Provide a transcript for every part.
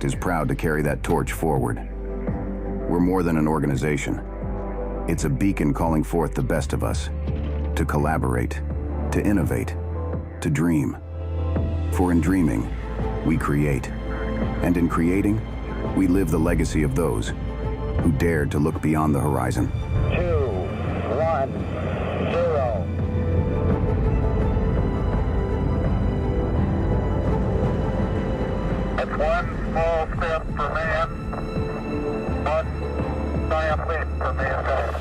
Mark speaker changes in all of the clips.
Speaker 1: is proud to carry that torch forward. We're more than an organization. It's a beacon calling forth the best of us, to collaborate, to innovate, to dream. For in dreaming, we create. And in creating, we live the legacy of those who dared to look beyond the horizon.
Speaker 2: 2, 1, 0. It's one small step for man, one giant leap for mankind.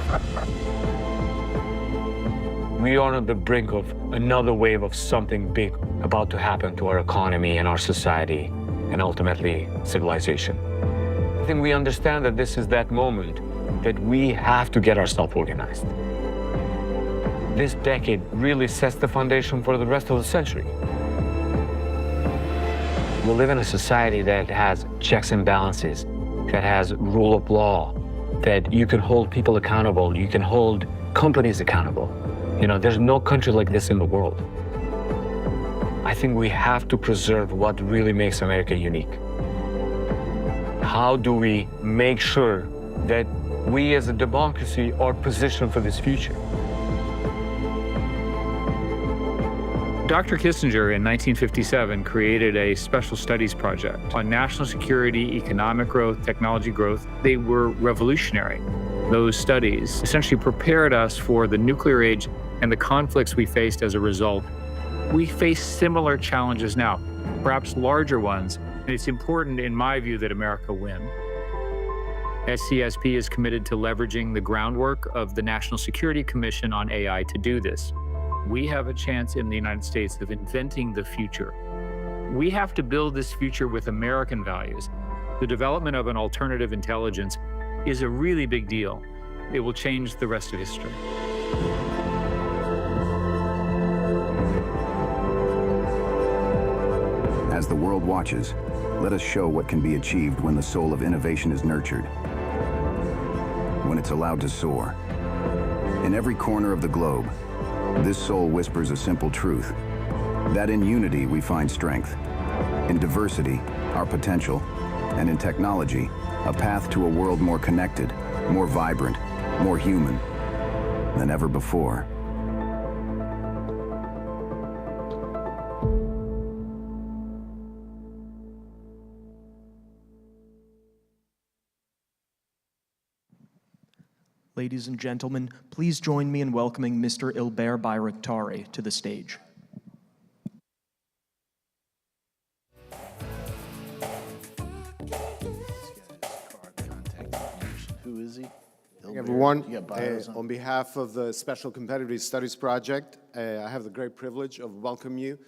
Speaker 3: We are on the brink of another wave of something big about to happen to our economy and our society, and ultimately civilization. I think we understand that this is that moment that we have to get ourselves organized. This decade really sets the foundation for the rest of the century. We live in a society that has checks and balances, that has rule of law, that you can hold people accountable, you can hold companies accountable. You know, there's no country like this in the world. I think we have to preserve what really makes America unique. How do we make sure that we as a democracy are positioned for this future?
Speaker 4: Dr. Kissinger in 1957 created a special studies project on national security, economic growth, technology growth. They were revolutionary. Those studies essentially prepared us for the nuclear age and the conflicts we faced as a result. We face similar challenges now, perhaps larger ones, and it's important, in my view, that America win. SCSP is committed to leveraging the groundwork of the National Security Commission on AI to do this. We have a chance in the United States of inventing the future. We have to build this future with American values. The development of an alternative intelligence is a really big deal. It will change the rest of history.
Speaker 1: As the world watches, let us show what can be achieved when the soul of innovation is nurtured, when it's allowed to soar. In every corner of the globe, this soul whispers a simple truth, that in unity we find strength, in diversity, our potential, and in technology, a path to a world more connected, more vibrant, more human than ever before.
Speaker 5: Ladies and gentlemen, please join me in welcoming Mr. Ilber Bayraktari to the stage.
Speaker 6: Who is he?
Speaker 7: Hey everyone, on behalf of the Special Competitive Studies Project, I have the great privilege of welcoming you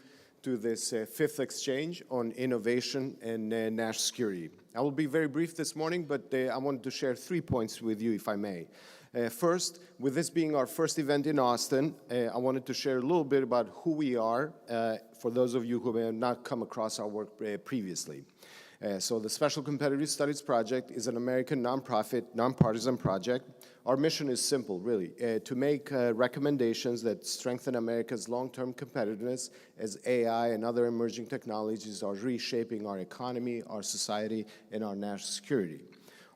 Speaker 7: to this fifth exchange on innovation and national security. I will be very brief this morning, but I wanted to share 3 points with you, if I may. First, with this being our first event in Austin, I wanted to share a little bit about who we are for those of you who may have not come across our work previously. So the Special Competitive Studies Project is an American nonprofit, nonpartisan project. Our mission is simple, really, to make recommendations that strengthen America's long-term competitiveness as AI and other emerging technologies are reshaping our economy, our society, and our national security.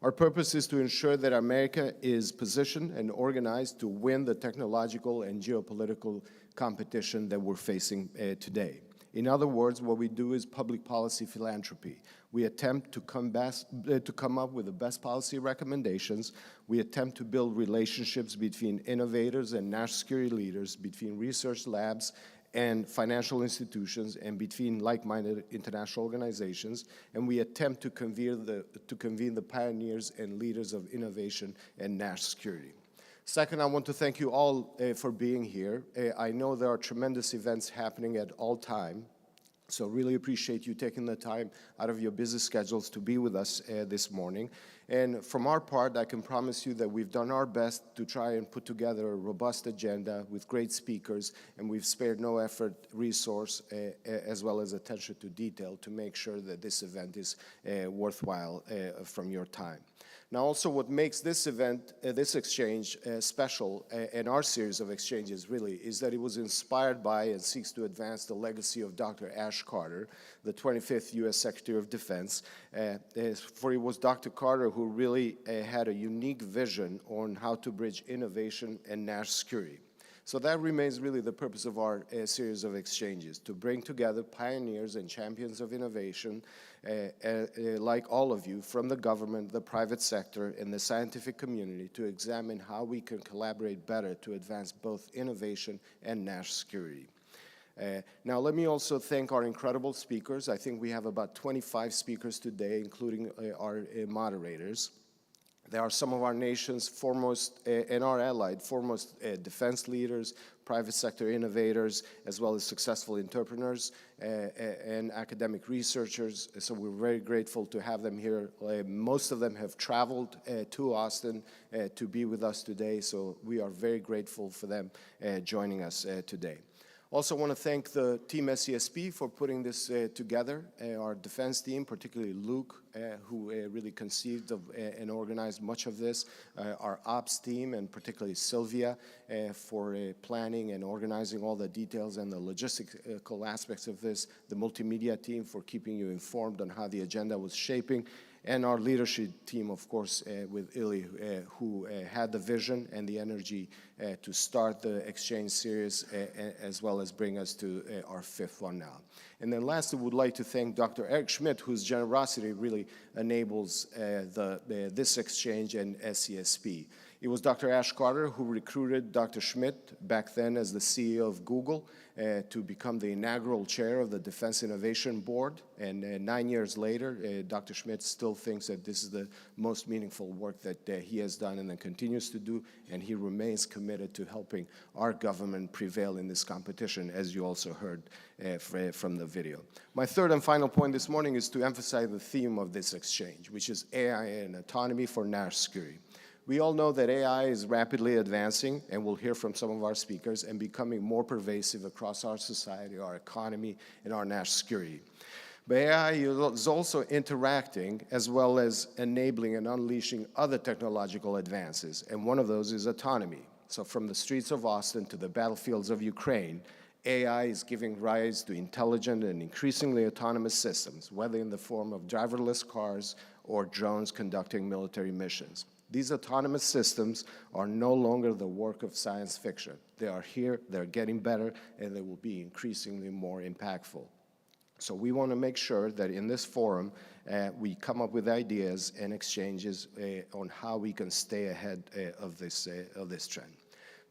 Speaker 7: Our purpose is to ensure that America is positioned and organized to win the technological and geopolitical competition that we're facing today. In other words, what we do is public policy philanthropy. We attempt to come up with the best policy recommendations. We attempt to build relationships between innovators and national security leaders, between research labs and financial institutions, and between like-minded international organizations. And we attempt to convene the pioneers and leaders of innovation and national security. Second, I want to thank you all for being here. I know there are tremendous events happening at all time, so really appreciate you taking the time out of your busy schedules to be with us this morning. And from our part, I can promise you that we've done our best to try and put together a robust agenda with great speakers, and we've spared no effort, resource, as well as attention to detail to make sure that this event is worthwhile from your time. Now, also what makes this event, this exchange special, and our series of exchanges really, is that it was inspired by and seeks to advance the legacy of Dr. Ash Carter, the 25th U.S. Secretary of Defense. For it was Dr. Carter who really had a unique vision on how to bridge innovation and national security. So that remains really the purpose of our series of exchanges, to bring together pioneers and champions of innovation, like all of you, from the government, the private sector, and the scientific community, to examine how we can collaborate better to advance both innovation and national security. Now, let me also thank our incredible speakers. I think we have about 25 speakers today, including our moderators. They are some of our nation's foremost, and our allied foremost defense leaders, private sector innovators, as well as successful entrepreneurs and academic researchers. So we're very grateful to have them here. Most of them have traveled to Austin to be with us today, so we are very grateful for them joining us today. Also want to thank the team SCSP for putting this together, our defense team, particularly Luke, who really conceived of and organized much of this, our ops team, and particularly Sylvia for planning and organizing all the details and the logistical aspects of this, the multimedia team for keeping you informed on how the agenda was shaping, and our leadership team, of course, with Ili, who had the vision and the energy to start the exchange series, as well as bring us to our fifth one now. And then lastly, we would like to thank Dr. Eric Schmidt, whose generosity really enables this exchange and SCSP. It was Dr. Ash Carter who recruited Dr. Schmidt, back then as the CEO of Google, to become the inaugural chair of the Defense Innovation Board. And 9 years later, Dr. Schmidt still thinks that this is the most meaningful work that he has done and then continues to do, and he remains committed to helping our government prevail in this competition, as you also heard from the video. My third and final point this morning is to emphasize the theme of this exchange, which is AI and autonomy for national security. We all know that AI is rapidly advancing, and we'll hear from some of our speakers, and becoming more pervasive across our society, our economy, and our national security. But AI is also interacting as well as enabling and unleashing other technological advances, and one of those is autonomy. So from the streets of Austin to the battlefields of Ukraine, AI is giving rise to intelligent and increasingly autonomous systems, whether in the form of driverless cars or drones conducting military missions. These autonomous systems are no longer the work of science fiction. They are here, they're getting better, and they will be increasingly more impactful. So we want to make sure that in this forum, we come up with ideas and exchanges on how we can stay ahead of this trend.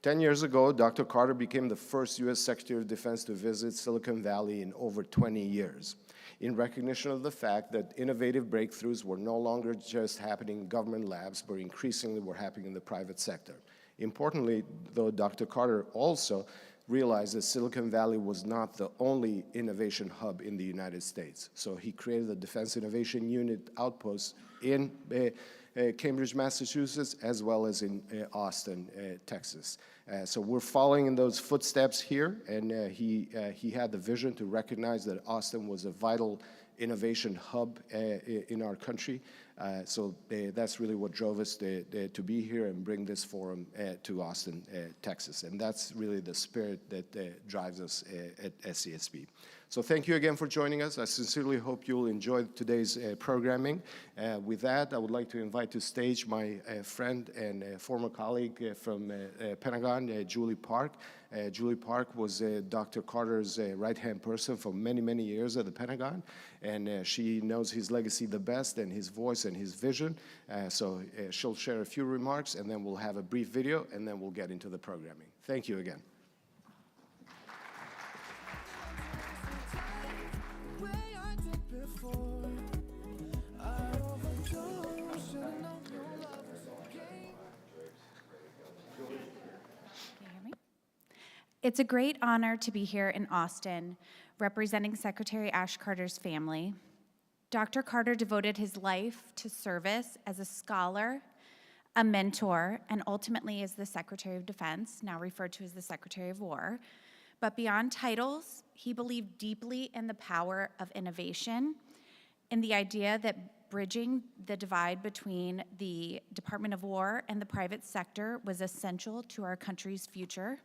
Speaker 7: 10 years ago, Dr. Carter became the first U.S. Secretary of Defense to visit Silicon Valley in over 20 years, in recognition of the fact that innovative breakthroughs were no longer just happening in government labs, but increasingly were happening in the private sector. Importantly, though, Dr. Carter also realized that Silicon Valley was not the only innovation hub in the United States. So he created the Defense Innovation Unit outpost in Cambridge, Massachusetts, as well as in Austin, Texas. So we're following in those footsteps here, and he had the vision to recognize that Austin was a vital innovation hub in our country. So that's really what drove us to be here and bring this forum to Austin, Texas. And that's really the spirit that drives us at SCSP. So thank you again for joining us. I sincerely hope you'll enjoy today's programming. With that, I would like to invite to stage my friend and former colleague from Pentagon, Julie Park. Julie Park was Dr. Carter's right-hand person for many, many years at the Pentagon, and she knows his legacy the best and his voice and his vision. So she'll share a few remarks, and then we'll have a brief video, and then we'll get into the programming. Thank you again.
Speaker 6: It's a great honor to be here in Austin, representing Secretary Ash Carter's family. Dr. Carter devoted his life to service as a scholar, a mentor, and ultimately as the Secretary of Defense, now referred to as the Secretary of War. But beyond titles, he believed deeply in the power of innovation, in the idea that bridging the divide between the Department of War and the private sector was essential to our country's future.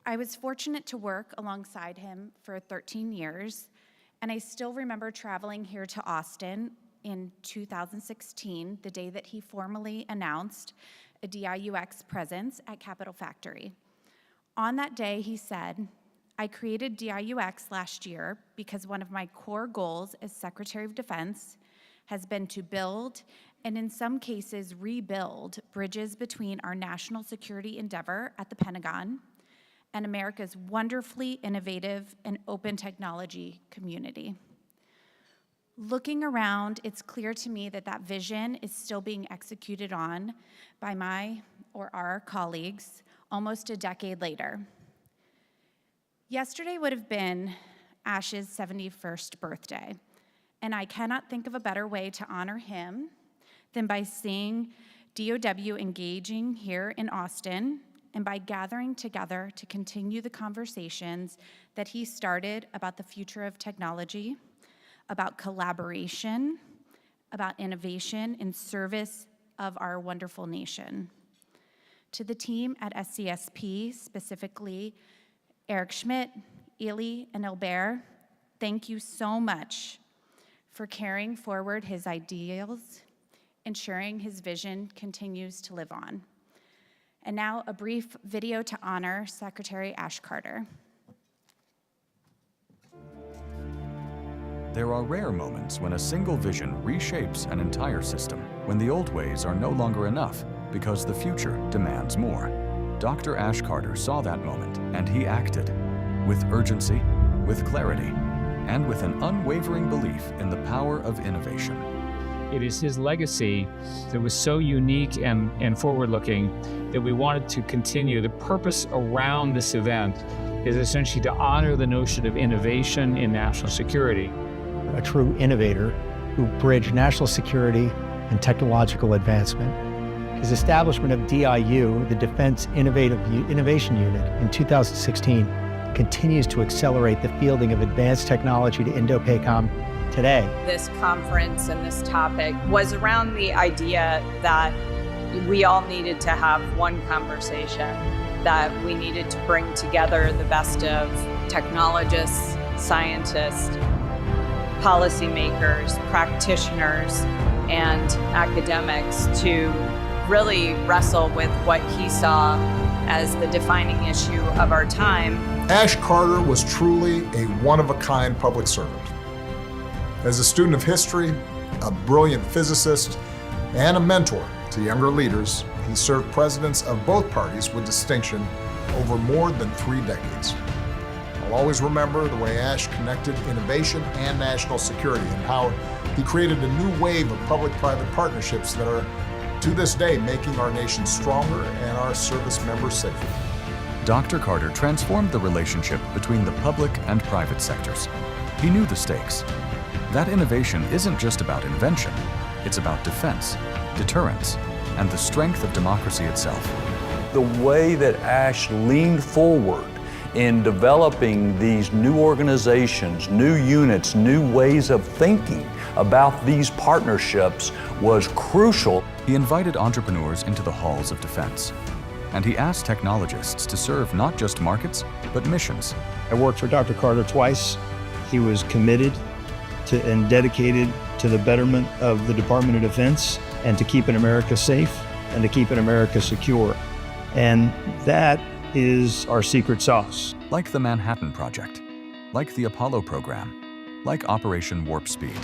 Speaker 6: I was fortunate to work alongside him for 13 years, and I still remember traveling here to Austin in 2016, the day that he formally announced a DIUX presence at Capitol Factory. On that day, he said, "I created DIUX last year because one of my core goals as Secretary of Defense has been to build, and in some cases rebuild, bridges between our national security endeavor at the Pentagon and America's wonderfully innovative and open technology community." Looking around, it's clear to me that that vision is still being executed on by our colleagues almost a decade later. Yesterday would have been Ash's 71st birthday, and I cannot think of a better way to honor him than by seeing DOW engaging here in Austin and by gathering together to continue the conversations that he started about the future of technology, about collaboration, about innovation in service of our wonderful nation. To the team at SCSP, specifically Eric Schmidt, Ely, and Albert, thank you so much for carrying forward his ideals, ensuring his vision continues to live on. And now a brief video to honor Secretary Ash Carter.
Speaker 8: There are rare moments when a single vision reshapes an entire system, when the old ways are no longer enough because the future demands more. Dr. Ash Carter saw that moment and he acted with urgency, with clarity, and with an unwavering belief in the power of innovation.
Speaker 4: It is his legacy that was so unique and forward-looking that we wanted to continue. The purpose around this event is essentially to honor the notion of innovation in national security.
Speaker 9: A true innovator who bridged national security and technological advancement. His establishment of DIU, the Defense Innovation Unit, in 2016 continues to accelerate the fielding of advanced technology to Indo-PACOM today.
Speaker 10: This conference and this topic was around the idea that we all needed to have one conversation, that we needed to bring together the best of technologists, scientists, policymakers, practitioners, and academics to really wrestle with what he saw as the defining issue of our time.
Speaker 11: Ash Carter was truly a one-of-a-kind public servant. As a student of history, a brilliant physicist, and a mentor to younger leaders, he served presidents of both parties with distinction over more than 3 decades. I'll always remember the way Ash connected innovation and national security and how he created a new wave of public-private partnerships that are, to this day, making our nation stronger and our service members safer.
Speaker 8: Dr. Carter transformed the relationship between the public and private sectors. He knew the stakes. That innovation isn't just about invention, it's about defense, deterrence, and the strength of democracy itself.
Speaker 12: The way that Ash leaned forward in developing these new organizations, new units, new ways of thinking about these partnerships was crucial.
Speaker 8: He invited entrepreneurs into the halls of defense, and he asked technologists to serve not just markets, but missions.
Speaker 9: I worked for Dr. Carter twice. He was committed to and dedicated to the betterment of the Department of Defense and to keeping America safe and to keeping America secure. And that is our secret sauce.
Speaker 8: Like the Manhattan Project, like the Apollo program, like Operation Warp Speed.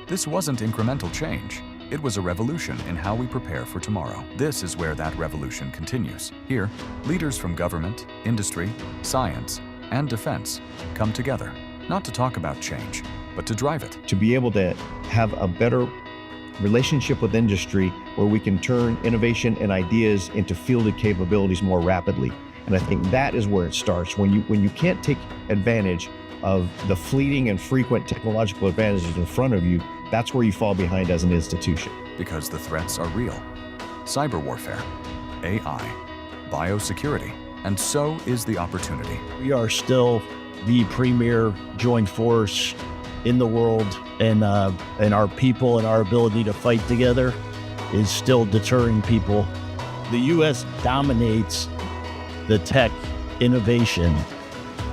Speaker 8: This wasn't incremental change. It was a revolution in how we prepare for tomorrow. This is where that revolution continues. Here, leaders from government, industry, science, and defense come together, not to talk about change, but to drive it.
Speaker 9: To be able to have a better relationship with industry where we can turn innovation and ideas into fielded capabilities more rapidly. And I think that is where it starts. When you can't take advantage of the fleeting and frequent technological advantages in front of you, that's where you fall behind as an institution.
Speaker 8: Because the threats are real. Cyber warfare, AI, biosecurity, and so is the opportunity.
Speaker 9: We are still the premier joint force in the world, and our people and our ability to fight together is still deterring people. The U.S. dominates the tech innovation.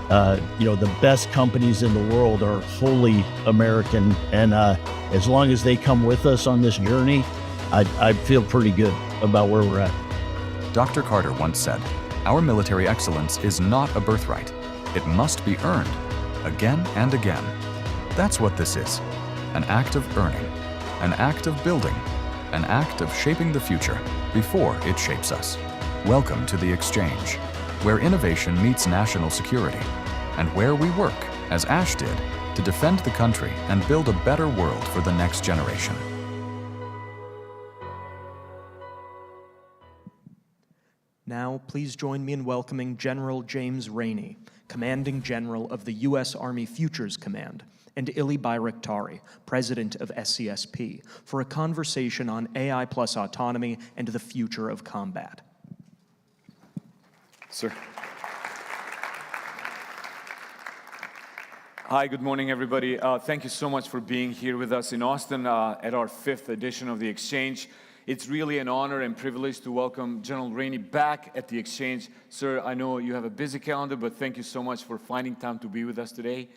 Speaker 9: The best companies in the world are wholly American, and as long as they come with us on this journey, I feel pretty good about where we're at.
Speaker 8: Dr. Carter once said, "Our military excellence is not a birthright. It must be earned, again and again." That's what this is. An act of earning, an act of building, an act of shaping the future before it shapes us. Welcome to the Exchange, where innovation meets national security, and where we work, as Ash did, to defend the country and build a better world for the next generation.
Speaker 5: Now, please join me in welcoming General James Rainey, Commanding General of the U.S. Army Futures Command, and Ili Bayraktari, President of SCSP, for a conversation on AI plus autonomy and the future of combat.
Speaker 13: Sir. Hi, good morning, everybody. Thank you so much for being here with us in Austin at our 5th edition of the Exchange. It's really an honor and privilege to welcome General Rainey back at the Exchange. Sir, I know you have a busy calendar, but thank you so much for finding time to be with us today.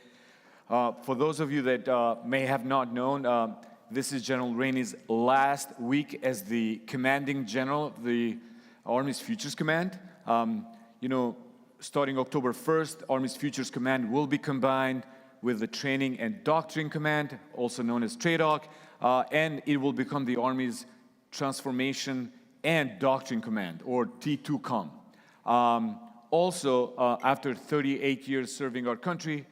Speaker 13: For those of you that may have not known, this is General Rainey's last week as the Commanding General of the Army's Futures Command. Starting October 1st, Army's Futures Command will be combined with the Training and Doctrine Command, also known as TRADOC, and it will become the Army's Transformation and Doctrine Command, or T2COM. Also, after 38 years serving our country,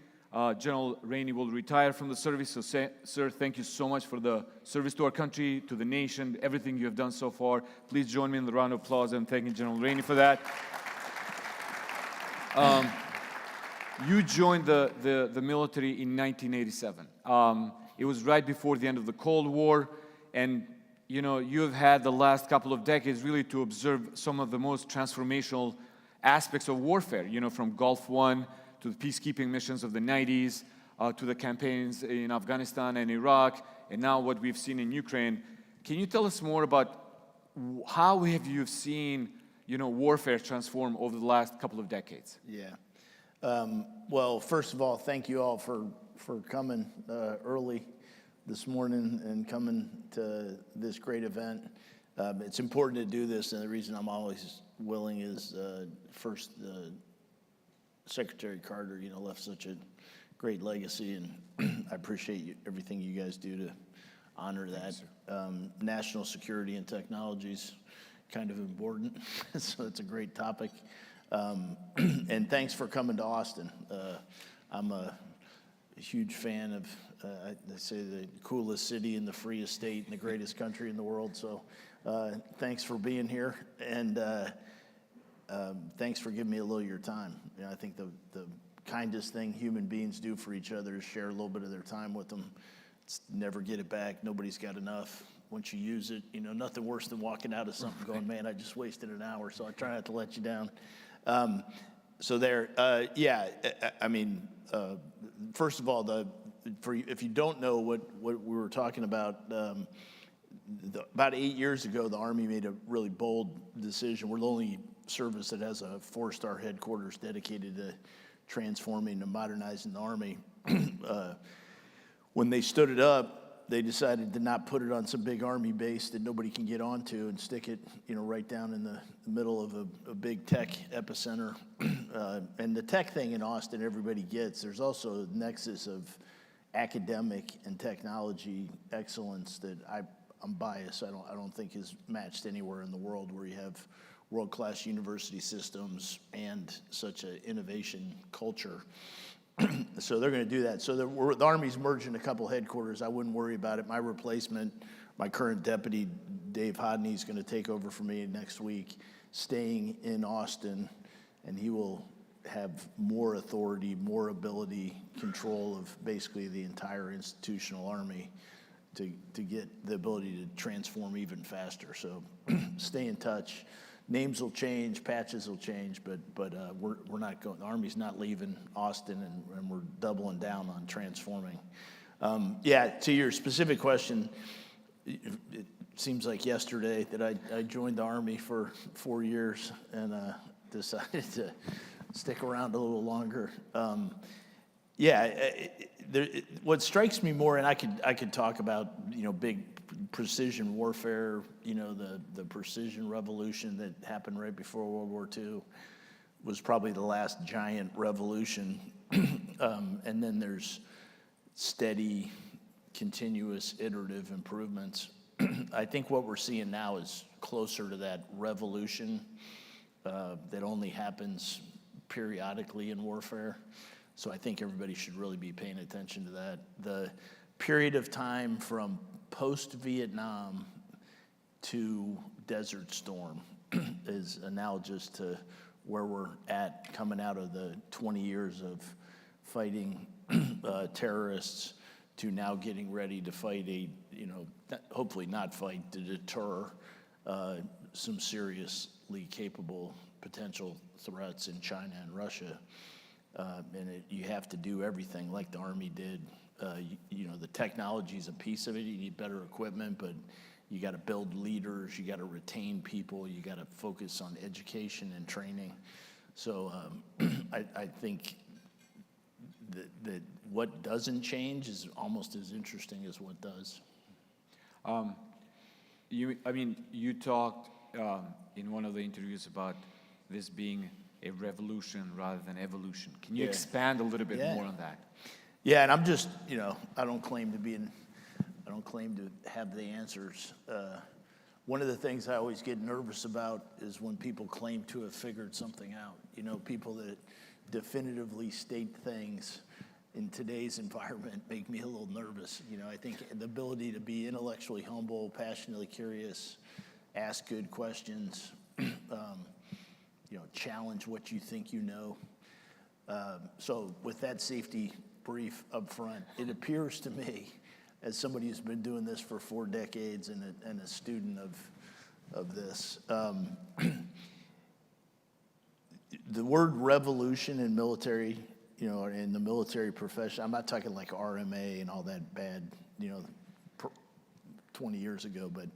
Speaker 13: General Rainey will retire from the service. So, sir, thank you so much for the service to our country, to the nation, everything you have done so far. Please join me in the round of applause and thanking General Rainey for that. You joined the military in 1987. It was right before the end of the Cold War, and you have had the last couple of decades really to observe some of the most transformational aspects of warfare, from Gulf War to the peacekeeping missions of the 90s, to the campaigns in Afghanistan and Iraq, and now what we've seen in Ukraine. Can you tell us more about how have you seen warfare transform over the last couple of decades?
Speaker 14: Yeah. Well, first of all, thank you all for coming early this morning and coming to this great event. It's important to do this, and the reason I'm always willing is first, Secretary Carter, left such a great legacy, and I appreciate everything you guys do to honor that. National security and technology is kind of important, so it's a great topic. And thanks for coming to Austin. I'm a huge fan of, they say, the coolest city in the freest state and the greatest country in the world. So thanks for being here, and thanks for giving me a little of your time. I think the kindest thing human beings do for each other is share a little bit of their time with them. It's never get it back. Nobody's got enough. Once you use it, nothing worse than walking out of something going, man, I just wasted an hour, so I try not to let you down. First of all, if you don't know what we were talking about, about 8 years ago, the Army made a really bold decision. We're the only service that has a 4-star headquarters dedicated to transforming and modernizing the Army. When they stood it up, they decided to not put it on some big Army base that nobody can get onto and stick it, right down in the middle of a big tech epicenter. And the tech thing in Austin, everybody gets. There's also a nexus of academic and technology excellence that I'm biased. I don't think is matched anywhere in the world, where you have world-class university systems and such an innovation culture. So they're going to do that. So the Army's merging a couple headquarters. I wouldn't worry about it. My replacement, my current deputy, Dave Hodney, is going to take over for me next week, staying in Austin, and he will have more authority, more ability, control of basically the entire institutional Army to get the ability to transform even faster. So stay in touch. Names will change, patches will change, but we're not going. The Army's not leaving Austin, and we're doubling down on transforming. Yeah, to your specific question, it seems like yesterday that I joined the Army for 4 years and decided to stick around a little longer. What strikes me more, and I could talk about big precision warfare, the precision revolution that happened right before World War II was probably the last giant revolution, and then there's steady, continuous, iterative improvements. I think what we're seeing now is closer to that revolution that only happens periodically in warfare. So I think everybody should really be paying attention to that. The period of time from post-Vietnam to Desert Storm is analogous to where we're at coming out of the 20 years of fighting terrorists to now getting ready to fight hopefully not fight, to deter some seriously capable potential threats in China and Russia. You have to do everything like the Army did. The technology is a piece of it. You need better equipment, but you got to build leaders. You got to retain people. You got to focus on education and training. So I think that what doesn't change is almost as interesting as what does.
Speaker 13: You talked in one of the interviews about this being a revolution rather than evolution. Can you expand a little bit more on that?
Speaker 14: Yeah, and I'm just, I don't claim to have the answers. One of the things I always get nervous about is when people claim to have figured something out. People that definitively state things in today's environment make me a little nervous. I think the ability to be intellectually humble, passionately curious, ask good questions, challenge what you think you know. So with that safety brief up front, it appears to me, as somebody who's been doing this for 4 decades and a student of this, the word revolution in military, in the military profession, I'm not talking like RMA and all that bad, 20 years ago, but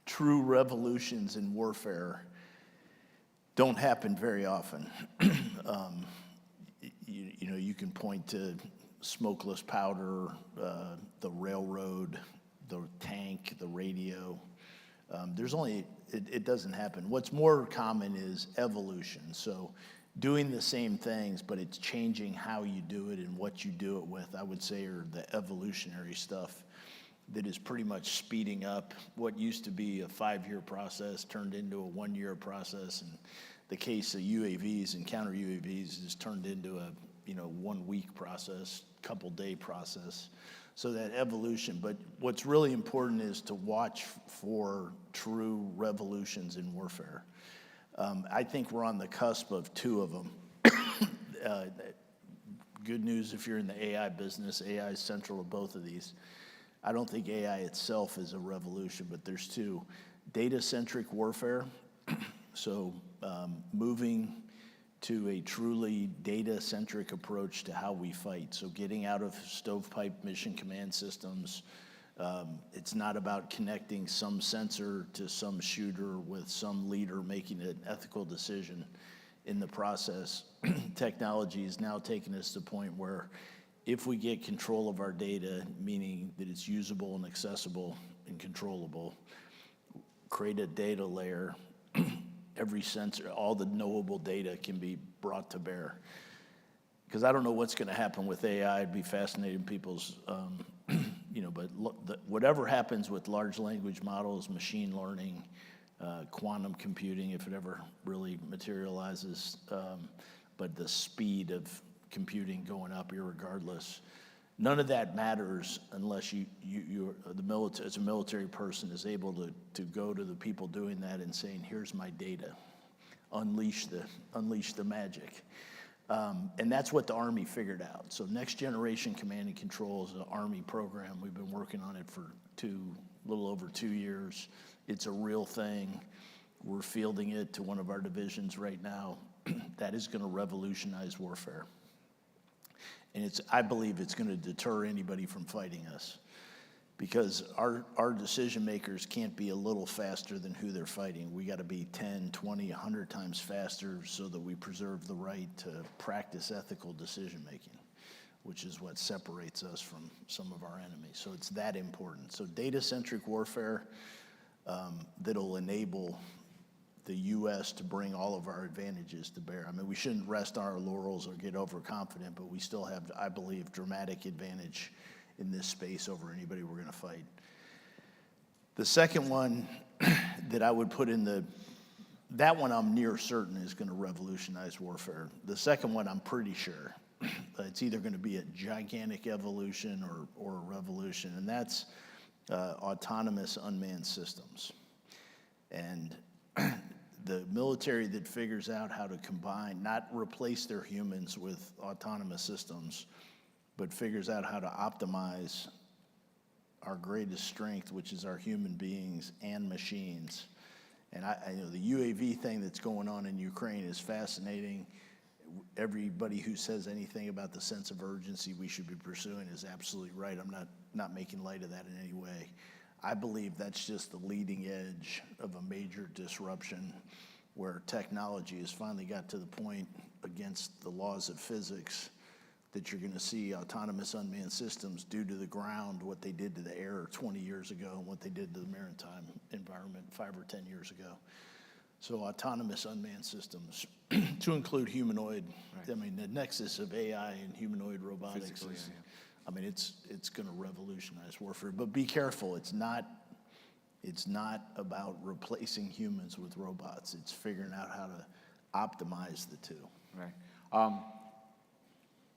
Speaker 14: true revolutions in warfare don't happen very often. You can point to smokeless powder, the railroad, the tank, the radio. It doesn't happen. What's more common is evolution. So doing the same things, but it's changing how you do it and what you do it with, I would say, are the evolutionary stuff that is pretty much speeding up what used to be a 5-year process turned into a 1-year process. And the case of UAVs and counter UAVs is turned into a 1-week process, couple-day process. So that evolution, but what's really important is to watch for true revolutions in warfare. I think we're on the cusp of 2 of them. Good news if you're in the AI business, AI is central to both of these. I don't think AI itself is a revolution, but there's 2. Data-centric warfare, so moving to a truly data-centric approach to how we fight. So getting out of stovepipe mission command systems. It's not about connecting some sensor to some shooter with some leader making an ethical decision in the process. Technology is now taking us to the point where if we get control of our data, meaning that it's usable and accessible and controllable, create a data layer, every sensor, all the knowable data can be brought to bear. Because I don't know what's going to happen with AI. It'd be fascinating people's, but whatever happens with large language models, machine learning, quantum computing, if it ever really materializes, but the speed of computing going up irregardless, none of that matters unless as a military person is able to go to the people doing that and saying, here's my data, unleash the magic. And that's what the Army figured out. So Next Generation Command and Control is an Army program. We've been working on it for a little over 2 years. It's a real thing. We're fielding it to one of our divisions right now. That is going to revolutionize warfare. And I believe it's going to deter anybody from fighting us, because our decision makers can't be a little faster than who they're fighting. We got to be 10, 20, 100 times faster so that we preserve the right to practice ethical decision making, which is what separates us from some of our enemies. So it's that important. So data-centric warfare that'll enable the U.S. to bring all of our advantages to bear. I mean, we shouldn't rest on our laurels or get overconfident, but we still have, I believe, dramatic advantage in this space over anybody we're going to fight. The second one that I would put in that one I'm near certain is going to revolutionize warfare. The second one I'm pretty sure. It's either going to be a gigantic evolution or a revolution, and that's autonomous unmanned systems. And the military that figures out how to combine, not replace their humans with autonomous systems, but figures out how to optimize our greatest strength, which is our human beings and machines. And I know the UAV thing that's going on in Ukraine is fascinating. Everybody who says anything about the sense of urgency we should be pursuing is absolutely right. I'm not making light of that in any way. I believe that's just the leading edge of a major disruption where technology has finally got to the point against the laws of physics that you're going to see autonomous unmanned systems do to the ground what they did to the air 20 years ago and what they did to the maritime environment 5 or 10 years ago. So autonomous unmanned systems to include humanoid. Right. I mean, the nexus of AI and humanoid robotics is, I mean, it's going to revolutionize warfare. But be careful. It's not about replacing humans with robots. It's figuring out how to optimize the two.
Speaker 13: Right.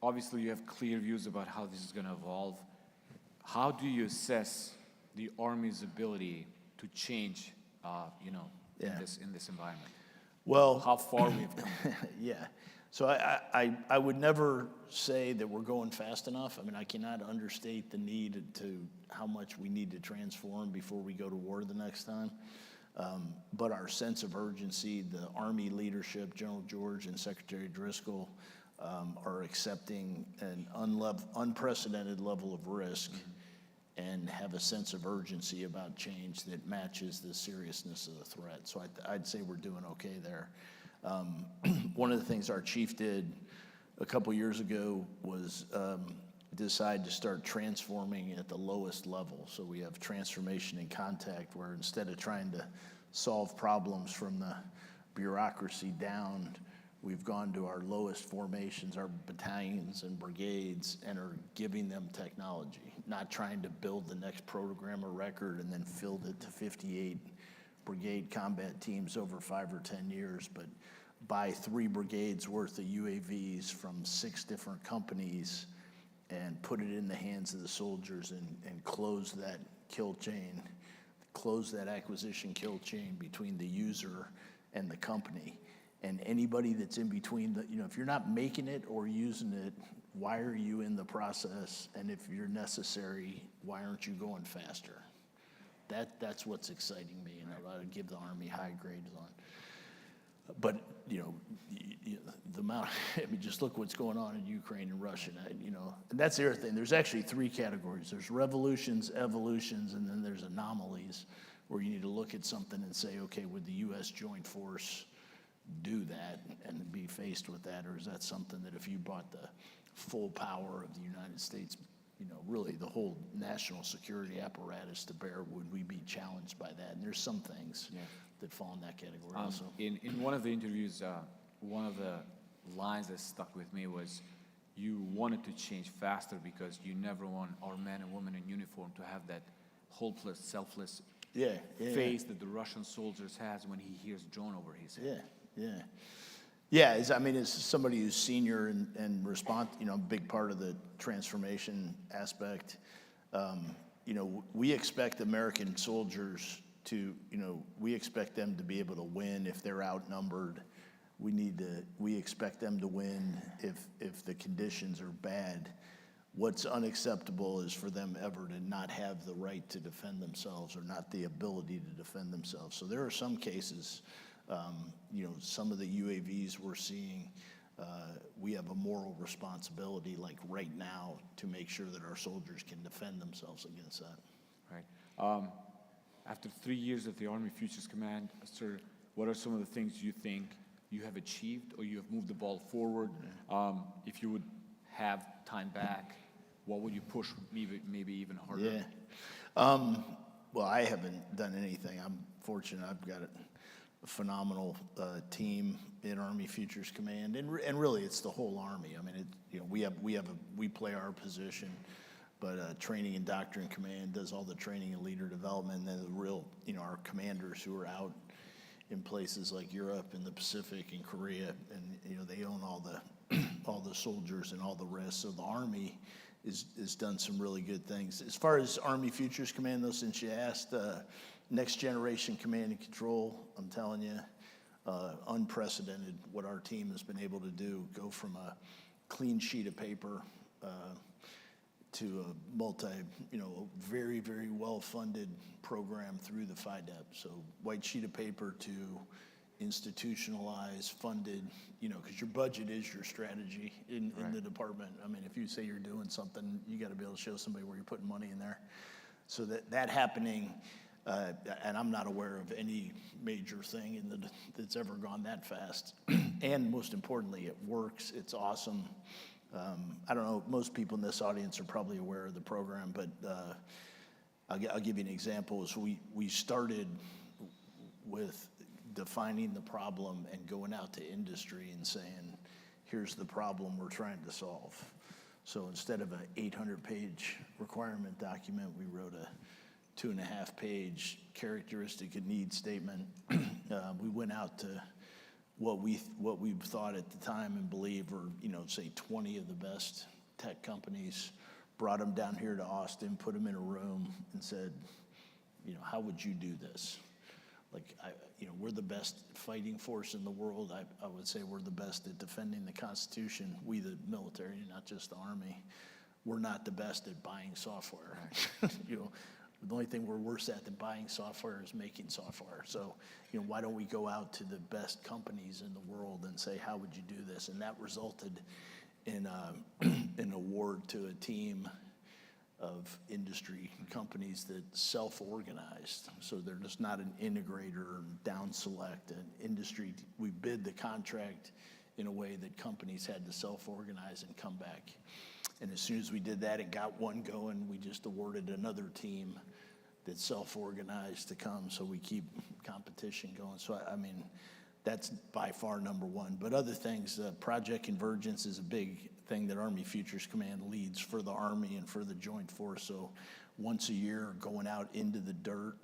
Speaker 13: Obviously, you have clear views about how this is going to evolve. How do you assess the Army's ability to change, in this environment?
Speaker 14: Well,
Speaker 13: how far we've come.
Speaker 14: Yeah. So I would never say that we're going fast enough. I mean, I cannot understate the need to how much we need to transform before we go to war the next time. But our sense of urgency, the Army leadership, General George and Secretary Driscoll, are accepting an unprecedented level of risk and have a sense of urgency about change that matches the seriousness of the threat. So I'd say we're doing okay there. One of the things our chief did a couple years ago was decide to start transforming at the lowest level. So we have transformation in contact, where instead of trying to solve problems from the bureaucracy down, we've gone to our lowest formations, our battalions and brigades, and are giving them technology, not trying to build the next program or record and then filled it to 58 brigade combat teams over 5 or 10 years, but buy 3 brigades worth of UAVs from 6 different companies and put it in the hands of the soldiers and close that kill chain, close that acquisition kill chain between the user and the company. And anybody that's in between, if you're not making it or using it, why are you in the process? And if you're necessary, why aren't you going faster? That's what's exciting me, and I would give the Army high grades on. But the amount, I mean, just look what's going on in Ukraine and Russia, and that's the other thing. There's actually 3 categories. There's revolutions, evolutions, and then there's anomalies, where you need to look at something and say, okay, would the U.S. joint force do that and be faced with that, or is that something that if you brought the full power of the United States, really the whole national security apparatus to bear, would we be challenged by that? And there's some things that fall in that category also.
Speaker 13: In one of the interviews, one of the lines that stuck with me was, you wanted to change faster because you never want our men and women in uniform to have that hopeless, selfless face that the Russian soldiers has when he hears drone over his head.
Speaker 14: Yeah, as somebody who's senior and a big part of the transformation aspect, we expect American soldiers to, we expect them to be able to win if they're outnumbered. We expect them to win if the conditions are bad. What's unacceptable is for them ever to not have the right to defend themselves or not the ability to defend themselves. So there are some cases, some of the UAVs we're seeing, we have a moral responsibility, like right now, to make sure that our soldiers can defend themselves against that.
Speaker 13: Right. After 3 years at the Army Futures Command, sir, what are some of the things you think you have achieved or you have moved the ball forward? If you would have time back, what would you push maybe even harder?
Speaker 14: Yeah. Well, I haven't done anything. I'm fortunate. I've got a phenomenal team in Army Futures Command, and really, it's the whole Army. I mean, we play our position, but Training and Doctrine Command does all the training and leader development. And then the real, our commanders who are out in places like Europe and the Pacific and Korea, and they own all the soldiers and all the rest. So the Army is done some really good things. As far as Army Futures Command, though, since you asked, next generation command and control, I'm telling you, unprecedented what our team has been able to do. Go from a clean sheet of paper to a very, very well-funded program through the FIDEP. So white sheet of paper to institutionalized, funded, because your budget is your strategy in the department. I mean, if you say you're doing something, you got to be able to show somebody where you're putting money in there. So that happening, and I'm not aware of any major thing that's ever gone that fast. And most importantly, it works. It's awesome. I don't know, most people in this audience are probably aware of the program, but I'll give you an example. Is we started with defining the problem and going out to industry and saying, here's the problem we're trying to solve. So instead of an 800-page requirement document, we wrote a 2.5-page characteristic and need statement. We went out to what we thought at the time and believe were, say 20 of the best tech companies, brought them down here to Austin, put them in a room and said, how would you do this? Like, we're the best fighting force in the world. I would say we're the best at defending the Constitution, we the military, not just the Army. We're not the best at buying software. The only thing we're worse at than buying software is making software. So, why don't we go out to the best companies in the world and say, how would you do this? And that resulted in an award to a team of industry companies that self-organized. So they're just not an integrator or down select. An industry, we bid the contract in a way that companies had to self-organize and come back. And as soon as we did that and got one going, we just awarded another team that self-organized to come, so we keep competition going. So, I mean, that's by far number one. But other things, Project Convergence is a big thing that Army Futures Command leads for the Army and for the Joint Force. So once a year, going out into the dirt.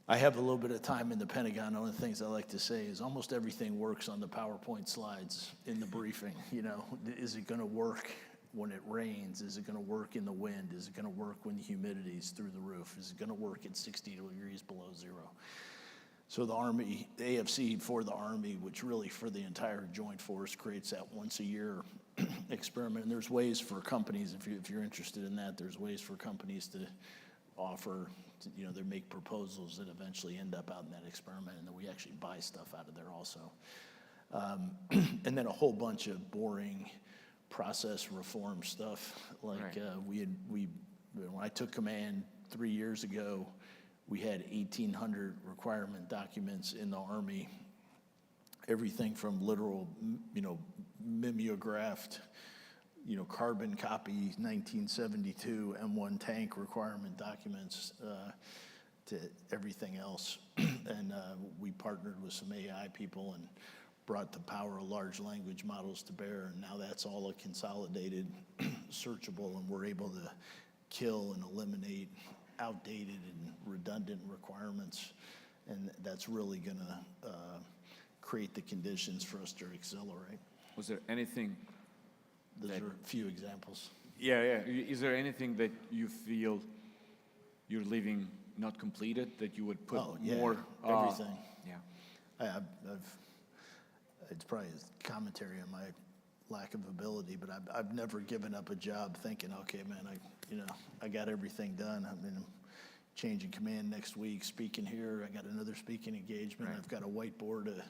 Speaker 14: I have a little bit of time in the Pentagon. One of the things I like to say is almost everything works on the PowerPoint slides in the briefing. Is it going to work when it rains? Is it going to work in the wind? Is it going to work when the humidity is through the roof? Is it going to work at 60 degrees below zero? So the Army, the AFC for the Army, which really for the entire Joint Force creates that once a year experiment. And there's ways for companies, if you're interested in that, there's ways for companies to offer, they make proposals that eventually end up out in that experiment, and then we actually buy stuff out of there also. And then a whole bunch of boring process reform stuff. Like when I took command 3 years ago, we had 1,800 requirement documents in the Army, everything from literal, mimeographed, carbon copy 1972 M1 tank requirement documents to everything else. And we partnered with some AI people and brought the power of large language models to bear, and now that's all a consolidated, searchable, and we're able to kill and eliminate outdated and redundant requirements, and that's really going to create the conditions for us to accelerate.
Speaker 13: Was there anything?
Speaker 14: Those are a few examples.
Speaker 13: Yeah. Is there anything that you feel you're leaving not completed that you would put more?
Speaker 14: Everything.
Speaker 13: Yeah.
Speaker 14: It's probably a commentary on my lack of ability, but I've never given up a job thinking, okay, man, I got everything done. I mean, I'm changing command next week, speaking here. I got another speaking engagement. Right. I've got a whiteboard of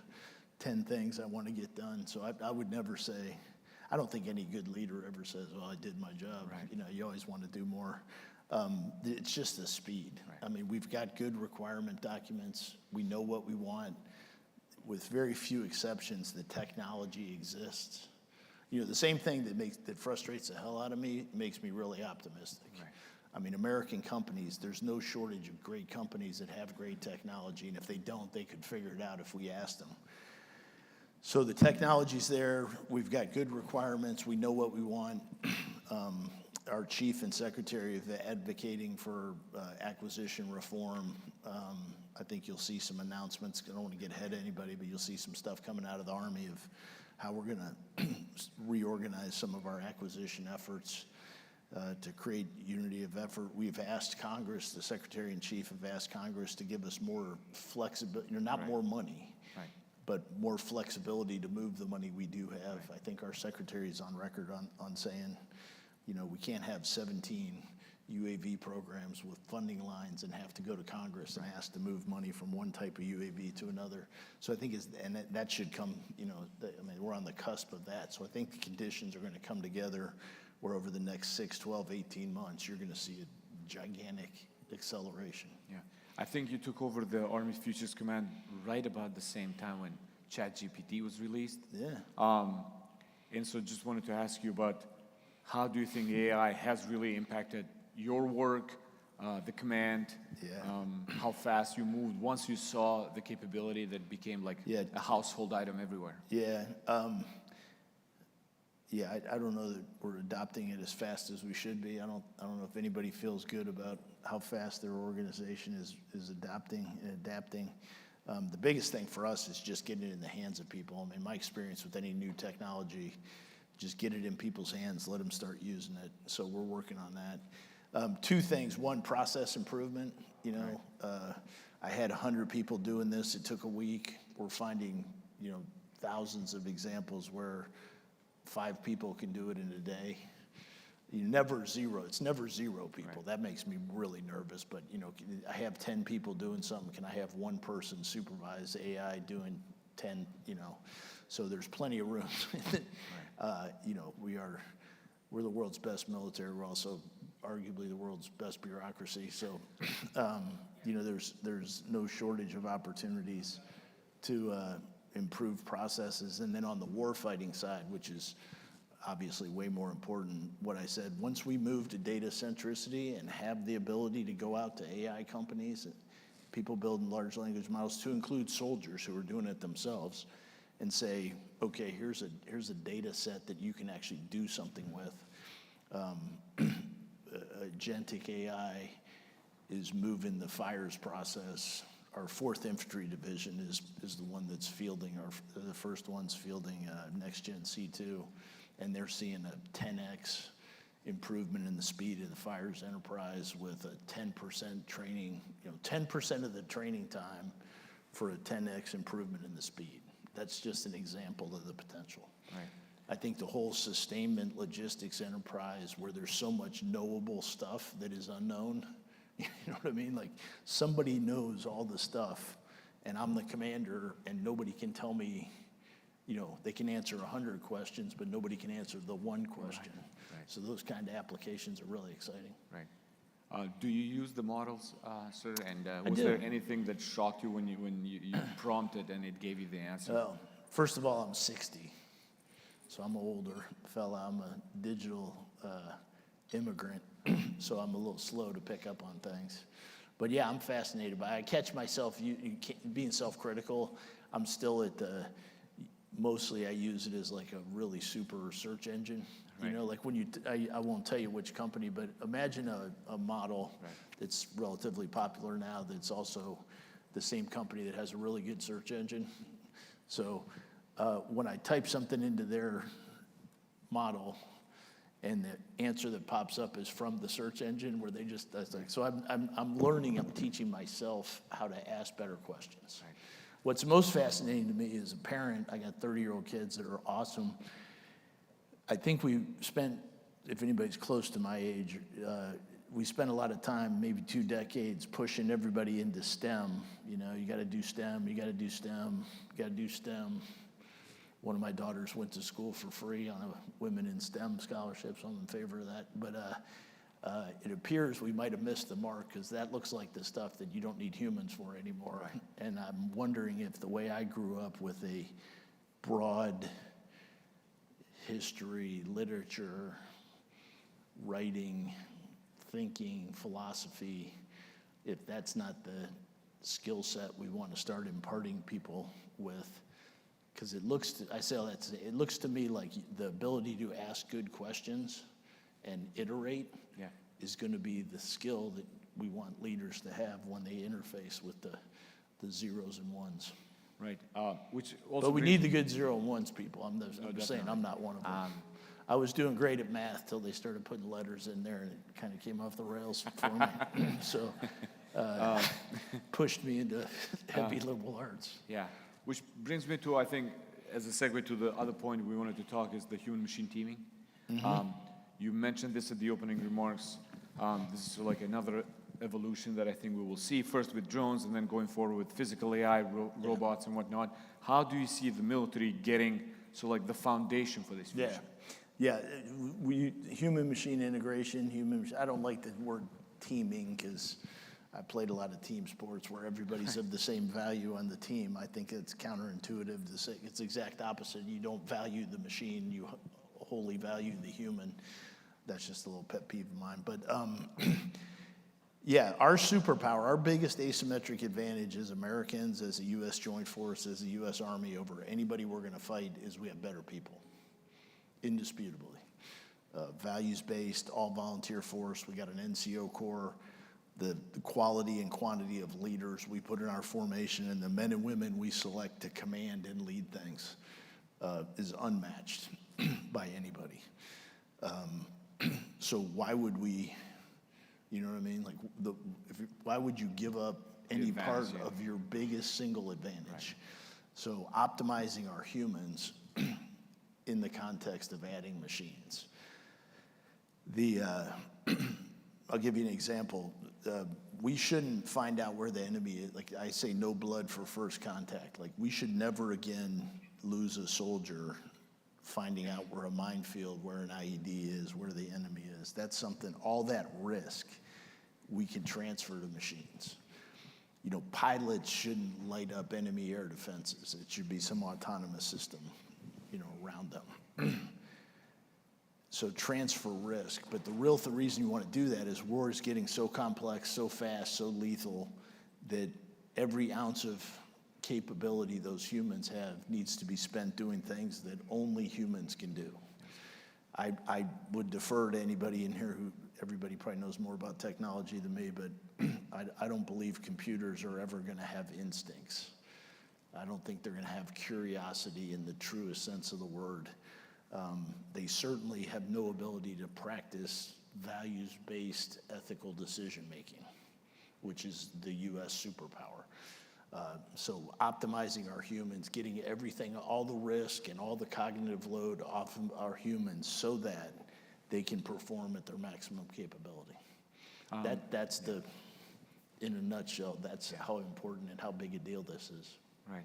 Speaker 14: 10 things I want to get done. So I would never say, I don't think any good leader ever says, well, I did my job.
Speaker 3: Right.
Speaker 14: You know, you always want to do more. It's just the speed.
Speaker 3: Right.
Speaker 14: I mean, we've got good requirement documents. We know what we want. With very few exceptions, the technology exists. You know, the same thing that frustrates the hell out of me makes me really optimistic.
Speaker 3: Right.
Speaker 14: I mean, American companies, there's no shortage of great companies that have great technology, and if they don't, they could figure it out if we asked them. So the technology's there, we've got good requirements, we know what we want. Our chief and secretary are advocating for acquisition reform. I think you'll see some announcements. I don't want to get ahead of anybody, but you'll see some stuff coming out of the Army of how we're going to reorganize some of our acquisition efforts to create unity of effort. We've asked Congress, the Secretary and Chief have asked Congress to give us more flexibility, not more money, but more flexibility to move the money we do have. I think our Secretary is on record on saying, you know, we can't have 17 UAV programs with funding lines and have to go to Congress and ask to move money from one type of UAV to another. So I think that should come, you know, I mean, we're on the cusp of that. So I think the conditions are going to come together where over the next 6, 12, 18 months, you're going to see a gigantic acceleration.
Speaker 13: Yeah. I think you took over the Army Futures Command right about the same time when ChatGPT was released.
Speaker 14: Yeah.
Speaker 13: And so just wanted to ask you about how do you think AI has really impacted your work, the command, how fast you moved once you saw the capability that became like a household item everywhere?
Speaker 14: Yeah. I don't know that we're adopting it as fast as we should be. I don't know if anybody feels good about how fast their organization is adapting. The biggest thing for us is just getting it in the hands of people. I mean, my experience with any new technology, just get it in people's hands, let them start using it. So we're working on that. Two things. One, process improvement. You know, I had 100 people doing this. It took a week. We're finding, you know, thousands of examples where 5 people can do it in a day. You never zero. It's never zero people. That makes me really nervous. But, you know, I have 10 people doing something. Can I have one person supervise AI doing 10, you know? So there's plenty of room. You know, we're the world's best military. We're also arguably the world's best bureaucracy. So, you know, there's no shortage of opportunities to improve processes. And then on the warfighting side, which is obviously way more important, what I said, once we move to data centricity and have the ability to go out to AI companies, people building large language models, to include soldiers who are doing it themselves, and say, okay, here's a data set that you can actually do something with. Agentic AI is moving the fires process. Our 4th Infantry Division is the one that's fielding, the first one's fielding Next Gen C2, and they're seeing a 10x improvement in the speed of the fires enterprise with a 10% training, you know, 10% of the training time for a 10x improvement in the speed. That's just an example of the potential.
Speaker 3: Right.
Speaker 14: I think the whole sustainment logistics enterprise where there's so much knowable stuff that is unknown, you know what I mean? Like somebody knows all the stuff and I'm the commander and nobody can tell me, you know, they can answer 100 questions, but nobody can answer the one question.
Speaker 3: Right.
Speaker 14: So those kind of applications are really exciting.
Speaker 3: Right.
Speaker 13: Do you use the models, sir? And
Speaker 14: I
Speaker 13: was
Speaker 14: do.
Speaker 13: there anything that shocked you when you prompted and it gave you the answer?
Speaker 14: Well, first of all, I'm 60. So I'm an older fella. I'm a digital immigrant, so I'm a little slow to pick up on things. But yeah, I'm fascinated by it. I catch myself being self-critical. I'm still at mostly I use it as like a really super search engine. You know, like when I won't tell you which company, but imagine a model that's relatively popular now that's also the same company that has a really good search engine. So when I type something into their model and the answer that pops up is from the search engine where they just, that's like, so I'm learning, I'm teaching myself how to ask better questions. Right. What's most fascinating to me as a parent, I got 30-year-old kids that are awesome. I think we spent, if anybody's close to my age, we spent a lot of time, maybe 2 decades, pushing everybody into STEM. You know, you got to do STEM, you got to do STEM, you got to do STEM. One of my daughters went to school for free on a Women in STEM scholarship, so I'm in favor of that. But it appears we might have missed the mark, because that looks like the stuff that you don't need humans for anymore. Right. And I'm wondering if the way I grew up with a broad history, literature, writing, thinking, philosophy, if that's not the skill set we want to start imparting people with. Because it looks to, I say all that to say, it looks to me like the ability to ask good questions and iterate is going to be the skill that we want leaders to have when they interface with the zeros and ones.
Speaker 13: Right. Which also
Speaker 14: but we need the good 0 and 1s people. I'm just saying I'm not one of them. I was doing great at math till they started putting letters in there, and it kind of came off the rails for me. So pushed me into heavy liberal arts.
Speaker 13: Yeah. Which brings me to, I think, as a segue to the other point we wanted to talk, is the human-machine teaming.
Speaker 14: Mm-hmm.
Speaker 13: You mentioned this at the opening remarks. This is like another evolution that I think we will see, first with drones and then going forward with physical AI, robots and whatnot. How do you see the military getting, so like the foundation for this future?
Speaker 14: Yeah, human-machine integration, I don't like the word teaming, because I played a lot of team sports where everybody's of the same value on the team. I think it's counterintuitive to say it's the exact opposite. You don't value the machine, you wholly value the human. That's just a little pet peeve of mine. But yeah, our superpower, our biggest asymmetric advantage as Americans, as a U.S. Joint Force, as a U.S. Army over anybody we're going to fight, is we have better people, indisputably. Values-based, all-volunteer force. We got an NCO Corps. The quality and quantity of leaders we put in our formation and the men and women we select to command and lead things is unmatched by anybody. So why would we, you know what I mean? Like, why would you give up any part of your biggest single advantage? Right. So optimizing our humans in the context of adding machines. I'll give you an example. We shouldn't find out where the enemy is. Like I say, no blood for first contact. Like, we should never again lose a soldier finding out where a minefield, where an IED is, where the enemy is. That's something, all that risk we can transfer to machines. You know, pilots shouldn't light up enemy air defenses. It should be some autonomous system, you know, around them. So transfer risk, but the real reason you want to do that is war is getting so complex, so fast, so lethal, that every ounce of capability those humans have needs to be spent doing things that only humans can do. I would defer to anybody in here who, everybody probably knows more about technology than me, but I don't believe computers are ever going to have instincts. I don't think they're going to have curiosity in the truest sense of the word. They certainly have no ability to practice values-based ethical decision-making, which is the U.S. superpower. So optimizing our humans, getting everything, all the risk and all the cognitive load off of our humans so that they can perform at their maximum capability. That's in a nutshell, that's how important and how big a deal this is.
Speaker 13: Right.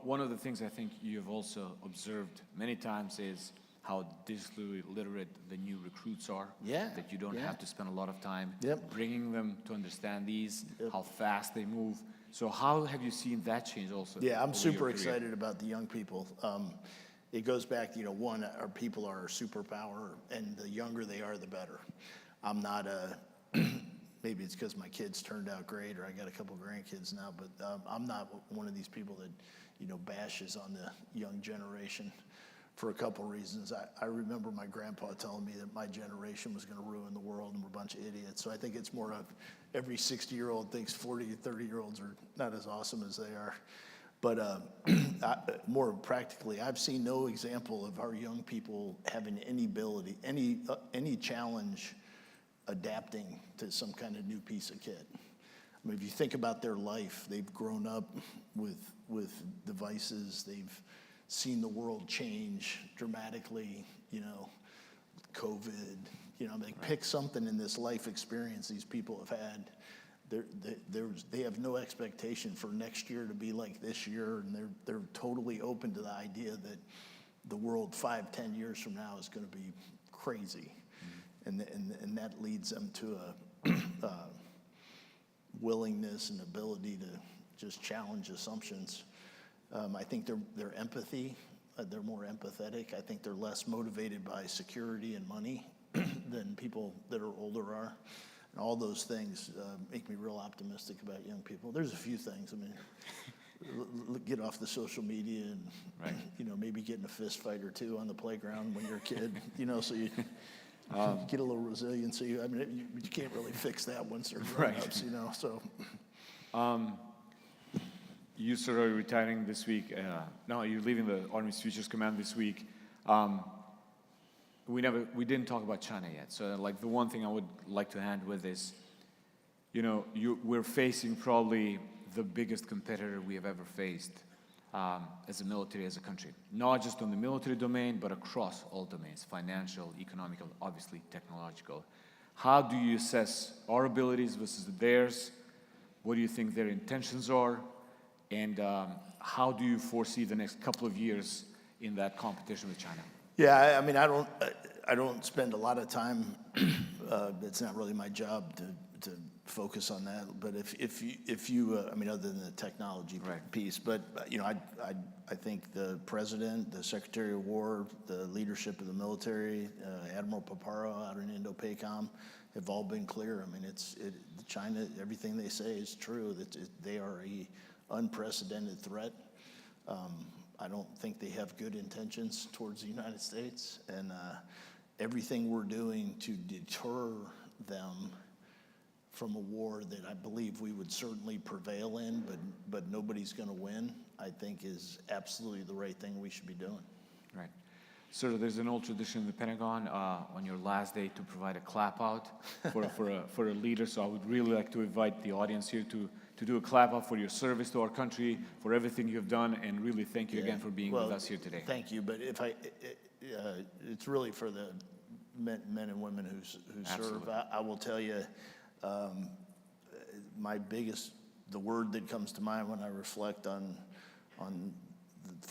Speaker 13: One of the things I think you've also observed many times is how digitally literate the new recruits are.
Speaker 14: Yeah.
Speaker 13: That you don't have to spend a lot of time
Speaker 14: Yep.
Speaker 13: bringing them to understand these, how fast they move. So how have you seen that change also?
Speaker 14: Yeah, I'm
Speaker 13: over
Speaker 14: super
Speaker 13: your career?
Speaker 14: excited about the young people. It goes back to, one, our people are our superpower, and the younger they are, the better. I'm not maybe it's because my kids turned out great, or I got a couple grandkids now, but I'm not one of these people that, bashes on the young generation for a couple reasons. I remember my grandpa telling me that my generation was going to ruin the world and we're a bunch of idiots. So I think it's more of every 60-year-old thinks 40 to 30-year-olds are not as awesome as they are. But more practically, I've seen no example of our young people having any ability, any challenge adapting to some kind of new piece of kit. I mean, if you think about their life, they've grown up with devices, they've seen the world change dramatically, COVID, Like pick something in this life experience these people have had. They have no expectation for next year to be like this year, and they're totally open to the idea that the world 5-10 years from now is going to be crazy, and that leads them to a willingness and ability to just challenge assumptions. I think their empathy, they're more empathetic. I think they're less motivated by security and money than people that are older are. And all those things make me real optimistic about young people. There's a few things. I mean, get off the social media and maybe get in a fist fight or two on the playground when you're a kid. So you get a little resiliency. I mean, you can't really fix that once they're grown-ups. So.
Speaker 13: You sort of retiring this week. No, you're leaving the Army's Futures Command this week. We didn't talk about China yet. So like the one thing I would like to end with is, we're facing probably the biggest competitor we have ever faced as a military, as a country. Not just on the military domain, but across all domains, financial, economical, obviously technological. How do you assess our abilities versus theirs? What do you think their intentions are? And how do you foresee the next couple of years in that competition with China?
Speaker 14: Yeah, I mean, I don't spend a lot of time. It's not really my job to focus on that. But if you I mean, other than the technology piece, but I think the president, the Secretary of War, the leadership of the military, Admiral Paparo out in Indo-PACOM, have all been clear. I mean, China. Everything they say is true. They are a unprecedented threat. I don't think they have good intentions towards the United States, and everything we're doing to deter them from a war that I believe we would certainly prevail in, but nobody's going to win, I think is absolutely the right thing we should be doing.
Speaker 13: Right. So there's an old tradition in the Pentagon on your last day to provide a clap out for a leader. So I would really like to invite the audience here to do a clap out for your service to our country, for everything you've done, and really thank you again for being with us here today.
Speaker 14: Thank you, but it's really for the men and women who serve. I will tell you, the word that comes to mind when I reflect on the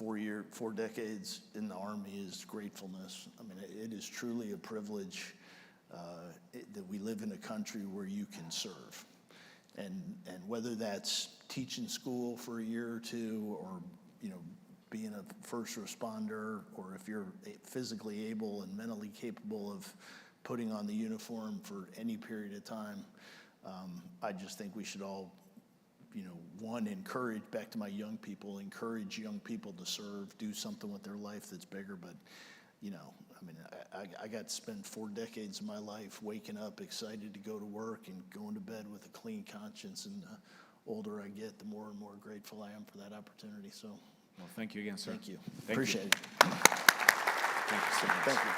Speaker 14: 4 decades in the Army is gratefulness. I mean, it is truly a privilege that we live in a country where you can serve. And whether that's teaching school for a year or two, or being a first responder, or if you're physically able and mentally capable of putting on the uniform for any period of time, I just think we should all, encourage, back to my young people, encourage young people to serve, do something with their life that's bigger. But, I mean, I got to spend 4 decades of my life waking up excited to go to work and going to bed with a clean conscience. And the older I get, the more and more grateful I am for that opportunity. So,
Speaker 13: well, thank you again, sir.
Speaker 14: Thank you. Appreciate it.
Speaker 13: Thank you so much.
Speaker 14: Thank you.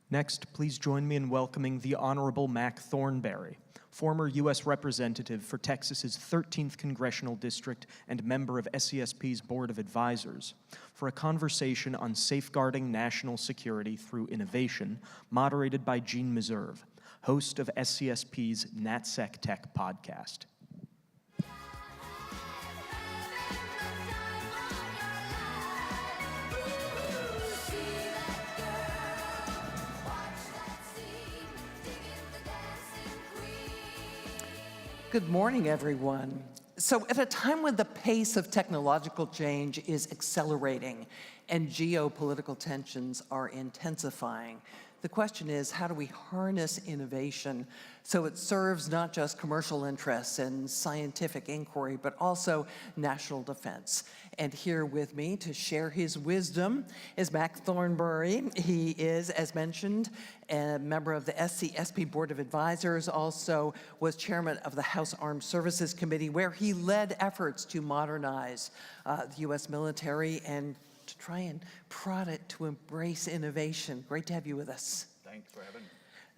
Speaker 5: Next, please join me in welcoming the Honorable Mac Thornberry, former U.S. Representative for Texas's 13th Congressional District and member of SCSP's Board of Advisors, for a conversation on safeguarding national security through innovation, moderated by Gene Meserve, host of SCSP's NatSec Tech podcast.
Speaker 15: Good morning, everyone. So at a time when the pace of technological change is accelerating and geopolitical tensions are intensifying, the question is, how do we harness innovation so it serves not just commercial interests and scientific inquiry, but also national defense? And here with me to share his wisdom is Mac Thornberry. He is, as mentioned, a member of the SCSP Board of Advisors, also was chairman of the House Armed Services Committee, where he led efforts to modernize the U.S. military and to try and prod it to embrace innovation. Great to have you with us.
Speaker 12: Thanks for having me.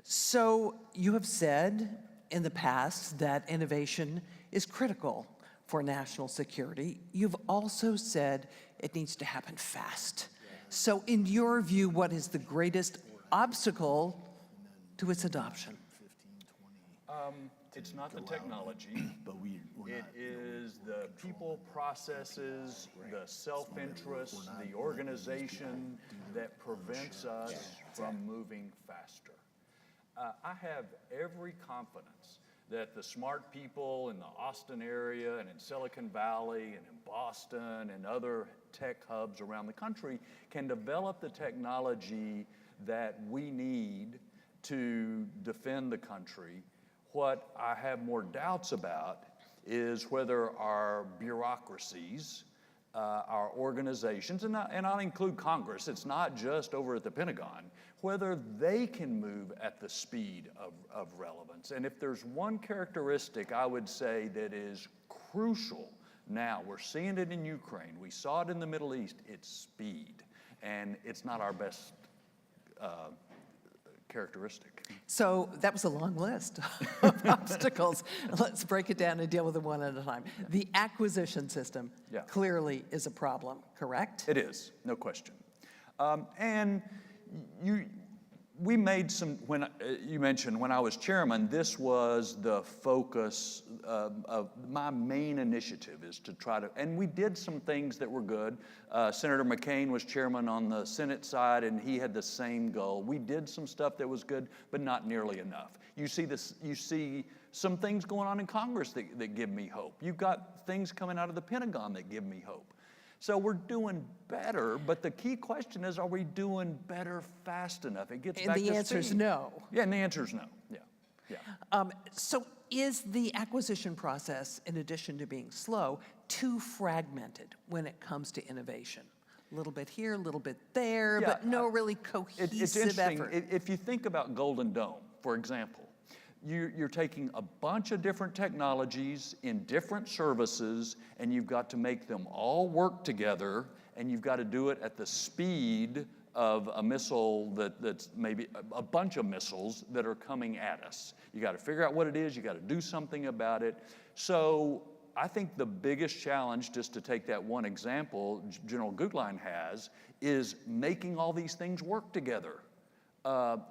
Speaker 15: So you have said in the past that innovation is critical for national security. You've also said it needs to happen fast. So in your view, what is the greatest obstacle to its adoption?
Speaker 12: It's not the technology. It is the people, processes, the self-interest, the organization that prevents us from moving faster. I have every confidence that the smart people in the Austin area and in Silicon Valley and in Boston and other tech hubs around the country can develop the technology that we need to defend the country. What I have more doubts about is whether our bureaucracies, our organizations, and I'll include Congress, it's not just over at the Pentagon, whether they can move at the speed of relevance. And if there's one characteristic I would say that is crucial now, we're seeing it in Ukraine, we saw it in the Middle East, it's speed. And it's not our best characteristic.
Speaker 15: So that was a long list of obstacles. Let's break it down and deal with them one at a time. The acquisition system clearly is a problem, correct?
Speaker 12: It is, no question. And we made some, when you mentioned when I was chairman, this was the focus of my main initiative is to try to, and we did some things that were good. Senator McCain was chairman on the Senate side and he had the same goal. We did some stuff that was good, but not nearly enough. You see some things going on in Congress that give me hope. You've got things coming out of the Pentagon that give me hope. So we're doing better, but the key question is, are we doing better fast enough? It gets back to speed.
Speaker 15: And the answer is no.
Speaker 12: Yeah, and the answer is no, yeah.
Speaker 15: So is the acquisition process, in addition to being slow, too fragmented when it comes to innovation? A little bit here, a little bit there, but no really cohesive
Speaker 12: it's interesting.
Speaker 15: effort.
Speaker 12: If you think about Golden Dome, for example, you're taking a bunch of different technologies in different services, and you've got to make them all work together, and you've got to do it at the speed of a missile that's maybe a bunch of missiles that are coming at us. You got to figure out what it is, you got to do something about it. So I think the biggest challenge, just to take that one example General Gutlein has, is making all these things work together.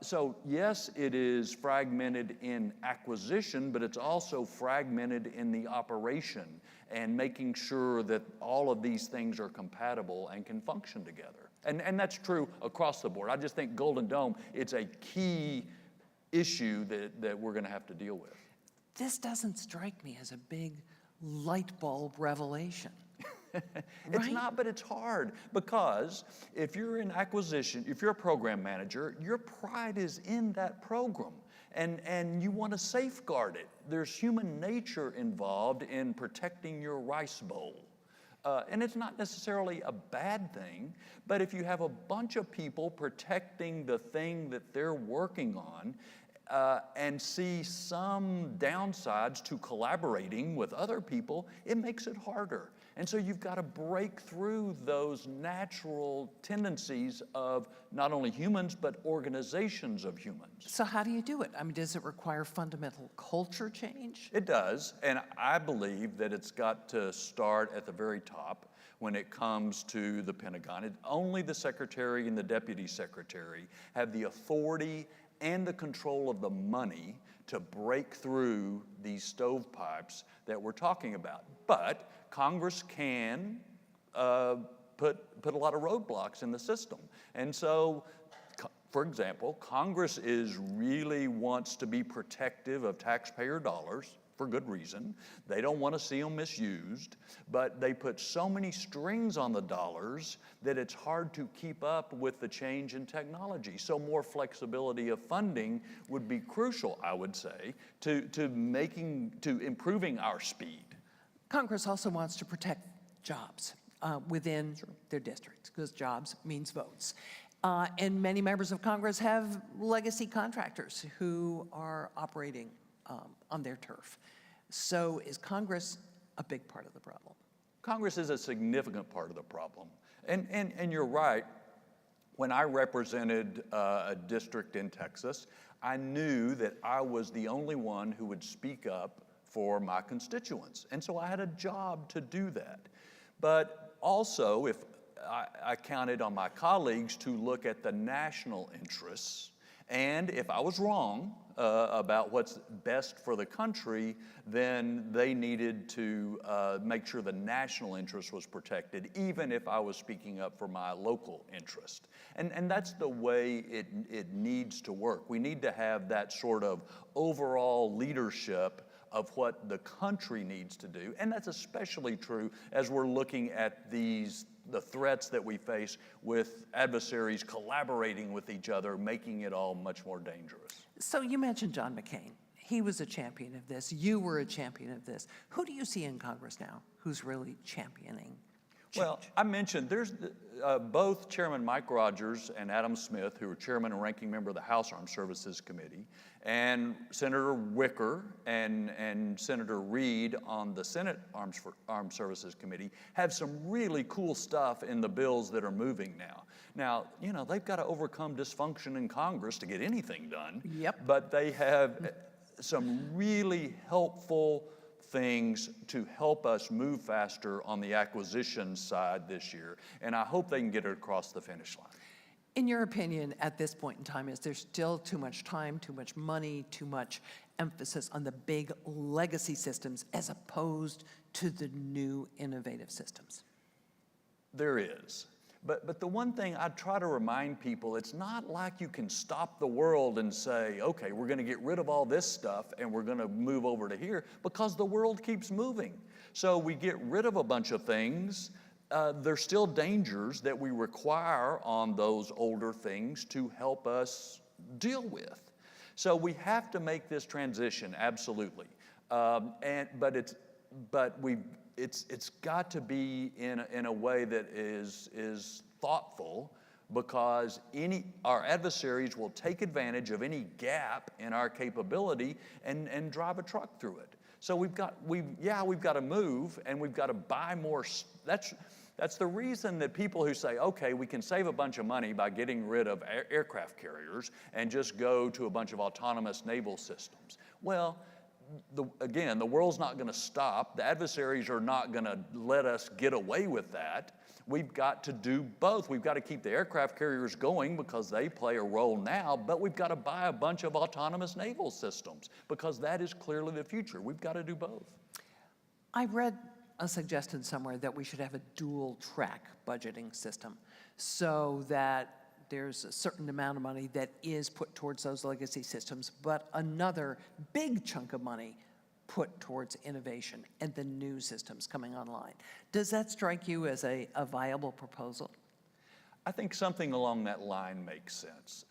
Speaker 12: So yes, it is fragmented in acquisition, but it's also fragmented in the operation and making sure that all of these things are compatible and can function together. And that's true across the board. I just think Golden Dome, it's a key issue that we're going to have to deal with.
Speaker 15: This doesn't strike me as a big light bulb revelation.
Speaker 12: It's not, but it's hard, because if you're in acquisition, if you're a program manager, your pride is in that program, and you want to safeguard it. There's human nature involved in protecting your rice bowl. And it's not necessarily a bad thing, but if you have a bunch of people protecting the thing that they're working on, and see some downsides to collaborating with other people, it makes it harder. And so you've got to break through those natural tendencies of not only humans, but organizations of humans.
Speaker 15: So how do you do it? I mean, does it require fundamental culture change?
Speaker 12: It does, and I believe that it's got to start at the very top when it comes to the Pentagon. Only the secretary and the deputy secretary have the authority and the control of the money to break through these stovepipes that we're talking about. But Congress can put a lot of roadblocks in the system. And so, for example, Congress really wants to be protective of taxpayer dollars for good reason. They don't want to see them misused, but they put so many strings on the dollars that it's hard to keep up with the change in technology. So more flexibility of funding would be crucial, I would say, to improving our speed.
Speaker 15: Congress also wants to protect jobs within their districts, because jobs means votes. And many members of Congress have legacy contractors who are operating on their turf. So is Congress a big part of the problem?
Speaker 12: Congress is a significant part of the problem. And you're right. When I represented a district in Texas, I knew that I was the only one who would speak up for my constituents. And so I had a job to do that. But also, if I counted on my colleagues to look at the national interests, and if I was wrong about what's best for the country, then they needed to make sure the national interest was protected, even if I was speaking up for my local interest. And that's the way it needs to work. We need to have that sort of overall leadership of what the country needs to do. And that's especially true as we're looking at the threats that we face with adversaries collaborating with each other, making it all much more dangerous.
Speaker 15: So you mentioned John McCain. He was a champion of this. You were a champion of this. Who do you see in Congress now who's really championing change?
Speaker 12: Well, I mentioned there's both Chairman Mike Rogers and Adam Smith, who are chairman and ranking member of the House Armed Services Committee, and Senator Wicker and Senator Reid on the Senate Armed Services Committee have some really cool stuff in the bills that are moving now. Now, you know, they've got to overcome dysfunction in Congress to get anything done.
Speaker 15: Yep.
Speaker 12: But they have some really helpful things to help us move faster on the acquisition side this year, and I hope they can get it across the finish line.
Speaker 15: In your opinion, at this point in time, is there still too much time, too much money, too much emphasis on the big legacy systems as opposed to the new innovative systems?
Speaker 12: There is. But the one thing I try to remind people, it's not like you can stop the world and say, okay, we're going to get rid of all this stuff and we're going to move over to here, because the world keeps moving. So we get rid of a bunch of things. There's still dangers that we require on those older things to help us deal with. So we have to make this transition, absolutely. But it's got to be in a way that is thoughtful, because our adversaries will take advantage of any gap in our capability and drive a truck through it. So we've got to move, and we've got to buy more. That's the reason that people who say, okay, we can save a bunch of money by getting rid of aircraft carriers and just go to a bunch of autonomous naval systems. Well, again, the world's not going to stop. The adversaries are not going to let us get away with that. We've got to do both. We've got to keep the aircraft carriers going because they play a role now, but we've got to buy a bunch of autonomous naval systems because that is clearly the future. We've got to do both.
Speaker 15: I read a suggestion somewhere that we should have a dual track budgeting system so that there's a certain amount of money that is put towards those legacy systems, but another big chunk of money put towards innovation and the new systems coming online. Does that strike you as a viable proposal?
Speaker 12: I think something along that line makes sense.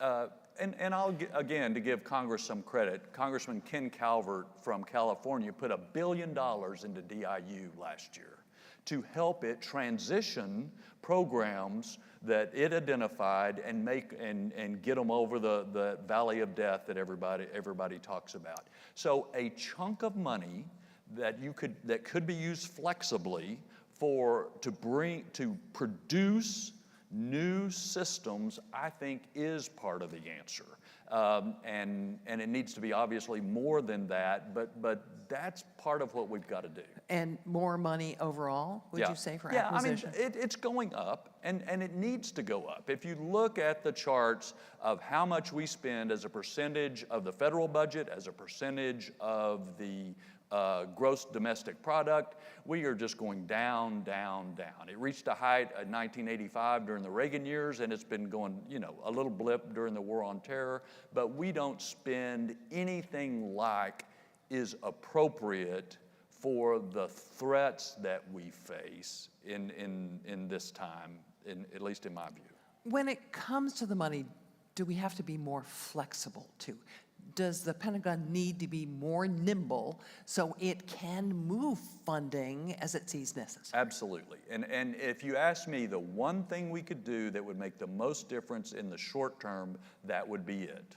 Speaker 12: And I'll, again, to give Congress some credit, Congressman Ken Calvert from California put $1 billion into DIU last year to help it transition programs that it identified and get them over the valley of death that everybody talks about. So a chunk of money that could be used flexibly to produce new systems, I think, is part of the answer. And it needs to be obviously more than that, but that's part of what we've got to do.
Speaker 15: And more money overall, would you say, for acquisition?
Speaker 12: I mean, it's going up, and it needs to go up. If you look at the charts of how much we spend as a percentage of the federal budget, as a percentage of the gross domestic product, we are just going down, down, down. It reached a height in 1985 during the Reagan years, and it's been going, a little blip during the War on Terror, but we don't spend anything like is appropriate for the threats that we face in this time, at least in my view.
Speaker 15: When it comes to the money, do we have to be more flexible too? Does the Pentagon need to be more nimble so it can move funding as it sees necessary?
Speaker 12: Absolutely. And if you ask me the one thing we could do that would make the most difference in the short term, that would be it.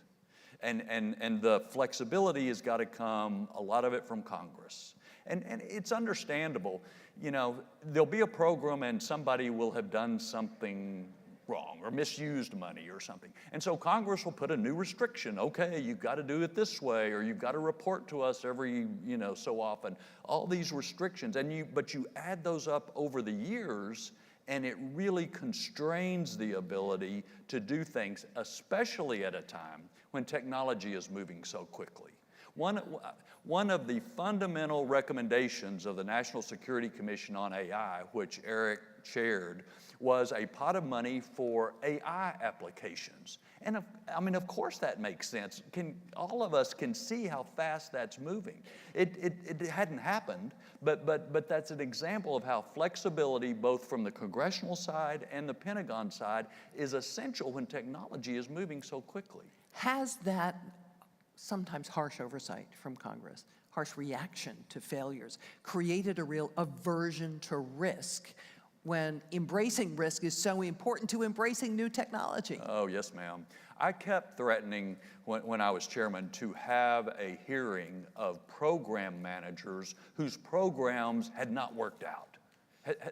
Speaker 12: And the flexibility has got to come, a lot of it from Congress. And it's understandable. You know, there'll be a program and somebody will have done something wrong or misused money or something. And so Congress will put a new restriction. Okay, you've got to do it this way, or you've got to report to us every, so often. All these restrictions, but you add those up over the years, and it really constrains the ability to do things, especially at a time when technology is moving so quickly. One of the fundamental recommendations of the National Security Commission on AI, which Eric chaired, was a pot of money for AI applications. And of course that makes sense. All of us can see how fast that's moving. It hadn't happened, but that's an example of how flexibility, both from the congressional side and the Pentagon side, is essential when technology is moving so quickly.
Speaker 15: Has that sometimes harsh oversight from Congress, harsh reaction to failures, created a real aversion to risk when embracing risk is so important to embracing new technology?
Speaker 12: Oh, yes, ma'am. I kept threatening when I was chairman to have a hearing of program managers whose programs had not worked out,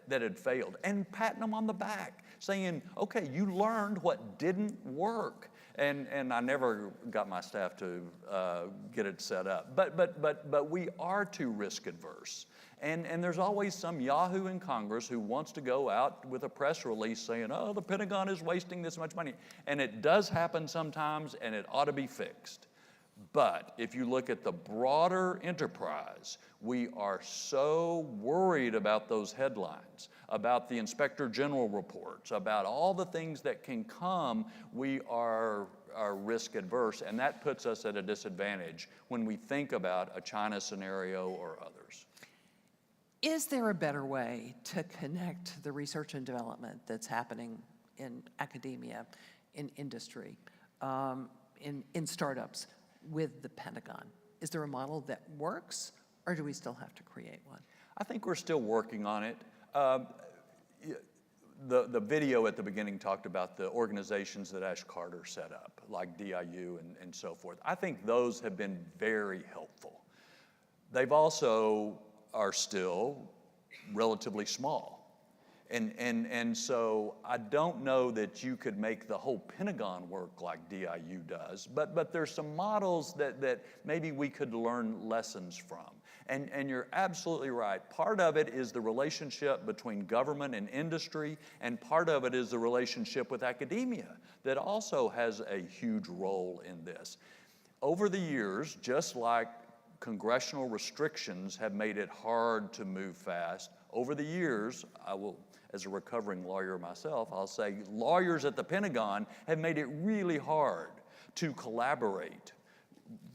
Speaker 12: that had failed, and patting them on the back, saying, okay, you learned what didn't work. And I never got my staff to get it set up. But we are too risk adverse. And there's always some yahoo in Congress who wants to go out with a press release saying, oh, the Pentagon is wasting this much money. And it does happen sometimes, and it ought to be fixed. But if you look at the broader enterprise, we are so worried about those headlines, about the Inspector General reports, about all the things that can come. We are risk adverse, and that puts us at a disadvantage when we think about a China scenario or others.
Speaker 15: Is there a better way to connect the research and development that's happening in academia, in industry, in startups with the Pentagon? Is there a model that works, or do we still have to create one?
Speaker 12: I think we're still working on it. The video at the beginning talked about the organizations that Ash Carter set up, like DIU and so forth. I think those have been very helpful. They've also are still relatively small. And so I don't know that you could make the whole Pentagon work like DIU does, but there's some models that maybe we could learn lessons from. And you're absolutely right. Part of it is the relationship between government and industry, and part of it is the relationship with academia that also has a huge role in this. Over the years, just like congressional restrictions have made it hard to move fast, over the years, I will, as a recovering lawyer myself, I'll say lawyers at the Pentagon have made it really hard to collaborate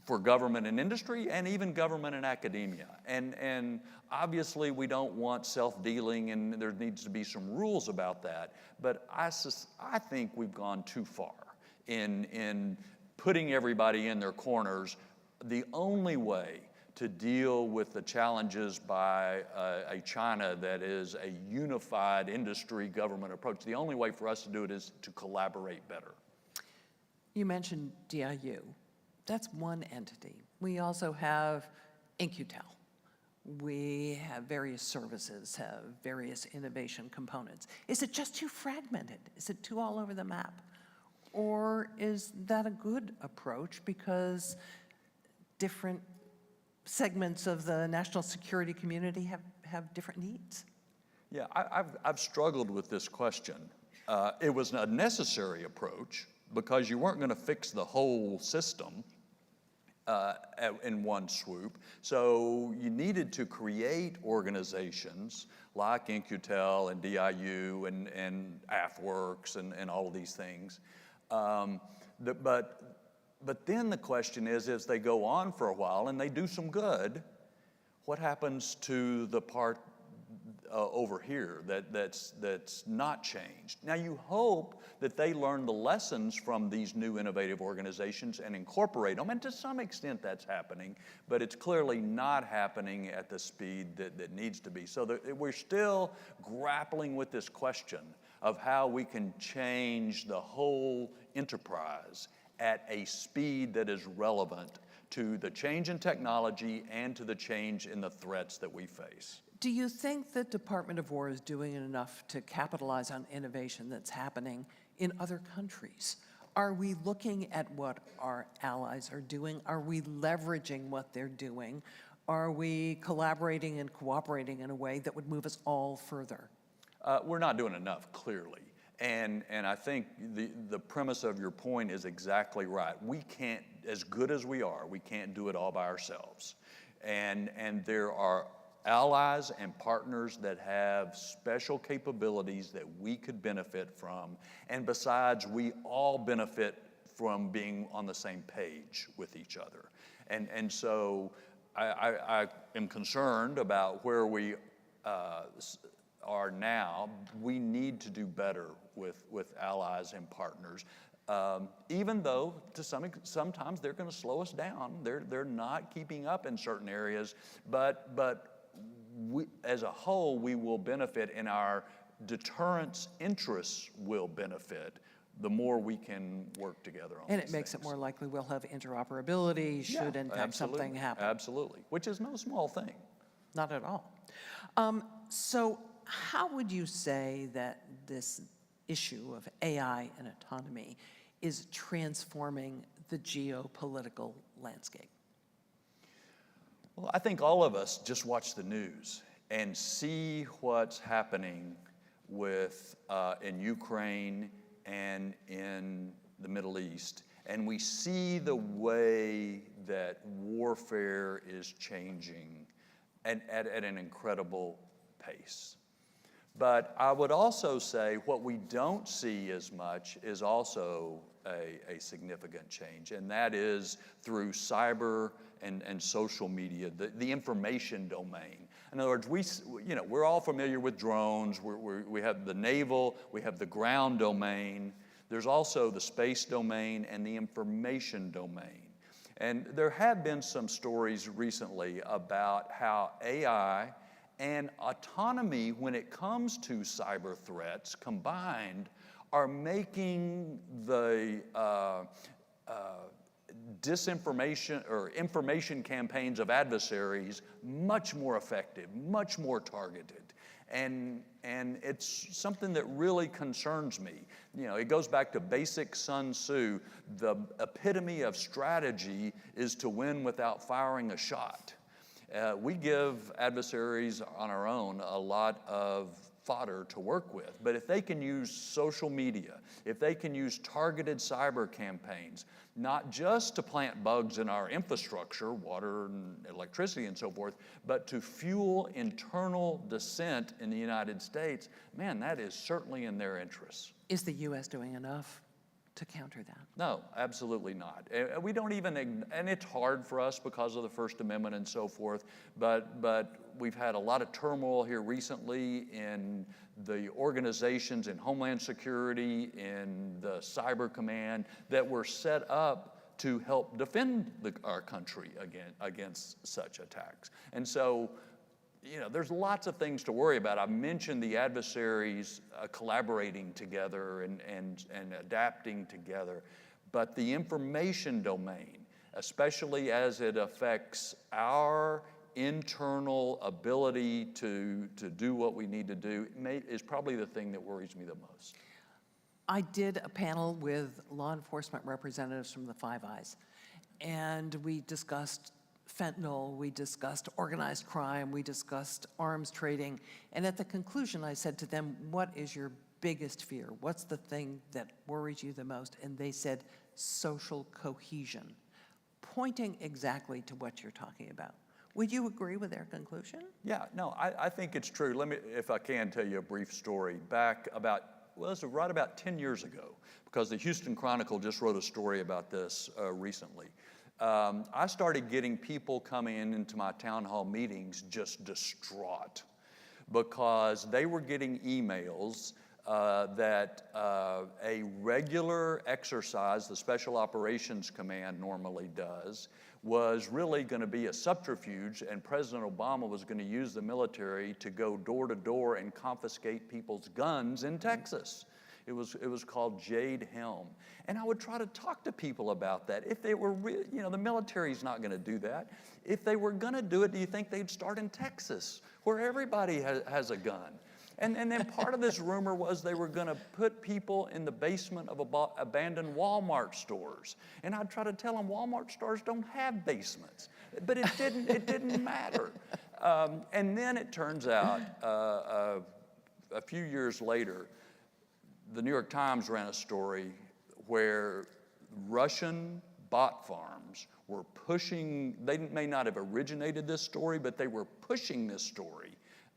Speaker 12: for government and industry, and even government and academia. And obviously we don't want self-dealing, and there needs to be some rules about that, but I think we've gone too far in putting everybody in their corners. The only way to deal with the challenges by a China that is a unified industry government approach, the only way for us to do it is to collaborate better.
Speaker 15: You mentioned DIU. That's one entity. We also have In-Q-Tel. We have various services, have various innovation components. Is it just too fragmented? Is it too all over the map? Or is that a good approach because different segments of the national security community have different needs?
Speaker 12: Yeah, I've struggled with this question. It was a necessary approach because you weren't going to fix the whole system in one swoop. So you needed to create organizations like In-Q-Tel and DIU and AFWorks and all of these things. But then the question is, as they go on for a while and they do some good, what happens to the part over here that's not changed? Now you hope that they learn the lessons from these new innovative organizations and incorporate them, and to some extent that's happening, but it's clearly not happening at the speed that needs to be. So we're still grappling with this question of how we can change the whole enterprise at a speed that is relevant to the change in technology and to the change in the threats that we face.
Speaker 15: Do you think the Department of War is doing enough to capitalize on innovation that's happening in other countries? Are we looking at what our allies are doing? Are we leveraging what they're doing? Are we collaborating and cooperating in a way that would move us all further?
Speaker 12: We're not doing enough, clearly. And I think the premise of your point is exactly right. We can't, as good as we are, we can't do it all by ourselves. And there are allies and partners that have special capabilities that we could benefit from. And besides, we all benefit from being on the same page with each other. And so I am concerned about where we are now. We need to do better with allies and partners, even though sometimes they're going to slow us down. They're not keeping up in certain areas, but we, as a whole, we will benefit, and our deterrence interests will benefit the more we can work together on
Speaker 15: And
Speaker 12: these
Speaker 15: it makes
Speaker 12: things.
Speaker 15: it more likely we'll have interoperability should in fact something happen.
Speaker 12: Absolutely, which is no small thing.
Speaker 15: Not at all. So how would you say that this issue of AI and autonomy is transforming the geopolitical landscape?
Speaker 12: Well, I think all of us just watch the news and see what's happening with in Ukraine and in the Middle East, and we see the way that warfare is changing and at an incredible pace. But I would also say what we don't see as much is also a significant change, and that is through cyber and social media, the information domain. In other words, we're all familiar with drones. We have the naval, we have the ground domain. There's also the space domain and the information domain. And there have been some stories recently about how AI and autonomy, when it comes to cyber threats combined, are making the disinformation or information campaigns of adversaries much more effective, much more targeted. And it's something that really concerns me. You know, it goes back to basic Sun Tzu. The epitome of strategy is to win without firing a shot. We give adversaries on our own a lot of fodder to work with, but if they can use social media, if they can use targeted cyber campaigns, not just to plant bugs in our infrastructure, water and electricity and so forth, but to fuel internal dissent in the United States, man, that is certainly in their interests.
Speaker 15: Is the U.S. doing enough to counter that?
Speaker 12: No, absolutely not. We don't even, and it's hard for us because of the First Amendment and so forth, but we've had a lot of turmoil here recently in the organizations in Homeland Security, in the Cyber Command, that were set up to help defend our country against such attacks. And so, you know, there's lots of things to worry about. I mentioned the adversaries collaborating together and adapting together, but the information domain, especially as it affects our internal ability to do what we need to do, is probably the thing that worries me the most.
Speaker 15: I did a panel with law enforcement representatives from the Five Eyes, and we discussed fentanyl, we discussed organized crime, we discussed arms trading, and at the conclusion I said to them, what is your biggest fear? What's the thing that worries you the most? And they said, social cohesion, pointing exactly to what you're talking about. Would you agree with their conclusion?
Speaker 12: Yeah, no, I think it's true. Let me, if I can, tell you a brief story. Back about, well, this was right about 10 years ago, because the Houston Chronicle just wrote a story about this recently. I started getting people coming into my town hall meetings just distraught because they were getting emails that a regular exercise the Special Operations Command normally does was really going to be a subterfuge, and President Obama was going to use the military to go door to door and confiscate people's guns in Texas. It was called Jade Helm. And I would try to talk to people about that. If they were, the military's not going to do that. If they were going to do it, do you think they'd start in Texas, where everybody has a gun? And then part of this rumor was they were going to put people in the basement of abandoned Walmart stores. And I'd try to tell them Walmart stores don't have basements. But it didn't matter. And then it turns out, a few years later, the New York Times ran a story where Russian bot farms were pushing, they may not have originated this story, but they were pushing this story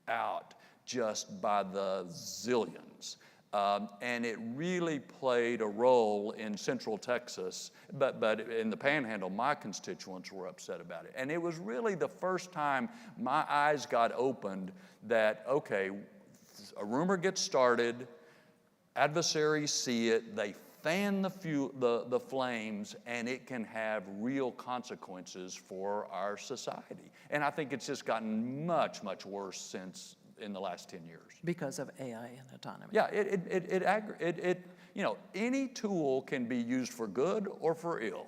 Speaker 12: out just by the zillions. And it really played a role in Central Texas, but in the Panhandle, my constituents were upset about it. And it was really the first time my eyes got opened that, okay, a rumor gets started, adversaries see it, they fan the flames, and it can have real consequences for our society. And I think it's just gotten much, much worse since in the last 10 years.
Speaker 15: Because of AI and autonomy.
Speaker 12: Yeah, any tool can be used for good or for ill.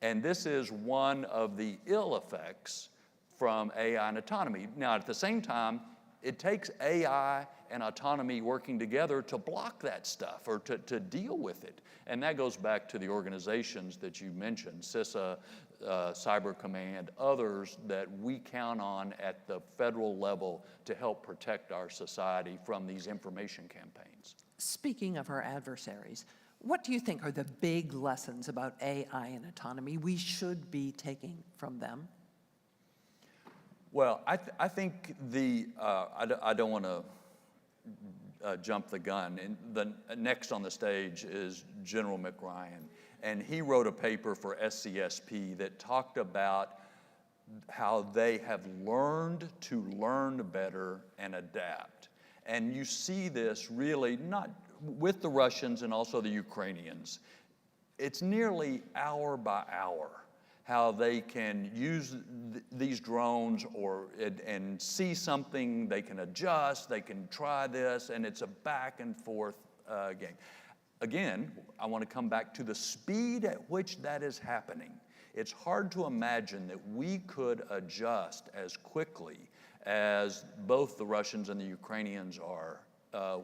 Speaker 12: And this is one of the ill effects from AI and autonomy. Now, at the same time, it takes AI and autonomy working together to block that stuff or to deal with it. And that goes back to the organizations that you mentioned, CISA, Cyber Command, others that we count on at the federal level to help protect our society from these information campaigns.
Speaker 15: Speaking of our adversaries, what do you think are the big lessons about AI and autonomy we should be taking from them?
Speaker 12: Well, I think I don't want to jump the gun. And the next on the stage is General McRyan. And he wrote a paper for SCSP that talked about how they have learned to learn better and adapt. And you see this really not with the Russians and also the Ukrainians. It's nearly hour by hour how they can use these drones and see something, they can adjust, they can try this, and it's a back and forth game. Again, I want to come back to the speed at which that is happening. It's hard to imagine that we could adjust as quickly as both the Russians and the Ukrainians are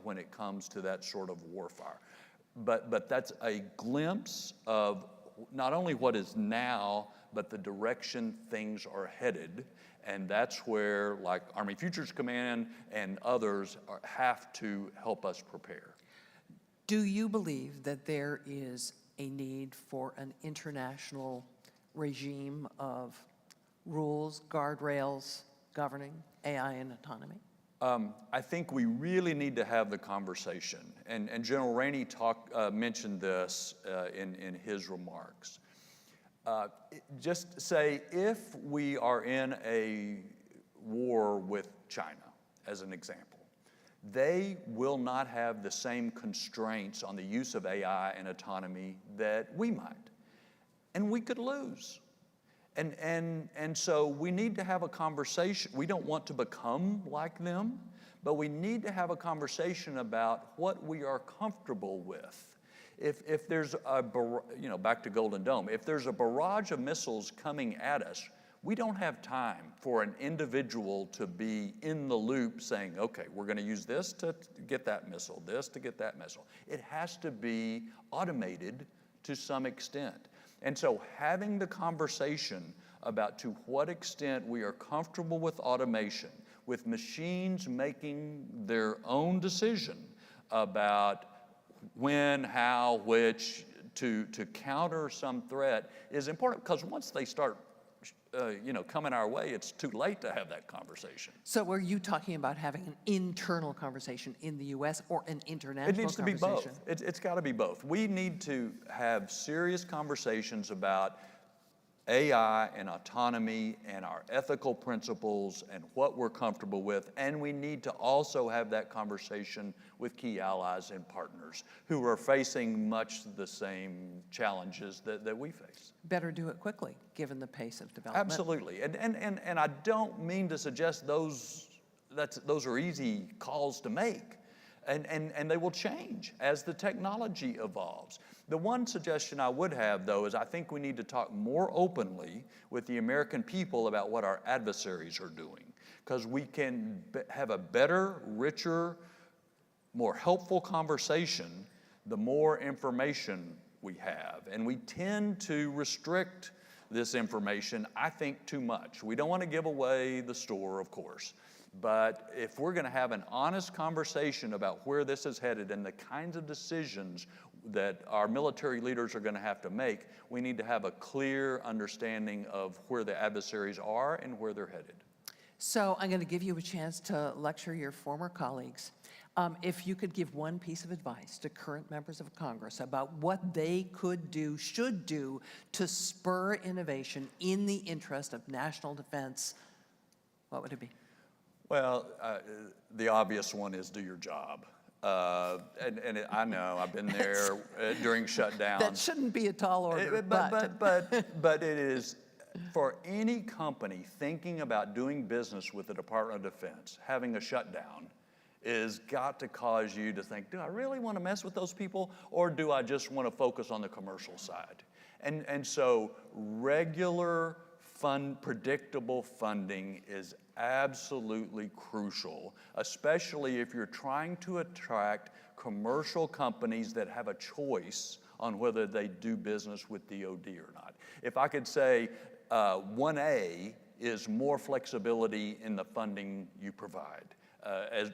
Speaker 12: when it comes to that sort of warfare. But that's a glimpse of not only what is now, but the direction things are headed. And that's where, like Army Futures Command and others have to help us prepare.
Speaker 15: Do you believe that there is a need for an international regime of rules, guardrails governing AI and autonomy?
Speaker 12: I think we really need to have the conversation. And General Rainey mentioned this in his remarks. Just say if we are in a war with China, as an example, they will not have the same constraints on the use of AI and autonomy that we might. And we could lose. And so we need to have a conversation. We don't want to become like them, but we need to have a conversation about what we are comfortable with. If there's back to Golden Dome, if there's a barrage of missiles coming at us, we don't have time for an individual to be in the loop saying, okay, we're going to use this to get that missile, this to get that missile. It has to be automated to some extent. And so having the conversation about to what extent we are comfortable with automation, with machines making their own decision about when, how, which, to counter some threat is important, because once they start coming our way, it's too late to have that conversation.
Speaker 15: So are you talking about having an internal conversation in the U.S. or an international conversation?
Speaker 12: It needs to be both. It's got to be both. We need to have serious conversations about AI and autonomy and our ethical principles and what we're comfortable with. And we need to also have that conversation with key allies and partners who are facing much the same challenges that we face.
Speaker 15: Better do it quickly, given the pace of development.
Speaker 12: Absolutely. And I don't mean to suggest those are easy calls to make. And they will change as the technology evolves. The one suggestion I would have, though, is I think we need to talk more openly with the American people about what our adversaries are doing, because we can have a better, richer, more helpful conversation the more information we have. And we tend to restrict this information, I think, too much. We don't want to give away the store, of course. But if we're going to have an honest conversation about where this is headed and the kinds of decisions that our military leaders are going to have to make, we need to have a clear understanding of where the adversaries are and where they're headed.
Speaker 15: So I'm going to give you a chance to lecture your former colleagues. If you could give one piece of advice to current members of Congress about what they could do, should do, to spur innovation in the interest of national defense, what would it be?
Speaker 12: Well, the obvious one is do your job. And I know, I've been there during shutdowns.
Speaker 15: That shouldn't be a tall order,
Speaker 12: but it is, for any company thinking about doing business with the Department of Defense, having a shutdown is got to cause you to think, do I really want to mess with those people, or do I just want to focus on the commercial side? And so regular, predictable funding is absolutely crucial, especially if you're trying to attract commercial companies that have a choice on whether they do business with DoD or not. If I could say 1A is more flexibility in the funding you provide.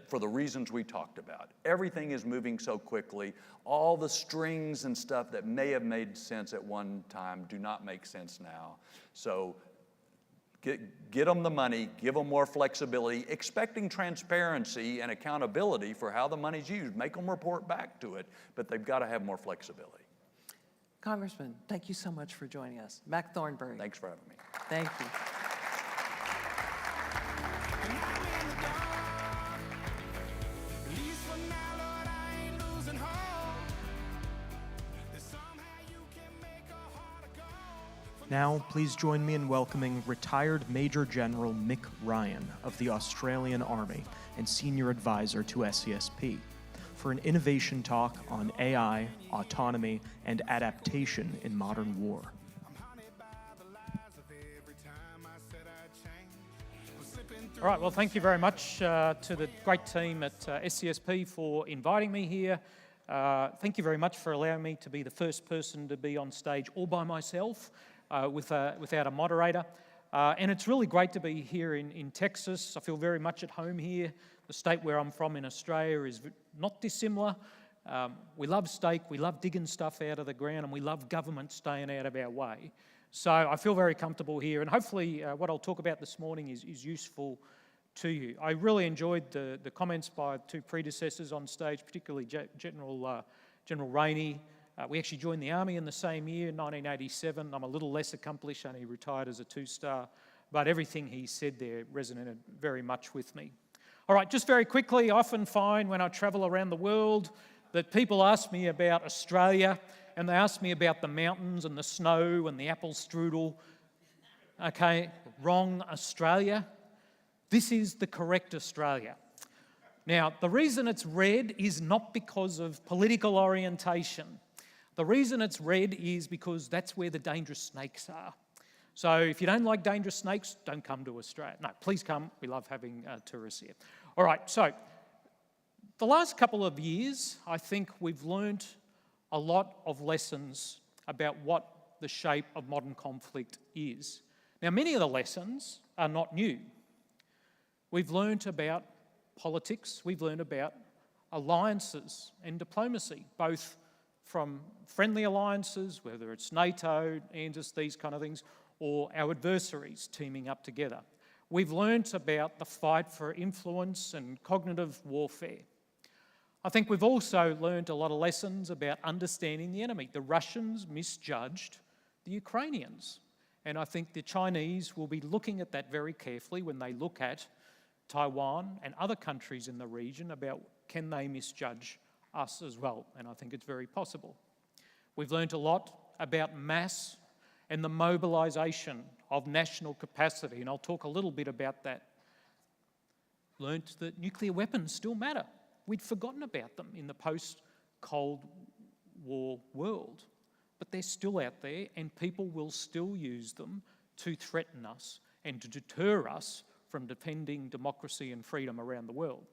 Speaker 12: For the reasons we talked about. Everything is moving so quickly. All the strings and stuff that may have made sense at one time do not make sense now. So get them the money, give them more flexibility, expecting transparency and accountability for how the money's used. Make them report back to it, but they've got to have more flexibility.
Speaker 15: Congressman, thank you so much for joining us. Mac Thornberry.
Speaker 12: Thanks for having me.
Speaker 15: Thank you.
Speaker 5: Now, please join me in welcoming retired Major General Mick Ryan of the Australian Army and Senior Advisor to SCSP for an innovation talk on AI, autonomy, and adaptation in modern war.
Speaker 16: All right, well, thank you very much to the great team at SCSP for inviting me here. Thank you very much for allowing me to be the first person to be on stage all by myself without a moderator. And it's really great to be here in Texas. I feel very much at home here. The state where I'm from in Australia is not dissimilar. We love steak, we love digging stuff out of the ground, and we love government staying out of our way. So I feel very comfortable here, and hopefully what I'll talk about this morning is useful to you. I really enjoyed the comments by two predecessors on stage, particularly General Rainey. We actually joined the Army in the same year, 1987. I'm a little less accomplished, only retired as a two-star, but everything he said there resonated very much with me. All right, just very quickly, I often find when I travel around the world that people ask me about Australia, and they ask me about the mountains and the snow and the apple strudel. Okay, wrong Australia. This is the correct Australia. Now, the reason it's red is not because of political orientation. The reason it's red is because that's where the dangerous snakes are. So if you don't like dangerous snakes, don't come to Australia. No, please come. We love having tourists here. All right, so the last couple of years, I think we've learned a lot of lessons about what the shape of modern conflict is. Now, many of the lessons are not new. We've learned about politics, we've learned about alliances and diplomacy, both from friendly alliances, whether it's NATO, ANZUS, these kind of things, or our adversaries teaming up together. We've learnt about the fight for influence and cognitive warfare. I think we've also learned a lot of lessons about understanding the enemy. The Russians misjudged the Ukrainians, and I think the Chinese will be looking at that very carefully when they look at Taiwan and other countries in the region about can they misjudge us as well, and I think it's very possible. We've learnt a lot about mass and the mobilisation of national capacity, and I'll talk a little bit about that. Learnt that nuclear weapons still matter. We'd forgotten about them in the post-Cold War world, but they're still out there and people will still use them to threaten us and to deter us from defending democracy and freedom around the world.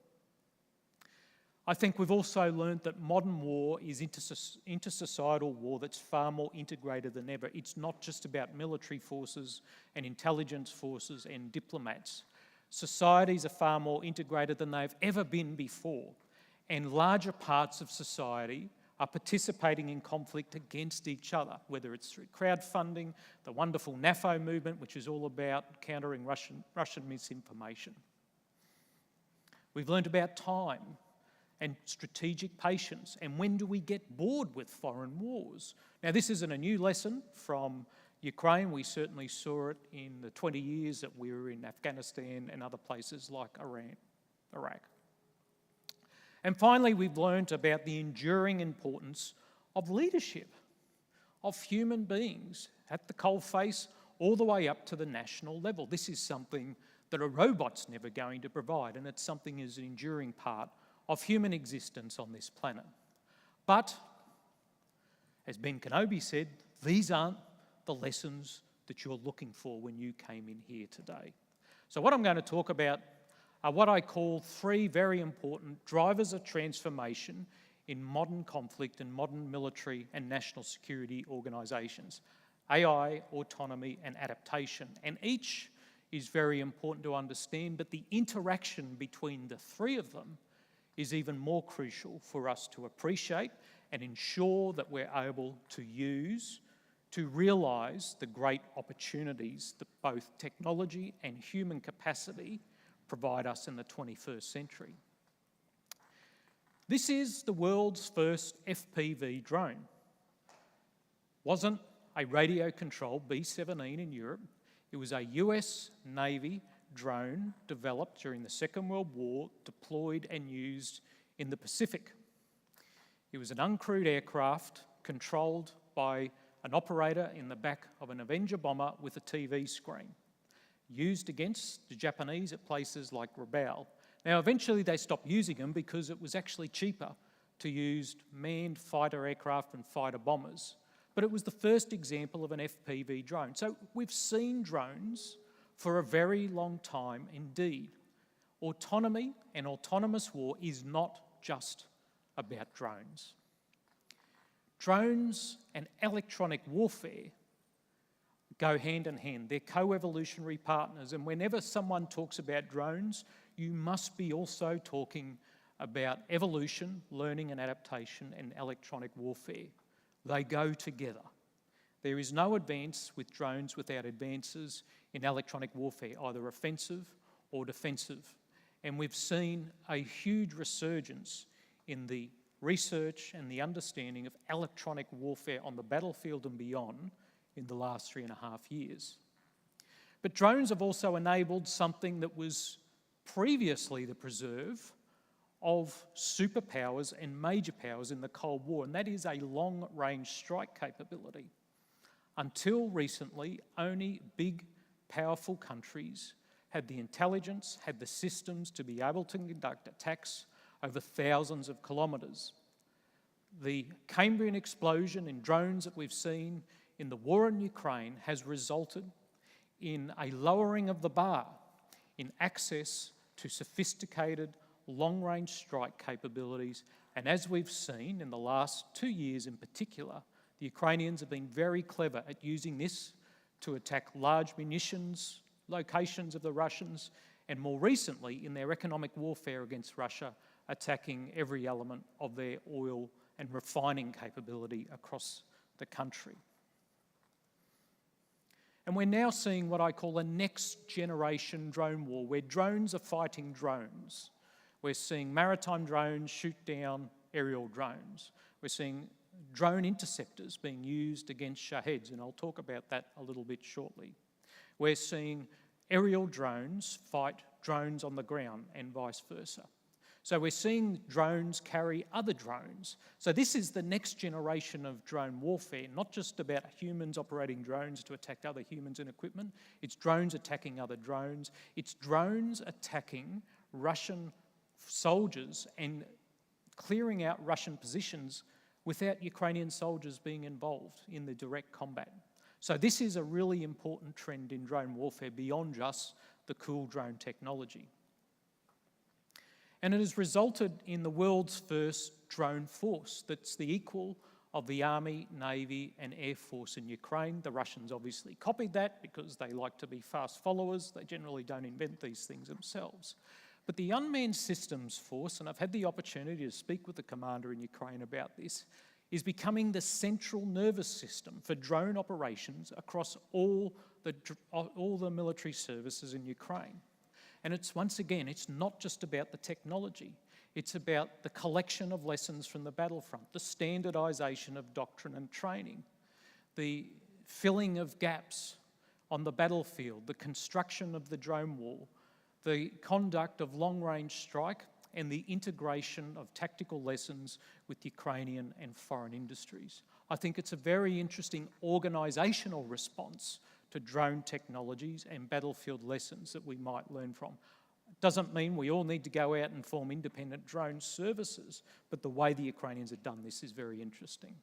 Speaker 16: I think we've also learned that modern war is intersocietal war that's far more integrated than ever. It's not just about military forces and intelligence forces and diplomats. Societies are far more integrated than they've ever been before, and larger parts of society are participating in conflict against each other, whether it's through crowdfunding, the wonderful NAFO movement, which is all about countering Russian misinformation. We've learned about time and strategic patience, and when do we get bored with foreign wars? Now, this isn't a new lesson from Ukraine. We certainly saw it in the 20 years that we were in Afghanistan and other places like Iraq. And finally, we've learned about the enduring importance of leadership, of human beings at the coalface all the way up to the national level. This is something that a robot's never going to provide, and it's something as an enduring part of human existence on this planet. But, as Ben Kenobi said, these aren't the lessons that you're looking for when you came in here today. So what I'm going to talk about are what I call 3 very important drivers of transformation in modern conflict and modern military and national security organisations: AI, autonomy and adaptation. And each is very important to understand, but the interaction between the 3 of them is even more crucial for us to appreciate and ensure that we're able to use to realise the great opportunities that both technology and human capacity provide us in the 21st century. This is the world's first FPV drone. Wasn't a radio-controlled B-17 in Europe. It was a US Navy drone developed during the Second World War, deployed and used in the Pacific. It was an uncrewed aircraft controlled by an operator in the back of an Avenger bomber with a TV screen, used against the Japanese at places like Rabaul. Now, eventually they stopped using them because it was actually cheaper to use manned fighter aircraft and fighter bombers. But it was the first example of an FPV drone. So we've seen drones for a very long time indeed. Autonomy and autonomous war is not just about drones. Drones and electronic warfare go hand in hand. They're co-evolutionary partners, and whenever someone talks about drones, you must be also talking about evolution, learning and adaptation, and electronic warfare. They go together. There is no advance with drones without advances in electronic warfare, either offensive or defensive. And we've seen a huge resurgence in the research and the understanding of electronic warfare on the battlefield and beyond in the last 3.5 years. But drones have also enabled something that was previously the preserve of superpowers and major powers in the Cold War, and that is a long-range strike capability. Until recently, only big, powerful countries had the intelligence, had the systems to be able to conduct attacks over thousands of kilometres. The Cambrian explosion in drones that we've seen in the war in Ukraine has resulted in a lowering of the bar in access to sophisticated long-range strike capabilities. And as we've seen in the last 2 years in particular, the Ukrainians have been very clever at using this to attack large munitions locations of the Russians, and more recently in their economic warfare against Russia, attacking every element of their oil and refining capability across the country. And we're now seeing what I call a next generation drone war, where drones are fighting drones. We're seeing maritime drones shoot down aerial drones. We're seeing drone interceptors being used against Shaheds, and I'll talk about that a little bit shortly. We're seeing aerial drones fight drones on the ground and vice versa. So we're seeing drones carry other drones. So this is the next generation of drone warfare, not just about humans operating drones to attack other humans and equipment. It's drones attacking other drones. It's drones attacking Russian soldiers and clearing out Russian positions without Ukrainian soldiers being involved in the direct combat. So this is a really important trend in drone warfare beyond just the cool drone technology. And it has resulted in the world's first drone force that's the equal of the Army, Navy and Air Force in Ukraine. The Russians obviously copied that because they like to be fast followers. They generally don't invent these things themselves. But the Unmanned Systems Force, and I've had the opportunity to speak with the commander in Ukraine about this, is becoming the central nervous system for drone operations across all the military services in Ukraine. And it's, once again, it's not just about the technology. It's about the collection of lessons from the battlefront, the standardisation of doctrine and training, the filling of gaps on the battlefield, the construction of the drone wall, the conduct of long-range strike, and the integration of tactical lessons with Ukrainian and foreign industries. I think it's a very interesting organisational response to drone technologies and battlefield lessons that we might learn from. It doesn't mean we all need to go out and form independent drone services, but the way the Ukrainians have done this is very interesting.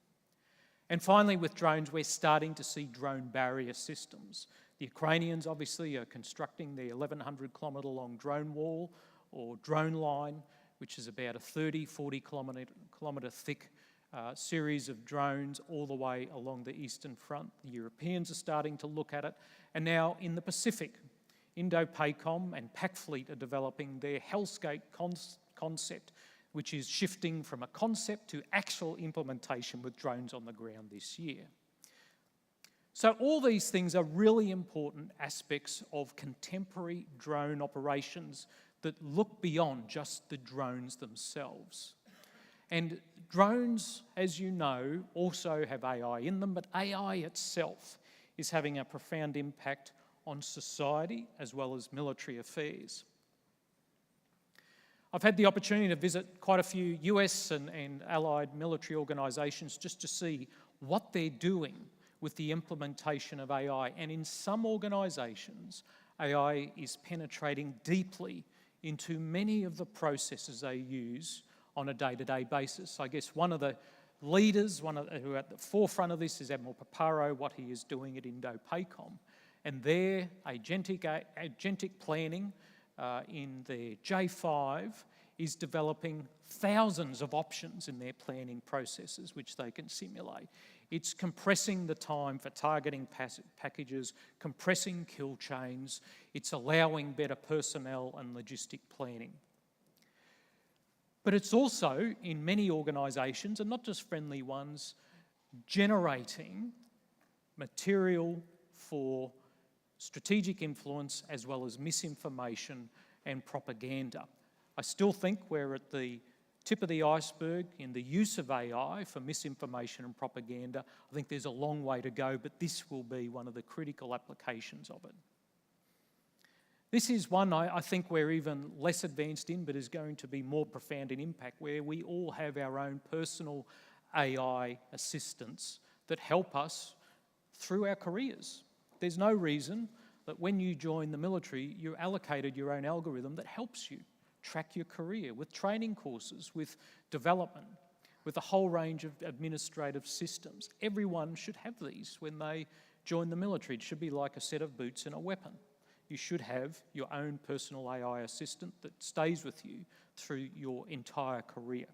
Speaker 16: And finally, with drones, we're starting to see drone barrier systems. The Ukrainians obviously are constructing their 1,100-kilometre long drone wall or drone line, which is about a 40 kilometre thick series of drones all the way along the eastern front. The Europeans are starting to look at it. And now in the Pacific, Indo-PACOM and PAC-Fleet are developing their Hellscape concept, which is shifting from a concept to actual implementation with drones on the ground this year. So all these things are really important aspects of contemporary drone operations that look beyond just the drones themselves. And drones, as you know, also have AI in them, but AI itself is having a profound impact on society as well as military affairs. I've had the opportunity to visit quite a few US and allied military organisations just to see what they're doing with the implementation of AI. And in some organisations, AI is penetrating deeply into many of the processes they use on a day-to-day basis. I guess one of the leaders, who are at the forefront of this is Admiral Paparo, what he is doing at Indo-PACOM. And their agentic planning in their J5 is developing thousands of options in their planning processes which they can simulate. It's compressing the time for targeting packages, compressing kill chains. It's allowing better personnel and logistic planning. But it's also, in many organisations, and not just friendly ones, generating material for strategic influence as well as misinformation and propaganda. I still think we're at the tip of the iceberg in the use of AI for misinformation and propaganda. I think there's a long way to go, but this will be one of the critical applications of it. This is one I think we're even less advanced in, but is going to be more profound in impact, where we all have our own personal AI assistants that help us through our careers. There's no reason that when you join the military, you're allocated your own algorithm that helps you track your career with training courses, with development, with a whole range of administrative systems. Everyone should have these when they join the military. It should be like a set of boots and a weapon. You should have your own personal AI assistant that stays with you through your entire career.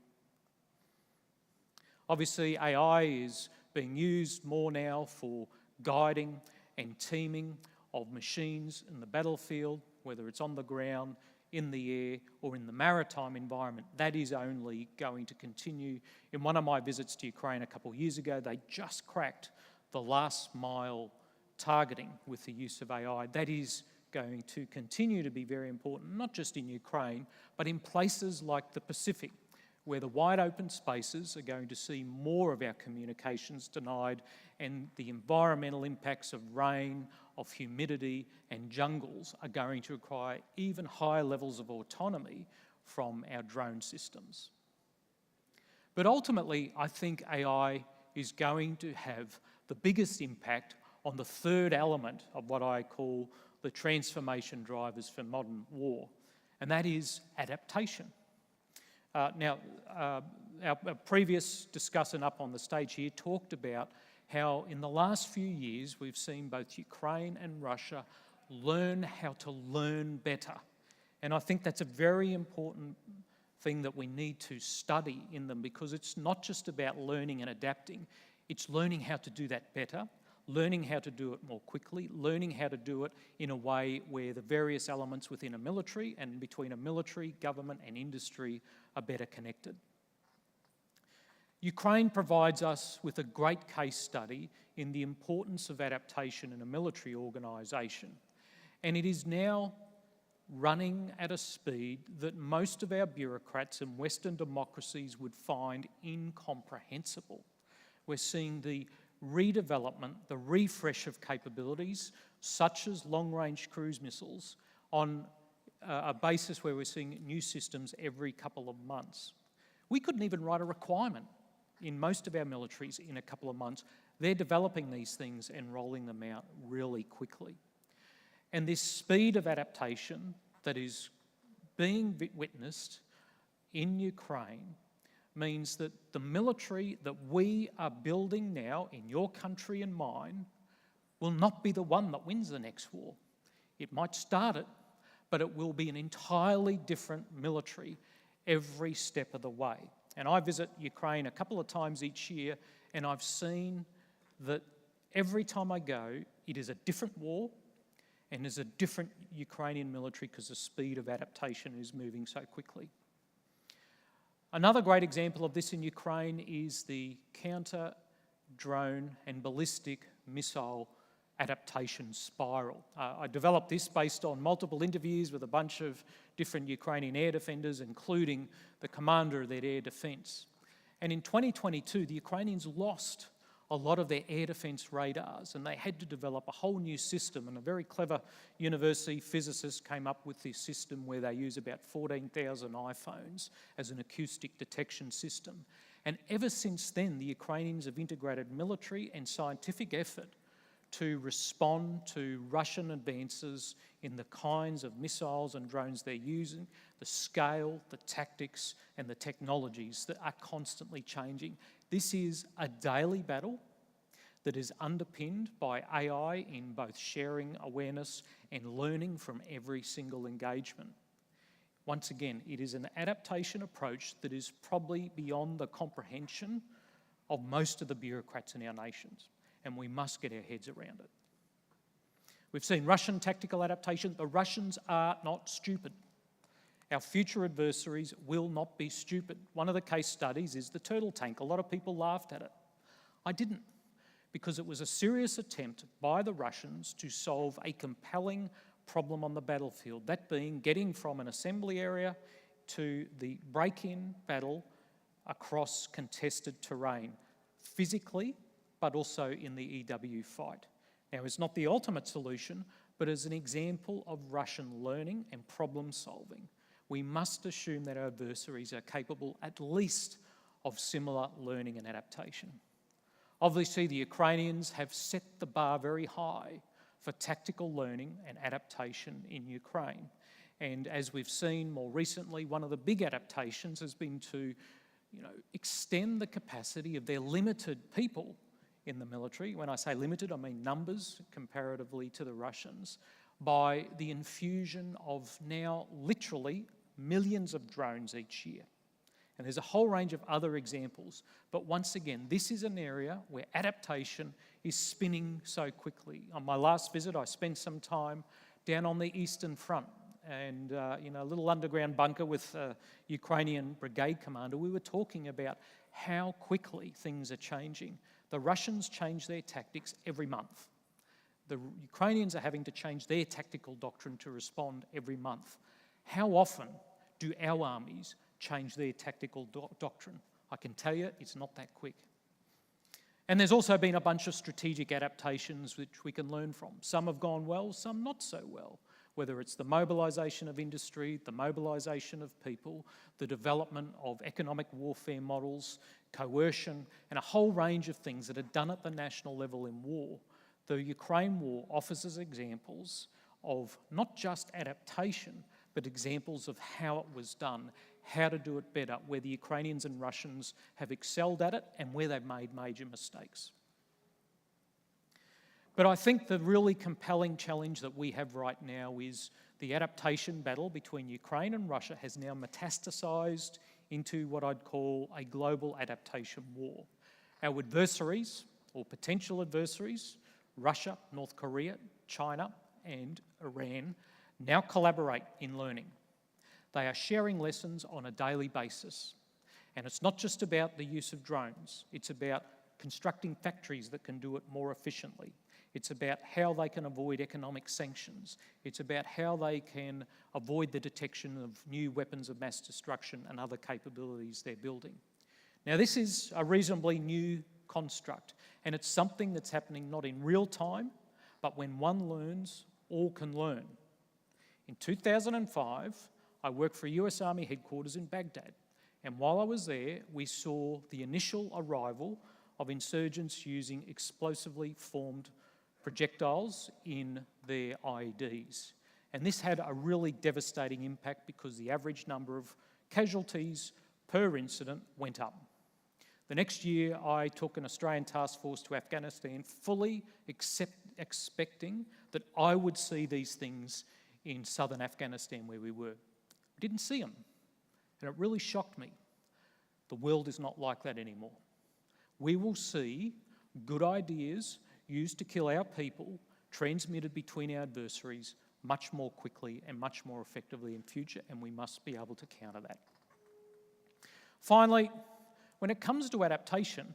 Speaker 16: Obviously, AI is being used more now for guiding and teaming of machines in the battlefield, whether it's on the ground, in the air, or in the maritime environment. That is only going to continue. In one of my visits to Ukraine a couple of years ago, they just cracked the last mile targeting with the use of AI. That is going to continue to be very important, not just in Ukraine, but in places like the Pacific, where the wide open spaces are going to see more of our communications denied, and the environmental impacts of rain, of humidity and jungles are going to require even higher levels of autonomy from our drone systems. But ultimately, I think AI is going to have the biggest impact on the third element of what I call the transformation drivers for modern war, and that is adaptation. Our previous discussant up on the stage here talked about how in the last few years we've seen both Ukraine and Russia learn how to learn better. And I think that's a very important thing that we need to study in them, because it's not just about learning and adapting, it's learning how to do that better, learning how to do it more quickly, learning how to do it in a way where the various elements within a military and between a military, government and industry are better connected. Ukraine provides us with a great case study in the importance of adaptation in a military organisation, and it is now running at a speed that most of our bureaucrats in Western democracies would find incomprehensible. We're seeing the redevelopment, the refresh of capabilities, such as long-range cruise missiles, on a basis where we're seeing new systems every couple of months. We couldn't even write a requirement in most of our militaries in a couple of months. They're developing these things and rolling them out really quickly. And this speed of adaptation that is being witnessed in Ukraine means that the military that we are building now in your country and mine will not be the one that wins the next war. It might start it, but it will be an entirely different military every step of the way. And I visit Ukraine a couple of times each year, and I've seen that every time I go, it is a different war and there's a different Ukrainian military because the speed of adaptation is moving so quickly. Another great example of this in Ukraine is the counter drone and ballistic missile adaptation spiral. I developed this based on multiple interviews with a bunch of different Ukrainian air defenders, including the commander of their air defence. And in 2022, the Ukrainians lost a lot of their air defence radars, and they had to develop a whole new system. And a very clever university physicist came up with this system where they use about 14,000 iPhones as an acoustic detection system. And ever since then, the Ukrainians have integrated military and scientific effort to respond to Russian advances in the kinds of missiles and drones they're using, the scale, the tactics, and the technologies that are constantly changing. This is a daily battle that is underpinned by AI in both sharing awareness and learning from every single engagement. Once again, it is an adaptation approach that is probably beyond the comprehension of most of the bureaucrats in our nations, and we must get our heads around it. We've seen Russian tactical adaptation. The Russians are not stupid. Our future adversaries will not be stupid. One of the case studies is the turtle tank. A lot of people laughed at it. I didn't, because it was a serious attempt by the Russians to solve a compelling problem on the battlefield, that being getting from an assembly area to the break-in battle across contested terrain, physically, but also in the EW fight. Now, it's not the ultimate solution, but as an example of Russian learning and problem solving, we must assume that our adversaries are capable at least of similar learning and adaptation. Obviously, the Ukrainians have set the bar very high for tactical learning and adaptation in Ukraine. And as we've seen more recently, one of the big adaptations has been to extend the capacity of their limited people in the military. When I say limited, I mean numbers comparatively to the Russians, by the infusion of now literally millions of drones each year. And there's a whole range of other examples. But once again, this is an area where adaptation is spinning so quickly. On my last visit, I spent some time down on the Eastern Front, and in a little underground bunker with a Ukrainian brigade commander, we were talking about how quickly things are changing. The Russians change their tactics every month. The Ukrainians are having to change their tactical doctrine to respond every month. How often do our armies change their tactical doctrine? I can tell you it's not that quick. And there's also been a bunch of strategic adaptations which we can learn from. Some have gone well, some not so well. Whether it's the mobilisation of industry, the mobilisation of people, the development of economic warfare models, coercion, and a whole range of things that are done at the national level in war. The Ukraine war offers us examples of not just adaptation, but examples of how it was done, how to do it better, where the Ukrainians and Russians have excelled at it and where they've made major mistakes. But I think the really compelling challenge that we have right now is the adaptation battle between Ukraine and Russia has now metastasized into what I'd call a global adaptation war. Our adversaries, or potential adversaries, Russia, North Korea, China, and Iran, now collaborate in learning. They are sharing lessons on a daily basis. And it's not just about the use of drones. It's about constructing factories that can do it more efficiently. It's about how they can avoid economic sanctions. It's about how they can avoid the detection of new weapons of mass destruction and other capabilities they're building. Now, this is a reasonably new construct, and it's something that's happening not in real time, but when one learns, all can learn. In 2005, I worked for US Army headquarters in Baghdad, and while I was there, we saw the initial arrival of insurgents using explosively formed projectiles in their IEDs. And this had a really devastating impact because the average number of casualties per incident went up. The next year, I took an Australian task force to Afghanistan, fully expecting that I would see these things in southern Afghanistan where we were. I didn't see them, and it really shocked me. The world is not like that anymore. We will see good ideas used to kill our people transmitted between our adversaries much more quickly and much more effectively in future, and we must be able to counter that. Finally, when it comes to adaptation,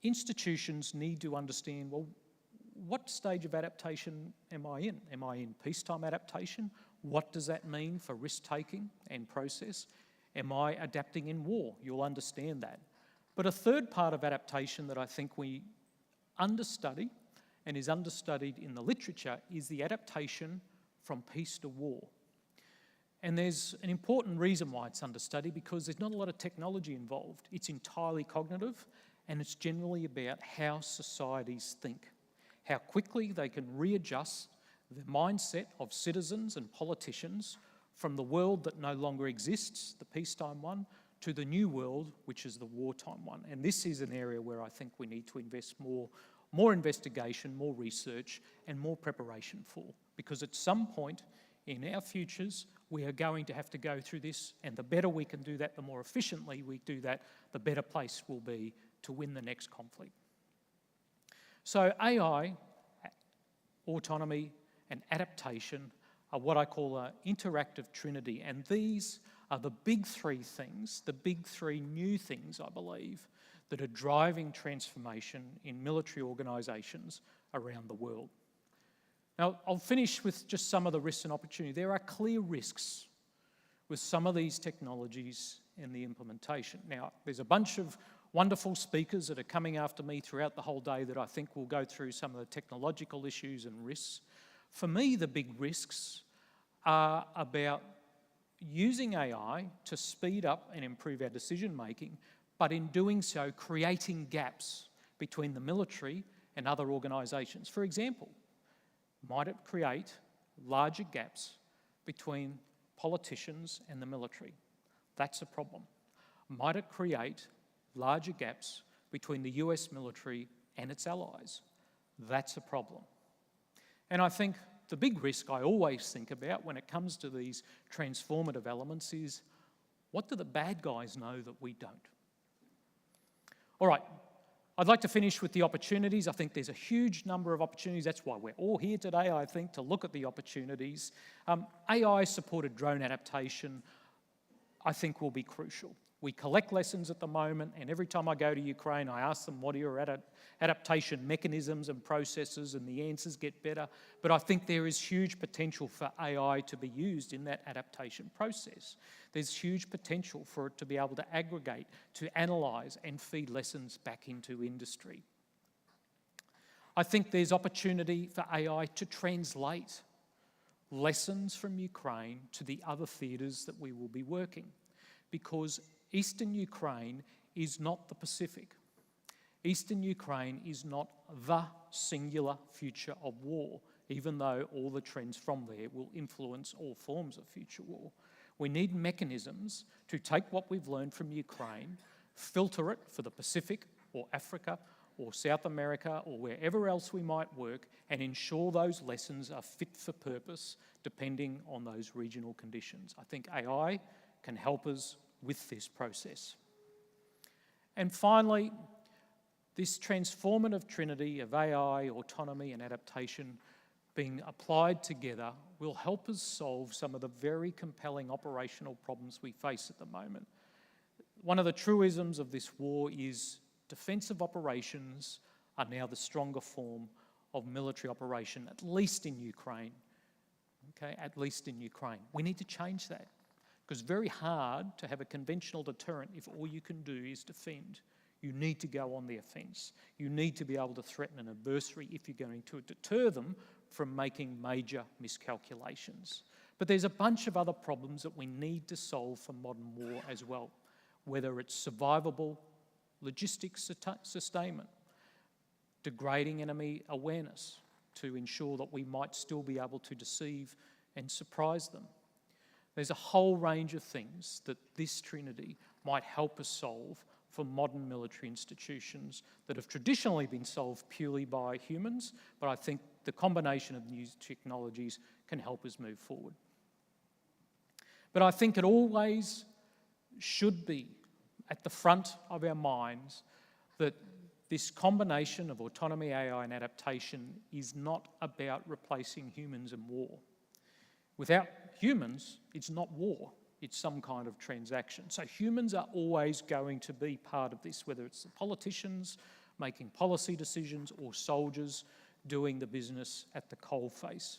Speaker 16: institutions need to understand, well, what stage of adaptation am I in? Am I in peacetime adaptation? What does that mean for risk-taking and process? Am I adapting in war? You'll understand that. But a third part of adaptation that I think we understudy and is understudied in the literature is the adaptation from peace to war. And there's an important reason why it's understudied, because there's not a lot of technology involved. It's entirely cognitive, and it's generally about how societies think, how quickly they can readjust the mindset of citizens and politicians from the world that no longer exists, the peacetime one, to the new world, which is the wartime one. And this is an area where I think we need to invest more investigation, more research, and more preparation for. Because at some point in our futures, we are going to have to go through this, and the better we can do that, the more efficiently we do that, the better place we'll be to win the next conflict. So AI, autonomy, and adaptation are what I call an interactive trinity, and these are the big three things, the big three new things, I believe, that are driving transformation in military organisations around the world. Now, I'll finish with just some of the risks and opportunities. There are clear risks with some of these technologies and the implementation. Now, there's a bunch of wonderful speakers that are coming after me throughout the whole day that I think will go through some of the technological issues and risks. For me, the big risks are about using AI to speed up and improve our decision-making, but in doing so, creating gaps between the military and other organisations. For example, might it create larger gaps between politicians and the military? That's a problem. Might it create larger gaps between the US military and its allies? That's a problem. And I think the big risk I always think about when it comes to these transformative elements is, what do the bad guys know that we don't? All right, I'd like to finish with the opportunities. I think there's a huge number of opportunities. That's why we're all here today, I think, to look at the opportunities. AI-supported drone adaptation, I think, will be crucial. We collect lessons at the moment, and every time I go to Ukraine, I ask them, what are your adaptation mechanisms and processes, and the answers get better. But I think there is huge potential for AI to be used in that adaptation process. There's huge potential for it to be able to aggregate, to analyse and feed lessons back into industry. I think there's opportunity for AI to translate lessons from Ukraine to the other theatres that we will be working, because Eastern Ukraine is not the Pacific. Eastern Ukraine is not the singular future of war, even though all the trends from there will influence all forms of future war. We need mechanisms to take what we've learned from Ukraine, filter it for the Pacific or Africa or South America or wherever else we might work, and ensure those lessons are fit for purpose depending on those regional conditions. I think AI can help us with this process. And finally, this transformative trinity of AI, autonomy and adaptation being applied together will help us solve some of the very compelling operational problems we face at the moment. One of the truisms of this war is defensive operations are now the stronger form of military operation, at least in Ukraine. Okay, at least in Ukraine. We need to change that, because it's very hard to have a conventional deterrent if all you can do is defend. You need to go on the offence. You need to be able to threaten an adversary if you're going to deter them from making major miscalculations. But there's a bunch of other problems that we need to solve for modern war as well, whether it's survivable logistics sustainment, degrading enemy awareness to ensure that we might still be able to deceive and surprise them. There's a whole range of things that this trinity might help us solve for modern military institutions that have traditionally been solved purely by humans, but I think the combination of new technologies can help us move forward. But I think it always should be at the front of our minds that this combination of autonomy, AI and adaptation is not about replacing humans in war. Without humans, it's not war. It's some kind of transaction. So humans are always going to be part of this, whether it's the politicians making policy decisions or soldiers doing the business at the coalface.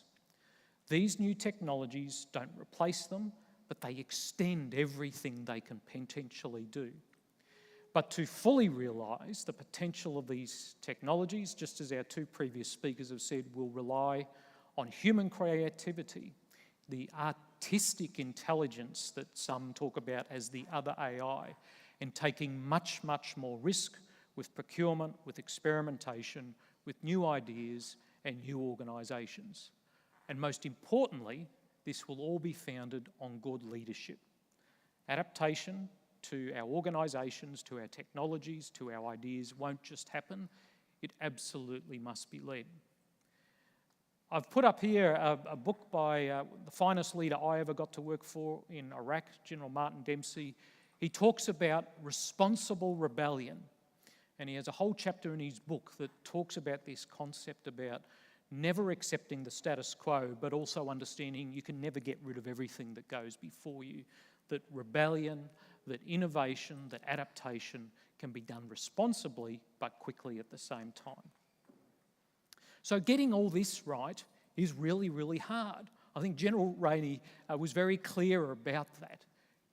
Speaker 16: These new technologies don't replace them, but they extend everything they can potentially do. But to fully realise the potential of these technologies, just as our two previous speakers have said, will rely on human creativity, the artistic intelligence that some talk about as the other AI, and taking much, much more risk with procurement, with experimentation, with new ideas and new organisations. And most importantly, this will all be founded on good leadership. Adaptation to our organisations, to our technologies, to our ideas won't just happen, it absolutely must be led. I've put up here a book by the finest leader I ever got to work for in Iraq, General Martin Dempsey. He talks about responsible rebellion, and he has a whole chapter in his book that talks about this concept about never accepting the status quo, but also understanding you can never get rid of everything that goes before you, that rebellion, that innovation, that adaptation can be done responsibly but quickly at the same time. So getting all this right is really, really hard. I think General Rainey was very clear about that.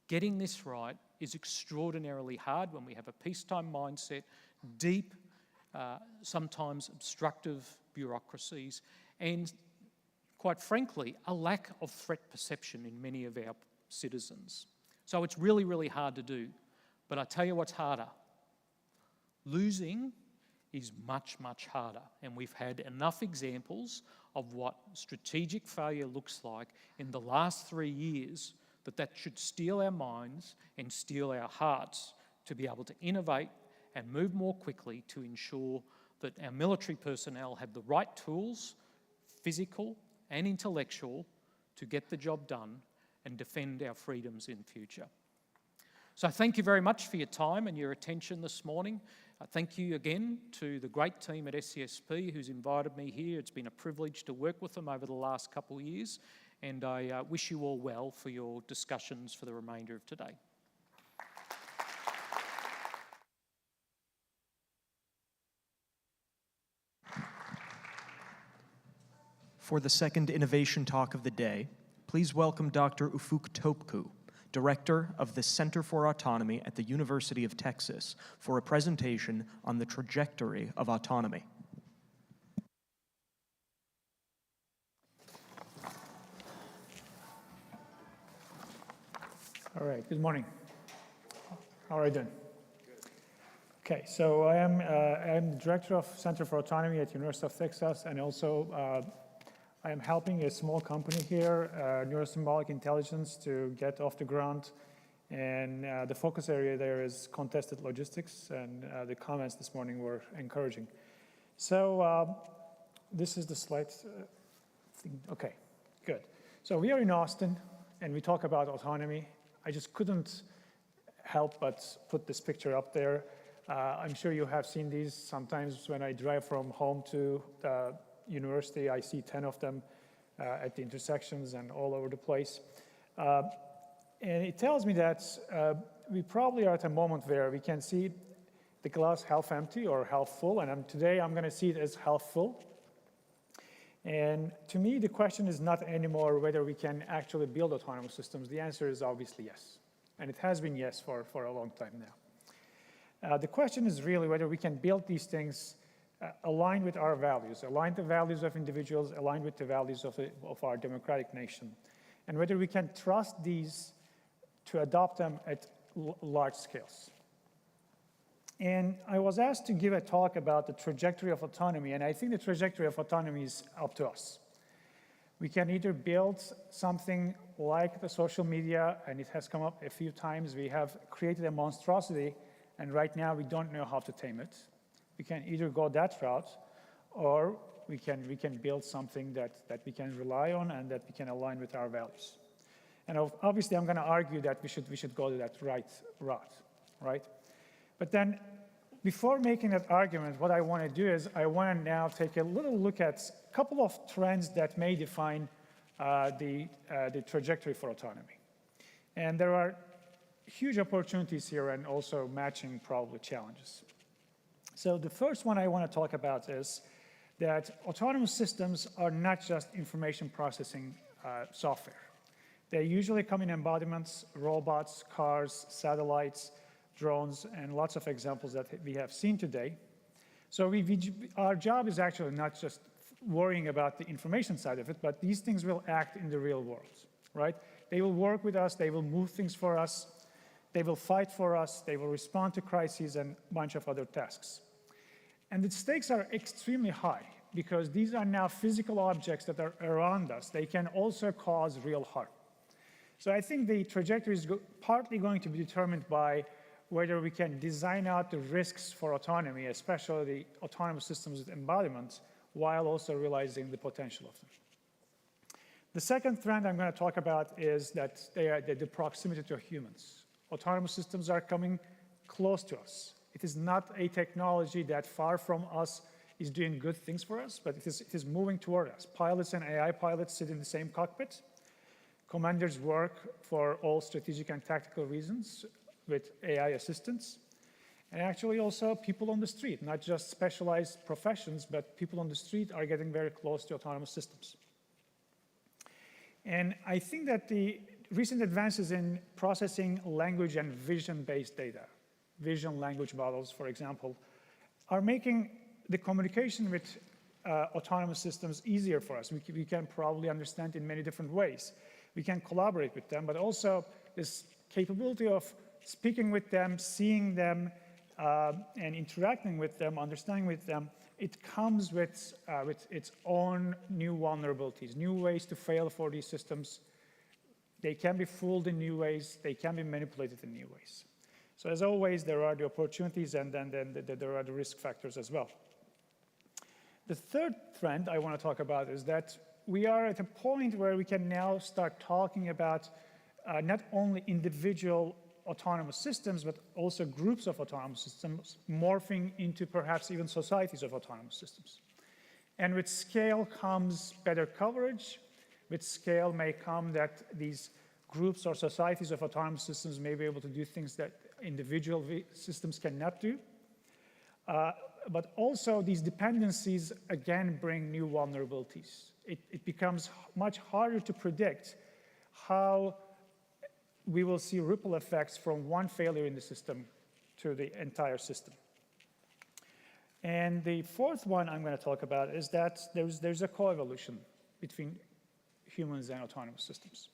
Speaker 16: Getting this right is extraordinarily hard when we have a peacetime mindset, deep, sometimes obstructive bureaucracies, and quite frankly, a lack of threat perception in many of our citizens. So it's really, really hard to do. But I tell you what's harder. Losing is much, much harder. And we've had enough examples of what strategic failure looks like in the last 3 years that should steel our minds and steel our hearts to be able to innovate and move more quickly to ensure that our military personnel have the right tools, physical and intellectual, to get the job done and defend our freedoms in future. So thank you very much for your time and your attention this morning. Thank you again to the great team at SCSP who's invited me here. It's been a privilege to work with them over the last couple of years, and I wish you all well for your discussions for the remainder of today.
Speaker 5: For the second innovation talk of the day, please welcome Dr. Ufuk Topku, Director of the Center for Autonomy at the University of Texas, for a presentation on the trajectory of autonomy.
Speaker 17: All right, good morning. How are you doing? Okay, so I'm the Director of Center for Autonomy at University of Texas, and also I am helping a small company here, Neurosymbolic Intelligence, to get off the ground. And the focus area there is contested logistics, and the comments this morning were encouraging. So this is the slide thing. Okay, good. So we are in Austin, and we talk about autonomy. I just couldn't help but put this picture up there. I'm sure you have seen these. Sometimes when I drive from home to the university, I see 10 of them at the intersections and all over the place. And it tells me that we probably are at a moment where we can see the glass half empty or half full, and today I'm going to see it as half full. And to me, the question is not anymore whether we can actually build autonomous systems. The answer is obviously yes, and it has been yes for a long time now. The question is really whether we can build these things aligned with our values, aligned the values of individuals, aligned with the values of our democratic nation, and whether we can trust these to adopt them at large scales. And I was asked to give a talk about the trajectory of autonomy, and I think the trajectory of autonomy is up to us. We can either build something like the social media, and it has come up a few times. We have created a monstrosity, and right now we don't know how to tame it. We can either go that route, or we can build something that we can rely on and that we can align with our values. And obviously, I'm going to argue that we should go to that right route, right? But then, before making that argument, what I want to do is I want to now take a little look at a couple of trends that may define the trajectory for autonomy. And there are huge opportunities here and also matching probably challenges. So the first one I want to talk about is that autonomous systems are not just information processing software. They usually come in embodiments, robots, cars, satellites, drones, and lots of examples that we have seen today. So our job is actually not just worrying about the information side of it, but these things will act in the real world, right? They will work with us, they will move things for us, they will fight for us, they will respond to crises and a bunch of other tasks. And the stakes are extremely high because these are now physical objects that are around us. They can also cause real harm. So I think the trajectory is partly going to be determined by whether we can design out the risks for autonomy, especially the autonomous systems with embodiments, while also realizing the potential of them. The second trend I'm going to talk about is that the proximity to humans. Autonomous systems are coming close to us. It is not a technology that far from us is doing good things for us, but it is moving toward us. Pilots and AI pilots sit in the same cockpit. Commanders work for all strategic and tactical reasons with AI assistants. And actually also people on the street, not just specialized professions, but people on the street are getting very close to autonomous systems. And I think that the recent advances in processing language and vision-based data, vision language models, for example, are making the communication with autonomous systems easier for us. We can probably understand in many different ways. We can collaborate with them, but also this capability of speaking with them, seeing them, and interacting with them, understanding with them, it comes with its own new vulnerabilities, new ways to fail for these systems. They can be fooled in new ways. They can be manipulated in new ways. So as always, there are the opportunities and then there are the risk factors as well. The third trend I want to talk about is that we are at a point where we can now start talking about not only individual autonomous systems, but also groups of autonomous systems morphing into perhaps even societies of autonomous systems. And with scale comes better coverage. With scale may come that these groups or societies of autonomous systems may be able to do things that individual systems cannot do. But also these dependencies, again, bring new vulnerabilities. It becomes much harder to predict how we will see ripple effects from one failure in the system to the entire system. And the fourth one I'm going to talk about is that there's a coevolution between humans and autonomous systems.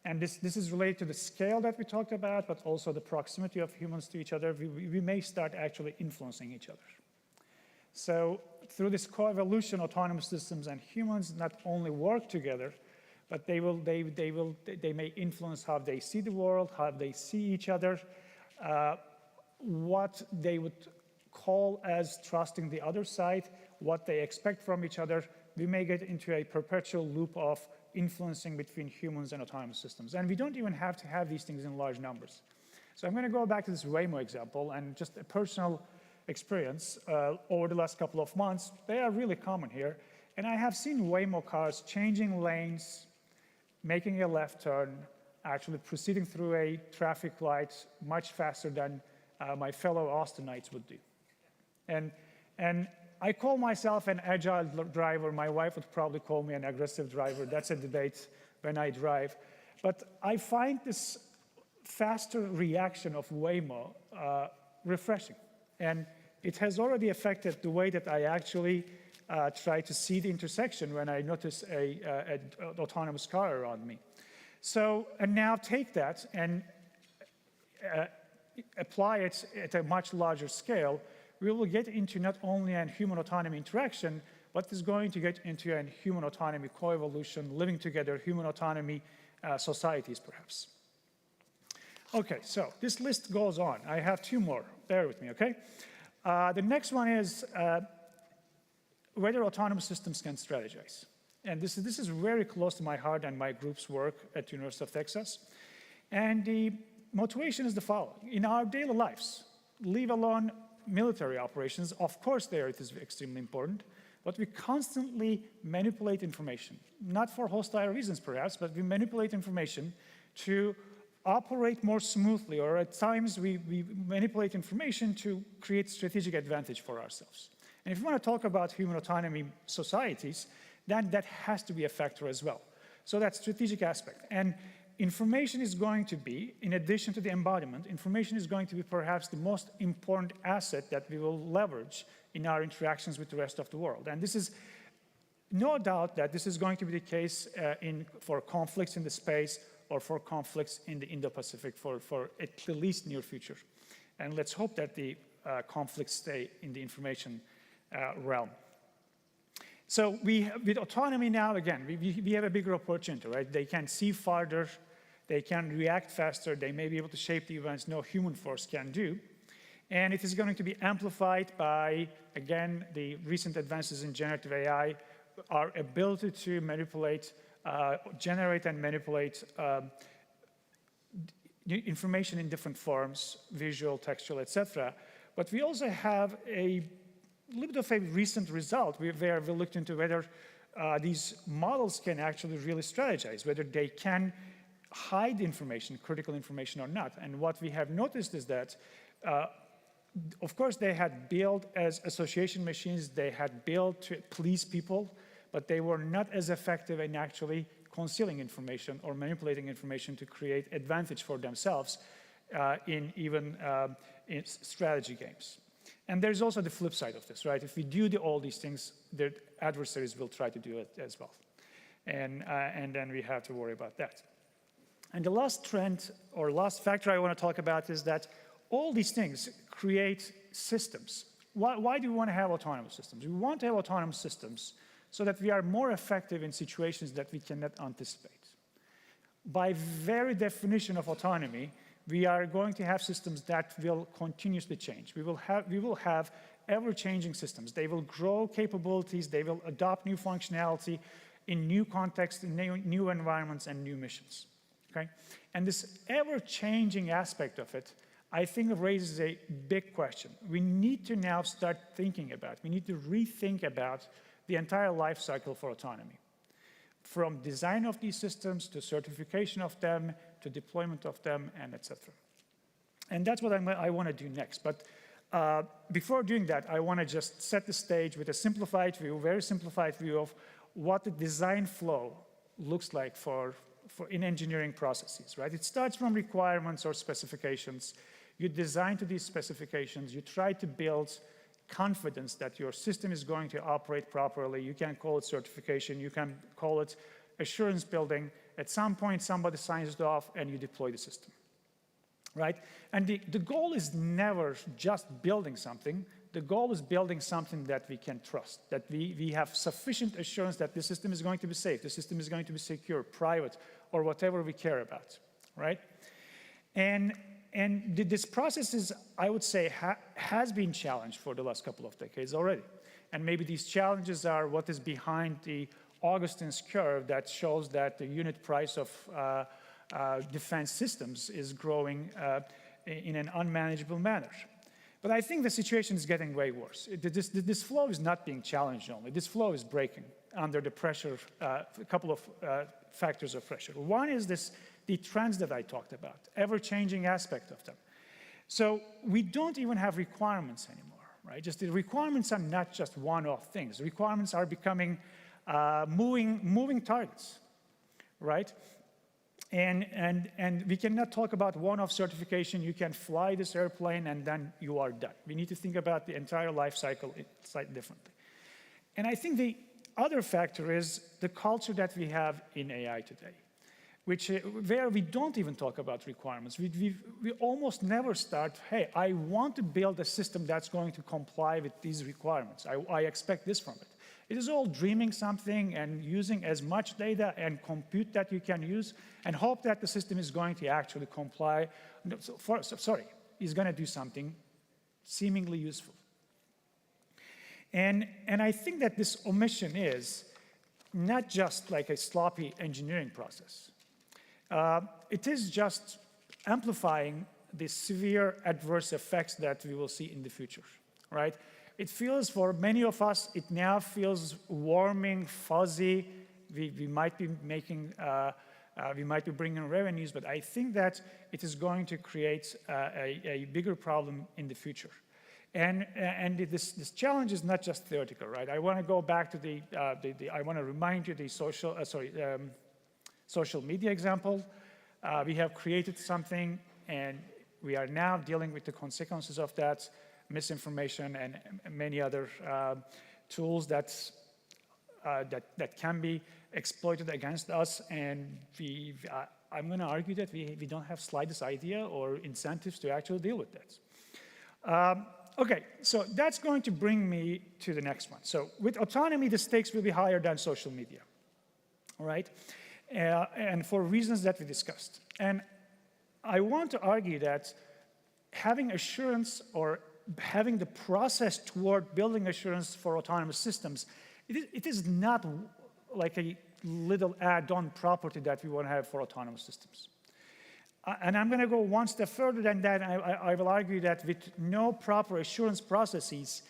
Speaker 17: And this is related to the scale that we talked about, but also the proximity of humans to each other. We may start actually influencing each other. So through this coevolution, autonomous systems and humans not only work together, but they may influence how they see the world, how they see each other, what they would call as trusting the other side, what they expect from each other. We may get into a perpetual loop of influencing between humans and autonomous systems. And we don't even have to have these things in large numbers. So I'm going to go back to this Waymo example and just a personal experience over the last couple of months. They are really common here. And I have seen Waymo cars changing lanes, making a left turn, actually proceeding through a traffic light much faster than my fellow Austinites would do. And I call myself an agile driver. My wife would probably call me an aggressive driver. That's a debate when I drive. But I find this faster reaction of Waymo refreshing. And it has already affected the way that I actually try to see the intersection when I notice an autonomous car around me. So, and now take that and apply it at a much larger scale. We will get into not only a human autonomy interaction, but is going to get into a human autonomy coevolution, living together, human autonomy societies, perhaps. Okay, so this list goes on. I have two more. Bear with me, okay? The next one is whether autonomous systems can strategize. And this is very close to my heart and my group's work at University of Texas. And the motivation is the following. In our daily lives, leave alone military operations, of course there it is extremely important, but we constantly manipulate information, not for hostile reasons perhaps, but we manipulate information to operate more smoothly, or at times we manipulate information to create strategic advantage for ourselves. And if we want to talk about human autonomy societies, then that has to be a factor as well. So that strategic aspect. And information is going to be, in addition to the embodiment, information is going to be perhaps the most important asset that we will leverage in our interactions with the rest of the world. And this is no doubt that this is going to be the case for conflicts in the space or for conflicts in the Indo-Pacific for at least near future. And let's hope that the conflicts stay in the information realm. So with autonomy now, again, we have a bigger opportunity, right? They can see farther, they can react faster, they may be able to shape the events no human force can do. And it is going to be amplified by, again, the recent advances in generative AI, our ability to manipulate, generate and manipulate information in different forms, visual, textual, etc. But we also have a little bit of a recent result where we looked into whether these models can actually really strategize, whether they can hide information, critical information or not. And what we have noticed is that, of course, they had built as association machines, they had built to please people, but they were not as effective in actually concealing information or manipulating information to create advantage for themselves in even in strategy games. And there's also the flip side of this, right? If we do all these things, the adversaries will try to do it as well. And then we have to worry about that. And the last trend or last factor I want to talk about is that all these things create systems. Why do we want to have autonomous systems? We want to have autonomous systems so that we are more effective in situations that we cannot anticipate. By very definition of autonomy, we are going to have systems that will continuously change. We will have ever-changing systems. They will grow capabilities, they will adopt new functionality in new contexts, in new environments and new missions, okay? And this ever-changing aspect of it, I think raises a big question. We need to now start thinking about, we need to rethink about the entire life cycle for autonomy. From design of these systems to certification of them, to deployment of them, and et cetera. And that's what I want to do next. But before doing that, I want to just set the stage with a simplified view, very simplified view of what the design flow looks like in engineering processes, right? It starts from requirements or specifications. You design to these specifications. You try to build confidence that your system is going to operate properly. You can call it certification. You can call it assurance building. At some point, somebody signs it off, and you deploy the system, right? And the goal is never just building something. The goal is building something that we can trust, that we have sufficient assurance that the system is going to be safe, the system is going to be secure, private, or whatever we care about, right? And this process is, I would say, has been challenged for the last couple of decades already. And maybe these challenges are what is behind the Augustine's curve that shows that the unit price of defense systems is growing in an unmanageable manner. But I think the situation is getting way worse. This flow is not being challenged only. This flow is breaking under the pressure, a couple of factors of pressure. One is the trends that I talked about, ever-changing aspect of them. So we don't even have requirements anymore, right? Just the requirements are not just one-off things. The requirements are becoming moving targets, right? And we cannot talk about one-off certification. You can fly this airplane and then you are done. We need to think about the entire life cycle slightly differently. And I think the other factor is the culture that we have in AI today, where we don't even talk about requirements. We almost never start, hey, I want to build a system that's going to comply with these requirements. I expect this from it. It is all dreaming something and using as much data and compute that you can use and hope that the system is going to actually comply. Is going to do something seemingly useful. And I think that this omission is not just like a sloppy engineering process. It is just amplifying the severe adverse effects that we will see in the future, right? It feels, for many of us, it now feels warming, fuzzy. We might be making, we might be bringing revenues, but I think that it is going to create a bigger problem in the future. And this challenge is not just theoretical, right? I want to go back to I want to remind you the social media example. We have created something, and we are now dealing with the consequences of that. Misinformation and many other tools that can be exploited against us, and I'm going to argue that we don't have slightest idea or incentives to actually deal with that. Okay, so that's going to bring me to the next one. So with autonomy, the stakes will be higher than social media, all right? And for reasons that we discussed. And I want to argue that having assurance or having the process toward building assurance for autonomous systems, it is not like a little add-on property that we want to have for autonomous systems. And I'm going to go one step further than that. I will argue that with no proper assurance processes,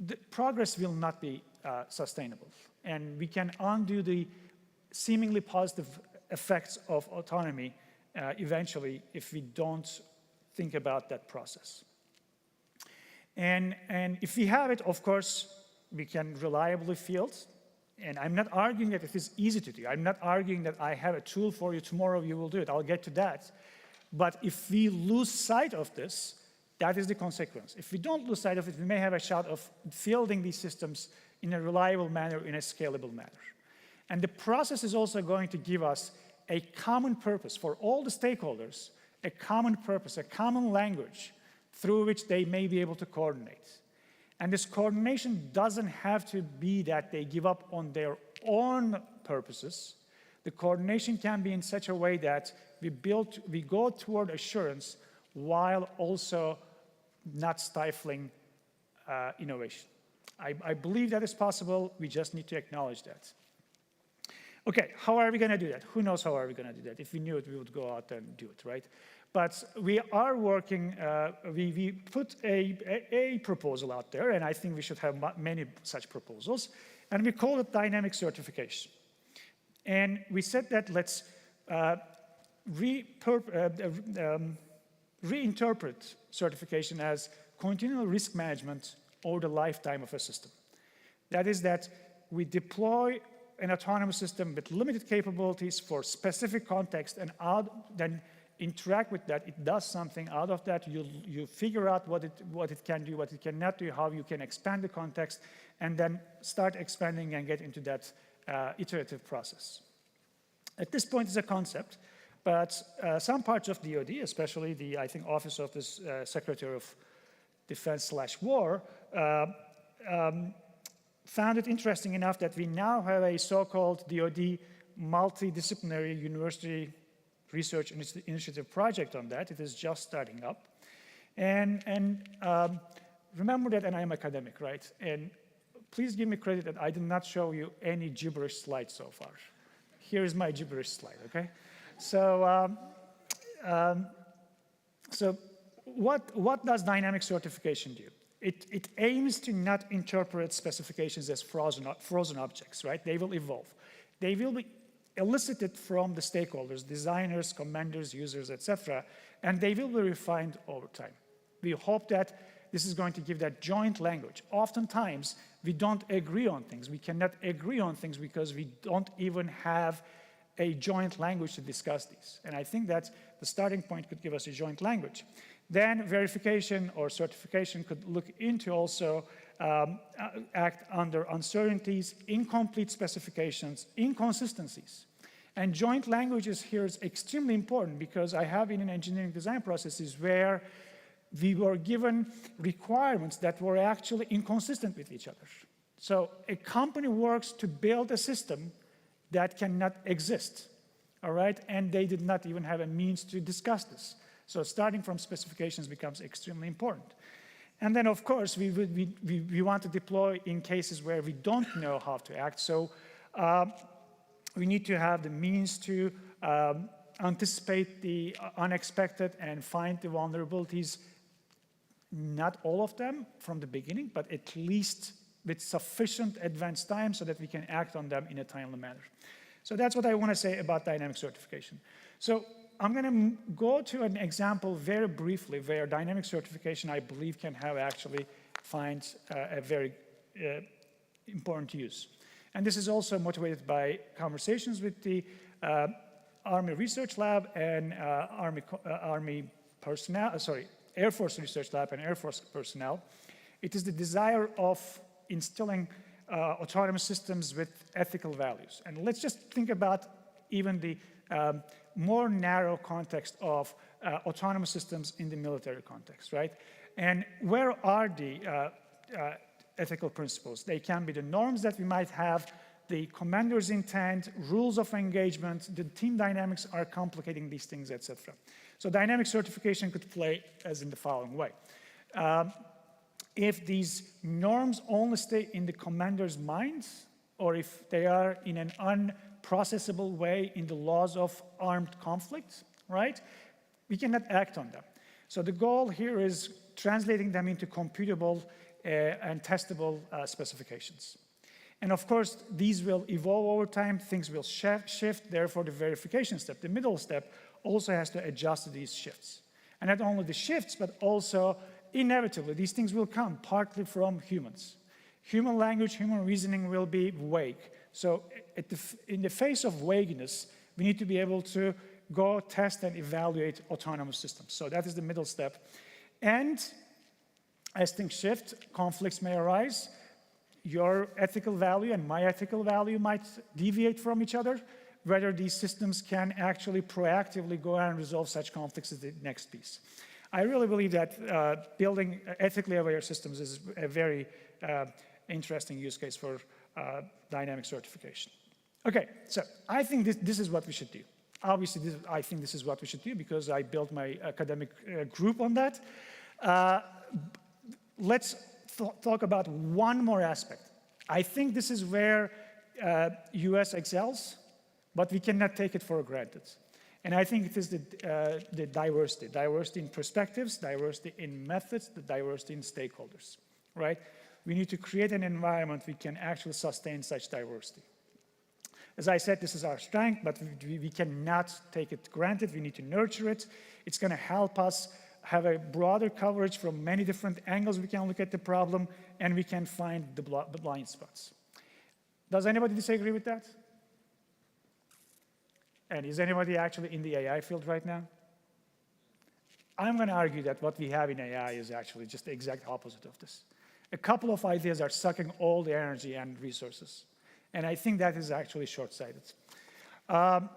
Speaker 17: the progress will not be sustainable. And we can undo the seemingly positive effects of autonomy eventually if we don't think about that process. And if we have it, of course, we can reliably field. And I'm not arguing that it is easy to do. I'm not arguing that I have a tool for you tomorrow, you will do it. I'll get to that. But if we lose sight of this, that is the consequence. If we don't lose sight of it, we may have a shot of fielding these systems in a reliable manner, in a scalable manner. And the process is also going to give us a common purpose for all the stakeholders, a common purpose, a common language through which they may be able to coordinate. And this coordination doesn't have to be that they give up on their own purposes. The coordination can be in such a way that we go toward assurance while also not stifling innovation. I believe that is possible. We just need to acknowledge that. Okay, how are we going to do that? Who knows how are we going to do that? If we knew it, we would go out and do it, right? But we are working, we put a proposal out there, and I think we should have many such proposals, and we call it dynamic certification. And we said that let's reinterpret certification as continual risk management over the lifetime of a system. That is that we deploy an autonomous system with limited capabilities for specific context, and then interact with that, it does something. Out of that, you figure out what it can do, what it cannot do, how you can expand the context, and then start expanding and get into that iterative process. At this point, it's a concept, but some parts of DoD, especially the, I think, Office of the Secretary of defense/war, found it interesting enough that we now have a so-called DoD multidisciplinary university research initiative project on that. It is just starting up. And remember that, and I'm academic, right? And please give me credit that I did not show you any gibberish slides so far. Here is my gibberish slide, okay? So, what does dynamic certification do? It aims to not interpret specifications as frozen objects, right? They will evolve. They will be elicited from the stakeholders, designers, commanders, users, etc., and they will be refined over time. We hope that this is going to give that joint language. Oftentimes, we don't agree on things. We cannot agree on things because we don't even have a joint language to discuss these. And I think that the starting point could give us a joint language. Then verification or certification could look into also act under uncertainties, incomplete specifications, inconsistencies. And joint languages here is extremely important because I have been in engineering design processes where we were given requirements that were actually inconsistent with each other. So a company works to build a system that cannot exist, all right? And they did not even have a means to discuss this. So starting from specifications becomes extremely important. And then, of course, we want to deploy in cases where we don't know how to act. So we need to have the means to anticipate the unexpected and find the vulnerabilities, not all of them from the beginning, but at least with sufficient advance time so that we can act on them in a timely manner. So that's what I want to say about dynamic certification. So I'm going to go to an example very briefly where dynamic certification, I believe, can have actually find a very important use. And this is also motivated by conversations with the Army Research Lab and Air Force Research Lab and Air Force personnel. It is the desire of instilling autonomous systems with ethical values. And let's just think about even the more narrow context of autonomous systems in the military context, right? And where are the ethical principles? They can be the norms that we might have, the commander's intent, rules of engagement, the team dynamics are complicating these things, etc. So dynamic certification could play as in the following way. If these norms only stay in the commander's minds, or if they are in an unprocessable way in the laws of armed conflict, right, we cannot act on them. So the goal here is translating them into computable and testable specifications. And of course, these will evolve over time, things will shift, therefore the verification step, the middle step, also has to adjust to these shifts. And not only the shifts, but also inevitably, these things will come partly from humans. Human language, human reasoning will be vague. So in the face of vagueness, we need to be able to go test and evaluate autonomous systems. So that is the middle step. And as things shift, conflicts may arise. Your ethical value and my ethical value might deviate from each other. Whether these systems can actually proactively go and resolve such conflicts is the next piece. I really believe that building ethically aware systems is a very interesting use case for dynamic certification. Okay, so I think this is what we should do. Obviously, I think this is what we should do because I built my academic group on that. Let's talk about one more aspect. I think this is where US excels, but we cannot take it for granted. And I think it is the diversity in perspectives, diversity in methods, the diversity in stakeholders, right? We need to create an environment we can actually sustain such diversity. As I said, this is our strength, but we cannot take it granted. We need to nurture it. It's going to help us have a broader coverage from many different angles. We can look at the problem, and we can find the blind spots. Does anybody disagree with that? And is anybody actually in the AI field right now? I'm going to argue that what we have in AI is actually just the exact opposite of this. A couple of ideas are sucking all the energy and resources. And I think that is actually short-sighted.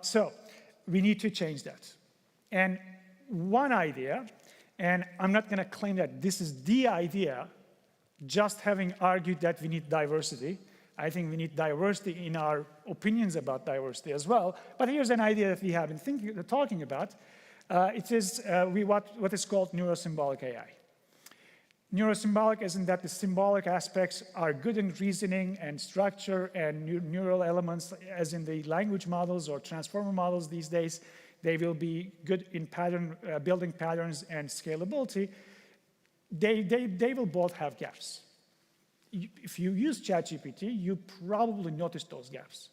Speaker 17: So we need to change that. And one idea And I'm not going to claim that this is the idea, just having argued that we need diversity. I think we need diversity in our opinions about diversity as well. But here's an idea that we have been talking about. It is what is called neurosymbolic AI. Neurosymbolic is in that the symbolic aspects are good in reasoning and structure and neural elements, as in the language models or transformer models these days. They will be good in building patterns and scalability. They will both have gaps. If you use ChatGPT, you probably notice those gaps.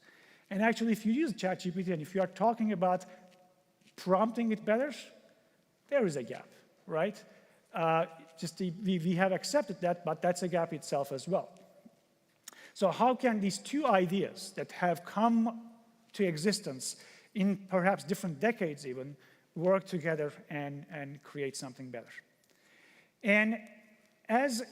Speaker 17: And actually, if you use ChatGPT and if you are talking about prompting it better, there is a gap, right? We have accepted that, but that's a gap itself as well. So how can these two ideas that have come to existence in perhaps different decades even work together and create something better? And as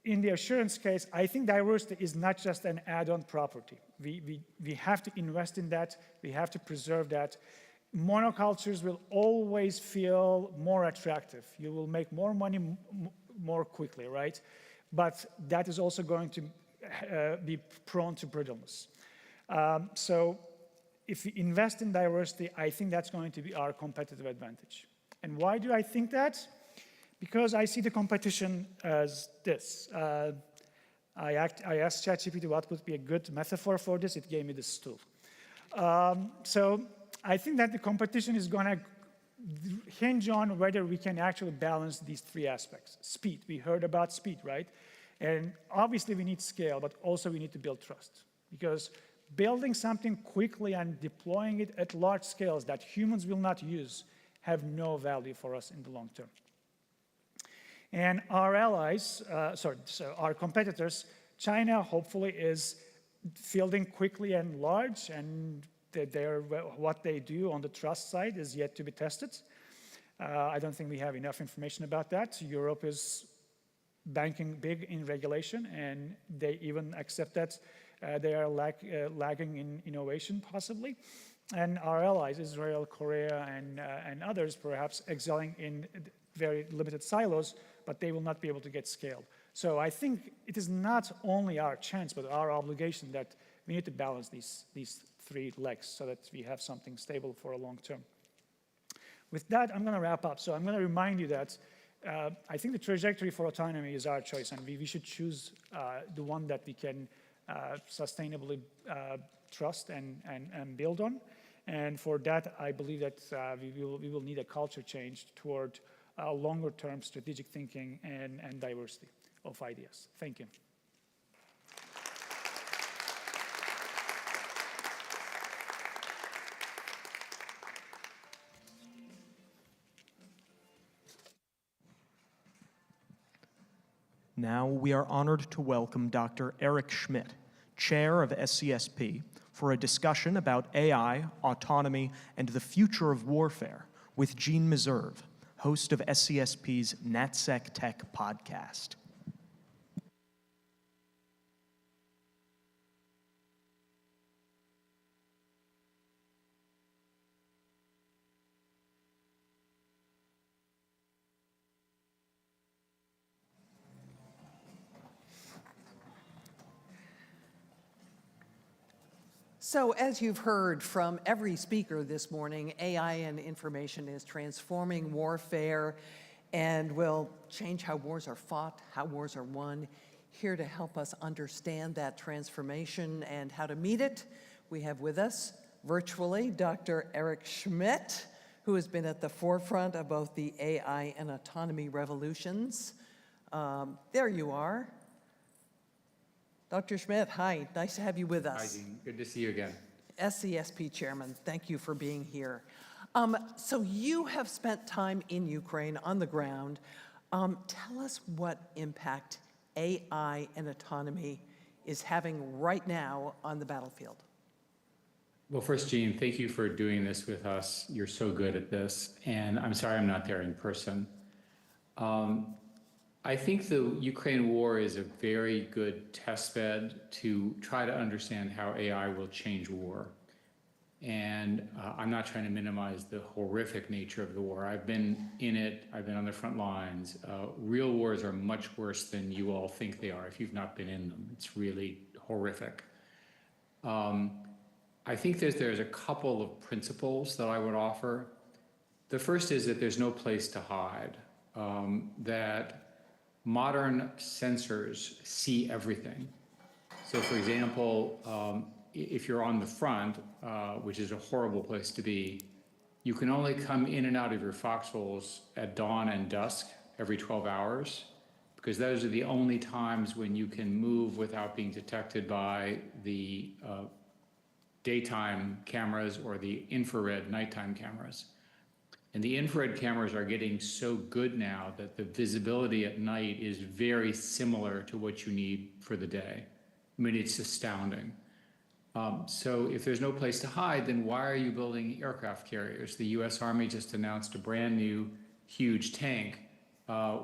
Speaker 17: in the assurance case, I think diversity is not just an add-on property. We have to invest in that. We have to preserve that. Monocultures will always feel more attractive. You will make more money more quickly, right? But that is also going to be prone to brittleness. So if we invest in diversity, I think that's going to be our competitive advantage. And why do I think that? Because I see the competition as this. I asked ChatGPT what would be a good metaphor for this. It gave me this stool. So I think that the competition is going to hinge on whether we can actually balance these three aspects. Speed, we heard about speed, right? And obviously we need scale, but also we need to build trust. Because building something quickly and deploying it at large scales that humans will not use have no value for us in the long term. And our allies, our competitors, China hopefully is fielding quickly and large, and what they do on the trust side is yet to be tested. I don't think we have enough information about that. Europe is banking big in regulation, and they even accept that they are lagging in innovation, possibly. And our allies, Israel, Korea, and others, perhaps excelling in very limited silos, but they will not be able to get scaled. So I think it is not only our chance, but our obligation that we need to balance these three legs so that we have something stable for a long term. With that, I'm going to wrap up. So I'm going to remind you that I think the trajectory for autonomy is our choice, and we should choose the one that we can sustainably trust and build on. And for that, I believe that we will need a culture change toward longer-term strategic thinking and diversity of ideas. Thank you.
Speaker 5: Now we are honored to welcome Dr. Eric Schmidt, Chair of SCSP, for a discussion about AI, autonomy, and the future of warfare with Jean Meserve, host of SCSP's NatSec Tech podcast.
Speaker 15: So as you've heard from every speaker this morning, AI and information is transforming warfare and will change how wars are fought, how wars are won. Here to help us understand that transformation and how to meet it, we have with us virtually Dr. Eric Schmidt, who has been at the forefront of both the AI and autonomy revolutions. There you are. Dr. Schmidt, hi, nice to have you with us.
Speaker 18: Hi, Jean. Good to see you again.
Speaker 15: SCSP Chairman, thank you for being here. So you have spent time in Ukraine on the ground. Tell us what impact AI and autonomy is having right now on the battlefield.
Speaker 18: Well, first, Jean, thank you for doing this with us. You're so good at this, and I'm sorry I'm not there in person. I think the Ukraine war is a very good testbed to try to understand how AI will change war. And I'm not trying to minimize the horrific nature of the war. I've been in it, I've been on the front lines. Real wars are much worse than you all think they are if you've not been in them. It's really horrific. I think there's a couple of principles that I would offer. The first is that there's no place to hide, that modern sensors see everything. So for example, if you're on the front, which is a horrible place to be, you can only come in and out of your foxholes at dawn and dusk every 12 hours, because those are the only times when you can move without being detected by the daytime cameras or the infrared nighttime cameras. And the infrared cameras are getting so good now that the visibility at night is very similar to what you need for the day. I mean, it's astounding. So if there's no place to hide, then why are you building aircraft carriers? The US Army just announced a brand new huge tank,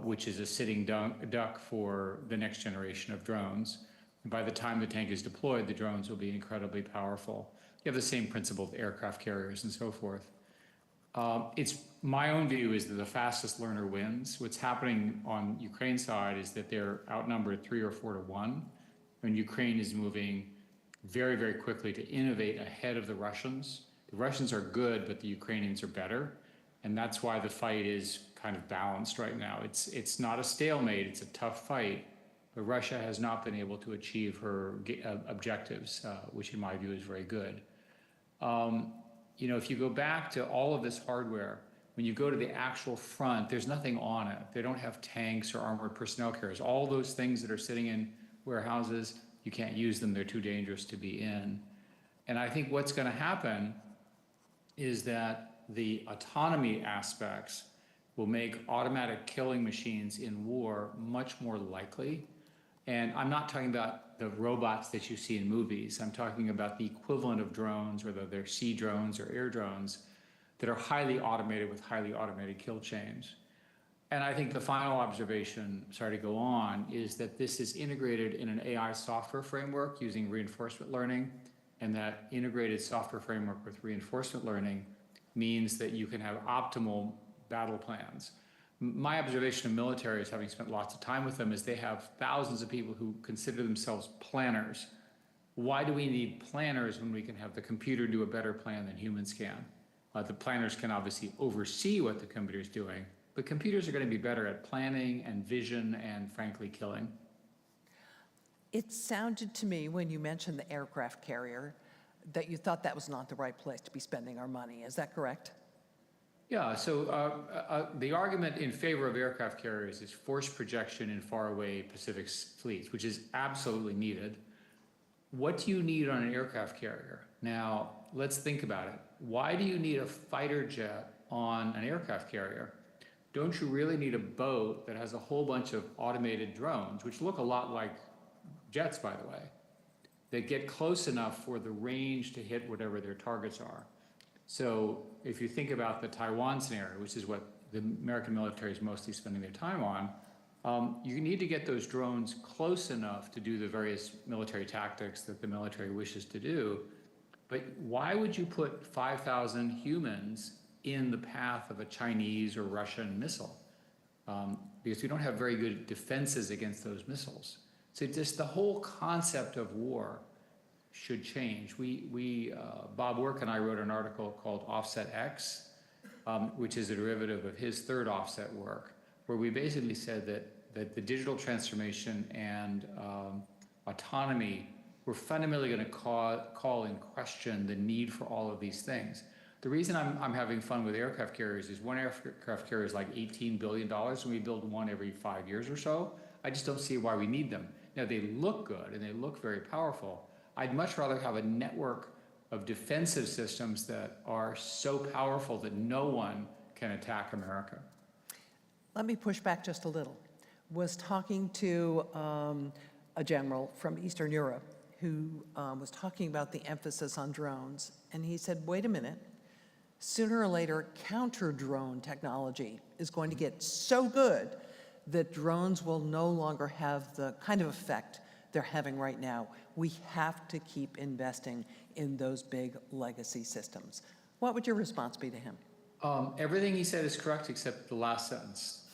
Speaker 18: which is a sitting duck for the next generation of drones. And by the time the tank is deployed, the drones will be incredibly powerful. You have the same principle with aircraft carriers and so forth. It's my own view is that the fastest learner wins. What's happening on Ukraine's side is that they're outnumbered 3 or 4 to 1, and Ukraine is moving very, very quickly to innovate ahead of the Russians. The Russians are good, but the Ukrainians are better, and that's why the fight is kind of balanced right now. It's not a stalemate, it's a tough fight, but Russia has not been able to achieve her objectives, which in my view is very good. You know, if you go back to all of this hardware, when you go to the actual front, there's nothing on it. They don't have tanks or armored personnel carriers. All those things that are sitting in warehouses, you can't use them, they're too dangerous to be in. And I think what's gonna happen is that the autonomy aspects will make automatic killing machines in war much more likely. And I'm not talking about the robots that you see in movies. I'm talking about the equivalent of drones, whether they're sea drones or air drones, that are highly automated with highly automated kill chains. And I think the final observation, sorry to go on, is that this is integrated in an AI software framework using reinforcement learning, and that integrated software framework with reinforcement learning means that you can have optimal battle plans. My observation of militaries, having spent lots of time with them, is they have thousands of people who consider themselves planners. Why do we need planners when we can have the computer do a better plan than humans can? The planners can obviously oversee what the computer is doing, but computers are going to be better at planning and vision and, frankly, killing.
Speaker 15: It sounded to me when you mentioned the aircraft carrier that you thought that was not the right place to be spending our money. Is that correct?
Speaker 18: Yeah, so the argument in favor of aircraft carriers is force projection in faraway Pacific fleets, which is absolutely needed. What do you need on an aircraft carrier? Now, let's think about it. Why do you need a fighter jet on an aircraft carrier? Don't you really need a boat that has a whole bunch of automated drones, which look a lot like jets, by the way, that get close enough for the range to hit whatever their targets are? So if you think about the Taiwan scenario, which is what the American military is mostly spending their time on, you need to get those drones close enough to do the various military tactics that the military wishes to do. But why would you put 5,000 humans in the path of a Chinese or Russian missile? Because we don't have very good defenses against those missiles. So just the whole concept of war should change. Bob Work and I wrote an article called Offset X, which is a derivative of his third offset work, where we basically said that the digital transformation and autonomy were fundamentally going to call in question the need for all of these things. The reason I'm having fun with aircraft carriers is one aircraft carrier is like $18 billion, and we build one every 5 years or so. I just don't see why we need them. Now, they look good, and they look very powerful. I'd much rather have a network of defensive systems that are so powerful that no one can attack America.
Speaker 15: Let me push back just a little. Was talking to a general from Eastern Europe who was talking about the emphasis on drones, and he said, wait a minute, sooner or later, counter-drone technology is going to get so good that drones will no longer have the kind of effect they're having right now. We have to keep investing in those big legacy systems. What would your response be to him?
Speaker 18: Everything he said is correct except the last sentence.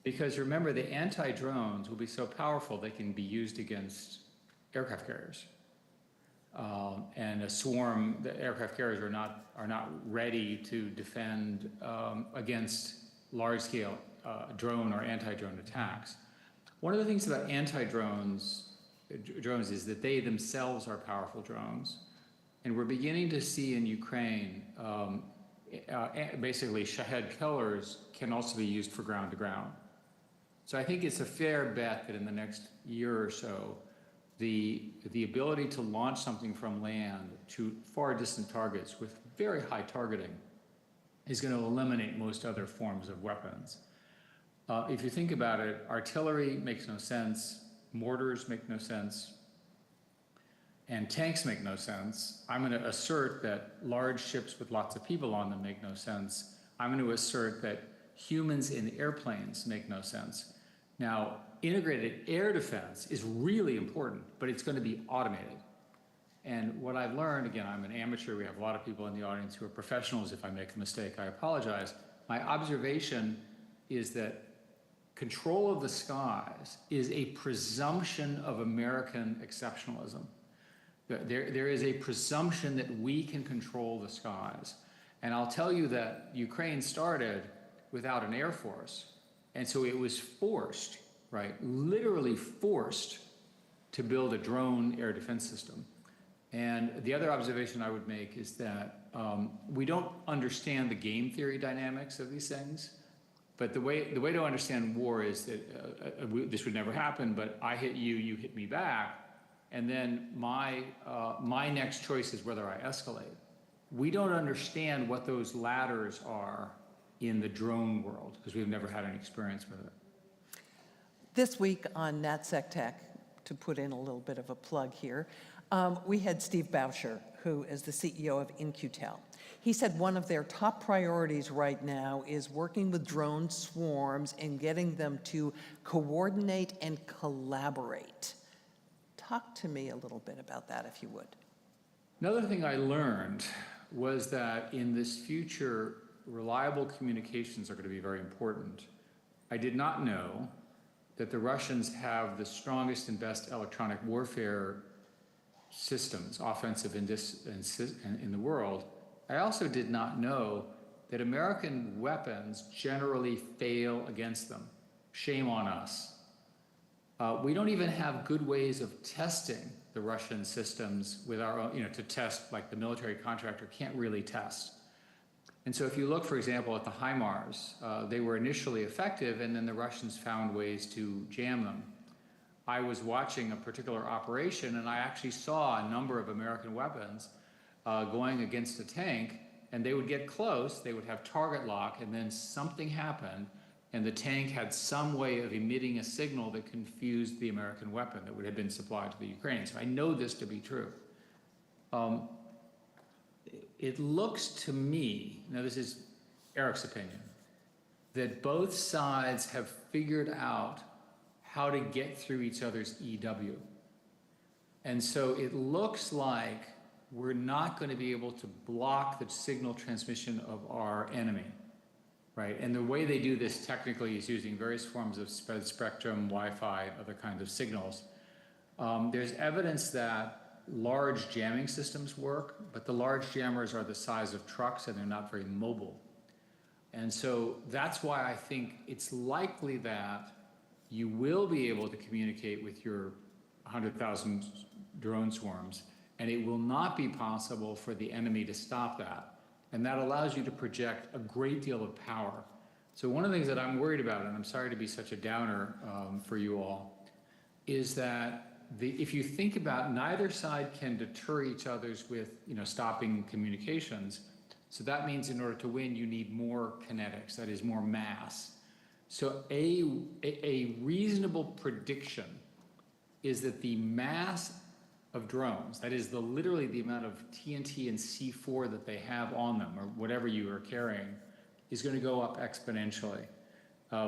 Speaker 18: Because remember, the anti-drones will be so powerful they can be used against aircraft carriers. And a swarm, the aircraft carriers are not ready to defend against large-scale drone or anti-drone attacks. One of the things about anti-drones is that they themselves are powerful drones. And we're beginning to see in Ukraine, basically Shahed killers can also be used for ground-to-ground. So I think it's a fair bet that in the next year or so, the ability to launch something from land to far distant targets with very high targeting is going to eliminate most other forms of weapons. If you think about it, artillery makes no sense, mortars make no sense, and tanks make no sense. I'm going to assert that large ships with lots of people on them make no sense. I'm going to assert that humans in airplanes make no sense. Now, integrated air defense is really important, but it's going to be automated. And what I've learned, again, I'm an amateur, we have a lot of people in the audience who are professionals. If I make a mistake, I apologize. My observation is that control of the skies is a presumption of American exceptionalism. There is a presumption that we can control the skies. And I'll tell you that Ukraine started without an air force. And so it was forced, right, literally forced to build a drone air defense system. And the other observation I would make is that we don't understand the game theory dynamics of these things. But the way to understand war is that this would never happen, but I hit you, you hit me back. And then my next choice is whether I escalate. We don't understand what those ladders are in the drone world because we've never had any experience with it.
Speaker 15: This week on NatSec Tech, to put in a little bit of a plug here, we had Steve Boucher, who is the CEO of In-Q-Tel. He said one of their top priorities right now is working with drone swarms and getting them to coordinate and collaborate. Talk to me a little bit about that, if you would.
Speaker 18: Another thing I learned was that in this future, reliable communications are going to be very important. I did not know that the Russians have the strongest and best electronic warfare systems, offensive in the world. I also did not know that American weapons generally fail against them. Shame on us. We don't even have good ways of testing the Russian systems with our own, to test, like the military contractor can't really test. And so if you look, for example, at the HIMARS, they were initially effective, and then the Russians found ways to jam them. I was watching a particular operation, and I actually saw a number of American weapons going against a tank, and they would get close, they would have target lock, and then something happened, and the tank had some way of emitting a signal that confused the American weapon that would have been supplied to the Ukrainians. So I know this to be true. It looks to me, now this is Eric's opinion, that both sides have figured out how to get through each other's EW. And so it looks like we're not going to be able to block the signal transmission of our enemy, right? And the way they do this technically is using various forms of spectrum, Wi-Fi, other kinds of signals. There's evidence that large jamming systems work, but the large jammers are the size of trucks and they're not very mobile. And so that's why I think it's likely that you will be able to communicate with your 100,000 drone swarms, and it will not be possible for the enemy to stop that. And that allows you to project a great deal of power. So one of the things that I'm worried about, and I'm sorry to be such a downer for you all, is that if you think about neither side can deter each other's with stopping communications. So that means in order to win, you need more kinetics, that is more mass. So a reasonable prediction is that the mass of drones, that is literally the amount of TNT and C4 that they have on them, or whatever you are carrying, is going to go up exponentially.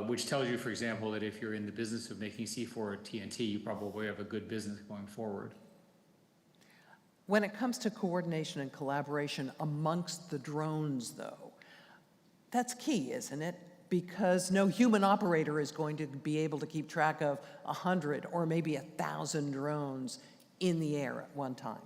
Speaker 18: which tells you, for example, that if you're in the business of making C4 or TNT, you probably have a good business going forward.
Speaker 15: When it comes to coordination and collaboration amongst the drones, though, that's key, isn't it? Because no human operator is going to be able to keep track of 100 or maybe 1,000 drones in the air at one time.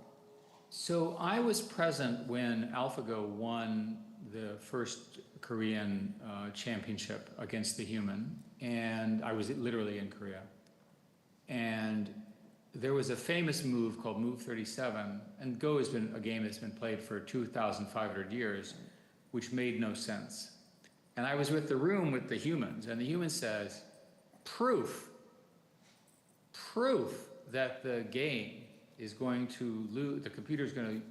Speaker 18: So I was present when AlphaGo won the first Korean championship against the human, and I was literally in Korea. And there was a famous move called Move 37, and Go has been a game that's been played for 2,500 years, which made no sense. And I was with the room with the humans, and the human says, proof that the game is going to lose, the computer is going to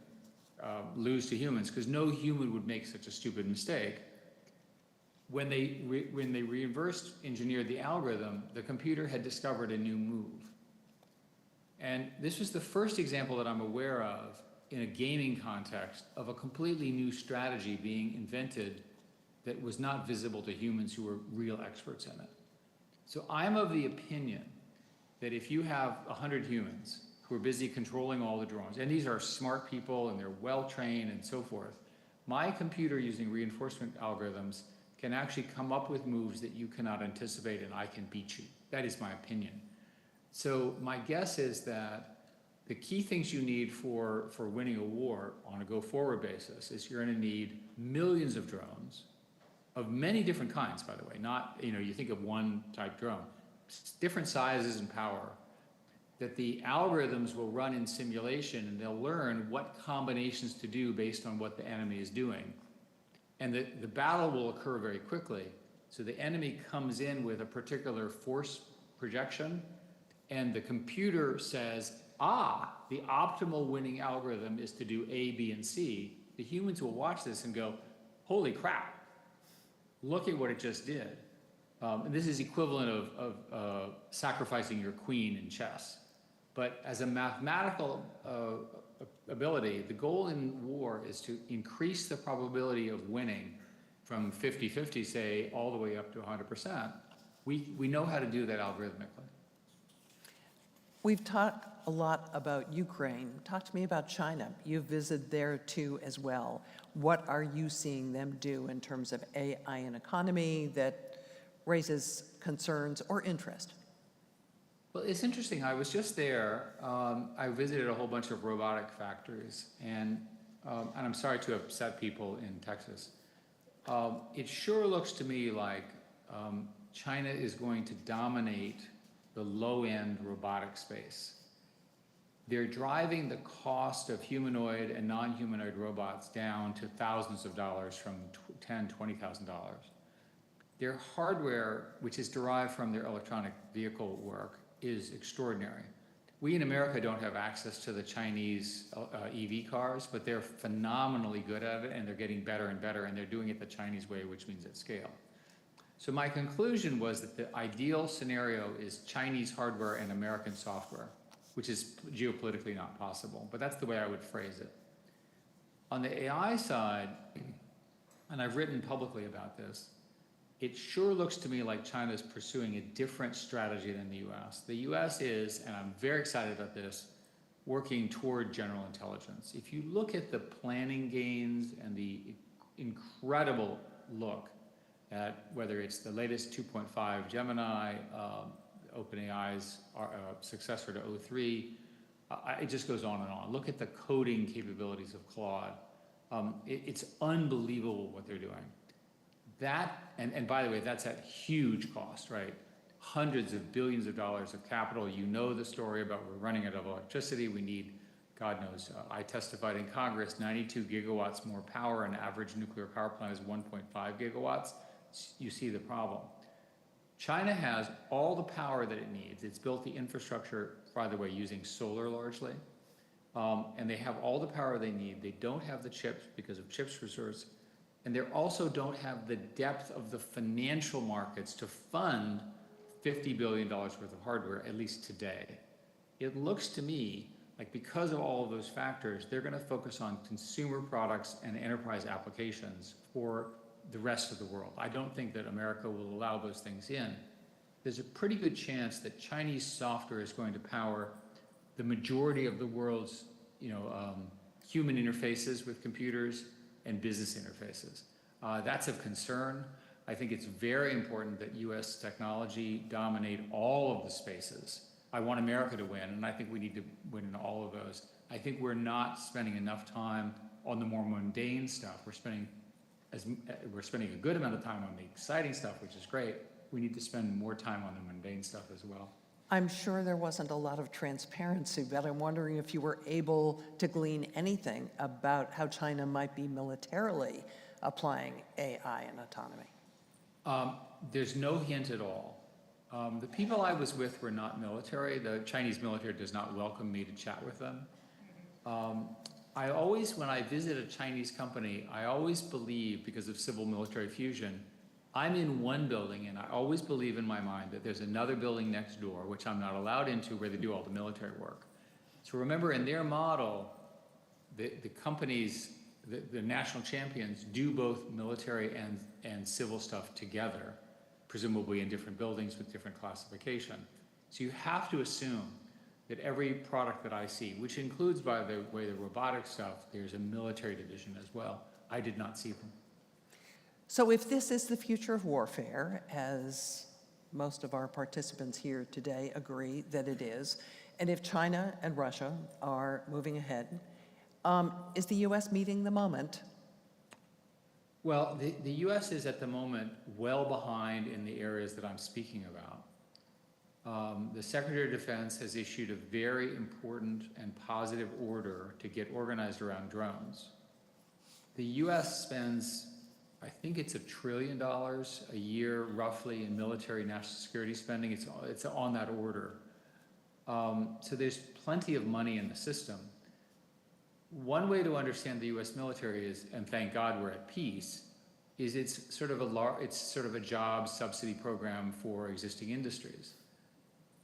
Speaker 18: lose to humans, because no human would make such a stupid mistake. When they reverse engineered the algorithm, the computer had discovered a new move. And this was the first example that I'm aware of in a gaming context of a completely new strategy being invented that was not visible to humans who were real experts in it. So I'm of the opinion that if you have 100 humans who are busy controlling all the drones, and these are smart people and they're well-trained and so forth, my computer using reinforcement algorithms can actually come up with moves that you cannot anticipate, and I can beat you. That is my opinion. So my guess is that the key things you need for winning a war on a go-forward basis is you're going to need millions of drones of many different kinds, by the way, not, you think of one type drone, different sizes and power, that the algorithms will run in simulation and they'll learn what combinations to do based on what the enemy is doing. And the battle will occur very quickly. So the enemy comes in with a particular force projection, and the computer says, the optimal winning algorithm is to do A, B, and C. The humans will watch this and go, holy crap, look at what it just did. And this is equivalent of sacrificing your queen in chess. But as a mathematical ability, the goal in war is to increase the probability of winning from 50-50, say, all the way up to 100%. We know how to do that algorithmically.
Speaker 15: We've talked a lot about Ukraine. Talk to me about China. You've visited there too as well. What are you seeing them do in terms of AI and economy that raises concerns or interest?
Speaker 18: Well, it's interesting. I was just there. I visited a whole bunch of robotic factories, and I'm sorry to upset people in Texas. It sure looks to me like China is going to dominate the low-end robotic space. They're driving the cost of humanoid and non-humanoid robots down to thousands of dollars from $10,000, $20,000. Their hardware, which is derived from their electronic vehicle work, is extraordinary. We in America don't have access to the Chinese EV cars, but they're phenomenally good at it, and they're getting better and better, and they're doing it the Chinese way, which means at scale. So my conclusion was that the ideal scenario is Chinese hardware and American software, which is geopolitically not possible, but that's the way I would phrase it. On the AI side, and I've written publicly about this, it sure looks to me like China is pursuing a different strategy than the US. The US is, and I'm very excited about this, working toward general intelligence. If you look at the planning gains and the incredible look at whether it's the latest 2.5 Gemini, OpenAI's successor to O3, it just goes on and on. Look at the coding capabilities of Claude. It's unbelievable what they're doing. That, and by the way, that's at huge cost, right? Hundreds of billions of dollars of capital. You know the story about we're running out of electricity. We need, God knows, I testified in Congress, 92 gigawatts more power. An average nuclear power plant is 1.5 gigawatts. You see the problem. China has all the power that it needs. It's built the infrastructure, by the way, using solar largely. And they have all the power they need. They don't have the chips because of chips resource. And they also don't have the depth of the financial markets to fund $50 billion worth of hardware, at least today. It looks to me like because of all of those factors, they're going to focus on consumer products and enterprise applications for the rest of the world. I don't think that America will allow those things in. There's a pretty good chance that Chinese software is going to power the majority of the world's human interfaces with computers and business interfaces. That's of concern. I think it's very important that US technology dominate all of the spaces. I want America to win, and I think we need to win in all of those. I think we're not spending enough time on the more mundane stuff. We're spending a good amount of time on the exciting stuff, which is great. We need to spend more time on the mundane stuff as well.
Speaker 15: I'm sure there wasn't a lot of transparency, but I'm wondering if you were able to glean anything about how China might be militarily applying AI and autonomy.
Speaker 18: There's no hint at all. The people I was with were not military. The Chinese military does not welcome me to chat with them. I always, when I visit a Chinese company, I always believe, because of civil-military fusion, I'm in one building, and I always believe in my mind that there's another building next door, which I'm not allowed into, where they do all the military work. So remember, in their model, the companies, the national champions, do both military and civil stuff together, presumably in different buildings with different classification. So you have to assume that every product that I see, which includes, by the way, the robotic stuff, there's a military division as well. I did not see them.
Speaker 15: So if this is the future of warfare, as most of our participants here today agree that it is, and if China and Russia are moving ahead, is the US meeting the moment?
Speaker 18: Well, the US is at the moment well behind in the areas that I'm speaking about. The Secretary of Defense has issued a very important and positive order to get organized around drones. The US spends, I think it's $1 trillion a year, roughly, in military national security spending. It's on that order. So there's plenty of money in the system. One way to understand the US military is, and thank God we're at peace, is it's sort of a job subsidy program for existing industries.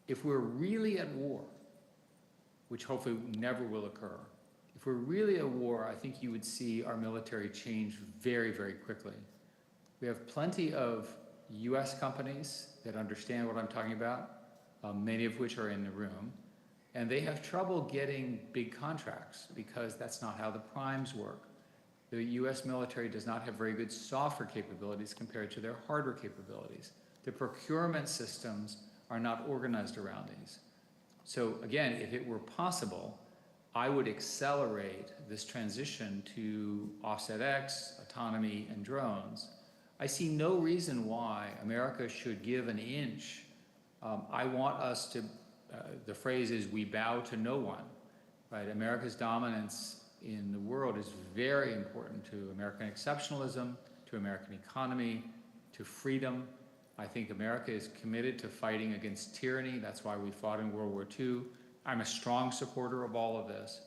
Speaker 18: If we're really at war, which hopefully never will occur, if we're really at war, I think you would see our military change very, very quickly. We have plenty of US companies that understand what I'm talking about, many of which are in the room, and they have trouble getting big contracts because that's not how the primes work. The US military does not have very good software capabilities compared to their hardware capabilities. The procurement systems are not organized around these. So again, if it were possible, I would accelerate this transition to Offset X, autonomy, and drones. I see no reason why America should give an inch. I want us to, the phrase is, we bow to no one, right? America's dominance in the world is very important to American exceptionalism, to American economy, to freedom. I think America is committed to fighting against tyranny. That's why we fought in World War II. I'm a strong supporter of all of this.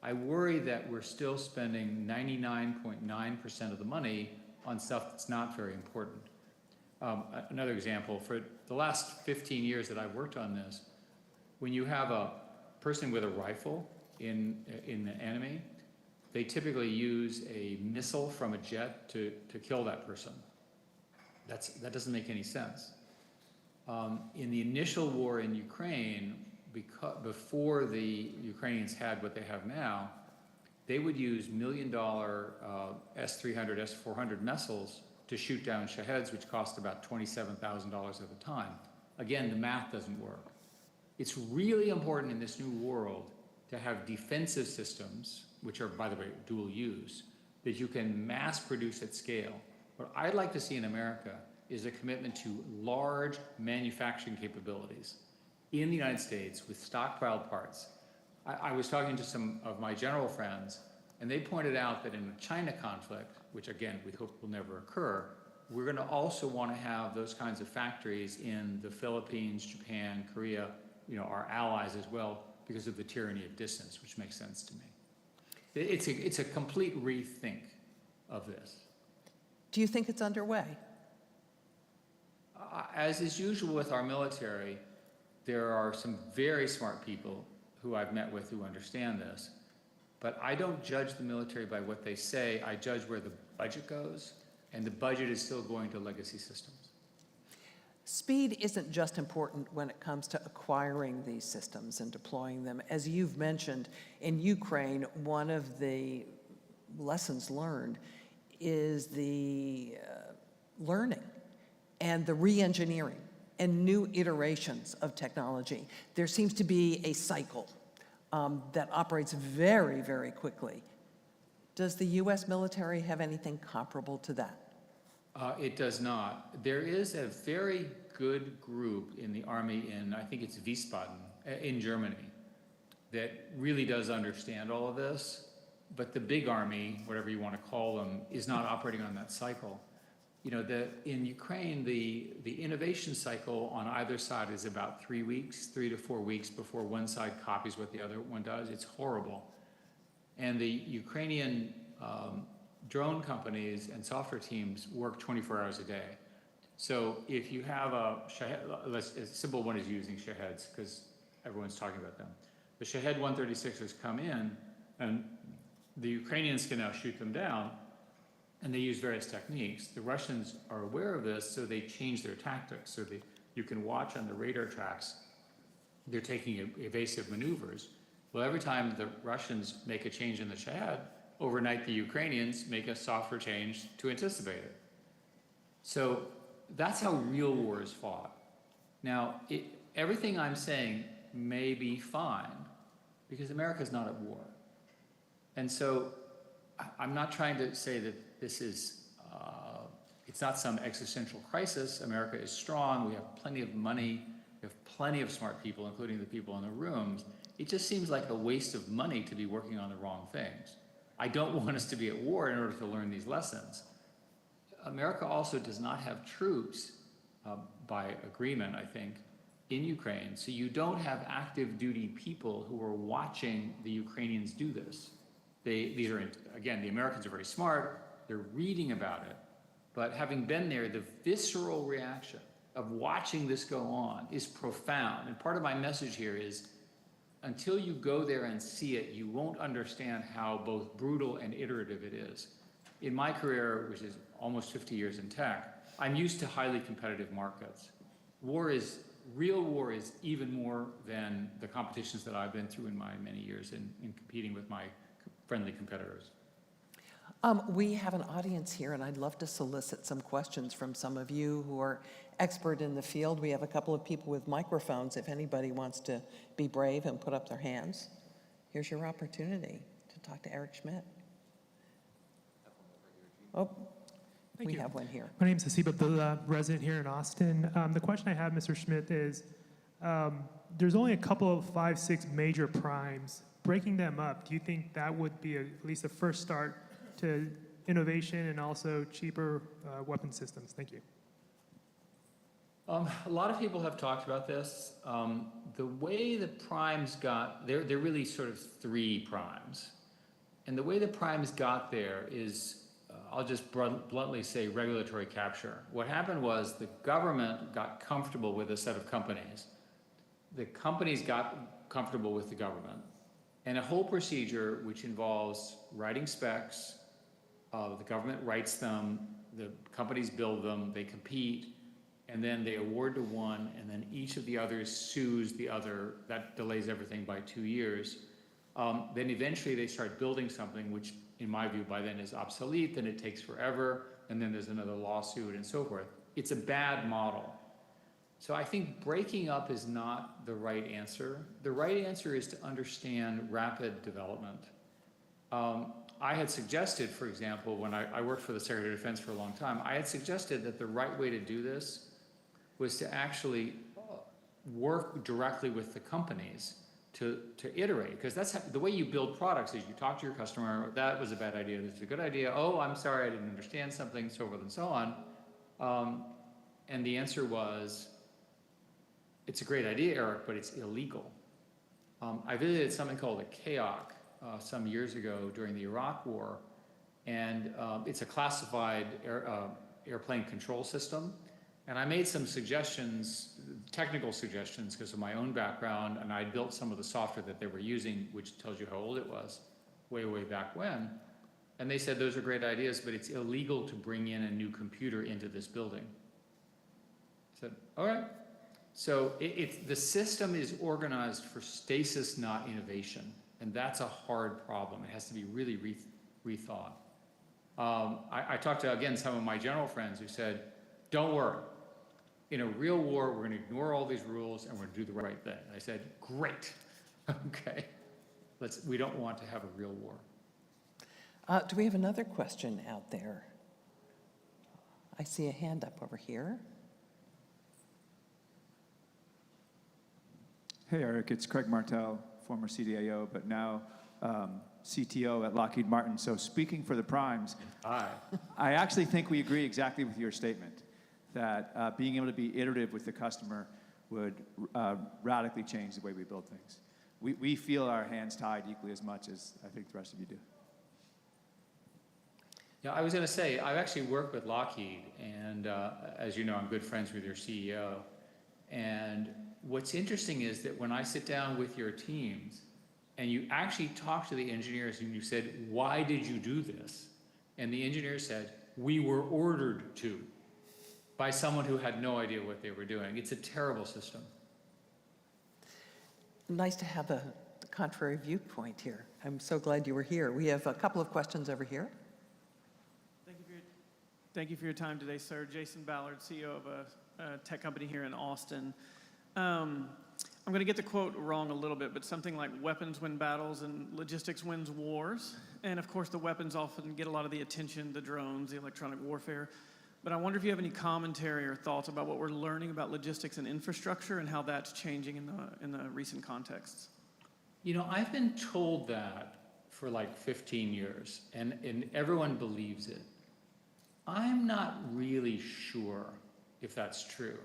Speaker 18: I worry that we're still spending 99.9% of the money on stuff that's not very important. Another example, for the last 15 years that I've worked on this, when you have a person with a rifle in the enemy, they typically use a missile from a jet to kill that person. That doesn't make any sense. In the initial war in Ukraine, before the Ukrainians had what they have now, they would use $1 million S-300, S-400 missiles to shoot down Shaheds, which cost about $27,000 at the time. Again, the math doesn't work. It's really important in this new world to have defensive systems, which are, by the way, dual use, that you can mass produce at scale. What I'd like to see in America is a commitment to large manufacturing capabilities in the United States with stockpiled parts. I was talking to some of my general friends, and they pointed out that in the China conflict, which again, we hope will never occur, we're going to also want to have those kinds of factories in the Philippines, Japan, Korea, our allies as well, because of the tyranny of distance, which makes sense to me. It's a complete rethink of this.
Speaker 15: Do you think it's underway?
Speaker 18: As is usual with our military, there are some very smart people who I've met with who understand this, but I don't judge the military by what they say. I judge where the budget goes, and the budget is still going to legacy systems.
Speaker 15: Speed isn't just important when it comes to acquiring these systems and deploying them. As you've mentioned, in Ukraine, one of the lessons learned is the learning and the re-engineering and new iterations of technology. There seems to be a cycle that operates very, very quickly. Does the US military have anything comparable to that?
Speaker 18: It does not. There is a very good group in the Army in, I think it's Wiesbaden, in Germany, that really does understand all of this, but the big Army, whatever you want to call them, is not operating on that cycle. You know, in Ukraine, the innovation cycle on either side is about 3 weeks, 3 to 4 weeks before one side copies what the other one does. It's horrible. And the Ukrainian drone companies and software teams work 24 hours a day. So if you have a Shahed, a simple one is using Shaheds because everyone's talking about them. The Shahed 136ers come in and the Ukrainians can now shoot them down, and they use various techniques. The Russians are aware of this, so they change their tactics. So you can watch on the radar tracks, they're taking evasive maneuvers. Well, every time the Russians make a change in the Shahed, overnight the Ukrainians make a software change to anticipate it. So that's how real war is fought. Now, everything I'm saying may be fine because America's not at war. And so I'm not trying to say that this is, it's not some existential crisis. America is strong. We have plenty of money. We have plenty of smart people, including the people in the rooms. It just seems like a waste of money to be working on the wrong things. I don't want us to be at war in order to learn these lessons. America also does not have troops, by agreement, I think, in Ukraine. So you don't have active duty people who are watching the Ukrainians do this. These are, again, the Americans are very smart. They're reading about it. But having been there, the visceral reaction of watching this go on is profound. And part of my message here is, until you go there and see it, you won't understand how both brutal and iterative it is. In my career, which is almost 50 years in tech, I'm used to highly competitive markets. Real war is even more than the competitions that I've been through in my many years in competing with my friendly competitors.
Speaker 15: We have an audience here, and I'd love to solicit some questions from some of you who are expert in the field. We have a couple of people with microphones. If anybody wants to be brave and put up their hands, here's your opportunity to talk to Eric Schmidt. Oh,
Speaker 19: Thank
Speaker 15: we
Speaker 19: you.
Speaker 15: have one here.
Speaker 19: My name is Hasib Abdullah, resident here in Austin. The question I have, Mr. Schmidt, is there's only a couple of 5, 6 major primes. Breaking them up, do you think that would be at least a first start to innovation and also cheaper weapon systems? Thank you.
Speaker 18: A lot of people have talked about this. The way the primes got, they're really sort of 3 primes. And the way the primes got there is, I'll just bluntly say, regulatory capture. What happened was the government got comfortable with a set of companies. The companies got comfortable with the government. And a whole procedure which involves writing specs, the government writes them, the companies build them, they compete, and then they award to one, and then each of the others sues the other. That delays everything by 2 years. Then eventually they start building something which, in my view, by then is obsolete, then it takes forever, and then there's another lawsuit and so forth. It's a bad model. So I think breaking up is not the right answer. The right answer is to understand rapid development. I had suggested, for example, when I worked for the Secretary of Defense for a long time, I had suggested that the right way to do this was to actually work directly with the companies to iterate, because that's the way you build products is you talk to your customer, that was a bad idea, this is a good idea, oh, I'm sorry, I didn't understand something, so forth and so on. And the answer was, it's a great idea, Eric, but it's illegal. I visited something called a CAOC some years ago during the Iraq War, and it's a classified airplane control system. And I made some suggestions, technical suggestions, because of my own background, and I built some of the software that they were using, which tells you how old it was, way, way back when. And they said, those are great ideas, but it's illegal to bring in a new computer into this building. I said, all right. So the system is organized for stasis, not innovation. And that's a hard problem. It has to be really rethought. I talked to, again, some of my general friends who said, don't worry. In a real war, we're going to ignore all these rules and we're going to do the right thing. I said, great. Okay. We don't want to have a real war.
Speaker 15: Do we have another question out there? I see a hand up over here.
Speaker 20: Hey, Eric, it's Craig Martell, former CDAO, but now CTO at Lockheed Martin. So speaking for the primes,
Speaker 18: Hi.
Speaker 20: I actually think we agree exactly with your statement that being able to be iterative with the customer would radically change the way we build things. We feel our hands tied equally as much as I think the rest of you do.
Speaker 18: Yeah, I was going to say, I've actually worked with Lockheed, and as you know, I'm good friends with your CEO. And what's interesting is that when I sit down with your teams, and you actually talk to the engineers, and you said, why did you do this? And the engineer said, we were ordered to, by someone who had no idea what they were doing. It's a terrible system.
Speaker 15: Nice to have a contrary viewpoint here. I'm so glad you were here. We have a couple of questions over here.
Speaker 21: Thank you for your time today, sir. Jason Ballard, CEO of a tech company here in Austin. I'm going to get the quote wrong a little bit, but something like weapons win battles and logistics wins wars. And of course, the weapons often get a lot of the attention, the drones, the electronic warfare. But I wonder if you have any commentary or thoughts about what we're learning about logistics and infrastructure and how that's changing in the recent contexts.
Speaker 18: You know, I've been told that for like 15 years, and everyone believes it. I'm not really sure if that's true.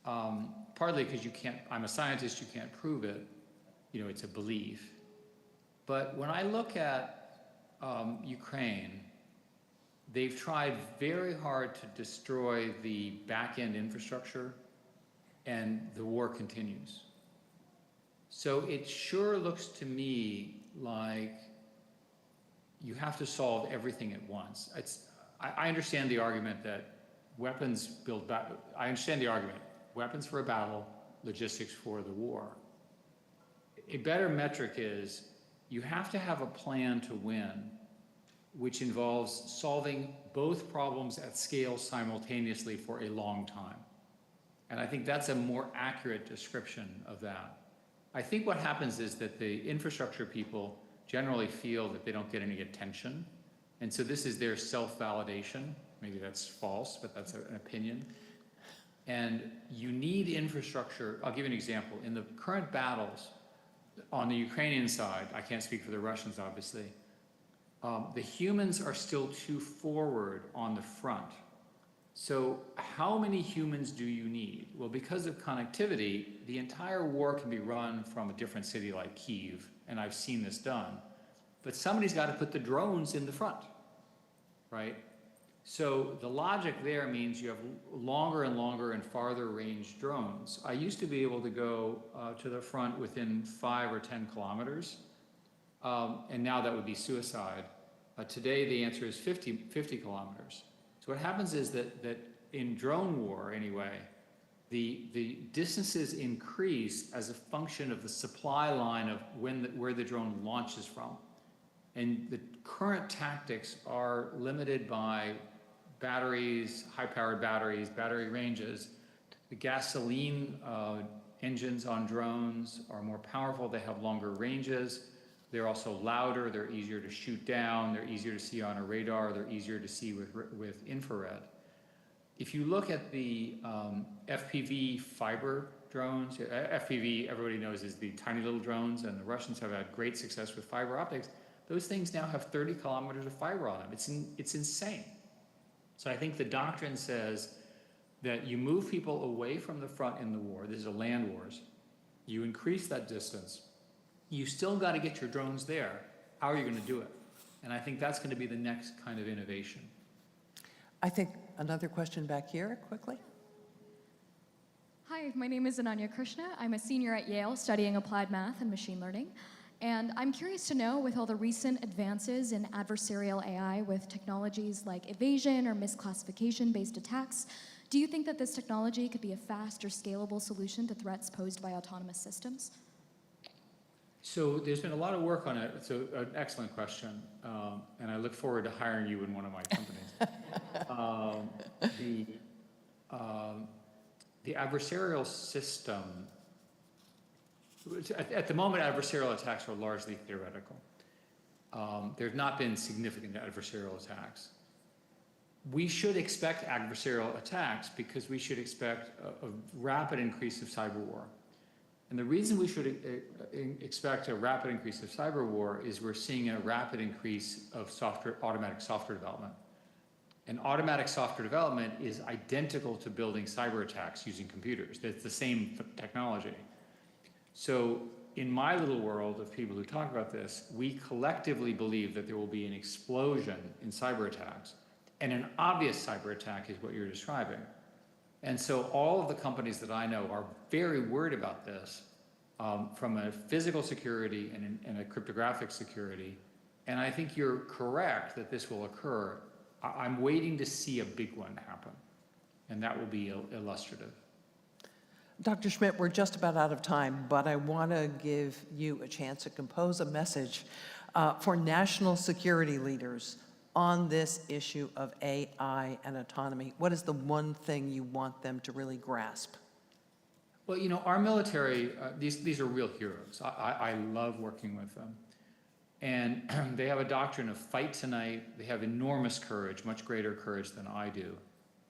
Speaker 18: Partly because I'm a scientist, you can't prove it. You know, it's a belief. But when I look at Ukraine, they've tried very hard to destroy the back-end infrastructure, and the war continues. So it sure looks to me like you have to solve everything at once. I understand the argument that weapons build back. I understand the argument. Weapons for a battle, logistics for the war. A better metric is you have to have a plan to win, which involves solving both problems at scale simultaneously for a long time. And I think that's a more accurate description of that. I think what happens is that the infrastructure people generally feel that they don't get any attention. And so this is their self-validation. Maybe that's false, but that's an opinion. And you need infrastructure. I'll give you an example. In the current battles on the Ukrainian side, I can't speak for the Russians, obviously, the humans are still too forward on the front. So how many humans do you need? Well, because of connectivity, the entire war can be run from a different city like Kyiv, and I've seen this done. But somebody's got to put the drones in the front, right? So the logic there means you have longer and longer and farther range drones. I used to be able to go to the front within 5 or 10 kilometers, and now that would be suicide. Today the answer is 50 kilometers. So what happens is that in drone war anyway, the distances increase as a function of the supply line of where the drone launches from. And the current tactics are limited by batteries, high-powered batteries, battery ranges. The gasoline engines on drones are more powerful. They have longer ranges. They're also louder. They're easier to shoot down. They're easier to see on a radar. They're easier to see with infrared. If you look at the FPV fiber drones, FPV, everybody knows, is the tiny little drones, and the Russians have had great success with fiber optics. Those things now have 30 kilometers of fiber on them. It's insane. So I think the doctrine says that you move people away from the front in the war. This is a land wars. You increase that distance. You still got to get your drones there. How are you going to do it? And I think that's going to be the next kind of innovation.
Speaker 15: I think another question back here, quickly.
Speaker 22: Hi, my name is Ananya Krishna. I'm a senior at Yale studying applied math and machine learning.
Speaker 2: And I'm curious to know, with all the recent advances in adversarial AI with technologies like evasion or misclassification-based attacks, do you think that this technology could be a fast or scalable solution to threats posed by autonomous systems?
Speaker 18: So there's been a lot of work on it. It's an excellent question, and I look forward to hiring you in one of my companies. The adversarial system, at the moment, adversarial attacks are largely theoretical. There have not been significant adversarial attacks. We should expect adversarial attacks because we should expect a rapid increase of cyber war. And the reason we should expect a rapid increase of cyber war is we're seeing a rapid increase of automatic software development. And automatic software development is identical to building cyber attacks using computers. It's the same technology. So in my little world of people who talk about this, we collectively believe that there will be an explosion in cyber attacks. And an obvious cyber attack is what you're describing. And so all of the companies that I know are very worried about this from a physical security and a cryptographic security. And I think you're correct that this will occur. I'm waiting to see a big one happen, and that will be illustrative.
Speaker 15: Dr. Schmidt, we're just about out of time, but I want to give you a chance to compose a message for national security leaders on this issue of AI and autonomy. What is the one thing you want them to really grasp?
Speaker 18: Well, you know, our military, these are real heroes. I love working with them. And they have a doctrine of fight tonight. They have enormous courage, much greater courage than I do.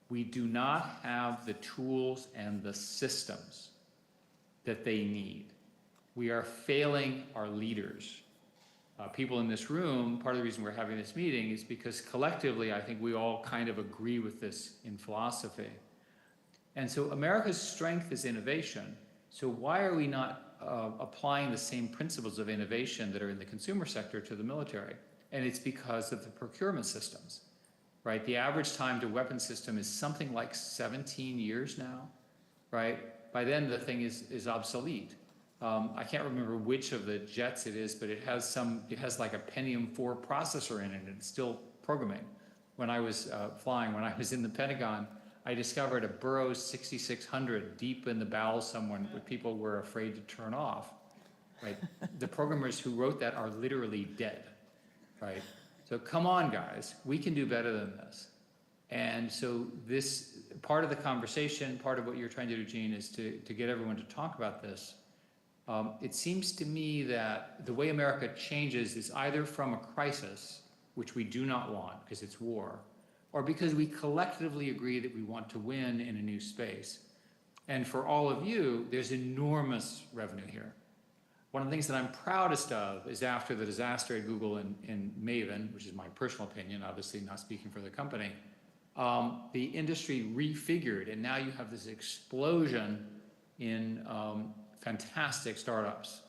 Speaker 18: We do not have the tools and the systems that they need. We are failing our leaders. People in this room, part of the reason we're having this meeting is because collectively, I think we all kind of agree with this in philosophy. And so America's strength is innovation. So why are we not applying the same principles of innovation that are in the consumer sector to the military? And it's because of the procurement systems, right? The average time to weapon system is something like 17 years now, right? By then the thing is obsolete. I can't remember which of the jets it is, but it has like a Pentium 4 processor in it, and it's still programming. When I was flying, when I was in the Pentagon, I discovered a Burroughs 6600 deep in the bowels somewhere that people were afraid to turn off, right? The programmers who wrote that are literally dead, right? So come on, guys, we can do better than this. And so this, part of the conversation, part of what you're trying to do, Gene, is to get everyone to talk about this. It seems to me that the way America changes is either from a crisis, which we do not want because it's war, or because we collectively agree that we want to win in a new space. And for all of you, there's enormous revenue here. One of the things that I'm proudest of is after the disaster at Google in Maven, which is my personal opinion, obviously not speaking for the company, the industry refigured, and now you have this explosion in fantastic startups.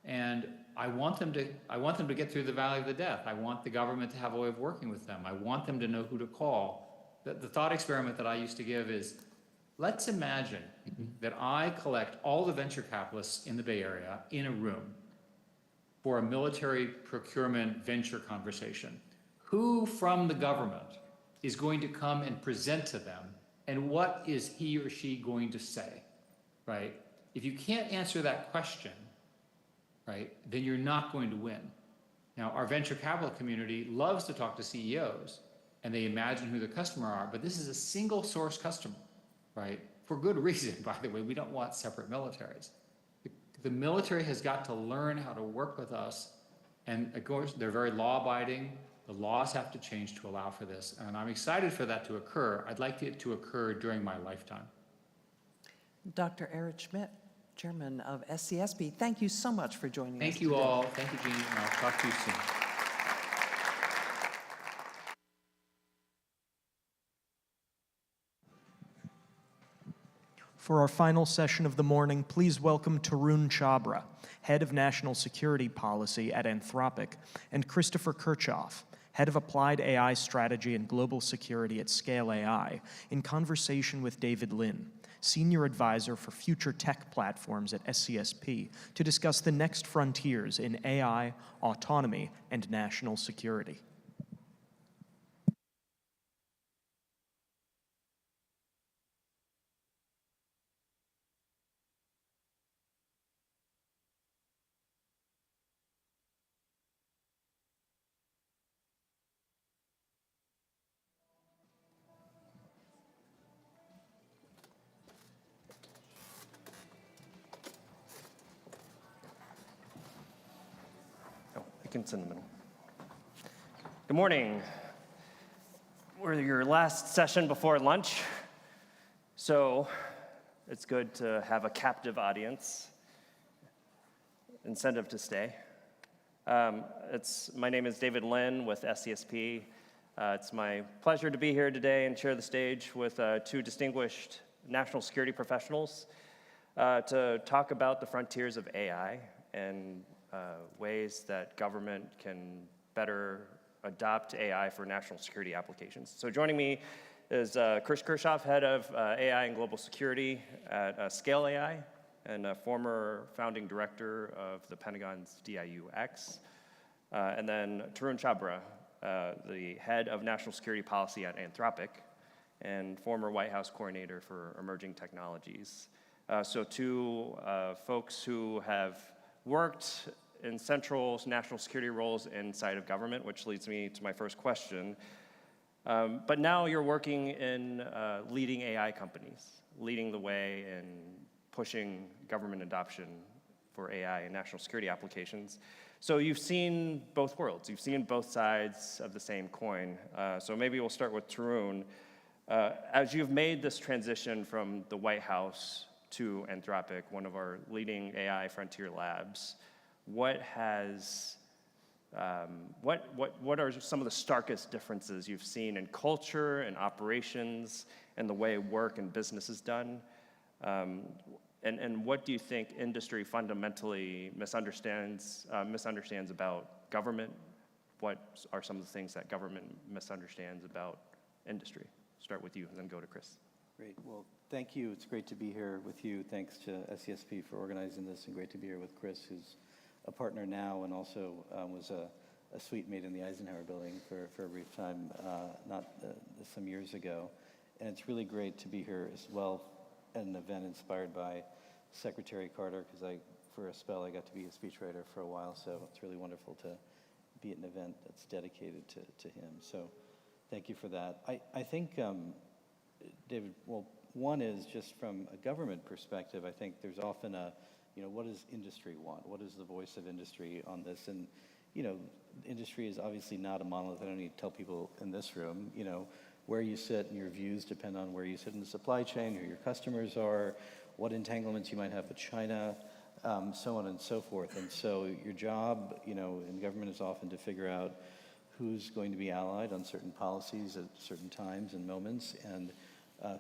Speaker 18: And I want them to get through the valley of the death. I want the government to have a way of working with them. I want them to know who to call. The thought experiment that I used to give is, let's imagine that I collect all the venture capitalists in the Bay Area in a room for a military procurement venture conversation. Who from the government is going to come and present to them, and what is he or she going to say, right? If you can't answer that question, right, then you're not going to win. Now, our venture capital community loves to talk to CEOs, and they imagine who the customer are, but this is a single source customer, right? For good reason, by the way. We don't want separate militaries. The military has got to learn how to work with us, and of course, they're very law-abiding. The laws have to change to allow for this, and I'm excited for that to occur. I'd like it to occur during my lifetime.
Speaker 15: Dr. Eric Schmidt, Chairman of SCSP, thank you so much for joining us today.
Speaker 18: Thank you all. Thank you, Jeannie, and I'll talk to you soon.
Speaker 5: For our final session of the morning, please welcome Tarun Chhabra, Head of National Security Policy at Anthropic, and Christopher Kirchhoff, head of Applied AI Strategy and Global Security at Scale AI, in conversation with David Lin, Senior Advisor for Future Tech Platforms at SCSP, to discuss the next frontiers in AI, autonomy, and national security.
Speaker 1: It's in the middle. Good morning. We're your last session before lunch, so it's good to have a captive audience. Incentive to stay. My name is David Lin with SCSP. It's my pleasure to be here today and share the stage with two distinguished national security professionals to talk about the frontiers of AI and ways that government can better adopt AI for national security applications. So joining me is Chris Kirchhoff, head of AI and global security at Scale AI, and a former founding director of the Pentagon's DIUX. And then Tarun Chhabra, the head of national security policy at Anthropic, and former White House coordinator for emerging technologies. So two folks who have worked in central national security roles inside of government, which leads me to my first question. But now you're working in leading AI companies, leading the way in pushing government adoption for AI and national security applications. So you've seen both worlds. You've seen both sides of the same coin. So maybe we'll start with Tarun. As you've made this transition from the White House to Anthropic, one of our leading AI frontier labs, what are some of the starkest differences you've seen in culture and operations and the way work and business is done? And what do you think industry fundamentally misunderstands about government? What are some of the things that government misunderstands about industry? Start with you and then go to Chris.
Speaker 22: Great. Well, thank you. It's great to be here with you. Thanks to SCSP for organizing this, and great to be here with Chris, who's a partner now and also was a suite mate in the Eisenhower building for a brief time, some years ago. And it's really great to be here as well at an event inspired by Secretary Carter, because for a spell, I got to be a speechwriter for a while, so it's really wonderful to be at an event that's dedicated to him. So thank you for that. I think, David, well, one is just from a government perspective, I think there's often what does industry want? What is the voice of industry on this? And, industry is obviously not a monolith. I don't need to tell people in this room, where you sit and your views depend on where you sit in the supply chain, who your customers are, what entanglements you might have with China, so on and so forth. And so your job, in government is often to figure out who's going to be allied on certain policies at certain times and moments, and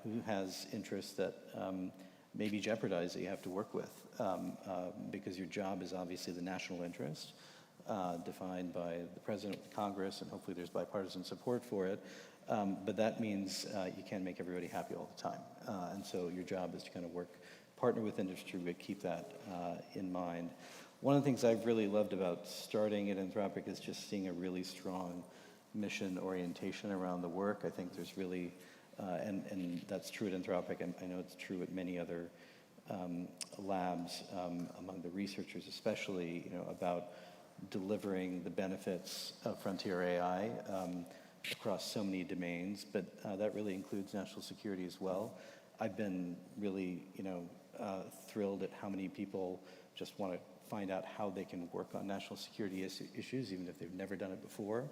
Speaker 22: who has interests that may be jeopardized that you have to work with, because your job is obviously the national interest, defined by the President, Congress, and hopefully there's bipartisan support for it. But that means you can't make everybody happy all the time. And so your job is to kind of partner with industry, but keep that in mind. One of the things I've really loved about starting at Anthropic is just seeing a really strong mission orientation around the work. I think there's really, and that's true at Anthropic, and I know it's true at many other labs, among the researchers especially, about delivering the benefits of frontier AI across so many domains, but that really includes national security as well. I've been really, thrilled at how many people just want to find out how they can work on national security issues, even if they've never done it before,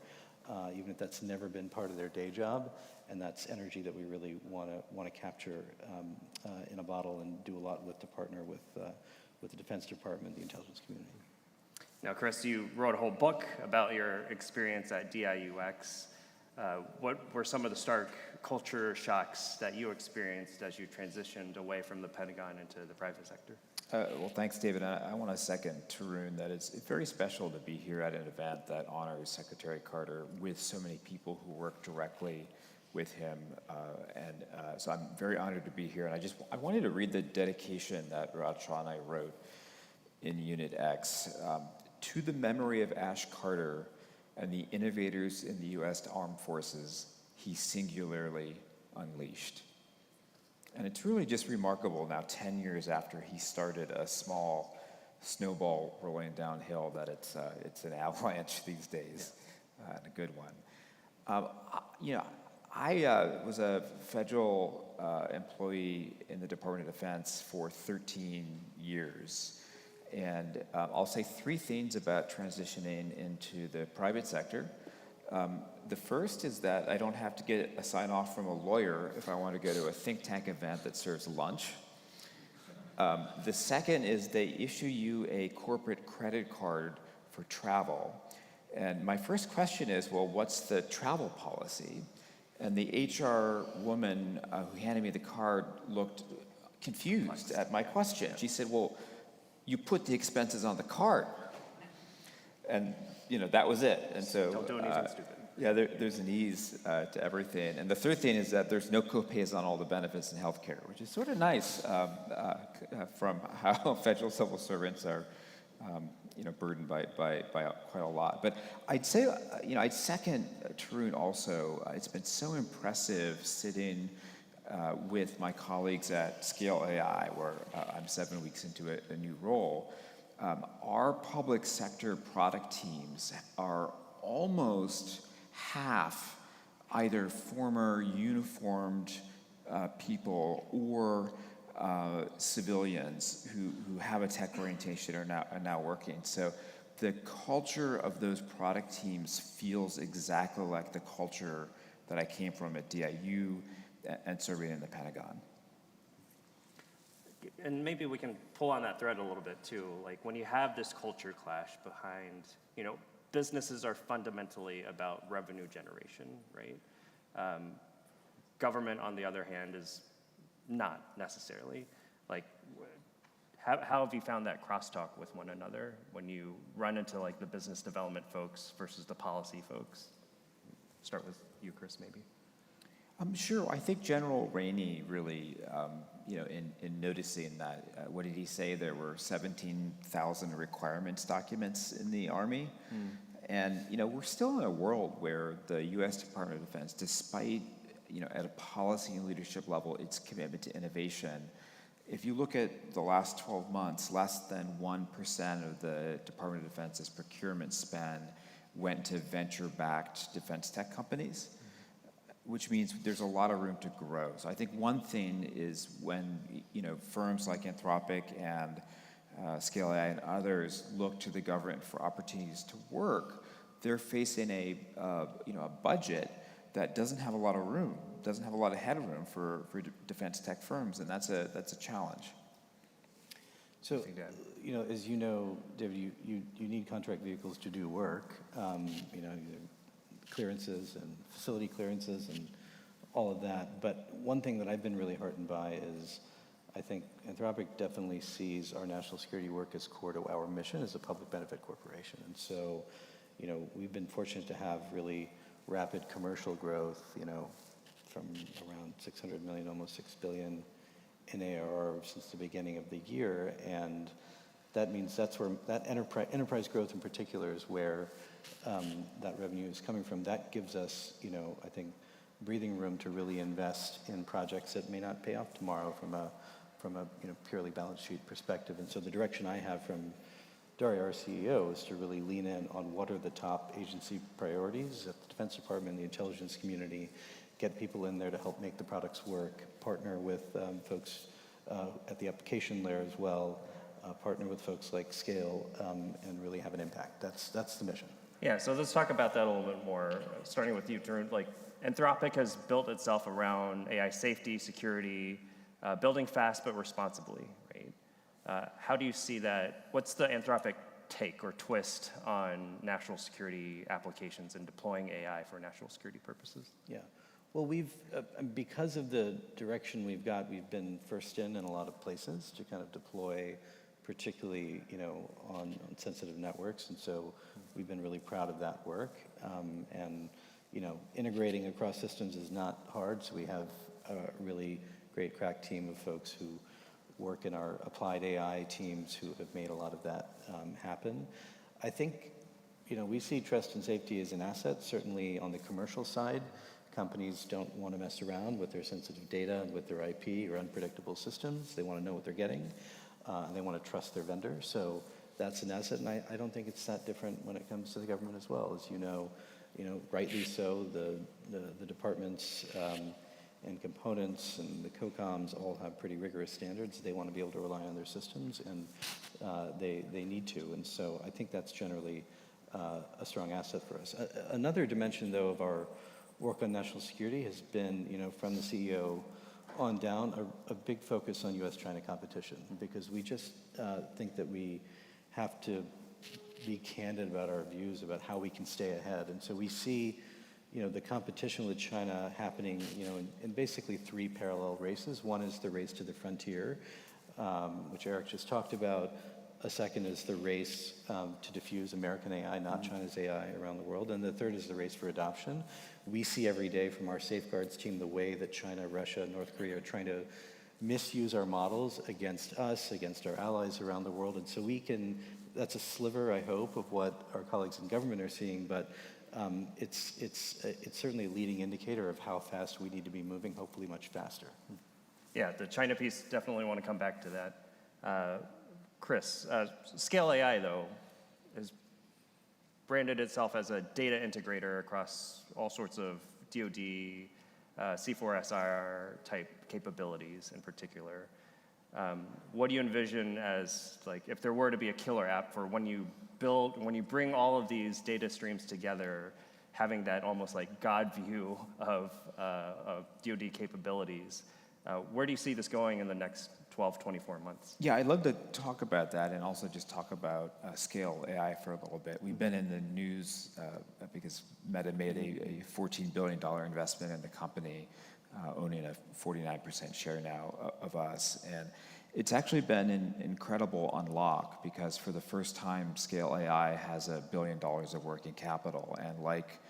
Speaker 22: even if that's never been part of their day job. And that's energy that we really want to capture in a bottle and do a lot with to partner with the Defense Department, the intelligence community.
Speaker 1: Now, Chris, you wrote a whole book about your experience at DIUX. What were some of the stark culture shocks that you experienced as you transitioned away from the Pentagon into the private sector?
Speaker 6: Well, thanks, David. I want to second Tarun that it's very special to be here at an event that honors Secretary Carter with so many people who work directly with him. So I'm very honored to be here. And I wanted to read the dedication that Rachana wrote in Unit X. To the memory of Ash Carter and the innovators in the U.S. Armed Forces, he singularly unleashed. And it's really just remarkable now, 10 years after he started a small snowball rolling downhill, that it's an avalanche these days, and a good one. I was a federal employee in the Department of Defense for 13 years. And I'll say three things about transitioning into the private sector. The first is that I don't have to get a sign-off from a lawyer if I want to go to a think tank event that serves lunch. The second is they issue you a corporate credit card for travel. And my first question is, well, what's the travel policy? And the HR woman who handed me the card looked confused at my question. She said, well, you put the expenses on the card. And that was it. And so
Speaker 1: don't do anything stupid.
Speaker 6: Yeah, there's an ease to everything. And the third thing is that there's no copays on all the benefits in healthcare, which is sort of nice from how federal civil servants are burdened by quite a lot. But I'd say, I'd second Tarun also. It's been so impressive sitting with my colleagues at Scale AI, where I'm 7 weeks into a new role. Our public sector product teams are almost half either former uniformed people or civilians who have a tech orientation are now working. So the culture of those product teams feels exactly like the culture that I came from at DIU and serving in the Pentagon.
Speaker 1: And maybe we can pull on that thread a little bit too. Like when you have this culture clash behind, businesses are fundamentally about revenue generation, right? Government, on the other hand, is not necessarily. Like, how have you found that crosstalk with one another when you run into like the business development folks versus the policy folks? Start with you, Chris, maybe.
Speaker 6: Sure. I think General Rainey really, in noticing that, what did he say? There were 17,000 requirements documents in the Army. And, we're still in a world where the U.S. Department of Defense, despite, at a policy and leadership level, its commitment to innovation, if you look at the last 12 months, less than 1% of the Department of Defense's procurement spend went to venture-backed defense tech companies, which means there's a lot of room to grow. So I think one thing is when firms like Anthropic and Scale AI and others look to the government for opportunities to work, they're facing a budget that doesn't have a lot of room, doesn't have a lot of headroom for defense tech firms, and that's a challenge.
Speaker 22: So, as you know, David, you need contract vehicles to do work. Clearances and facility clearances and all of that. But one thing that I've been really heartened by is I think Anthropic definitely sees our national security work as core to our mission as a public benefit corporation. And so, we've been fortunate to have really rapid commercial growth, from around 600 million, almost 6 billion in ARR since the beginning of the year. And that means that's where that enterprise growth in particular is where that revenue is coming from. That gives us, I think, breathing room to really invest in projects that may not pay off tomorrow from a purely balance sheet perspective. And so the direction I have from Daria, our CEO, is to really lean in on what are the top agency priorities at the Defense Department, the intelligence community, get people in there to help make the products work, partner with folks at the application layer as well, partner with folks like Scale, and really have an impact. That's the mission.
Speaker 1: Yeah, so let's talk about that a little bit more, starting with you, Tarun. Like, Anthropic has built itself around AI safety, security, building fast but responsibly, right? How do you see that? What's the Anthropic take or twist on national security applications and deploying AI for national security purposes?
Speaker 22: Yeah. Well, we've, because of the direction we've got, we've been first in a lot of places to kind of deploy particularly, on sensitive networks. And so we've been really proud of that work. And, integrating across systems is not hard. So we have a really great crack team of folks who work in our applied AI teams who have made a lot of that happen. I think, we see trust and safety as an asset, certainly on the commercial side. Companies don't want to mess around with their sensitive data and with their IP or unpredictable systems. They want to know what they're getting, and they want to trust their vendor. So that's an asset, and I don't think it's that different when it comes to the government as well. As you know, rightly so, the departments and components and the COCOMs all have pretty rigorous standards. They want to be able to rely on their systems, and they need to. And so I think that's generally a strong asset for us. Another dimension, though, of our work on national security has been, from the CEO on down, a big focus on U.S.-China competition, because we just think that we have to be candid about our views about how we can stay ahead. And so we see, the competition with China happening, in basically three parallel races. One is the race to the frontier, which Eric just talked about. A second is the race to diffuse American AI, not China's AI, around the world. And the third is the race for adoption. We see every day from our safeguards team the way that China, Russia, North Korea are trying to misuse our models against us, against our allies around the world. And so that's a sliver, I hope, of what our colleagues in government are seeing, but it's certainly a leading indicator of how fast we need to be moving, hopefully much faster.
Speaker 1: Yeah, the China piece, definitely want to come back to that. Chris, Scale AI, though, has branded itself as a data integrator across all sorts of DoD, C4SR type capabilities in particular. What do you envision as, if there were to be a killer app for when you bring all of these data streams together, having that almost like God view of DoD capabilities, where do you see this going in the next 12, 24 months?
Speaker 6: Yeah, I'd love to talk about that and also just talk about Scale AI for a little bit. We've been in the news because Meta made a $14 billion investment in the company, owning a 49% share now of us. And it's actually been an incredible unlock because for the first time, Scale AI has $1 billion of working capital. And like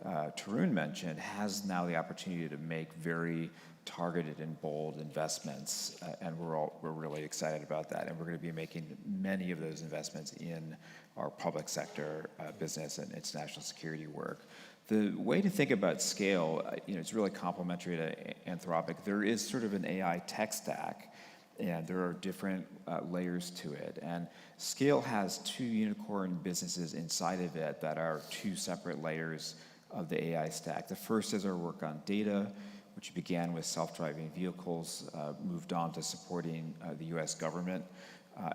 Speaker 6: Tarun mentioned, has now the opportunity to make very targeted and bold investments, and we're really excited about that. And we're going to be making many of those investments in our public sector business and its national security work. The way to think about Scale, it's really complementary to Anthropic. There is sort of an AI tech stack, and there are different layers to it. And Scale has two unicorn businesses inside of it that are two separate layers of the AI stack. The first is our work on data, which began with self-driving vehicles, moved on to supporting the US government,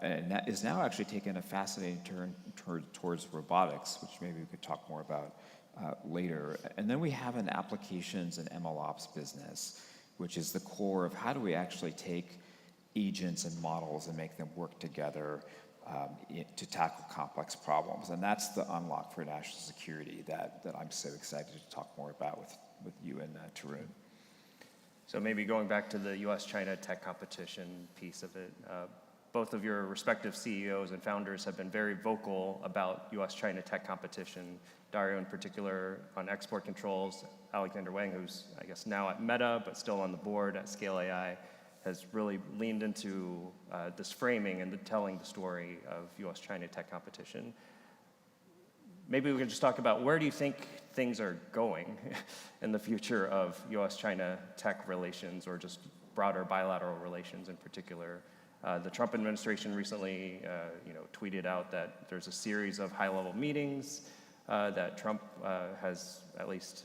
Speaker 6: and that is now actually taking a fascinating turn towards robotics, which maybe we could talk more about later. And then we have an applications and MLOps business, which is the core of how do we actually take agents and models and make them work together to tackle complex problems. And that's the unlock for national security that I'm so excited to talk more about with you and Tarun.
Speaker 1: So maybe going back to the US-China tech competition piece of it, both of your respective CEOs and founders have been very vocal about US-China tech competition. Dario in particular on export controls. Alexander Wang, who's I guess now at Meta, but still on the board at Scale AI, has really leaned into this framing and telling the story of US-China tech competition. Maybe we can just talk about where do you think things are going in the future of US-China tech relations, or just broader bilateral relations in particular. The Trump administration recently tweeted out that there's a series of high-level meetings that Trump has at least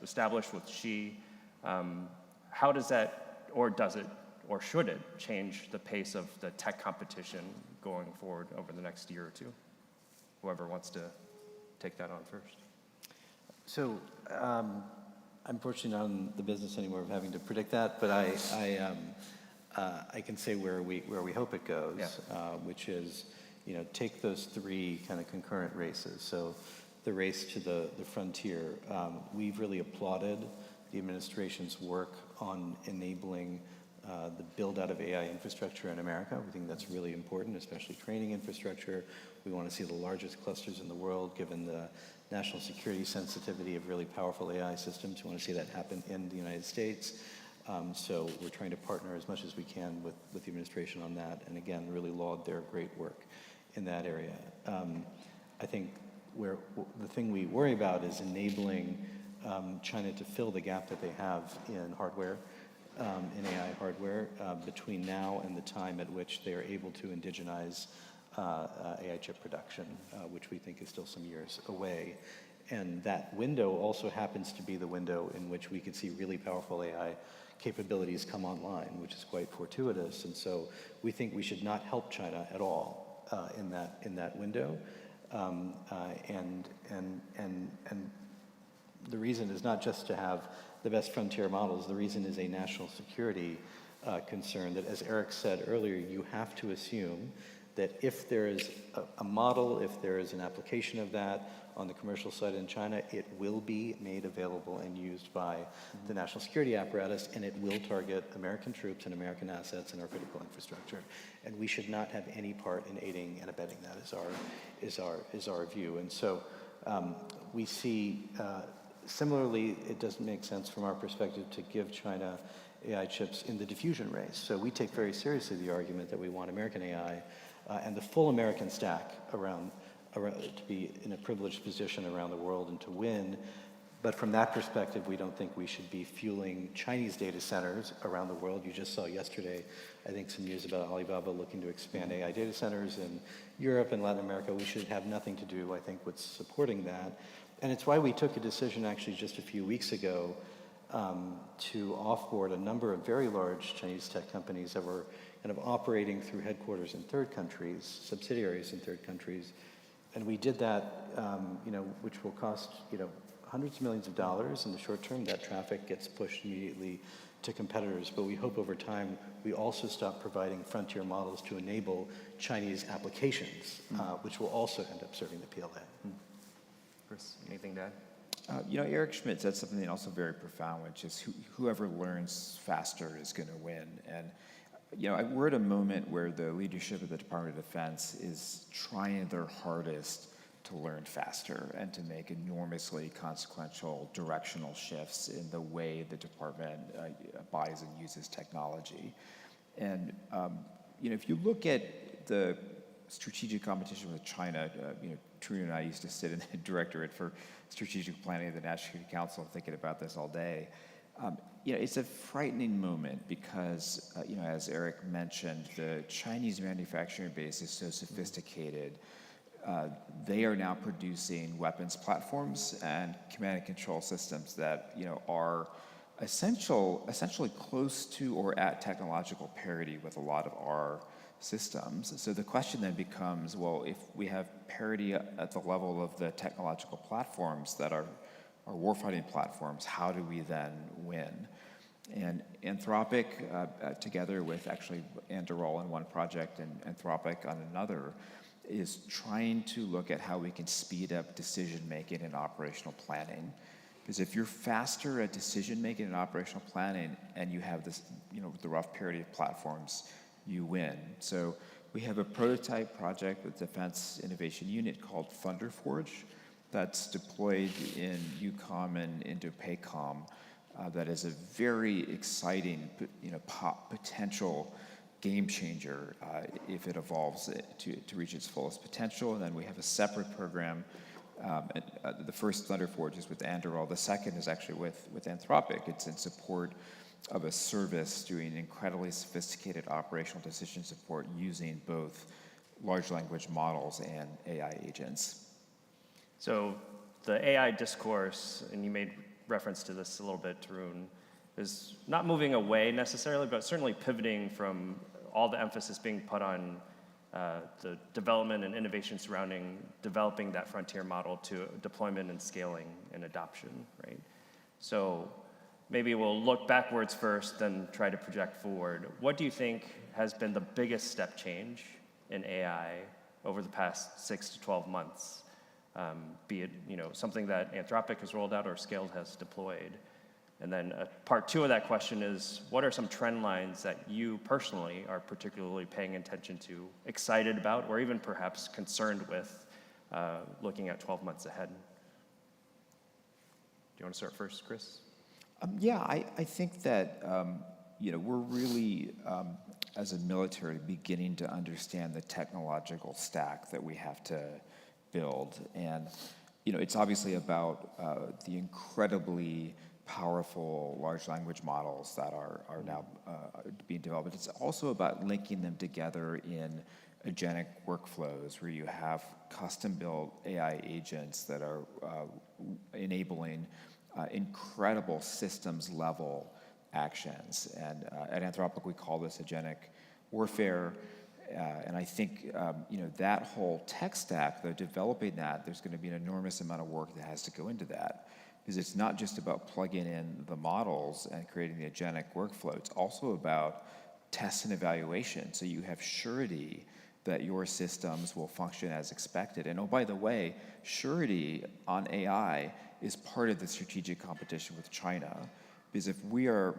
Speaker 1: established with Xi. How does that, or does it, or should it change the pace of the tech competition going forward over the next year or two? Whoever wants to take that on first.
Speaker 22: So I'm fortunately not in the business anymore of having to predict that, but I can say where we hope it goes, which is take those three kind of concurrent races. So the race to the frontier, we've really applauded the administration's work on enabling the build out of AI infrastructure in America. We think that's really important, especially training infrastructure. We want to see the largest clusters in the world, given the national security sensitivity of really powerful AI systems. We want to see that happen in the United States. So we're trying to partner as much as we can with the administration on that, and again, really laud their great work in that area. I think the thing we worry about is enabling China to fill the gap that they have in hardware, in AI hardware, between now and the time at which they are able to indigenize AI chip production, which we think is still some years away. And that window also happens to be the window in which we could see really powerful AI capabilities come online, which is quite fortuitous. And so we think we should not help China at all in that window. And the reason is not just to have the best frontier models. The reason is a national security concern that, as Eric said earlier, you have to assume that if there is a model, if there is an application of that on the commercial side in China, it will be made available and used by the national security apparatus, and it will target American troops and American assets and our critical infrastructure. And we should not have any part in aiding and abetting that, is our view. And so we see, similarly, it doesn't make sense from our perspective to give China AI chips in the diffusion race. So we take very seriously the argument that we want American AI and the full American stack around to be in a privileged position around the world and to win. But from that perspective, we don't think we should be fueling Chinese data centers around the world. You just saw yesterday, I think, some news about Alibaba looking to expand AI data centers in Europe and Latin America. We should have nothing to do, I think, with supporting that. And it's why we took a decision actually just a few weeks ago to offboard a number of very large Chinese tech companies that were kind of operating through headquarters in third countries, subsidiaries in third countries. And we did that, which will cost, hundreds of millions of dollars in the short term. That traffic gets pushed immediately to competitors. But we hope over time we also stop providing frontier models to enable Chinese applications, which will also end up serving the PLA.
Speaker 1: Chris, anything to add?
Speaker 6: Eric Schmidt said something also very profound, which is whoever learns faster is going to win. And we're at a moment where the leadership of the Department of Defense is trying their hardest to learn faster and to make enormously consequential directional shifts in the way the department buys and uses technology. And if you look at the strategic competition with China, Tarun and I used to sit in the Directorate for Strategic Planning of the National Security Council thinking about this all day. It's a frightening moment because, as Eric mentioned, the Chinese manufacturing base is so sophisticated. They are now producing weapons platforms and command and control systems that, are essentially close to or at technological parity with a lot of our systems. So the question then becomes, well, if we have parity at the level of the technological platforms that are warfighting platforms, how do we then win? And Anthropic, together with actually Anduril on one project and Anthropic on another, is trying to look at how we can speed up decision-making and operational planning. Because if you're faster at decision-making and operational planning and you have this, the rough parity of platforms, you win. So we have a prototype project with Defense Innovation Unit called Thunderforge that's deployed in EUCOM and INDOPACOM. That is a very exciting, potential game changer if it evolves to reach its fullest potential. And then we have a separate program. The first Thunderforge is with Anduril. The second is actually with Anthropic. It's in support of a service doing incredibly sophisticated operational decision support using both large language models and AI agents.
Speaker 1: So the AI discourse, and you made reference to this a little bit, Tarun, is not moving away necessarily, but certainly pivoting from all the emphasis being put on the development and innovation surrounding developing that frontier model to deployment and scaling and adoption, right? So maybe we'll look backwards first, then try to project forward. What do you think has been the biggest step change in AI over the past 6 to 12 months? Be it something that Anthropic has rolled out or Scaled has deployed. And then part two of that question is, what are some trend lines that you personally are particularly paying attention to, excited about, or even perhaps concerned with looking at 12 months ahead? Do you want to start first, Chris?
Speaker 6: Yeah, I think that we're really, as a military, beginning to understand the technological stack that we have to build. And it's obviously about the incredibly powerful large language models that are now being developed. It's also about linking them together in agentic workflows where you have custom-built AI agents that are enabling incredible systems-level actions. And at Anthropic, we call this agentic warfare. And I think that whole tech stack, though, developing that, there's going to be an enormous amount of work that has to go into that. Because it's not just about plugging in the models and creating the agentic workflow. It's also about test and evaluation. So you have surety that your systems will function as expected. And oh, by the way, surety on AI is part of the strategic competition with China. Because if we are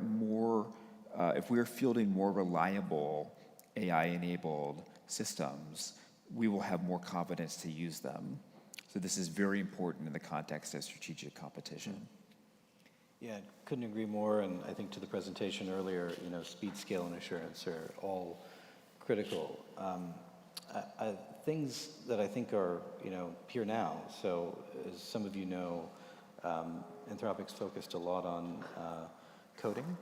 Speaker 6: fielding more reliable AI-enabled systems, we will have more confidence to use them. So this is very important in the context of strategic competition.
Speaker 22: Yeah, couldn't agree more. And I think to the presentation earlier, speed, scale, and assurance are all critical. Things that I think are, here now. So as some of you know, Anthropic's focused a lot on coding.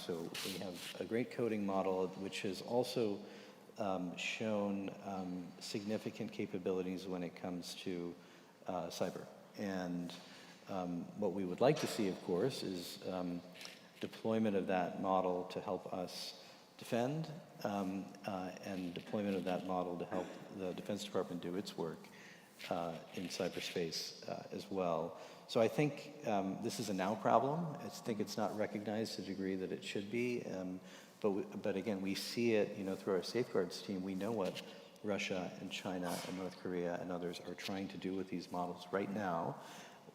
Speaker 22: So we have a great coding model, which has also shown significant capabilities when it comes to cyber. And what we would like to see, of course, is deployment of that model to help us defend, and deployment of that model to help the Defense Department do its work in cyberspace as well. So I think this is a now problem. I think it's not recognized to the degree that it should be. But again, we see it, through our safeguards team. We know what Russia and China and North Korea and others are trying to do with these models right now.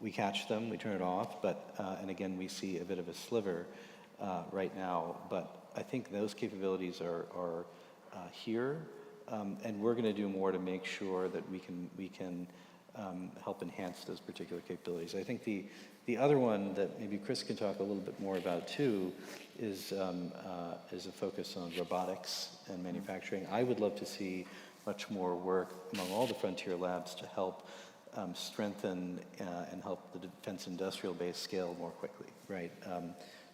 Speaker 22: We catch them, we turn it off, and again, we see a bit of a sliver right now. But I think those capabilities are here, and we're going to do more to make sure that we can help enhance those particular capabilities. I think the other one that maybe Chris can talk a little bit more about too is a focus on robotics and manufacturing. I would love to see much more work among all the frontier labs to help strengthen and help the defense industrial base scale more quickly, right?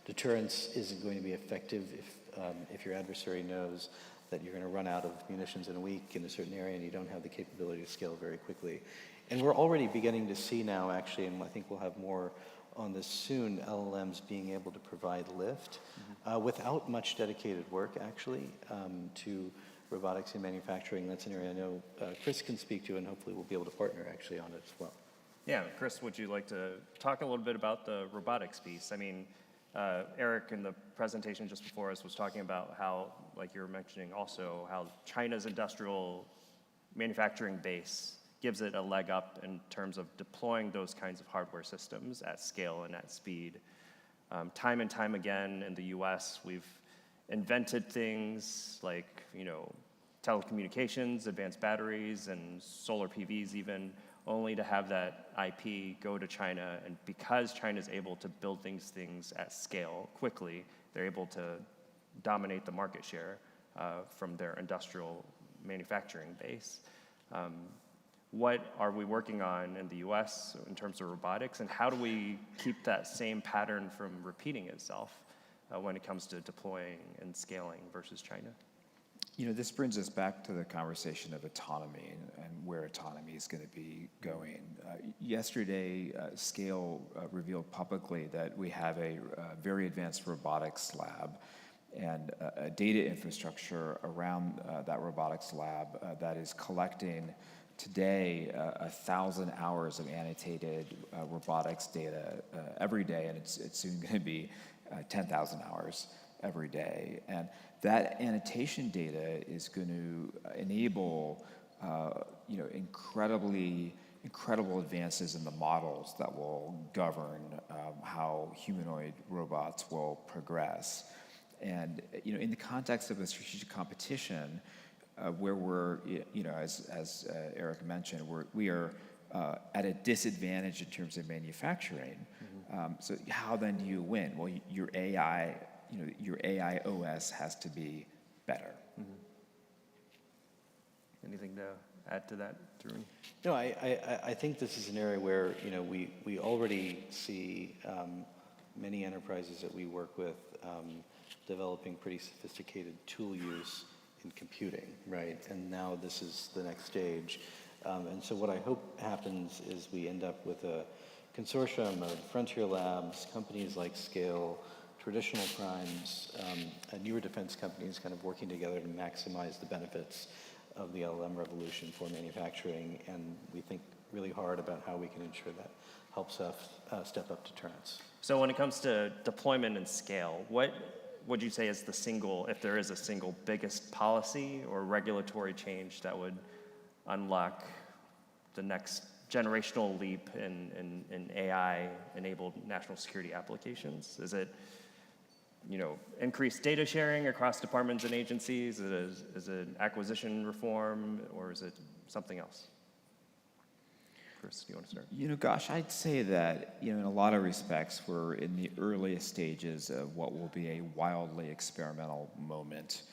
Speaker 22: Deterrence isn't going to be effective if your adversary knows that you're going to run out of munitions in a week in a certain area and you don't have the capability to scale very quickly. And we're already beginning to see now, actually, and I think we'll have more on this soon, LLMs being able to provide lift without much dedicated work, actually, to robotics and manufacturing. That's an area I know Chris can speak to, and hopefully we'll be able to partner actually on it as well.
Speaker 1: Yeah, Chris, would you like to talk a little bit about the robotics piece? I mean, Eric in the presentation just before us was talking about how, like you were mentioning also, how China's industrial manufacturing base gives it a leg up in terms of deploying those kinds of hardware systems at scale and at speed. Time and time again in the US, we've invented things like, telecommunications, advanced batteries, and solar PVs even, only to have that IP go to China. And because China's able to build things at scale quickly, they're able to dominate the market share from their industrial manufacturing base. What are we working on in the US in terms of robotics, and how do we keep that same pattern from repeating itself when it comes to deploying and scaling versus China?
Speaker 6: This brings us back to the conversation of autonomy and where autonomy is going to be going. Yesterday, Scale revealed publicly that we have a very advanced robotics lab and a data infrastructure around that robotics lab that is collecting today 1,000 hours of annotated robotics data every day, and it's soon going to be 10,000 hours every day. And that annotation data is going to enable incredibly incredible advances in the models that will govern how humanoid robots will progress. And in the context of a strategic competition, where we're, as Eric mentioned, we are at a disadvantage in terms of manufacturing. So how then do you win? Well, your AI OS has to be better.
Speaker 1: Anything to add to that, Tarun?
Speaker 22: No, I think this is an area where we already see many enterprises that we work with developing pretty sophisticated tool use in computing, right? And now this is the next stage. And so what I hope happens is we end up with a consortium of frontier labs, companies like Scale, traditional primes, newer defense companies kind of working together to maximize the benefits of the LLM revolution for manufacturing. And we think really hard about how we can ensure that helps us step up deterrence.
Speaker 1: So when it comes to deployment and scale, what would you say is the single, if there is a single, biggest policy or regulatory change that would unlock the next generational leap in AI-enabled national security applications? Is it, increased data sharing across departments and agencies? Is it acquisition reform, or is it something else? Chris, do you want to start?
Speaker 6: Gosh, I'd say that, in a lot of respects, we're in the earliest stages of what will be a wildly experimental moment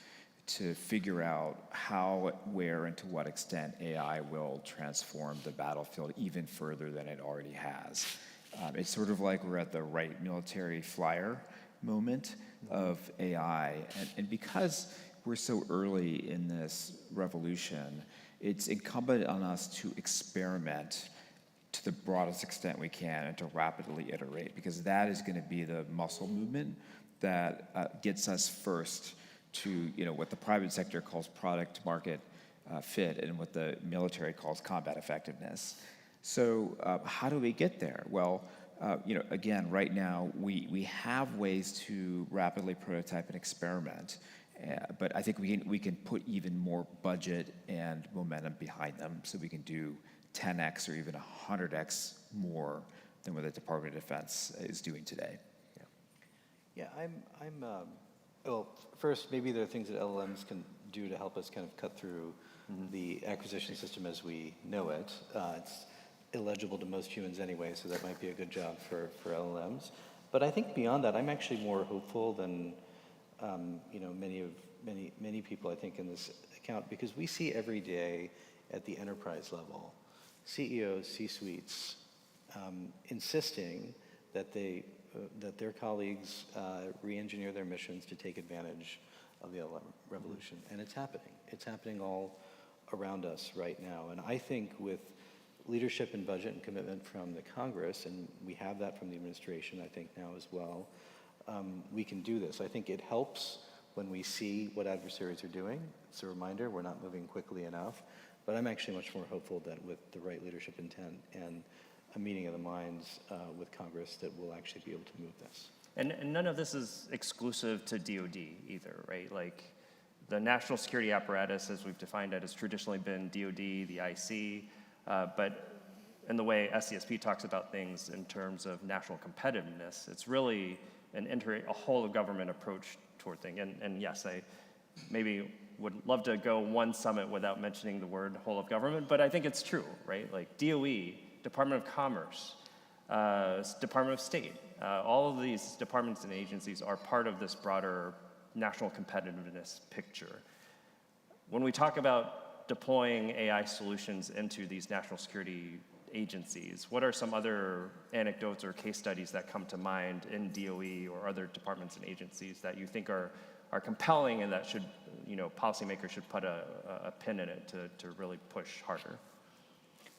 Speaker 6: to figure out how, where, and to what extent AI will transform the battlefield even further than it already has. It's sort of like we're at the right military flyer moment of AI. And because we're so early in this revolution, it's incumbent on us to experiment to the broadest extent we can and to rapidly iterate, because that is going to be the muscle movement that gets us first to what the private sector calls product market fit and what the military calls combat effectiveness. So how do we get there? Well, again, right now we have ways to rapidly prototype and experiment, but I think we can put even more budget and momentum behind them, so we can do 10x or even 100x more than what the Department of Defense is doing today.
Speaker 22: Yeah, well, first, maybe there are things that LLMs can do to help us kind of cut through the acquisition system as we know it. It's illegible to most humans anyway, so that might be a good job for LLMs. But I think beyond that, I'm actually more hopeful than many people, I think, in this account, because we see every day at the enterprise level CEOs, C-suites insisting that that their colleagues re-engineer their missions to take advantage of the LLM revolution. And it's happening. It's happening all around us right now. And I think with leadership and budget and commitment from the Congress, and we have that from the administration, I think, now as well, we can do this. I think it helps when we see what adversaries are doing. It's a reminder we're not moving quickly enough. But I'm actually much more hopeful that with the right leadership intent and a meeting of the minds with Congress, that we'll actually be able to move this.
Speaker 1: And none of this is exclusive to DoD either, right? Like the national security apparatus, as we've defined it, has traditionally been DoD, the IC, but in the way SCSP talks about things in terms of national competitiveness, it's really a whole of government approach toward things. And yes, I maybe would love to go one summit without mentioning the word whole of government, but I think it's true, right? Like DOE, Department of Commerce, Department of State, all of these departments and agencies are part of this broader national competitiveness picture. When we talk about deploying AI solutions into these national security agencies, what are some other anecdotes or case studies that come to mind in DOE or other departments and agencies that you think are compelling and that should, policymakers should put a pin in it to really push harder?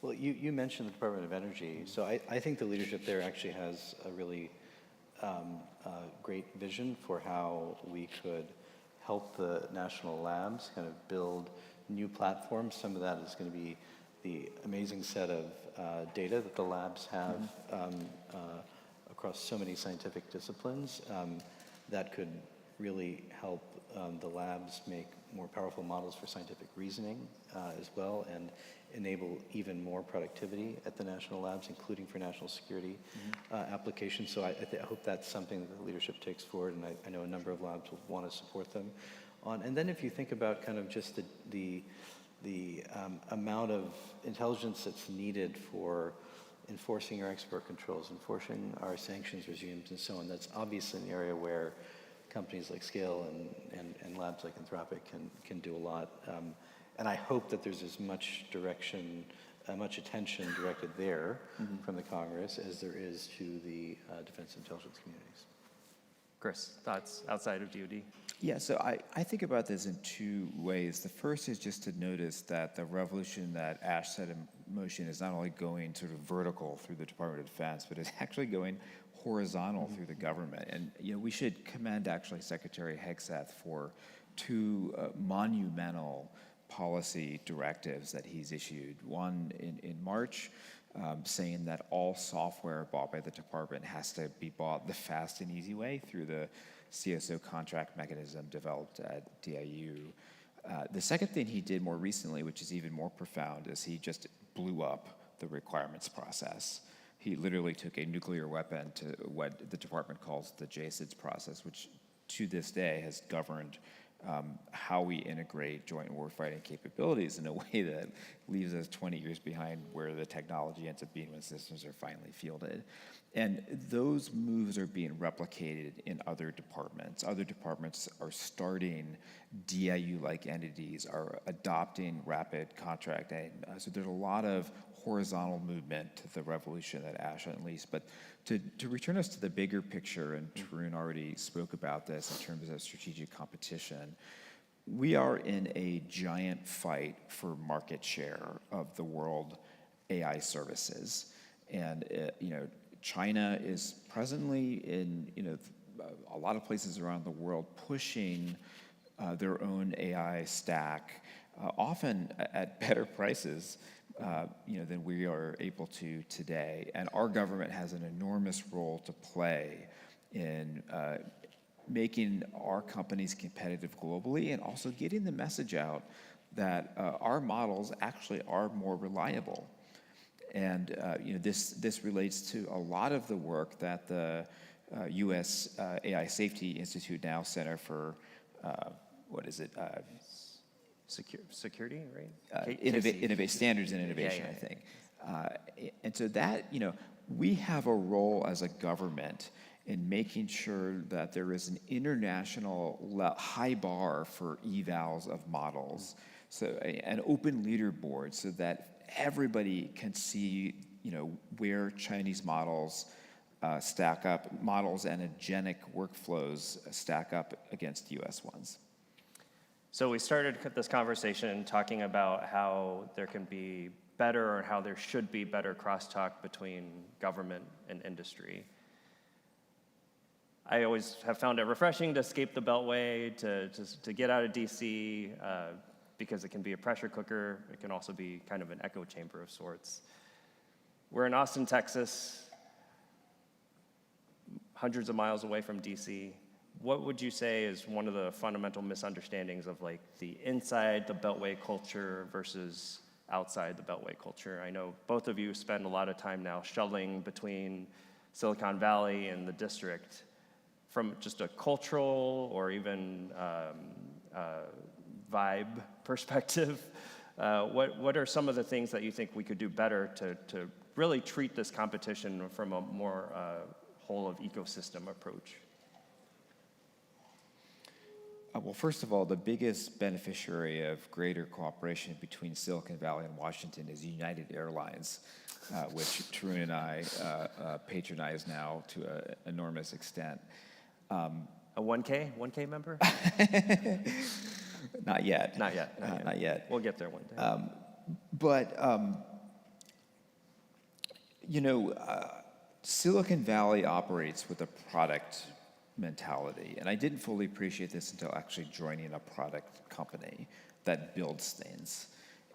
Speaker 22: Well, you mentioned the Department of Energy, so I think the leadership there actually has a really great vision for how we could help the national labs kind of build new platforms. Some of that is going to be the amazing set of data that the labs have across so many scientific disciplines that could really help the labs make more powerful models for scientific reasoning as well, and enable even more productivity at the national labs, including for national security applications. So I hope that's something that the leadership takes forward, and I know a number of labs will want to support them on. And then if you think about kind of just the amount of intelligence that's needed for enforcing our export controls, enforcing our sanctions regimes, and so on, that's obviously an area where companies like Scale and labs like Anthropic can do a lot. And I hope that there's as much direction, much attention directed there from the Congress as there is to the defense intelligence communities.
Speaker 1: Chris, thoughts outside of DoD?
Speaker 6: Yeah, so I think about this in two ways. The first is just to notice that the revolution that Ash set in motion is not only going sort of vertical through the Department of Defense, but it's actually going horizontal through the government. And we should commend actually Secretary Hegseth for two monumental policy directives that he's issued. One in March, saying that all software bought by the department has to be bought the fast and easy way through the CSO contract mechanism developed at DIU. The second thing he did more recently, which is even more profound, is he just blew up the requirements process. He literally took a nuclear weapon to what the department calls the JSIDS process, which to this day has governed how we integrate joint warfighting capabilities in a way that leaves us 20 years behind where the technology ends up being when systems are finally fielded. And those moves are being replicated in other departments. Other departments are starting DIU-like entities, are adopting rapid contracting. So there's a lot of horizontal movement to the revolution that Ash unleashed. But to return us to the bigger picture, and Tarun already spoke about this in terms of strategic competition, we are in a giant fight for market share of the world AI services. And China is presently in a lot of places around the world pushing their own AI stack, often at better prices than we are able to today. And our government has an enormous role to play in making our companies competitive globally, and also getting the message out that our models actually are more reliable. And this relates to a lot of the work that the U.S. AI Safety Institute, now Center for
Speaker 1: Security, right?
Speaker 6: Standards and Innovation, I think. And so that, we have a role as a government in making sure that there is an international high bar for evals of models, so an open leaderboard, so that everybody can see, where Chinese models stack up, models and agentic workflows stack up against U.S. ones.
Speaker 1: So we started this conversation talking about how there can be better, or how there should be better crosstalk between government and industry. I always have found it refreshing to escape the Beltway, to get out of DC, because it can be a pressure cooker. It can also be kind of an echo chamber of sorts. We're in Austin, Texas, hundreds of miles away from DC. What would you say is one of the fundamental misunderstandings of the inside the Beltway culture versus outside the Beltway culture? I know both of you spend a lot of time now shuttling between Silicon Valley and the district. From just a cultural or even vibe perspective, what are some of the things that you think we could do better to really treat this competition from a more whole of ecosystem approach?
Speaker 6: Well, first of all, the biggest beneficiary of greater cooperation between Silicon Valley and Washington is United Airlines, which Tarun and I patronize now to an enormous extent.
Speaker 1: A 1K member?
Speaker 6: Not yet.
Speaker 1: Not yet.
Speaker 6: Not yet.
Speaker 1: We'll get there one day.
Speaker 6: Silicon Valley operates with a product mentality, and I didn't fully appreciate this until actually joining a product company that builds things,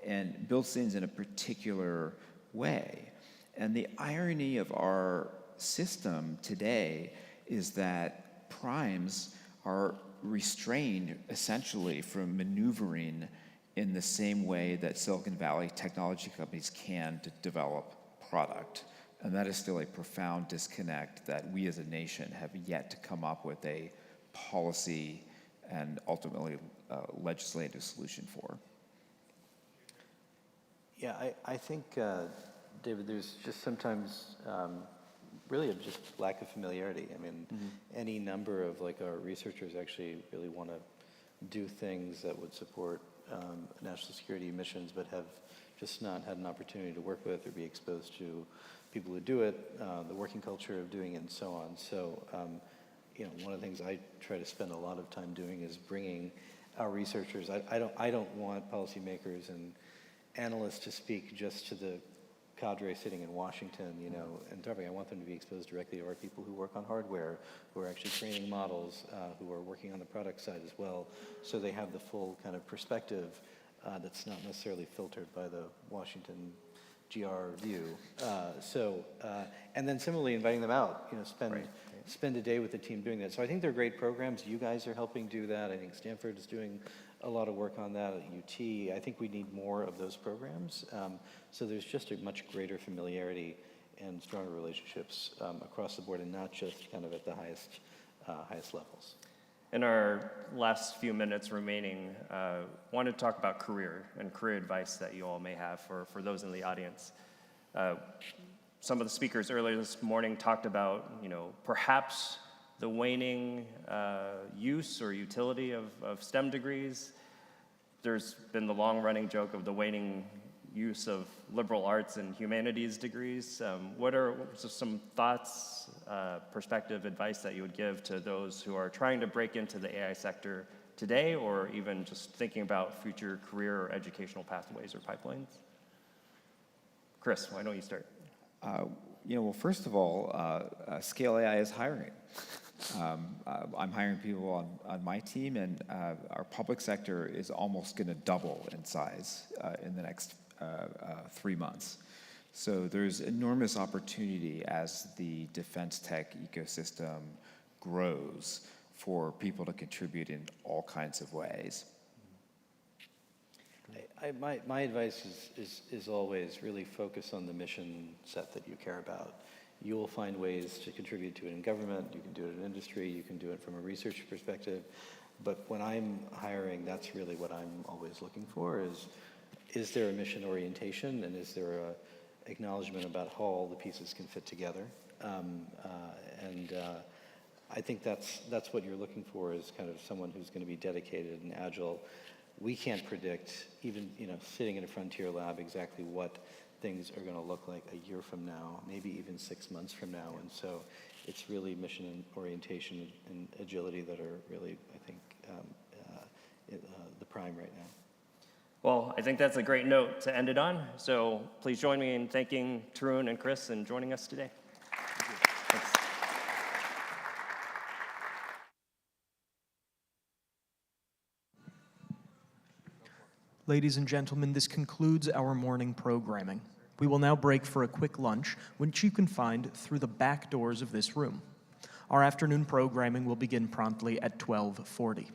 Speaker 6: and builds things in a particular way. And the irony of our system today is that primes are restrained essentially from maneuvering in the same way that Silicon Valley technology companies can to develop product. And that is still a profound disconnect that we as a nation have yet to come up with a policy and ultimately legislative solution for.
Speaker 22: Yeah, I think, David, there's just sometimes really just lack of familiarity. I mean, any number of like our researchers actually really want to do things that would support national security missions, but have just not had an opportunity to work with or be exposed to people who do it, the working culture of doing it, and so on. So, you know, one of the things I try to spend a lot of time doing is bringing our researchers. I don't want policymakers and analysts to speak just to the cadre sitting in Washington, you know, and talking. I want them to be exposed directly to our people who work on hardware, who are actually training models, who are working on the product side as well, so they have the full kind of perspective that's not necessarily filtered by the Washington GR view. And then similarly inviting them out, you know, spend a day with the team doing that. So I think they're great programs. You guys are helping do that. I think Stanford is doing a lot of work on that at UT. I think we need more of those programs. So there's just a much greater familiarity and stronger relationships across the board, and not just kind of at the highest levels.
Speaker 1: In our last few minutes remaining, want to talk about career and career advice that you all may have for those in the audience. Some of the speakers earlier this morning talked about, you know, perhaps the waning use or utility of STEM degrees. There's been the long-running joke of the waning use of liberal arts and humanities degrees. What are some thoughts, perspective, advice that you would give to those who are trying to break into the AI sector today, or even just thinking about future career or educational pathways or pipelines? Chris, why don't you start?
Speaker 6: You know, well, first of all, Scale AI is hiring. I'm hiring people on my team, and our public sector is almost going to double in size in the next 3 months. So there's enormous opportunity as the defense tech ecosystem grows for people to contribute in all kinds of ways.
Speaker 22: My advice is always really focus on the mission set that you care about. You will find ways to contribute to it in government, you can do it in industry, you can do it from a research perspective. But when I'm hiring, that's really what I'm always looking for is there a mission orientation, and is there a acknowledgement about how all the pieces can fit together? I think that's what you're looking for, is kind of someone who's going to be dedicated and agile. We can't predict, even, you know, sitting in a frontier lab, exactly what things are going to look like a year from now, maybe even 6 months from now. And so it's really mission and orientation and agility that are really, I think, the prime right now.
Speaker 1: Well, I think that's a great note to end it on. So please join me in thanking Tarun and Chris and joining us today. Thanks.
Speaker 5: Ladies and gentlemen, this concludes our morning programming. We will now break for a quick lunch, which you can find through the back doors of this room. Our afternoon programming will begin promptly at 12:40.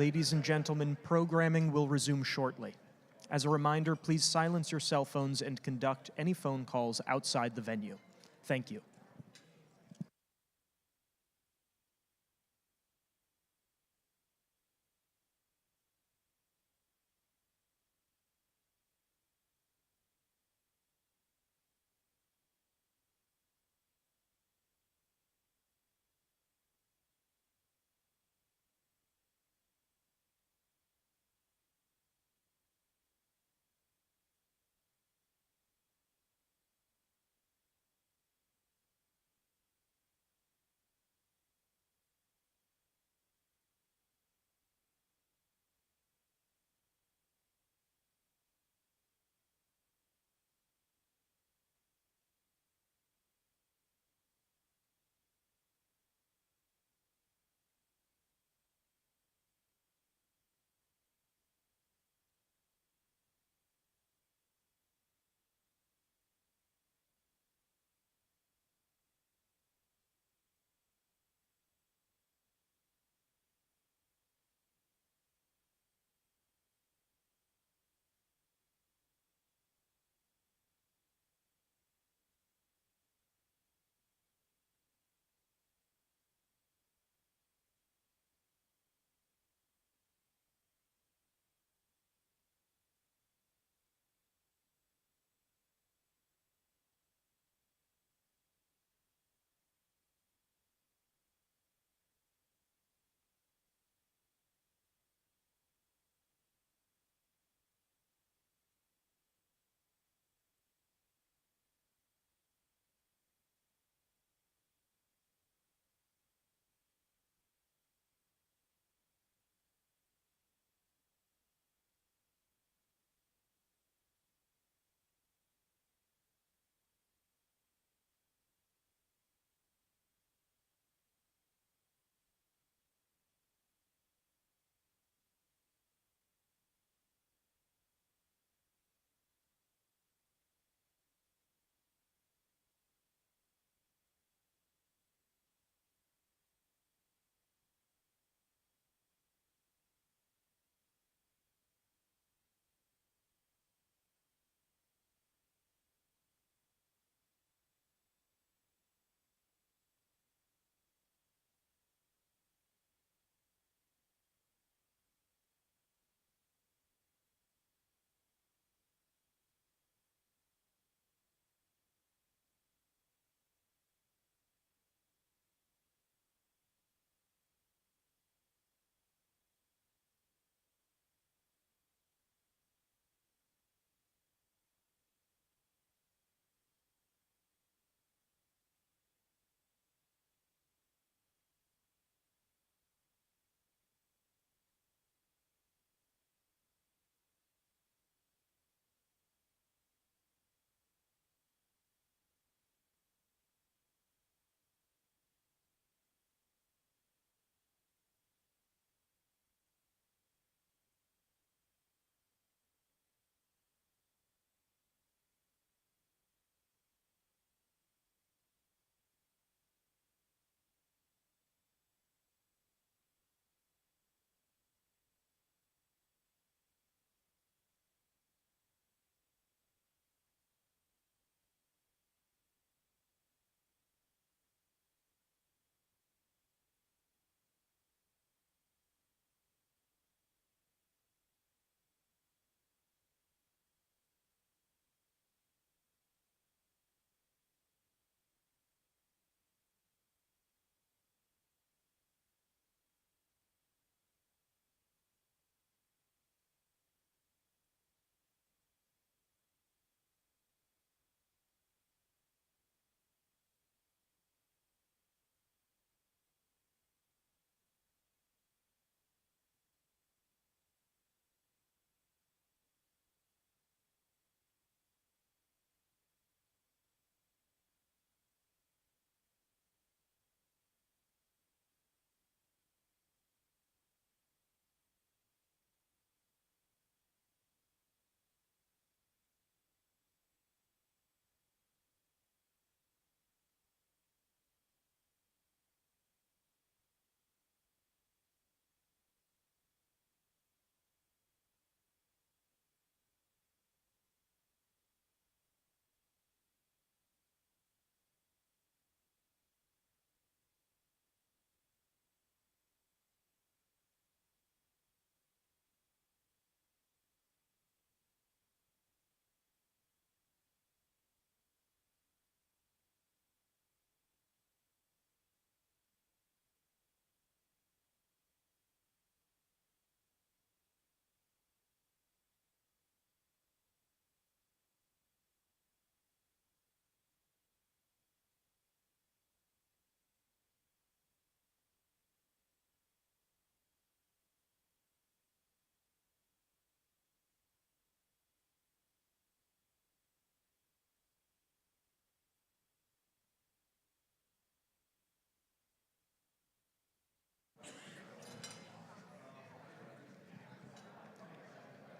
Speaker 5: Ladies and gentlemen, programming will resume shortly. As a reminder, please silence your cell phones and conduct any phone calls outside the venue. Thank you.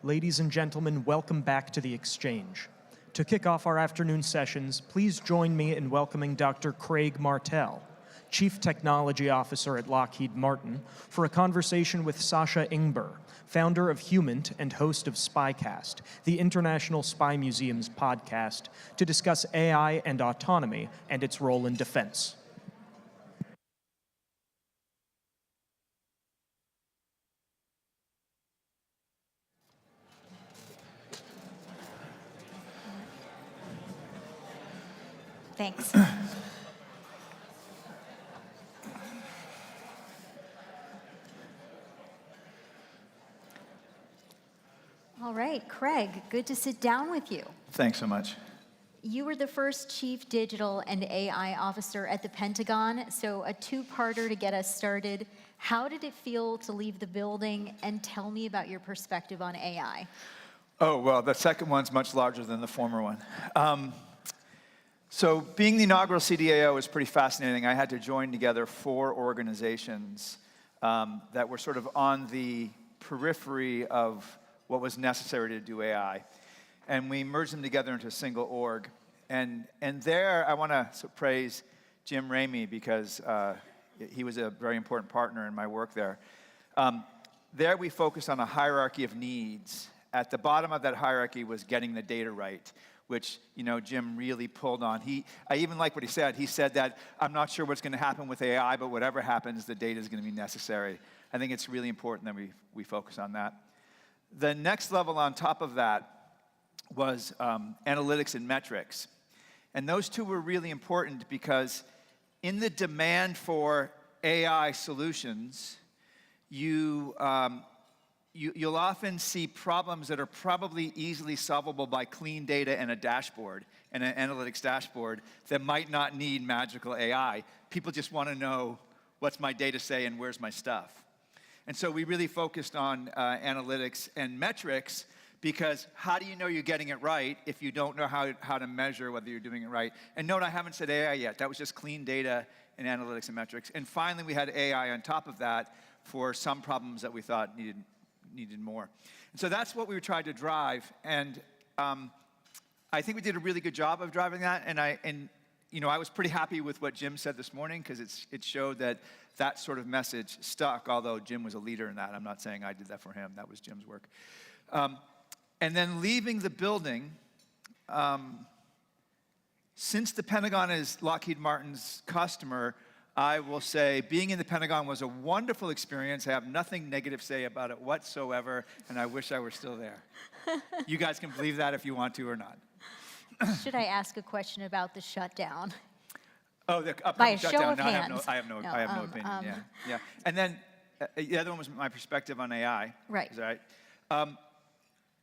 Speaker 5: Ladies and gentlemen, welcome back to the Exchange. To kick off our afternoon sessions, please join me in welcoming Dr. Craig Martell, Chief Technology Officer at Lockheed Martin, for a conversation with Sasha Ingber, founder of Humant and host of Spycast, the International Spy Museum's podcast, to discuss AI and autonomy and its role in defense.
Speaker 4: Thanks. All right, Craig, good to sit down with you.
Speaker 7: Thanks so much.
Speaker 4: You were the first Chief Digital and AI Officer at the Pentagon, so a two-parter to get us started. How did it feel to leave the building, and tell me about your perspective on AI?
Speaker 7: Oh, well, the second one's much larger than the former one. So being the inaugural CDAO is pretty fascinating. I had to join together 4 organizations that were sort of on the periphery of what was necessary to do AI. And we merged them together into a single org. And there, I want to praise Jim Ramey because he was a very important partner in my work there. There we focused on a hierarchy of needs. At the bottom of that hierarchy was getting the data right, which, you know, Jim really pulled on. I even like what he said. He said that, I'm not sure what's going to happen with AI, but whatever happens, the data is going to be necessary. I think it's really important that we focus on that. The next level on top of that was analytics and metrics. And those two were really important because in the demand for AI solutions, you'll often see problems that are probably easily solvable by clean data and a dashboard, and an analytics dashboard that might not need magical AI. People just want to know what's my data say and where's my stuff. And so we really focused on analytics and metrics because how do you know you're getting it right if you don't know how to measure whether you're doing it right? And note, I haven't said AI yet. That was just clean data and analytics and metrics. And finally, we had AI on top of that for some problems that we thought needed more. And so that's what we tried to drive. And I think we did a really good job of driving that. And you know, I was pretty happy with what Jim said this morning because it showed that sort of message stuck, although Jim was a leader in that. I'm not saying I did that for him. That was Jim's work. And then leaving the building, since the Pentagon is Lockheed Martin's customer, I will say being in the Pentagon was a wonderful experience. I have nothing negative to say about it whatsoever, and I wish I were still there. You guys can believe that if you want to or not.
Speaker 4: Should I ask a question about the shutdown?
Speaker 7: Oh, the upcoming shutdown. No, I have no opinion. Yeah. And then the other one was my perspective on AI.
Speaker 4: Right.
Speaker 7: Is that right?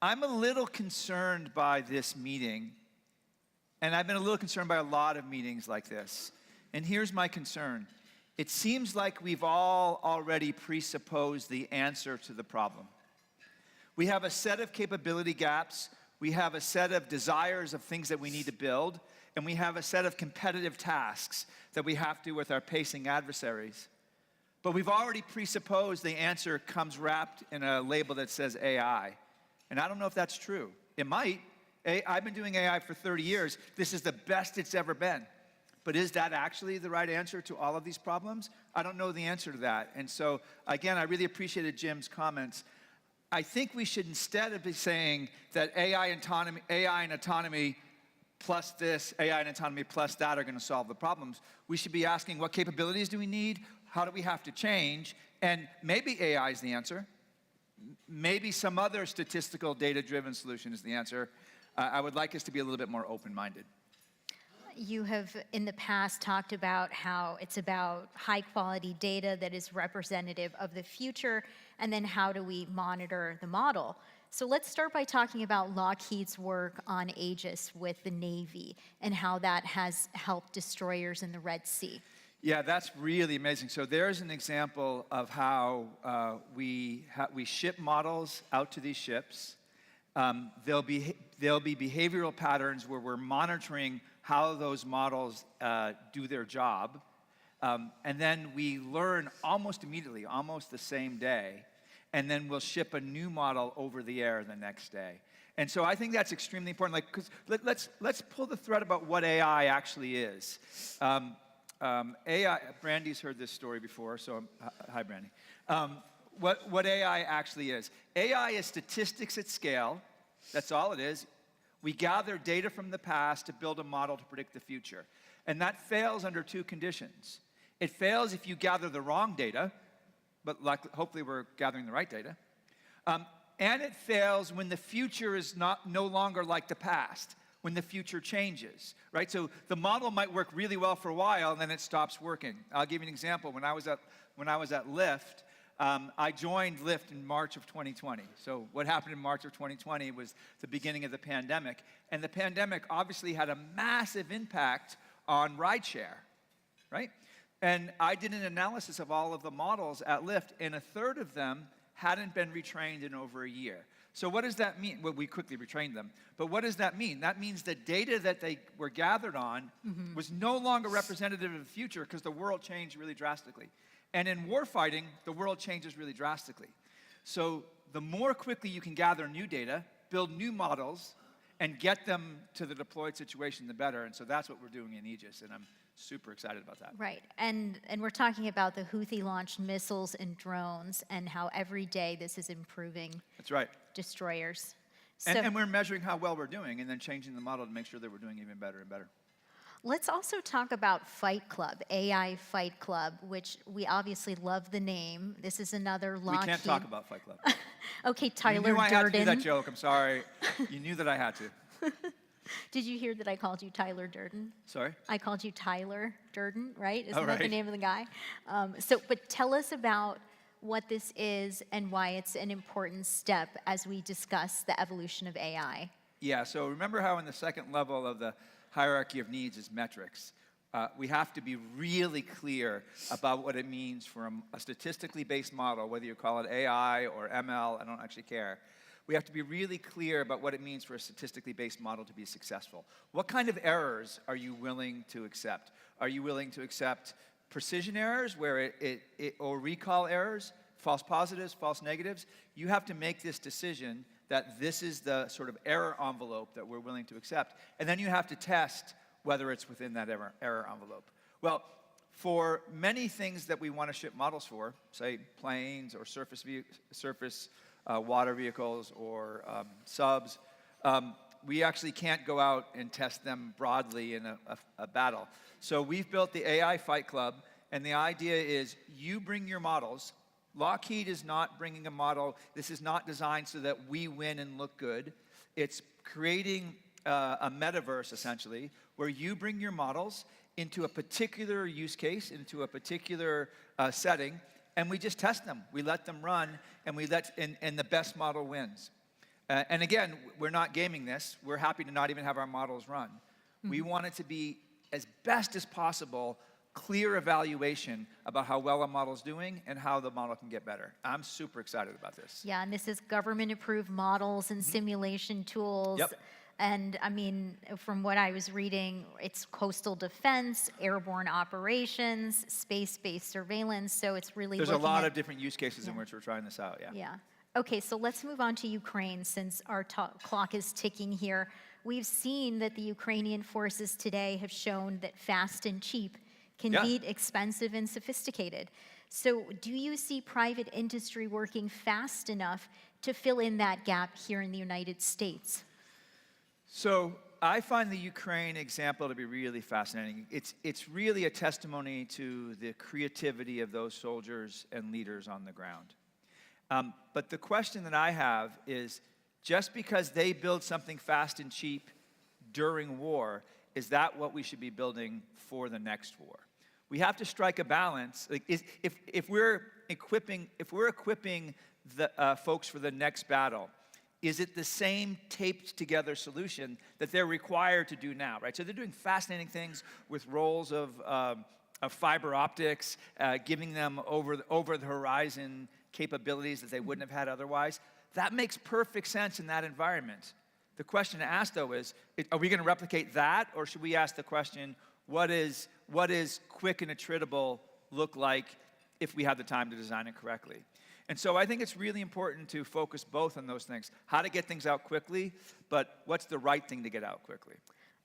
Speaker 7: I'm a little concerned by this meeting, and I've been a little concerned by a lot of meetings like this. And here's my concern. It seems like we've all already presupposed the answer to the problem. We have a set of capability gaps. We have a set of desires of things that we need to build, and we have a set of competitive tasks that we have to with our pacing adversaries. But we've already presupposed the answer comes wrapped in a label that says AI. And I don't know if that's true. It might. I've been doing AI for 30 years. This is the best it's ever been. But is that actually the right answer to all of these problems? I don't know the answer to that. And so, again, I really appreciated Jim's comments. I think we should, instead of be saying that AI and autonomy plus this, AI and autonomy plus that are going to solve the problems, we should be asking what capabilities do we need? How do we have to change? And maybe AI is the answer. Maybe some other statistical data-driven solution is the answer. I would like us to be a little bit more open-minded.
Speaker 4: You have in the past talked about how it's about high-quality data that is representative of the future, and then how do we monitor the model? So let's start by talking about Lockheed's work on Aegis with the Navy and how that has helped destroyers in the Red Sea.
Speaker 7: Yeah, that's really amazing. So there's an example of how we ship models out to these ships. There'll be behavioral patterns where we're monitoring how those models do their job. And then we learn almost immediately, almost the same day. and then we'll ship a new model over the air the next day. And so I think that's extremely important. Like, because let's pull the thread about what AI actually is. AI, Brandy's heard this story before, so hi, Brandy. What AI actually is. AI is statistics at scale. That's all it is. We gather data from the past to build a model to predict the future. And that fails under two conditions. It fails if you gather the wrong data, but hopefully we're gathering the right data. And it fails when the future is no longer like the past, when the future changes, right? So the model might work really well for a while, and then it stops working. I'll give you an example. When I was at Lyft, I joined Lyft in March of 2020. So what happened in March of 2020 was the beginning of the pandemic. And the pandemic obviously had a massive impact on rideshare, right? And I did an analysis of all of the models at Lyft, and a third of them hadn't been retrained in over a year. So what does that mean? Well, we quickly retrained them. But what does that mean? That means the data that they were gathered on was no longer representative of the future because the world changed really drastically. And in warfighting, the world changes really drastically. So the more quickly you can gather new data, build new models, and get them to the deployed situation, the better. And so that's what we're doing in Aegis, and I'm super excited about that.
Speaker 4: Right, and we're talking about the Houthi-launched missiles and drones and how every day this is improving.
Speaker 7: That's right.
Speaker 4: Destroyers.
Speaker 7: And we're measuring how well we're doing and then changing the model to make sure that we're doing even better and better.
Speaker 4: Let's also talk about Fight Club, AI Fight Club, which we obviously love the name. This is another Lockheed.
Speaker 7: We can't talk about Fight Club.
Speaker 4: Okay, Tyler Durden.
Speaker 7: You knew I had to do that joke. I'm sorry. You knew that I had to.
Speaker 4: Did you hear that I called you Tyler Durden?
Speaker 7: Sorry?
Speaker 4: I called you Tyler Durden, right? Isn't
Speaker 7: Oh,
Speaker 4: that the
Speaker 7: right.
Speaker 4: name of the guy? But tell us about what this is and why it's an important step as we discuss the evolution of AI.
Speaker 7: Yeah, so remember how in the second level of the hierarchy of needs is metrics. We have to be really clear about what it means for a statistically based model, whether you call it AI or ML, I don't actually care. We have to be really clear about what it means for a statistically based model to be successful. What kind of errors are you willing to accept? Are you willing to accept precision errors where or recall errors, false positives, false negatives? You have to make this decision that this is the sort of error envelope that we're willing to accept. And then you have to test whether it's within that error envelope. Well, for many things that we want to ship models for, say planes or surface water vehicles or subs, we actually can't go out and test them broadly in a battle. So we've built the AI Fight Club, and the idea is you bring your models. Lockheed is not bringing a model. This is not designed so that we win and look good. It's creating a metaverse, essentially, where you bring your models into a particular use case, into a particular setting, and we just test them. We let them run, and and the best model wins. And again, we're not gaming this. We're happy to not even have our models run. We want it to be, as best as possible, clear evaluation about how well a model's doing and how the model can get better. I'm super excited about this.
Speaker 4: Yeah, and this is government-approved models and simulation tools.
Speaker 7: Yep.
Speaker 4: And I mean, from what I was reading, it's coastal defense, airborne operations, space-based surveillance. So it's really
Speaker 7: There's a lot of different use cases in which we're trying this out, yeah.
Speaker 4: Yeah. Okay, so let's move on to Ukraine since our clock is ticking here. We've seen that the Ukrainian forces today have shown that fast and cheap can beat expensive and sophisticated. So do you see private industry working fast enough to fill in that gap here in the United States?
Speaker 7: So I find the Ukraine example to be really fascinating. It's really a testimony to the creativity of those soldiers and leaders on the ground. But the question that I have is, just because they build something fast and cheap during war, is that what we should be building for the next war? We have to strike a balance. Like, if we're equipping the folks for the next battle, is it the same taped together solution that they're required to do now, right? So they're doing fascinating things with roles of fiber optics, giving them over the horizon capabilities that they wouldn't have had otherwise. That makes perfect sense in that environment. The question to ask, though, is are we going to replicate that, or should we ask the question, what is quick and attritable look like if we have the time to design it correctly. And so I think it's really important to focus both on those things. How to get things out quickly, but what's the right thing to get out quickly?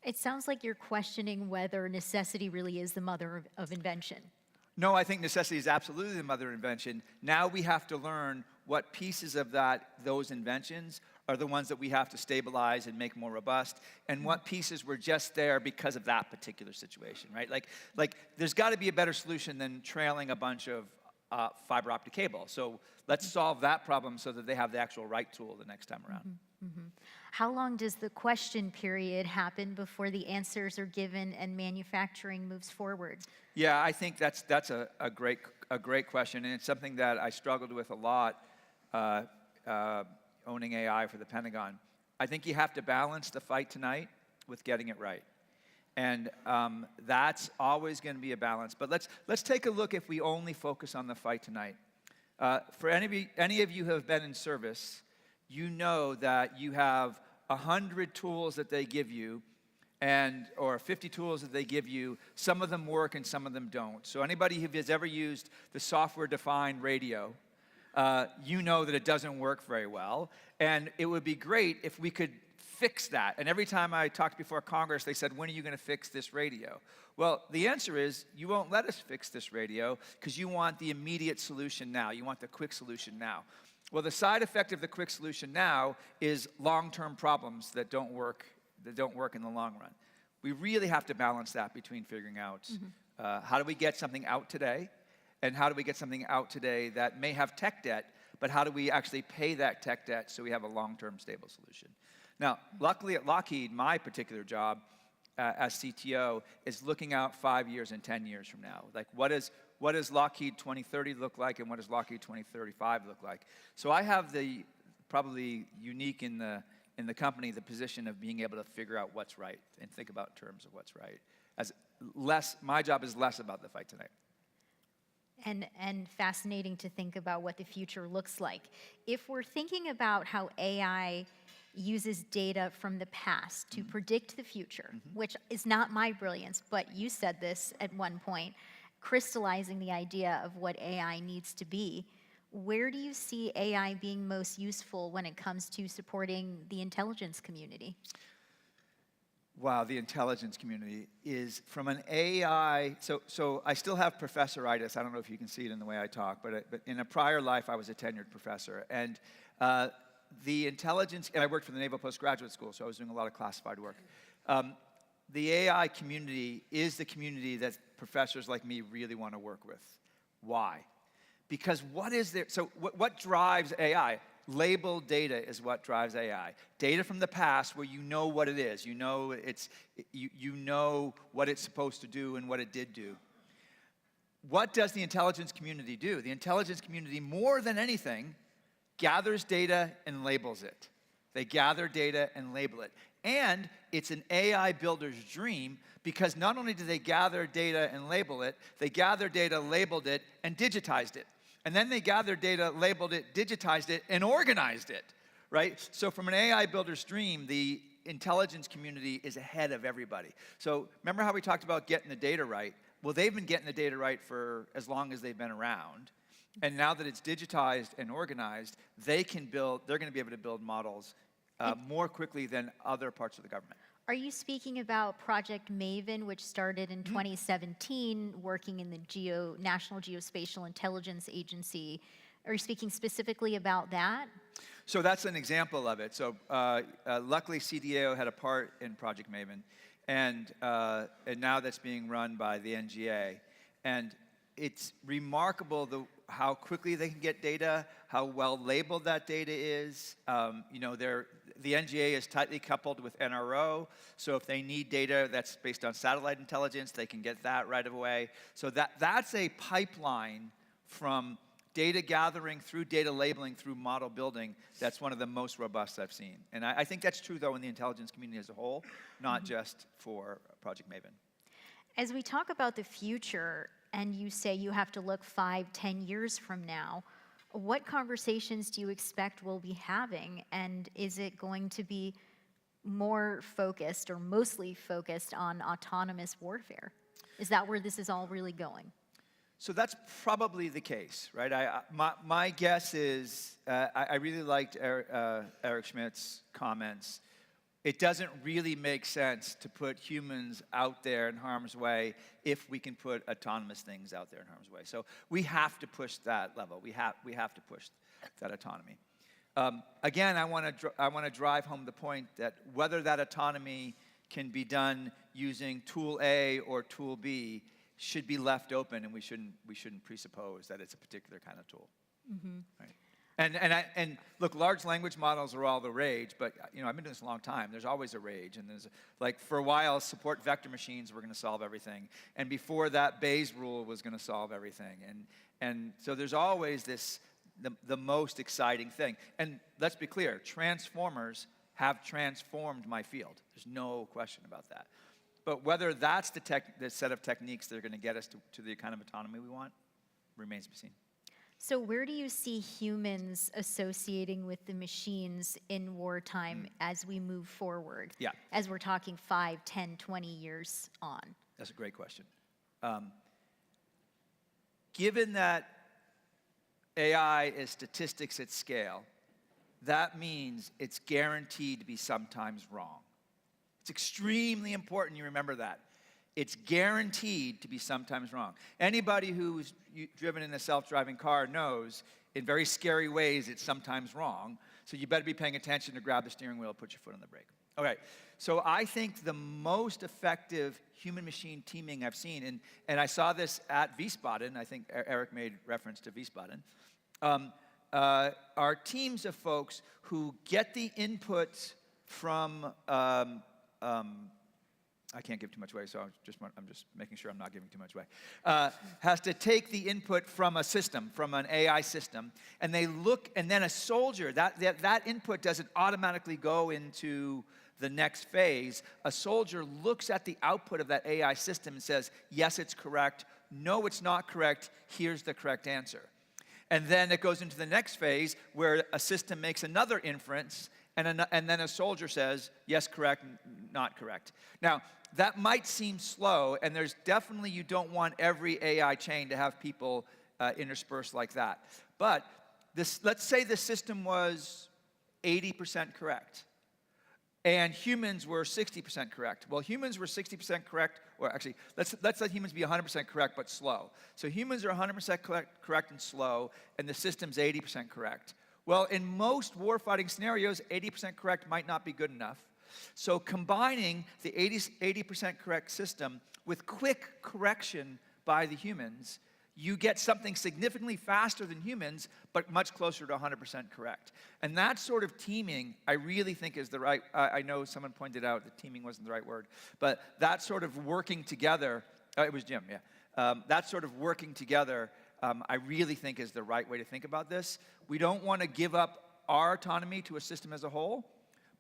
Speaker 4: It sounds like you're questioning whether necessity really is the mother of invention.
Speaker 7: No, I think necessity is absolutely the mother of invention. Now we have to learn what pieces of those inventions are the ones that we have to stabilize and make more robust, and what pieces were just there because of that particular situation, right? Like there's got to be a better solution than trailing a bunch of fiber optic cable. So let's solve that problem so that they have the actual right tool the next time around.
Speaker 4: How long does the question period happen before the answers are given and manufacturing moves forward?
Speaker 7: Yeah, I think that's a great question, and it's something that I struggled with a lot owning AI for the Pentagon. I think you have to balance the fight tonight with getting it right. And that's always going to be a balance. But let's take a look if we only focus on the fight tonight. For any of you who have been in service, you know that you have 100 tools that they give you, or 50 tools that they give you. Some of them work and some of them don't. So anybody who has ever used the software-defined radio, you know that it doesn't work very well. And it would be great if we could fix that. And every time I talked before Congress, they said, when are you going to fix this radio? Well, the answer is, you won't let us fix this radio because you want the immediate solution now. You want the quick solution now. Well, the side effect of the quick solution now is long-term problems that don't work in the long run. We really have to balance that between figuring out how do we get something out today, and how do we get something out today that may have tech debt, but how do we actually pay that tech debt so we have a long-term stable solution? Now, luckily at Lockheed, my particular job as CTO is looking out 5 years and 10 years from now. Like, what does Lockheed 2030 look like, and what does Lockheed 2035 look like? So I have the probably unique in the company, the position of being able to figure out what's right and think about terms of what's right. My job is less about the fight tonight.
Speaker 4: And fascinating to think about what the future looks like. If we're thinking about how AI uses data from the past to predict the future, which is not my brilliance, but you said this at one point, crystallizing the idea of what AI needs to be, where do you see AI being most useful when it comes to supporting the intelligence community?
Speaker 7: Wow, the intelligence community is from an AI, so I still have professoritis. I don't know if you can see it in the way I talk, but in a prior life, I was a tenured professor. And the intelligence, and I worked for the Naval Postgraduate School, so I was doing a lot of classified work. The AI community is the community that professors like me really want to work with. Why? Because what drives AI? Labeled data is what drives AI. Data from the past where you know what it is. You know what it's supposed to do and what it did do. What does the intelligence community do? The intelligence community, more than anything, gathers data and labels it. They gather data and label it. And it's an AI builder's dream because not only do they gather data and label it, they gather data, labeled it, and digitized it. And then they gathered data, labeled it, digitized it, and organized it, right? So from an AI builder's dream, the intelligence community is ahead of everybody. So remember how we talked about getting the data right? Well, they've been getting the data right for as long as they've been around. And now that it's digitized and organized, they're going to be able to build models more quickly than other parts of the government.
Speaker 4: Are you speaking about Project Maven, which started in 2017, working in the National Geospatial Intelligence Agency? Are you speaking specifically about that?
Speaker 7: So that's an example of it. So luckily, CDAO had a part in Project Maven, and now that's being run by the NGA. And it's remarkable how quickly they can get data, how well labeled that data is. The NGA is tightly coupled with NRO, so if they need data that's based on satellite intelligence, they can get that right away. So that's a pipeline from data gathering through data labeling through model building that's one of the most robust I've seen. And I think that's true, though, in the intelligence community as a whole, not just for Project Maven.
Speaker 4: As we talk about the future, and you say you have to look 5, 10 years from now, what conversations do you expect we'll be having? And is it going to be more focused or mostly focused on autonomous warfare? Is that where this is all really going?
Speaker 7: So that's probably the case, right? My guess is, I really liked Eric Schmidt's comments. It doesn't really make sense to put humans out there in harm's way if we can put autonomous things out there in harm's way. So we have to push that level. We have to push that autonomy. Again, I want to drive home the point that whether that autonomy can be done using tool A or tool B should be left open, and we shouldn't presuppose that it's a particular kind of tool.
Speaker 4: Mm-hmm.
Speaker 7: Right? And look, large language models are all the rage, but I've been doing this a long time. There's always a rage, and there's like for a while, support vector machines were going to solve everything, and before that, Bayes' rule was going to solve everything, and so there's always this the most exciting thing. And let's be clear, transformers have transformed my field. There's no question about that. But whether that's the set of techniques that are going to get us to the kind of autonomy we want remains to be seen.
Speaker 4: So where do you see humans associating with the machines in wartime as we move forward?
Speaker 7: Yeah.
Speaker 4: As we're talking 5, 10, 20 years on?
Speaker 7: That's a great question. Given that AI is statistics at scale, that means it's guaranteed to be sometimes wrong. It's extremely important you remember that. It's guaranteed to be sometimes wrong. Anybody who's driven in a self-driving car knows in very scary ways it's sometimes wrong, so you better be paying attention to grab the steering wheel, put your foot on the brake. Okay, so I think the most effective human-machine teaming I've seen, and I saw this at Wiesbaden, I think Eric made reference to Wiesbaden, are teams of folks who get the input from I can't give too much away, so I'm just making sure I'm not giving too much away. Has to take the input from a system, from an AI system, and they look, and then a soldier, that input doesn't automatically go into the next phase. A soldier looks at the output of that AI system and says, yes, it's correct. No, it's not correct. Here's the correct answer. And then it goes into the next phase where a system makes another inference, and then a soldier says, yes, correct, not correct. Now, that might seem slow, and there's definitely, you don't want every AI chain to have people interspersed like that. But let's say the system was 80% correct, and humans were 60% correct. Well, humans were 60% correct, or actually, let's let humans be 100% correct, but slow. So humans are 100% correct and slow, and the system's 80% correct. Well, in most warfighting scenarios, 80% correct might not be good enough. So combining the 80% correct system with quick correction by the humans, you get something significantly faster than humans, but much closer to 100% correct. And that sort of teaming, I really think is the right, I know someone pointed out that teaming wasn't the right word, but that sort of working together, it was Jim, yeah. That sort of working together, I really think is the right way to think about this. We don't want to give up our autonomy to a system as a whole,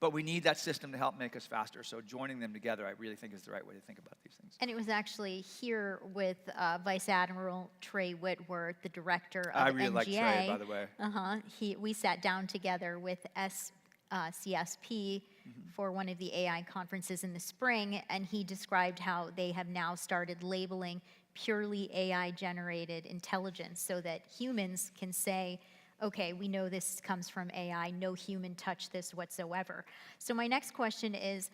Speaker 7: but we need that system to help make us faster. So joining them together, I really think is the right way to think about these things.
Speaker 4: And it was actually here with Vice Admiral Trey Whitworth, the director of
Speaker 7: I really
Speaker 4: NGA.
Speaker 7: like Trey, by the way.
Speaker 4: We sat down together with CSP for one of the AI conferences in the spring, and he described how they have now started labeling purely AI-generated intelligence so that humans can say, okay, we know this comes from AI, no human touched this whatsoever. So my next question is,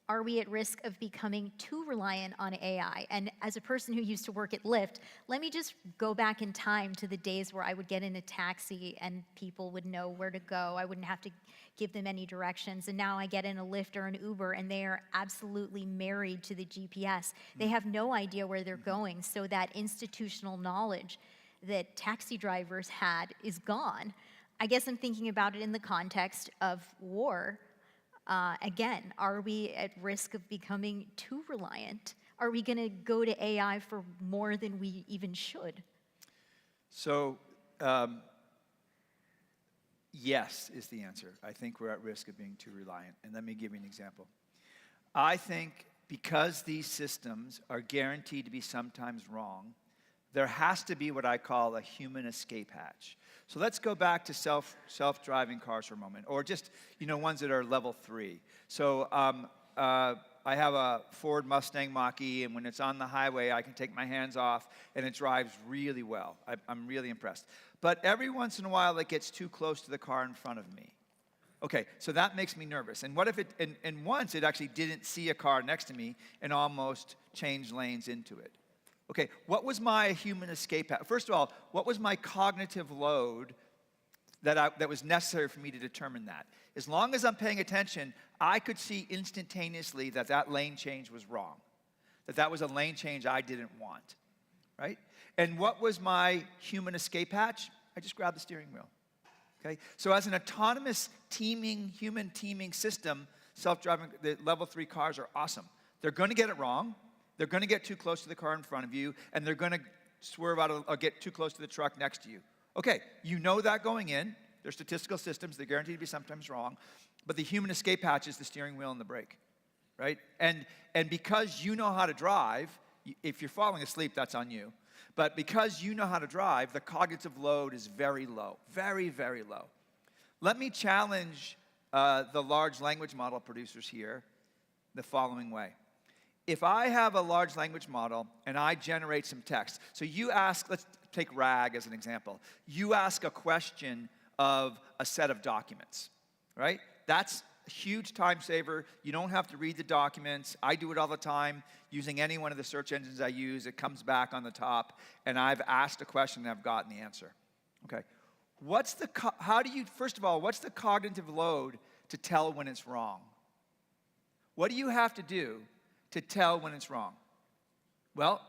Speaker 4: are we at risk of becoming too reliant on AI? And as a person who used to work at Lyft, let me just go back in time to the days where I would get in a taxi and people would know where to go. I wouldn't have to give them any directions. And now I get in a Lyft or an Uber and they are absolutely married to the GPS. They have no idea where they're going. So that institutional knowledge that taxi drivers had is gone. I guess I'm thinking about it in the context of war. Again, are we at risk of becoming too reliant? Are we going to go to AI for more than we even should?
Speaker 7: So, yes is the answer. I think we're at risk of being too reliant. And let me give you an example. I think because these systems are guaranteed to be sometimes wrong, there has to be what I call a human escape hatch. So let's go back to self-driving cars for a moment, or just ones that are level 3. So I have a Ford Mustang Mach-E, and when it's on the highway, I can take my hands off, and it drives really well. I'm really impressed. But every once in a while, it gets too close to the car in front of me. Okay, so that makes me nervous. And what if it, and once it actually didn't see a car next to me and almost changed lanes into it. Okay, what was my human escape hatch? First of all, what was my cognitive load that was necessary for me to determine that? As long as I'm paying attention, I could see instantaneously that that lane change was wrong, that was a lane change I didn't want, right? And what was my human escape hatch? I just grabbed the steering wheel. Okay? So as an autonomous human teaming system, self-driving, the level 3 cars are awesome. They're going to get it wrong. They're going to get too close to the car in front of you, and they're going to swerve out or get too close to the truck next to you. Okay, you know that going in. They're statistical systems. They're guaranteed to be sometimes wrong. But the human escape hatch is the steering wheel and the brake, right? And because you know how to drive, if you're falling asleep, that's on you. But because you know how to drive, the cognitive load is very low, very, very low. Let me challenge the large language model producers here the following way. If I have a large language model and I generate some text, so you ask, let's take RAG as an example. You ask a question of a set of documents, right? That's a huge time saver. You don't have to read the documents. I do it all the time using any one of the search engines I use. It comes back on the top, and I've asked a question and I've gotten the answer. Okay. First of all, what's the cognitive load to tell when it's wrong? What do you have to do to tell when it's wrong? Well,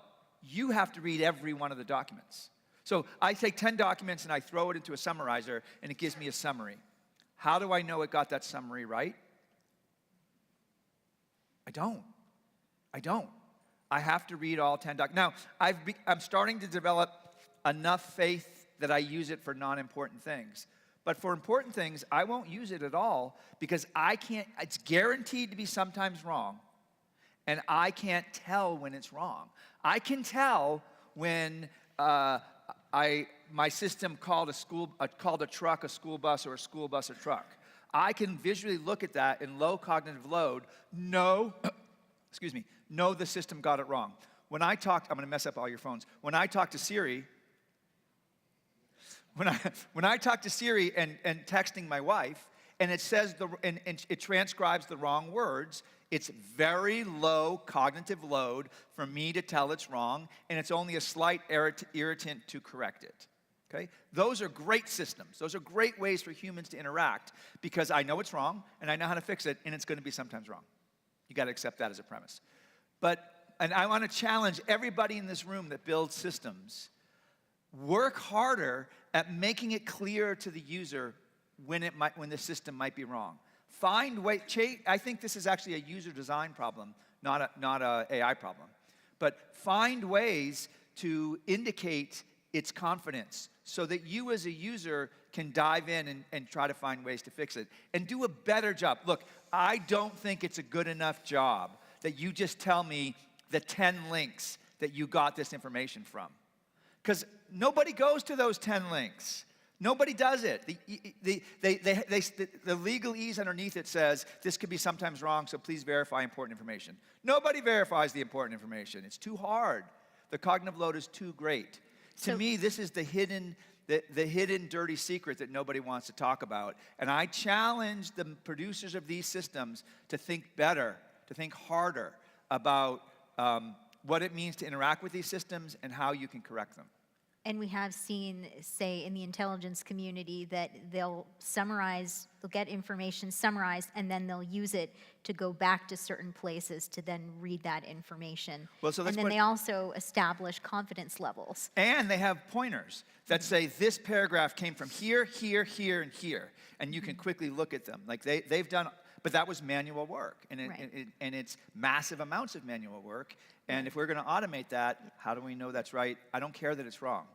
Speaker 7: you have to read every one of the documents. So I take 10 documents and I throw it into a summarizer, and it gives me a summary. How do I know it got that summary right? I don't. I have to read all 10 documents. Now, I'm starting to develop enough faith that I use it for non-important things. But for important things, I won't use it at all because it's guaranteed to be sometimes wrong. And I can't tell when it's wrong. I can tell when my system called a truck a school bus or a school bus a truck. I can visually look at that in low cognitive load, know the system got it wrong. I'm going to mess up all your phones. When I talk to Siri, when I talk to Siri and texting my wife, and it says and it transcribes the wrong words, it's very low cognitive load for me to tell it's wrong, and it's only a slight irritant to correct it. Okay? Those are great systems. Those are great ways for humans to interact because I know it's wrong, and I know how to fix it, and it's going to be sometimes wrong. You got to accept that as a premise. And I want to challenge everybody in this room that builds systems. Work harder at making it clear to the user when the system might be wrong. I think this is actually a user design problem, not a AI problem. But find ways to indicate its confidence so that you as a user can dive in and try to find ways to fix it and do a better job. Look, I don't think it's a good enough job that you just tell me the 10 links that you got this information from. Because nobody goes to those 10 links. Nobody does it. The legalese underneath it says, this could be sometimes wrong, so please verify important information. Nobody verifies the important information. It's too hard. The cognitive load is too great. To me, this is the hidden dirty secret that nobody wants to talk about. And I challenge the producers of these systems to think better, to think harder about what it means to interact with these systems and how you can correct them.
Speaker 4: And we have seen, say, in the intelligence community that they'll get information summarized, and then they'll use it to go back to certain places to then read that information. And then they also establish confidence levels.
Speaker 7: And they have pointers that say this paragraph came from here, here, here, and here. And you can quickly look at them. Like they've done, but that was manual work. And it's massive amounts of manual work. And if we're going to automate that, how do we know that's right? I don't care that it's wrong.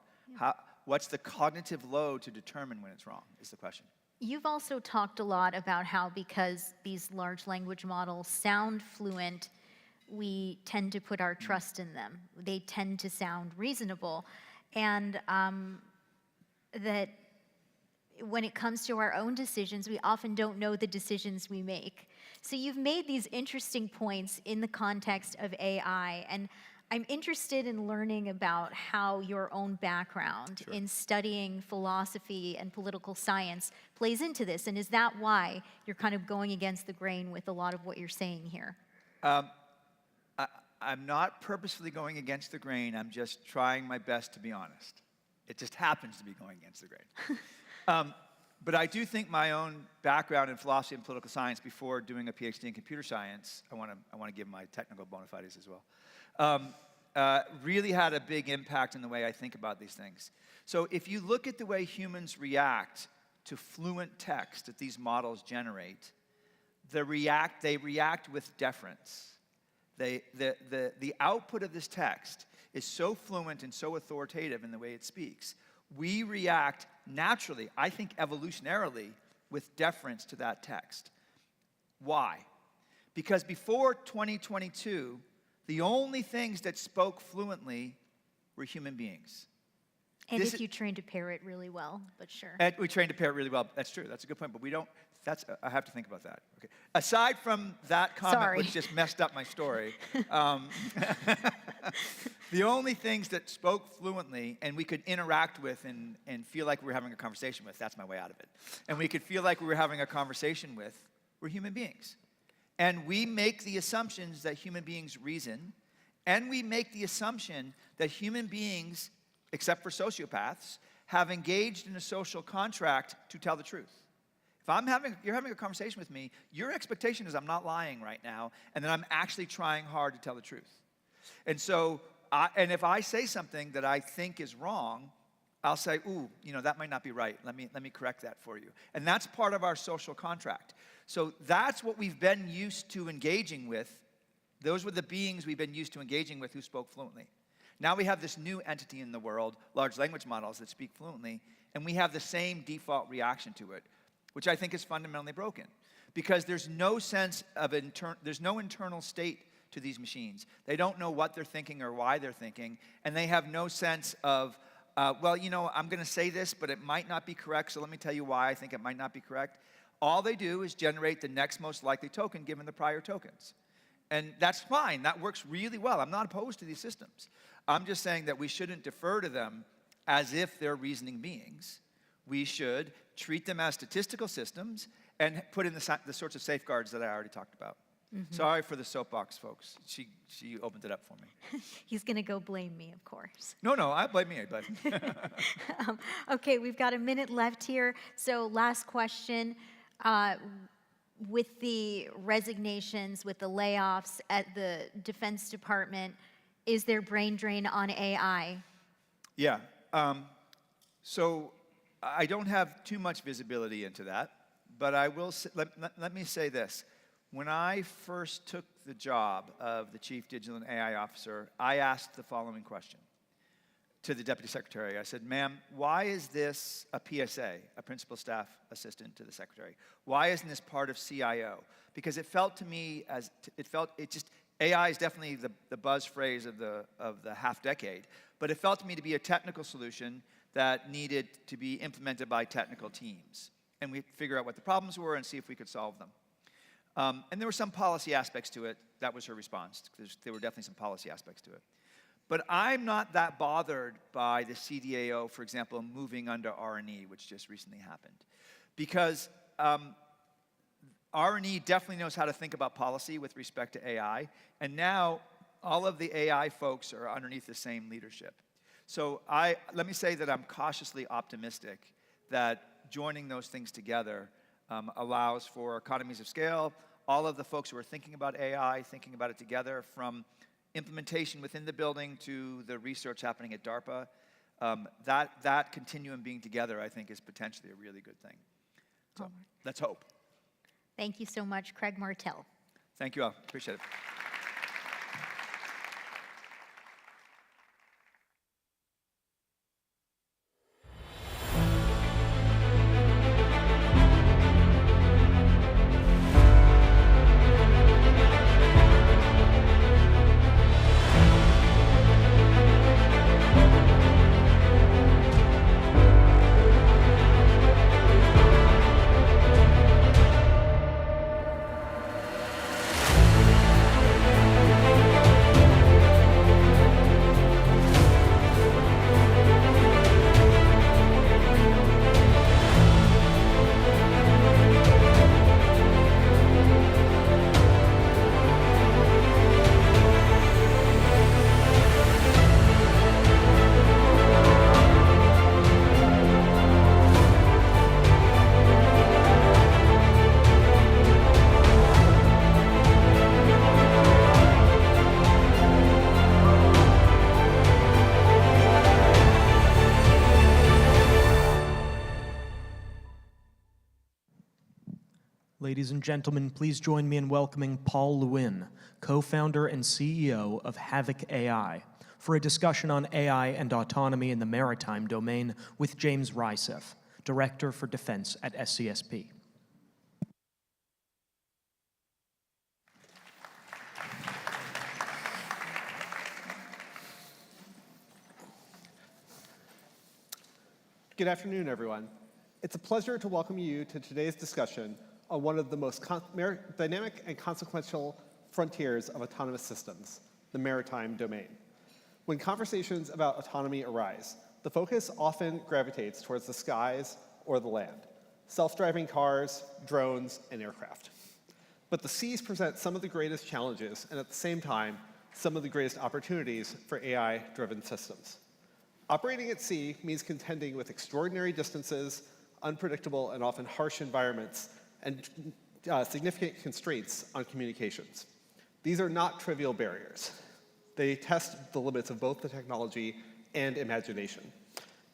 Speaker 7: What's the cognitive load to determine when it's wrong is the question.
Speaker 4: You've also talked a lot about how because these large language models sound fluent, we tend to put our trust in them. They tend to sound reasonable. And that when it comes to our own decisions, we often don't know the decisions we make. So you've made these interesting points in the context of AI, and I'm interested in learning about how your own background in studying philosophy and political science plays into this, and is that why you're kind of going against the grain with a lot of what you're saying here?
Speaker 7: I'm not purposefully going against the grain, I'm just trying my best to be honest. It just happens to be going against the grain. But I do think my own background in philosophy and political science before doing a PhD in computer science, I want to give my technical bona fides as well, really had a big impact in the way I think about these things. So if you look at the way humans react to fluent text that these models generate, they react with deference. The output of this text is so fluent and so authoritative in the way it speaks. We react naturally, I think evolutionarily, with deference to that text. Why? Because before 2022, the only things that spoke fluently were human beings.
Speaker 4: And if you trained a parrot really well, but sure.
Speaker 7: And we trained a parrot really well. That's true. That's a good point. But we don't. I have to think about that. Okay. Aside from that comment, which just messed up my story, the only things that spoke fluently and we could interact with and feel like we were having a conversation with, that's my way out of it, and we could feel like we were having a conversation with, were human beings. And we make the assumptions that human beings reason, and we make the assumption that human beings, except for sociopaths, have engaged in a social contract to tell the truth. If you're having a conversation with me, your expectation is I'm not lying right now, and that I'm actually trying hard to tell the truth. And so, and if I say something that I think is wrong, I'll say, ooh, that might not be right. Let me correct that for you. And that's part of our social contract. So that's what we've been used to engaging with. Those were the beings we've been used to engaging with who spoke fluently. Now we have this new entity in the world, large language models that speak fluently, and we have the same default reaction to it, which I think is fundamentally broken. Because there's no sense of there's no internal state to these machines. They don't know what they're thinking or why they're thinking, and they have no sense of, I'm going to say this, but it might not be correct, so let me tell you why I think it might not be correct. All they do is generate the next most likely token given the prior tokens. And that's fine. That works really well. I'm not opposed to these systems. I'm just saying that we shouldn't defer to them as if they're reasoning beings. We should treat them as statistical systems and put in the sorts of safeguards that I already talked about. Mm-hmm. Sorry for the soapbox, folks. She opened it up for me.
Speaker 4: He's going to go blame me, of course.
Speaker 7: No, I blame me.
Speaker 4: Okay, we've got a minute left here. So last question. With the resignations, with the layoffs at the Defense Department, is there brain drain on AI?
Speaker 7: Yeah. So I don't have too much visibility into that, but I will let me say this. When I first took the job of the Chief Digital and AI Officer, I asked the following question to the Deputy Secretary. I said, ma'am, why is this a PSA, a Principal Staff Assistant to the Secretary? Why isn't this part of CIO? Because it felt to me AI is definitely the buzz phrase of the half decade, but it felt to me to be a technical solution that needed to be implemented by technical teams. And we'd figure out what the problems were and see if we could solve them. And there were some policy aspects to it. That was her response. There were definitely some policy aspects to it. But I'm not that bothered by the CDAO, for example, moving under R&E, which just recently happened. Because R&E definitely knows how to think about policy with respect to AI. And now all of the AI folks are underneath the same leadership. So let me say that I'm cautiously optimistic that joining those things together allows for economies of scale. All of the folks who are thinking about AI, thinking about it together, from implementation within the building to the research happening at DARPA, that continuum being together, I think, is potentially a really good thing. So let's hope.
Speaker 4: Thank you so much, Craig Martell.
Speaker 7: Thank you all. Appreciate it.
Speaker 5: Ladies and gentlemen, please join me in welcoming Paul Lewin, co-founder and CEO of Havoc AI, for a discussion on AI and autonomy in the maritime domain with James Rysef, Director for Defense at SCSP.
Speaker 10: Good afternoon, everyone. It's a pleasure to welcome you to today's discussion on one of the most dynamic and consequential frontiers of autonomous systems, the maritime domain. When conversations about autonomy arise, the focus often gravitates towards the skies or the land, self-driving cars, drones, and aircraft. But the seas present some of the greatest challenges, and at the same time, some of the greatest opportunities for AI-driven systems. Operating at sea means contending with extraordinary distances, unpredictable and often harsh environments, and significant constraints on communications. These are not trivial barriers. They test the limits of both the technology and imagination.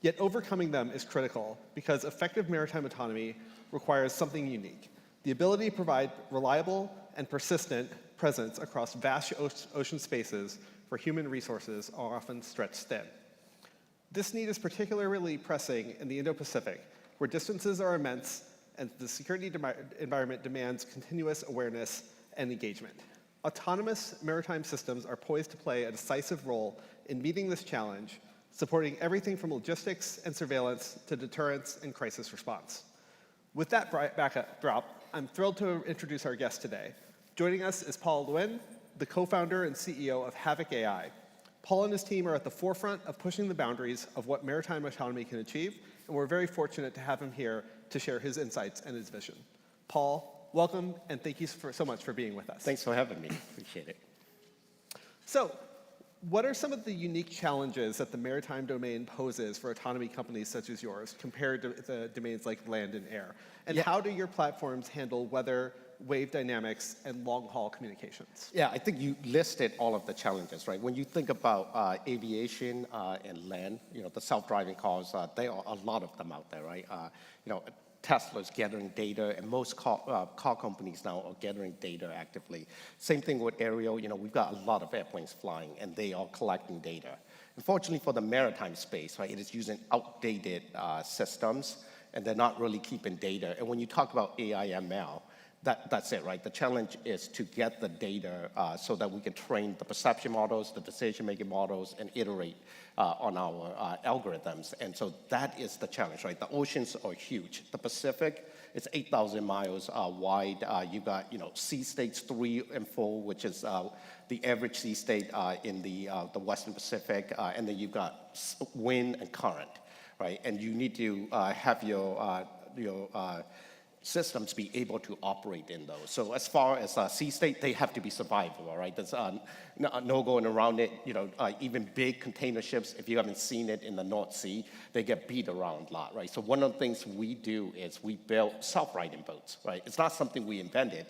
Speaker 10: Yet overcoming them is critical because effective maritime autonomy requires something unique: the ability to provide reliable and persistent presence across vast ocean spaces where human resources are often stretched thin. This need is particularly pressing in the Indo-Pacific, where distances are immense and the security environment demands continuous awareness and engagement. Autonomous maritime systems are poised to play a decisive role in meeting this challenge, supporting everything from logistics and surveillance to deterrence and crisis response. With that backdrop, I'm thrilled to introduce our guest today. Joining us is Paul Lewin, the co-founder and CEO of Havoc AI. Paul and his team are at the forefront of pushing the boundaries of what maritime autonomy can achieve, and we're very fortunate to have him here to share his insights and his vision. Paul, welcome, and thank you so much for being with us.
Speaker 11: Thanks for having me. Appreciate it.
Speaker 10: So, what are some of the unique challenges that the maritime domain poses for autonomy companies such as yours compared to the domains like land and air? And how do your platforms handle weather, wave dynamics, and long-haul communications?
Speaker 11: Yeah, I think you listed all of the challenges, right? When you think about aviation and land, the self-driving cars, there are a lot of them out there, right? Tesla's gathering data, and most car companies now are gathering data actively. Same thing with aerial. We've got a lot of airplanes flying, and they are collecting data. Unfortunately, for the maritime space, right, it is using outdated systems, and they're not really keeping data. And when you talk about AI ML, that's it, right? The challenge is to get the data so that we can train the perception models, the decision-making models, and iterate on our algorithms. And so that is the challenge, right? The oceans are huge. The Pacific is 8,000 miles wide. You got, sea states 3 and 4, which is the average sea state in the Western Pacific, and then you've got wind and current, right? And you need to have your systems be able to operate in those. So as far as sea state, they have to be survivable, right? There's no going around it. Even big container ships, if you haven't seen it in the North Sea, they get beat around a lot, right? So one of the things we do is we build self-riding boats, right? It's not something we invented.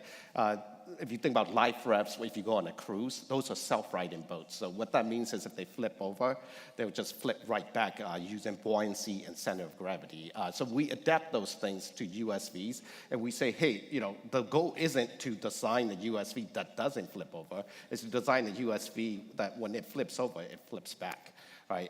Speaker 11: If you think about life rafts, if you go on a cruise, those are self-riding boats. So what that means is if they flip over, they'll just flip right back using buoyancy and center of gravity. So we adapt those things to USVs, and we say, hey, the goal isn't to design a USV that doesn't flip over. It's to design a USV that when it flips over, it flips back, right?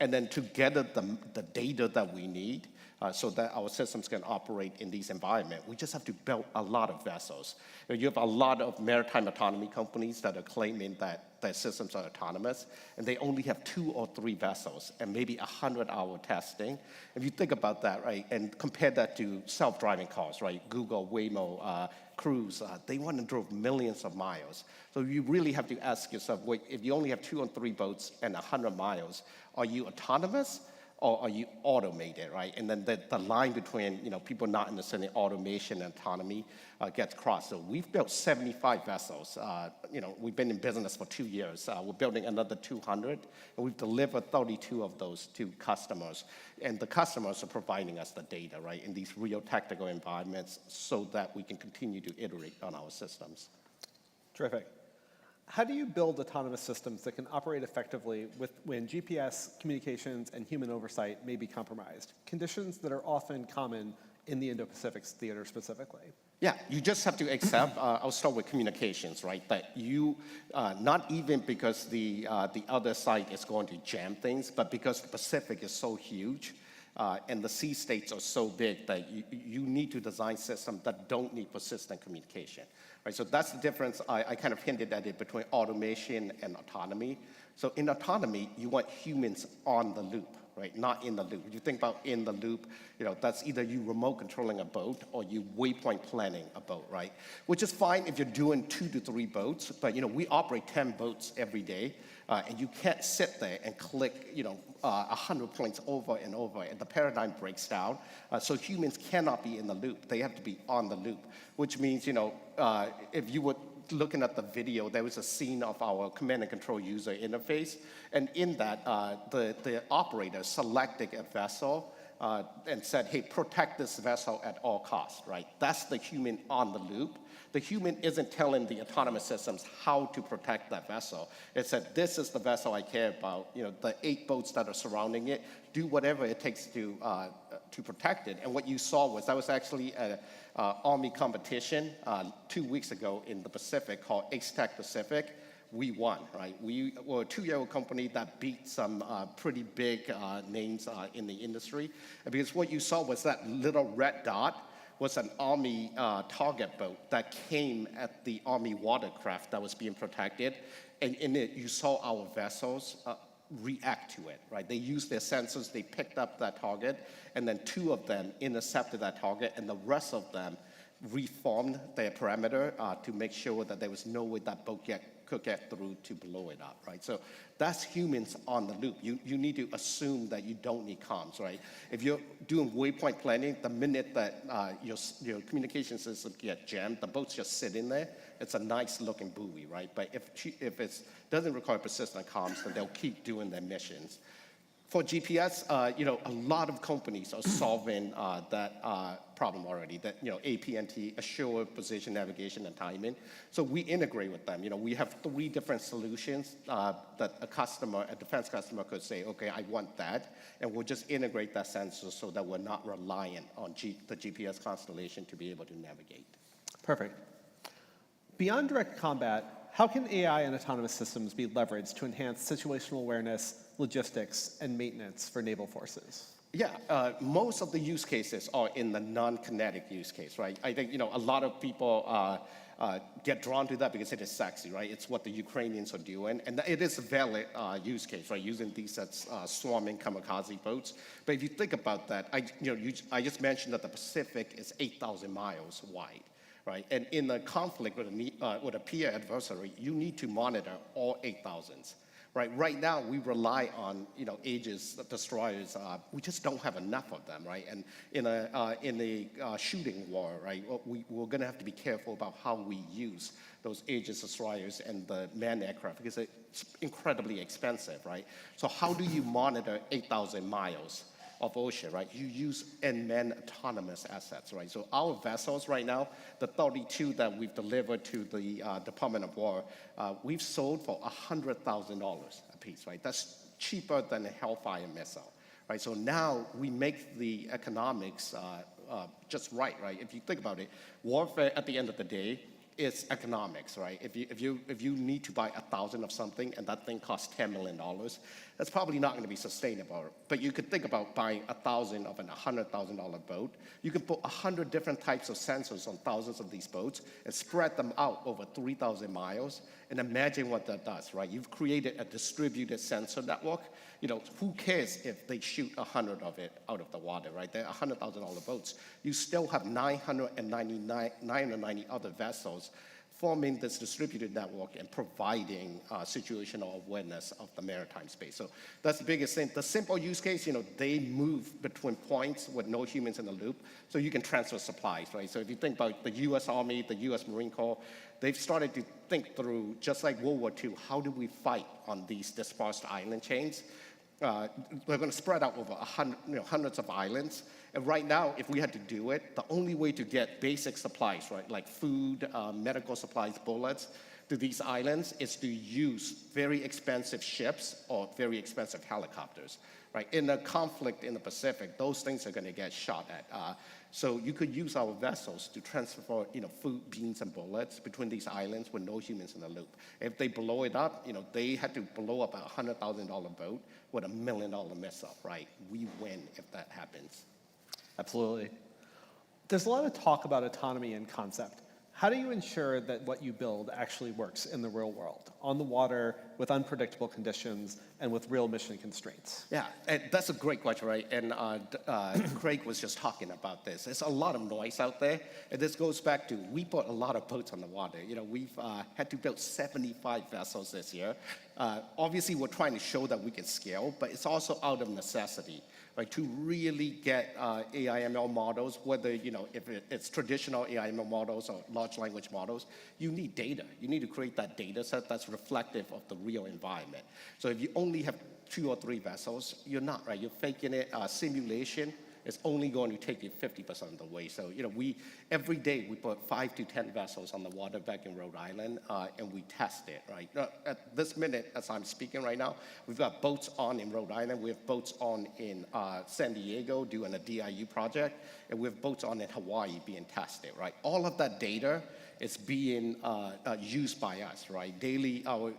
Speaker 11: And then to gather the data that we need, so that our systems can operate in these environments. We just have to build a lot of vessels. You have a lot of maritime autonomy companies that are claiming that their systems are autonomous, and they only have 2 or 3 vessels and maybe 100-hour testing. If you think about that, right, and compare that to self-driving cars, right, Google, Waymo, Cruise, they want to drive millions of miles. So you really have to ask yourself, wait, if you only have 2 or 3 boats and 100 miles, are you autonomous? Or are you automated, right? And then the line between people not understanding automation and autonomy gets crossed. So we've built 75 vessels. We've been in business for 2 years. We're building another 200, and we've delivered 32 of those to customers. And the customers are providing us the data, right, in these real technical environments so that we can continue to iterate on our systems.
Speaker 10: Terrific. How do you build autonomous systems that can operate effectively when GPS, communications, and human oversight may be compromised, conditions that are often common in the Indo-Pacific theater specifically?
Speaker 11: Yeah, you just have to accept, I'll start with communications, right? That you, not even because the other side is going to jam things, but because the Pacific is so huge, and the sea states are so big that you need to design systems that don't need persistent communication, right? So that's the difference, I kind of hinted at it, between automation and autonomy. So in autonomy, you want humans on the loop, right? Not in the loop. If you think about in the loop, that's either you remote controlling a boat or you waypoint planning a boat, right? Which is fine if you're doing 2 to 3 boats, but we operate 10 boats every day, and you can't sit there and click 100 points over and over, and the paradigm breaks down. So humans cannot be in the loop. They have to be on the loop, which means, if you would looking at the video, there was a scene of our command and control user interface, and in that, the operator selected a vessel and said, hey, protect this vessel at all costs, right? That's the human on the loop. The human isn't telling the autonomous systems how to protect that vessel. It said, this is the vessel I care about, the 8 boats that are surrounding it, do whatever it takes to protect it. And what you saw was that was actually an Army competition 2 weeks ago in the Pacific called Ace-Tech Pacific. We won, right? We were a 2-year-old company that beat some pretty big names in the industry. And because what you saw was that little red dot was an Army target boat that came at the Army watercraft that was being protected. And in it, you saw our vessels react to it, right? They used their sensors, they picked up that target, and then 2 of them intercepted that target, and the rest of them reformed their perimeter to make sure that there was no way that boat could get through to blow it up, right? So that's humans on the loop. You need to assume that you don't need comms, right? If you're doing waypoint planning, the minute that your communication system get jammed, the boat's just sitting there. It's a nice looking buoy, right? But if it doesn't require persistent comms, then they'll keep doing their missions. For GPS, a lot of companies are solving that problem already, that, APNT, Assured Position Navigation and Timing. So we integrate with them. We have 3 different solutions that a defense customer could say, okay, I want that, and we'll just integrate that sensor so that we're not reliant on the GPS constellation to be able to navigate.
Speaker 10: Perfect. Beyond direct combat, how can AI and autonomous systems be leveraged to enhance situational awareness, logistics, and maintenance for naval forces?
Speaker 11: Yeah, most of the use cases are in the non-kinetic use case, right? I think, a lot of people get drawn to that because it is sexy, right? It's what the Ukrainians are doing, and it is a valid use case, right? Using these as swarming kamikaze boats. But if you think about that, I just mentioned that the Pacific is 8,000 miles wide, right? And in a conflict with a peer adversary, you need to monitor all 8,000s. Right. Right now, we rely on Aegis destroyers. We just don't have enough of them, right? And in a shooting war, right, we're going to have to be careful about how we use those Aegis destroyers and the manned aircraft because it's incredibly expensive, right? So how do you monitor 8,000 miles of ocean, right? You use unmanned autonomous assets, right? So our vessels right now, the 32 that we've delivered to the Department of War, we've sold for $100,000 a piece, right? That's cheaper than a Hellfire missile, right? So now we make the economics just right? If you think about it, warfare at the end of the day is economics, right? If you need to buy 1,000 of something and that thing costs $10 million, that's probably not going to be sustainable. But you could think about buying 1,000 of an $100,000 boat. You can put 100 different types of sensors on thousands of these boats and spread them out over 3,000 miles. And imagine what that does, right? You've created a distributed sensor network. Who cares if they shoot 100 of it out of the water, right? They're $100,000 boats. You still have 990 other vessels forming this distributed network and providing situational awareness of the maritime space. So that's the biggest thing. The simple use case, they move between points with no humans in the loop, so you can transfer supplies, right? So if you think about the U.S. Army, the U.S. Marine Corps, they've started to think through, just like World War II, how do we fight on these dispersed island chains? We're going to spread out over hundreds of islands. And right now, if we had to do it, the only way to get basic supplies, right, like food, medical supplies, bullets, to these islands is to use very expensive ships or very expensive helicopters. right? In a conflict in the Pacific, those things are going to get shot at. So you could use our vessels to transfer, food, beans, and bullets between these islands with no humans in the loop. If they blow it up, they had to blow up a $100,000 boat with $1 million missile, right? We win if that happens.
Speaker 10: Absolutely. There's a lot of talk about autonomy and concept. How do you ensure that what you build actually works in the real world, on the water, with unpredictable conditions, and with real mission constraints?
Speaker 11: Yeah, and that's a great question, right? And Craig was just talking about this. There's a lot of noise out there, and this goes back to we put a lot of boats on the water. We've had to build 75 vessels this year. Obviously, we're trying to show that we can scale, but it's also out of necessity, right? To really get AI ML models, whether if it's traditional AI ML models or large language models, you need data. You need to create that data set that's reflective of the real environment. So if you only have 2 or 3 vessels, you're not, right? You're faking it. Simulation is only going to take you 50% of the way. So, every day we put 5 to 10 vessels on the water back in Rhode Island, and we test it, right? At this minute, as I'm speaking right now, we've got boats on in Rhode Island. We have boats on in San Diego doing a DIU project, and we have boats on in Hawaii being tested, right? All of that data is being used by us, right? Daily, our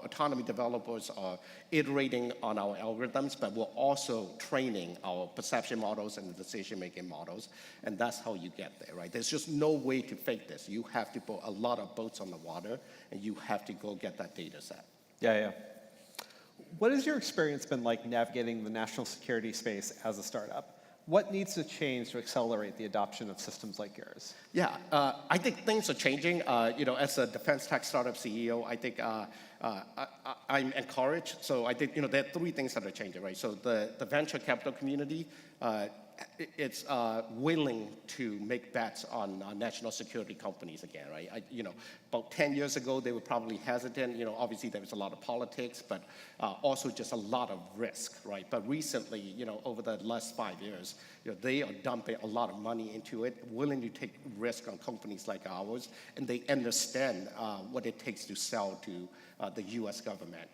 Speaker 11: autonomy developers are iterating on our algorithms, but we're also training our perception models and decision-making models, and that's how you get there, right? There's just no way to fake this. You have to put a lot of boats on the water, and you have to go get that data set.
Speaker 10: Yeah. What has your experience been like navigating the national security space as a startup? What needs to change to accelerate the adoption of systems like yours?
Speaker 11: Yeah, I think things are changing. As a defense tech startup CEO, I think I'm encouraged. So I think there are 3 things that are changing, right? So the venture capital community, it's willing to make bets on national security companies again, right? About 10 years ago, they were probably hesitant. Obviously there was a lot of politics, but also just a lot of risk, right? But recently, over the last 5 years, they are dumping a lot of money into it, willing to take risk on companies like ours, and they understand what it takes to sell to the U.S. government.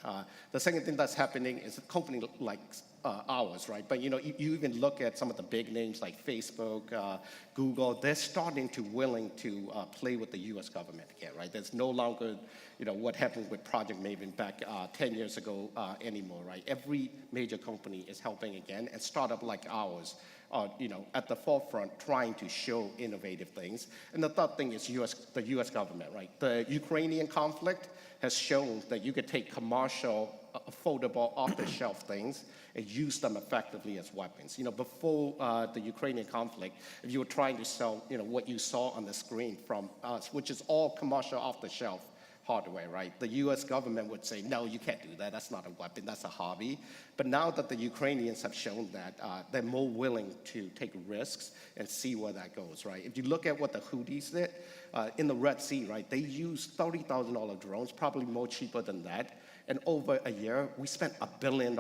Speaker 11: The second thing that's happening is a company like ours, right? But you even look at some of the big names like Facebook, Google, they're starting to willing to play with the U.S. government again, right? There's no longer, what happened with Project Maven back 10 years ago anymore, right? Every major company is helping again, and startup like ours are, at the forefront trying to show innovative things. And the third thing is the U.S. government, right? The Ukrainian conflict has shown that you could take commercial, affordable, off-the-shelf things and use them effectively as weapons. Before the Ukrainian conflict, if you were trying to sell, what you saw on the screen from us, which is all commercial off-the-shelf hardware, right? The US government would say, no, you can't do that. That's not a weapon, that's a hobby. But now that the Ukrainians have shown that, they're more willing to take risks and see where that goes, right? If you look at what the Houthis did in the Red Sea, right? They used $30,000 drones, probably more cheaper than that. And over a year, we spent $1 billion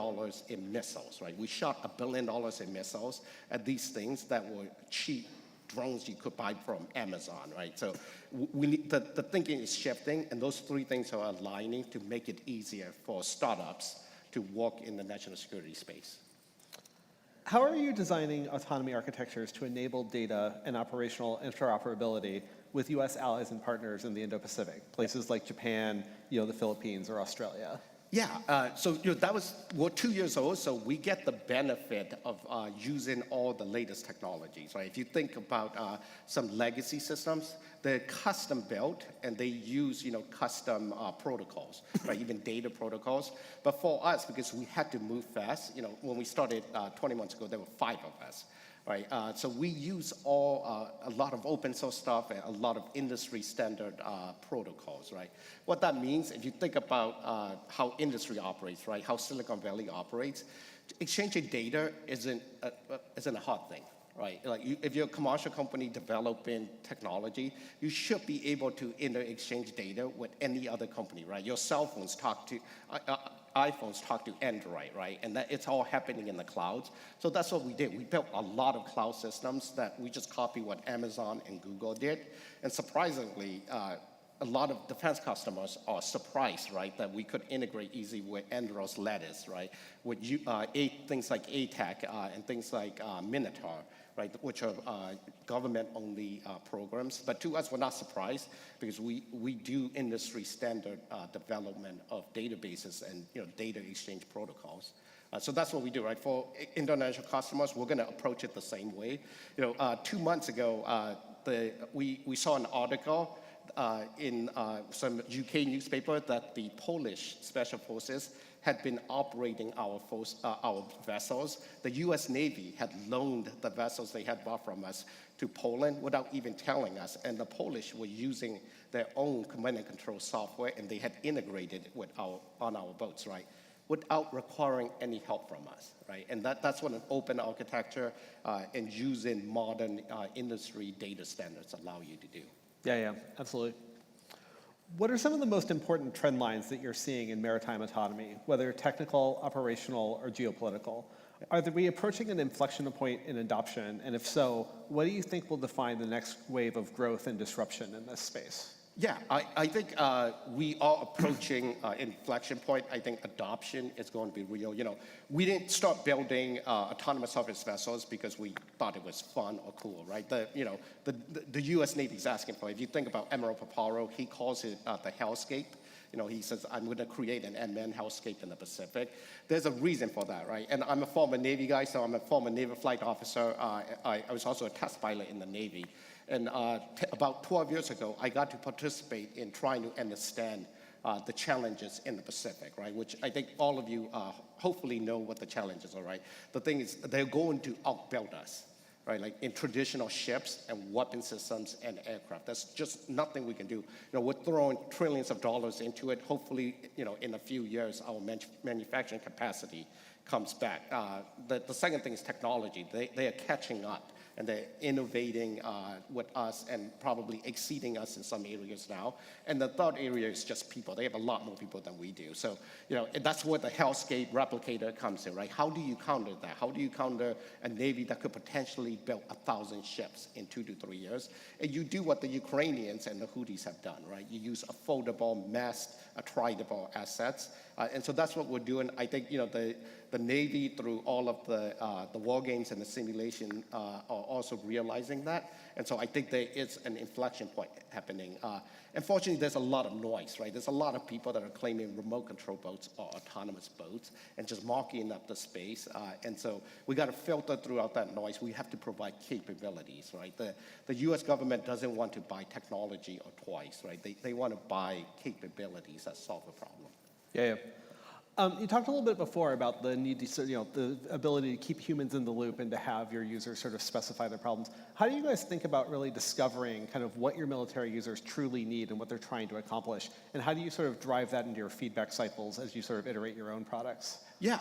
Speaker 11: in missiles, right? We shot $1 billion in missiles at these things that were cheap drones you could buy from Amazon, right? So the thinking is shifting, and those 3 things are aligning to make it easier for startups to work in the national security space.
Speaker 10: How are you designing autonomy architectures to enable data and operational interoperability with U.S. allies and partners in the Indo-Pacific, places like Japan, the Philippines, or Australia?
Speaker 11: Yeah, so that was, we're 2 years old, so we get the benefit of using all the latest technologies, right? If you think about some legacy systems, they're custom built and they use, custom protocols, right? Even data protocols. But for us, because we had to move fast, when we started 20 months ago, there were 5 of us. Right, so we use a lot of open source stuff and a lot of industry standard protocols, right? What that means, if you think about how industry operates, right, how Silicon Valley operates, exchanging data isn't a hard thing, right? Like if you're a commercial company developing technology, you should be able to exchange data with any other company, right? Your cell phones iPhones talk to Android, right? And that it's all happening in the clouds. So that's what we did. We built a lot of cloud systems that we just copied what Amazon and Google did. And surprisingly, a lot of defense customers are surprised, right, that we could integrate easy with Andros Lattice, right, with things like ATAC and things like Minotaur, right, which are government-only programs. But to us, we're not surprised because we do industry standard development of databases and data exchange protocols. So that's what we do, right? For international customers, we're going to approach it the same way. 2 months ago, we saw an article in some UK newspaper that the Polish special forces had been operating our vessels. The US Navy had loaned the vessels they had bought from us to Poland without even telling us. And the Polish were using their own command and control software, and they had integrated it on our boats, right? Without requiring any help from us, right? And that's what an open architecture and using modern industry data standards allow you to do.
Speaker 10: Yeah, absolutely. What are some of the most important trend lines that you're seeing in maritime autonomy, whether technical, operational, or geopolitical? Are we approaching an inflection point in adoption? And if so, what do you think will define the next wave of growth and disruption in this space?
Speaker 11: Yeah, I think we are approaching inflection point. I think adoption is going to be real. We didn't start building autonomous surface vessels because we thought it was fun or cool, right? The U.S. Navy is asking for it. If you think about Admiral Paparo, he calls it the hellscape. He says, I'm going to create an unmanned hellscape in the Pacific. There's a reason for that, right? And I'm a former Navy guy, so I'm a former naval flight officer. I was also a test pilot in the Navy. And about 12 years ago, I got to participate in trying to understand the challenges in the Pacific, right? Which I think all of you hopefully know what the challenges are, right? The thing is, they're going to outbuild us, right? Like in traditional ships and weapon systems and aircraft. There's just nothing we can do. We're throwing trillions of dollars into it. Hopefully, in a few years, our manufacturing capacity comes back. The second thing is technology. They are catching up. And they're innovating with us and probably exceeding us in some areas now. And the third area is just people. They have a lot more people than we do. So, that's where the hellscape replicator comes in, right? How do you counter that? How do you counter a Navy that could potentially build 1,000 ships in 2 to 3 years? And you do what the Ukrainians and the Houthis have done, right? You use affordable, massed, attritable assets. And so that's what we're doing. I think, the Navy, through all of the war games and the simulation, are also realizing that. And so I think there is an inflection point happening. Unfortunately, there's a lot of noise, right? There's a lot of people that are claiming remote control boats or autonomous boats and just marking up the space. And so we got to filter throughout that noise. We have to provide capabilities, right? The U.S. government doesn't want to buy technology or toys, right? They want to buy capabilities that solve a problem.
Speaker 10: Yeah. You talked a little bit before about the need to, the ability to keep humans in the loop and to have your users sort of specify their problems. How do you guys think about really discovering kind of what your military users truly need and what they're trying to accomplish? And how do you sort of drive that into your feedback cycles as you sort of iterate your own products?
Speaker 11: Yeah,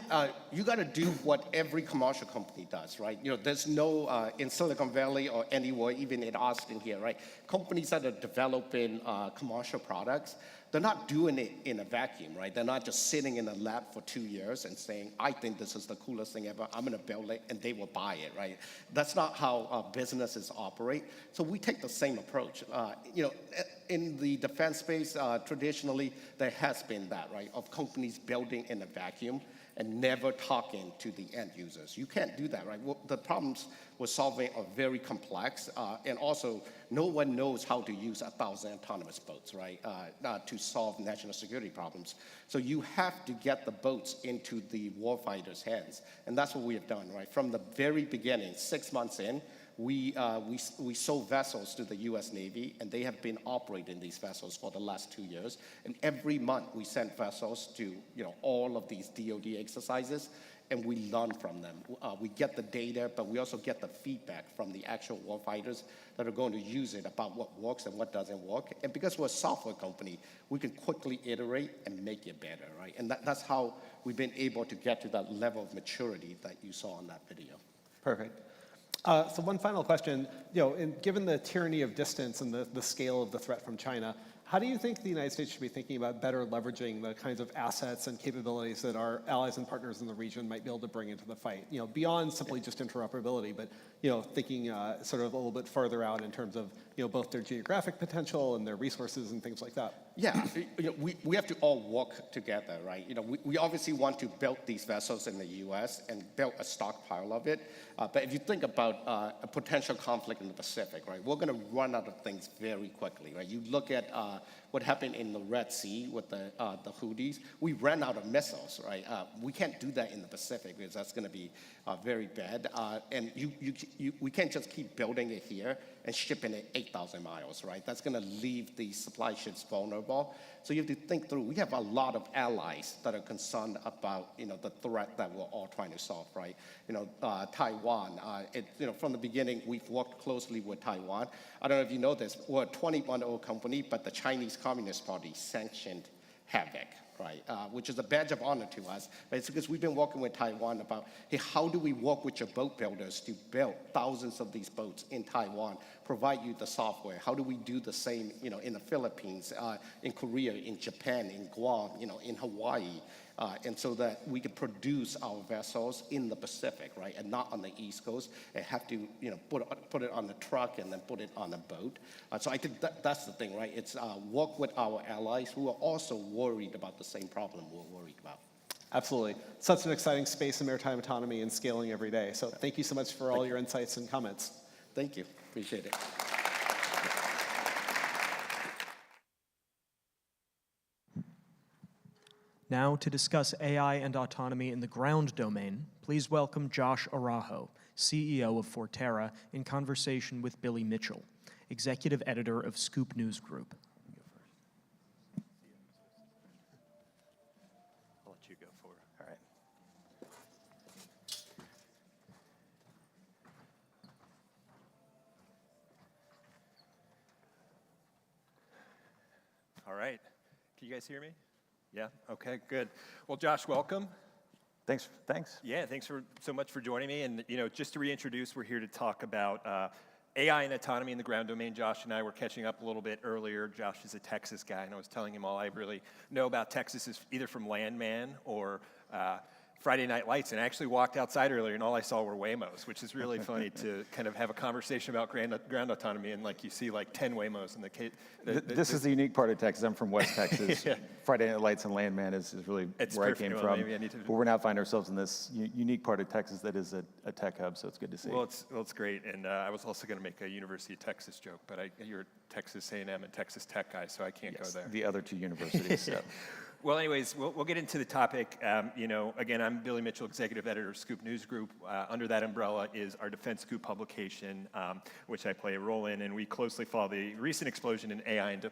Speaker 11: you got to do what every commercial company does, right? There's no, in Silicon Valley or anywhere, even in Austin here, right? Companies that are developing commercial products, they're not doing it in a vacuum, right? They're not just sitting in a lab for 2 years and saying, I think this is the coolest thing ever, I'm gonna build it, and they will buy it, right? That's not how businesses operate. So we take the same approach. In the defense space, traditionally, there has been that, right? Of companies building in a vacuum and never talking to the end users. You can't do that, right? Well, the problems we're solving are very complex, and also no one knows how to use 1,000 autonomous boats, right, to solve national security problems. So you have to get the boats into the warfighters' hands, and that's what we have done, right? From the very beginning, 6 months in, we sold vessels to the U.S. Navy, and they have been operating these vessels for the last 2 years. And every month, we send vessels to all of these DoD exercises, and we learn from them. We get the data, but we also get the feedback from the actual warfighters that are going to use it about what works and what doesn't work. And because we're a software company, we can quickly iterate and make it better, right? And that's how we've been able to get to that level of maturity that you saw in that video.
Speaker 10: Perfect. So one final question, given the tyranny of distance and the scale of the threat from China, how do you think the United States should be thinking about better leveraging the kinds of assets and capabilities that our allies and partners in the region might be able to bring into the fight? Beyond simply just interoperability, but thinking sort of a little bit further out in terms of both their geographic potential and their resources and things like that.
Speaker 11: Yeah, we have to all work together, right? We obviously want to build these vessels in the U.S. and build a stockpile of it. But if you think about a potential conflict in the Pacific, right, we're going to run out of things very quickly, right? You look at what happened in the Red Sea with the Houthis. We ran out of missiles, right? We can't do that in the Pacific because that's going to be very bad. And we can't just keep building it here and shipping it 8,000 miles, right? That's going to leave the supply ships vulnerable. So you have to think through. We have a lot of allies that are concerned about, the threat that we're all trying to solve, right? Taiwan. From the beginning, we've worked closely with Taiwan. I don't know if you know this. We're a 21-year-old company, but the Chinese Communist Party sanctioned havoc, right? Which is a badge of honor to us. But it's because we've been working with Taiwan about, hey, how do we work with your boat builders to build thousands of these boats in Taiwan, provide you the software? How do we do the same, in the Philippines, in Korea, in Japan, in Guam, in Hawaii? And so that we can produce our vessels in the Pacific, right, and not on the East Coast, and have to, put it on the truck and then put it on a boat. So I think that's the thing, right? It's work with our allies who are also worried about the same problem we're worried about.
Speaker 10: Absolutely. Such an exciting space in maritime autonomy and scaling every day. So thank you so much for all your insights and comments.
Speaker 11: Thank you. Appreciate it.
Speaker 5: Now, to discuss AI and autonomy in the ground domain, please welcome Josh Araujo, CEO of Forterra, in conversation with Billy Mitchell, executive editor of Scoop News Group.
Speaker 8: I'll let you go for it. All right. All right. Can you guys hear me? Yeah? Okay, good. Well, Josh, welcome.
Speaker 9: Thanks.
Speaker 8: Yeah, thanks so much for joining me. And, just to reintroduce, we're here to talk about AI and autonomy in the ground domain. Josh and I were catching up a little bit earlier. Josh is a Texas guy, and I was telling him all I really know about Texas is either from Landman or Friday Night Lights, and I actually walked outside earlier, and all I saw were Waymos, which is really funny to kind of have a conversation about ground autonomy, and you see 10 Waymos in the case.
Speaker 9: This is the unique part of Texas. I'm from West Texas.
Speaker 8: Yeah.
Speaker 9: Friday Night Lights and Landman is really where I came from.
Speaker 8: Maybe I need to...
Speaker 9: But we're now find ourselves in this unique part of Texas that is a tech hub, so it's good to see.
Speaker 8: Well, it's great, and I was also going to make a University of Texas joke, but you're a Texas A&M and Texas Tech guy, so I can't go there.
Speaker 9: The other two universities. So.
Speaker 8: Well, anyways, we'll get into the topic. Again, I'm Billy Mitchell, executive editor of Scoop News Group. Under that umbrella is our Defense Scoop publication, which I play a role in, and we closely follow the recent explosion in AI and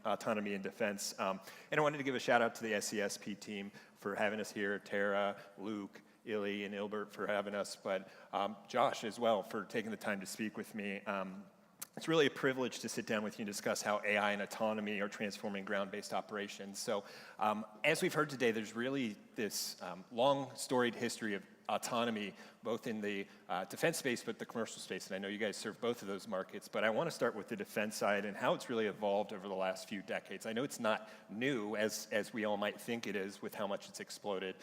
Speaker 8: autonomy in defense. And I wanted to give a shout out to the SCSP team for having us here, Tara, Luke, Illy, and Ilbert for having us, but Josh as well for taking the time to speak with me. It's really a privilege to sit down with you and discuss how AI and autonomy are transforming ground-based operations. So as we've heard today, there's really this long, storied history of autonomy, both in the defense space, but the commercial space. And I know you guys serve both of those markets, but I want to start with the defense side and how it's really evolved over the last few decades. I know it's not new, as we all might think it is, with how much it's exploded.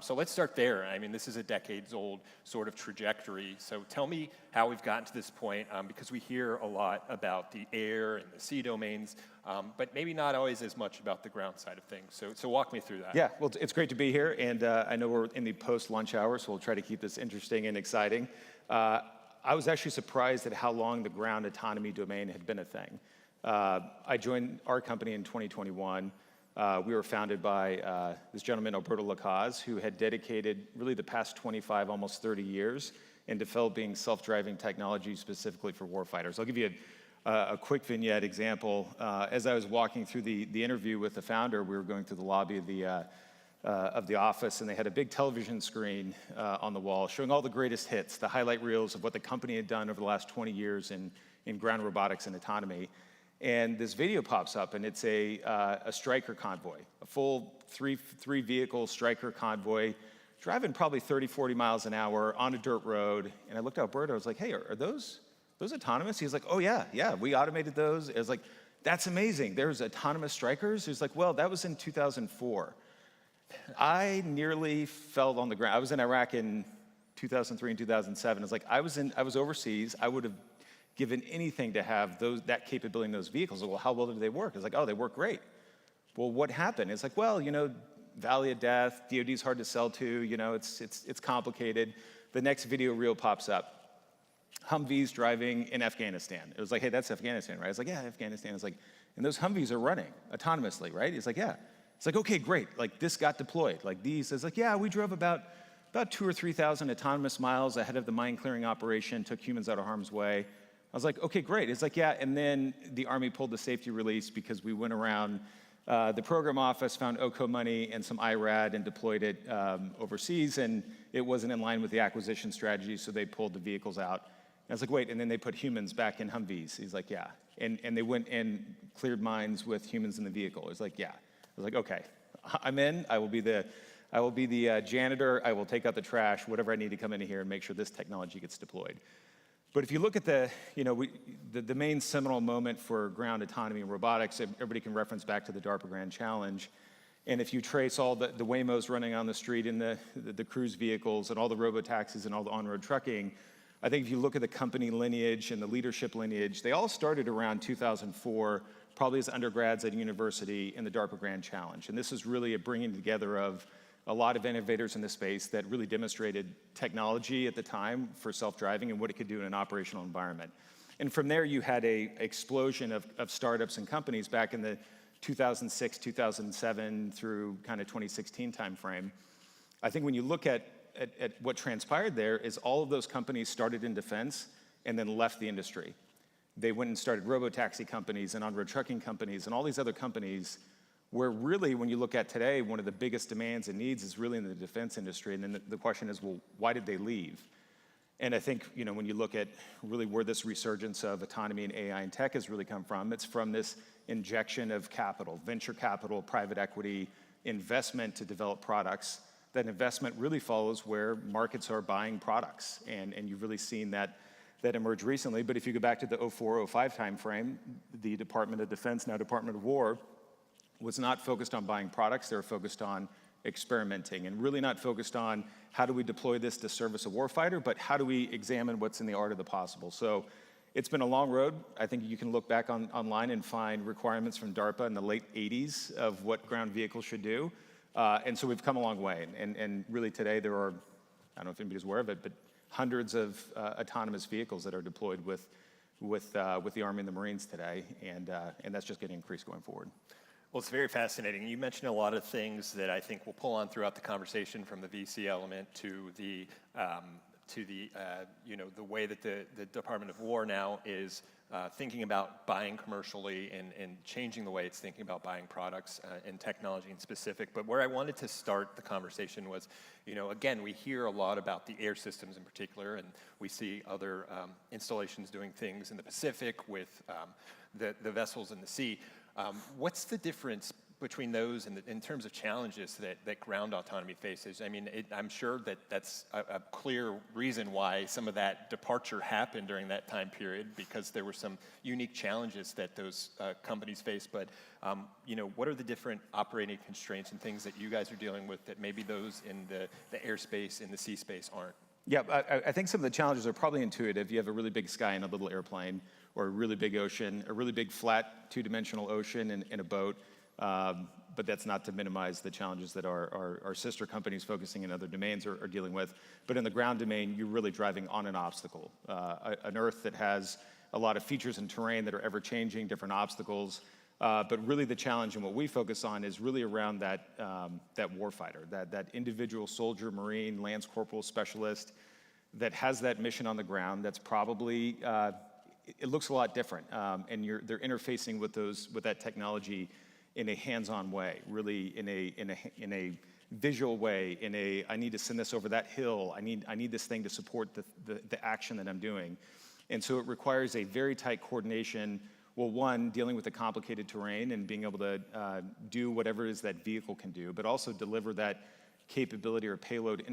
Speaker 8: So let's start there. I mean, this is a decades-old sort of trajectory. So tell me how we've gotten to this point, because we hear a lot about the air and the sea domains, but maybe not always as much about the ground side of things. So walk me through that.
Speaker 9: Yeah, well, it's great to be here, and I know we're in the post-lunch hour, so we'll try to keep this interesting and exciting. I was actually surprised at how long the ground autonomy domain had been a thing. I joined our company in 2021. We were founded by this gentleman, Alberto Lacaze, who had dedicated really the past 25, almost 30 years in developing self-driving technology specifically for warfighters. I'll give you a quick vignette example. As I was walking through the interview with the founder, we were going through the lobby of the office, and they had a big television screen on the wall showing all the greatest hits, the highlight reels of what the company had done over the last 20 years in ground robotics and autonomy. And this video pops up, and it's a Stryker convoy, a full three vehicle Stryker convoy, driving probably 30, 40 miles an hour on a dirt road. And I looked at Alberto, I was like, hey, are those autonomous? He's like, oh yeah, we automated those. I was like, that's amazing. There's autonomous Strykers? He's like, well, that was in 2004. I nearly fell on the ground. I was in Iraq in 2003 and 2007. It's like I was overseas. I would have given anything to have that capability in those vehicles. Well, how well do they work? It's like, oh, they work great. Well, what happened? It's like, well, Valley of Death, DoD's hard to sell to, it's complicated. The next video reel pops up. Humvees driving in Afghanistan. It was like, hey, that's Afghanistan, right? I was like, yeah, Afghanistan. It's like, and those Humvees are running autonomously, right? It's like, yeah. It's like, okay, great. Like this got deployed. Like these, it's like, yeah, we drove about 2,000 or 3,000 autonomous miles ahead of the mine clearing operation, took humans out of harm's way. I was like, okay, great. It's like, yeah, and then the Army pulled the safety release because we went around the program office, found OCO money and some IRAD and deployed it overseas, and it wasn't in line with the acquisition strategy, so they pulled the vehicles out. And I was like, wait, and then they put humans back in Humvees. He's like, yeah. And they went and cleared mines with humans in the vehicle. It's like, yeah. I was like, okay, I'm in. I will be the janitor. I will take out the trash, whatever I need to come in here and make sure this technology gets deployed. But if you look at the main seminal moment for ground autonomy and robotics, everybody can reference back to the DARPA Grand Challenge. And if you trace all the Waymos running on the street and the cruise vehicles and all the robotaxis and all the on-road trucking, I think if you look at the company lineage and the leadership lineage, they all started around 2004, probably as undergrads at university in the DARPA Grand Challenge. And this is really a bringing together of a lot of innovators in the space that really demonstrated technology at the time for self-driving and what it could do in an operational environment. And from there, you had an explosion of startups and companies back in the 2006, 2007 through kind of 2016 timeframe. I think when you look at what transpired there is all of those companies started in defense and then left the industry. They went and started robotaxi companies and on-road trucking companies and all these other companies where really, when you look at today, one of the biggest demands and needs is really in the defense industry. And then the question is, well, why did they leave? And I think, when you look at really where this resurgence of autonomy and AI and tech has really come from, it's from this injection of capital, venture capital, private equity, investment to develop products. That investment really follows where markets are buying products. And you've really seen that emerge recently. But if you go back to the 04-05 timeframe, the Department of Defense, now Department of War, was not focused on buying products. They were focused on experimenting and really not focused on how do we deploy this to service a warfighter, but how do we examine what's in the art of the possible. So it's been a long road. I think you can look back online and find requirements from DARPA in the late 80s of what ground vehicles should do. And so we've come a long way. And really today there are, I don't know if anybody's aware of it, but hundreds of autonomous vehicles that are deployed with the Army and the Marines today. And that's just getting increased going forward.
Speaker 8: Well, it's very fascinating. You mentioned a lot of things that I think we'll pull on throughout the conversation, from the VC element to the way that the Department of War now is thinking about buying commercially and changing the way it's thinking about buying products and technology in specific. But where I wanted to start the conversation was, again, we hear a lot about the air systems in particular, and we see other installations doing things in the Pacific with the vessels in the sea. What's the difference between those and in terms of challenges that ground autonomy faces? I mean, I'm sure that's a clear reason why some of that departure happened during that time period, because there were some unique challenges that those companies faced. But, what are the different operating constraints and things that you guys are dealing with that maybe those in the airspace, in the sea space aren't?
Speaker 9: Yeah, I think some of the challenges are probably intuitive. You have a really big sky in a little airplane, or a really big ocean, a really big flat two-dimensional ocean in a boat. But that's not to minimize the challenges that our sister companies focusing in other domains are dealing with. But in the ground domain, you're really driving on an obstacle. An Earth that has a lot of features and terrain that are ever-changing, different obstacles. But really the challenge and what we focus on is really around that warfighter, that individual soldier, Marine, Lance Corporal, Specialist that has that mission on the ground that's probably, it looks a lot different. And they're interfacing with that technology in a hands-on way, really in a visual way, I need to send this over that hill, I need this thing to support the action that I'm doing. And so it requires a very tight coordination. Well, one, dealing with the complicated terrain and being able to do whatever it is that vehicle can do, but also deliver that capability or payload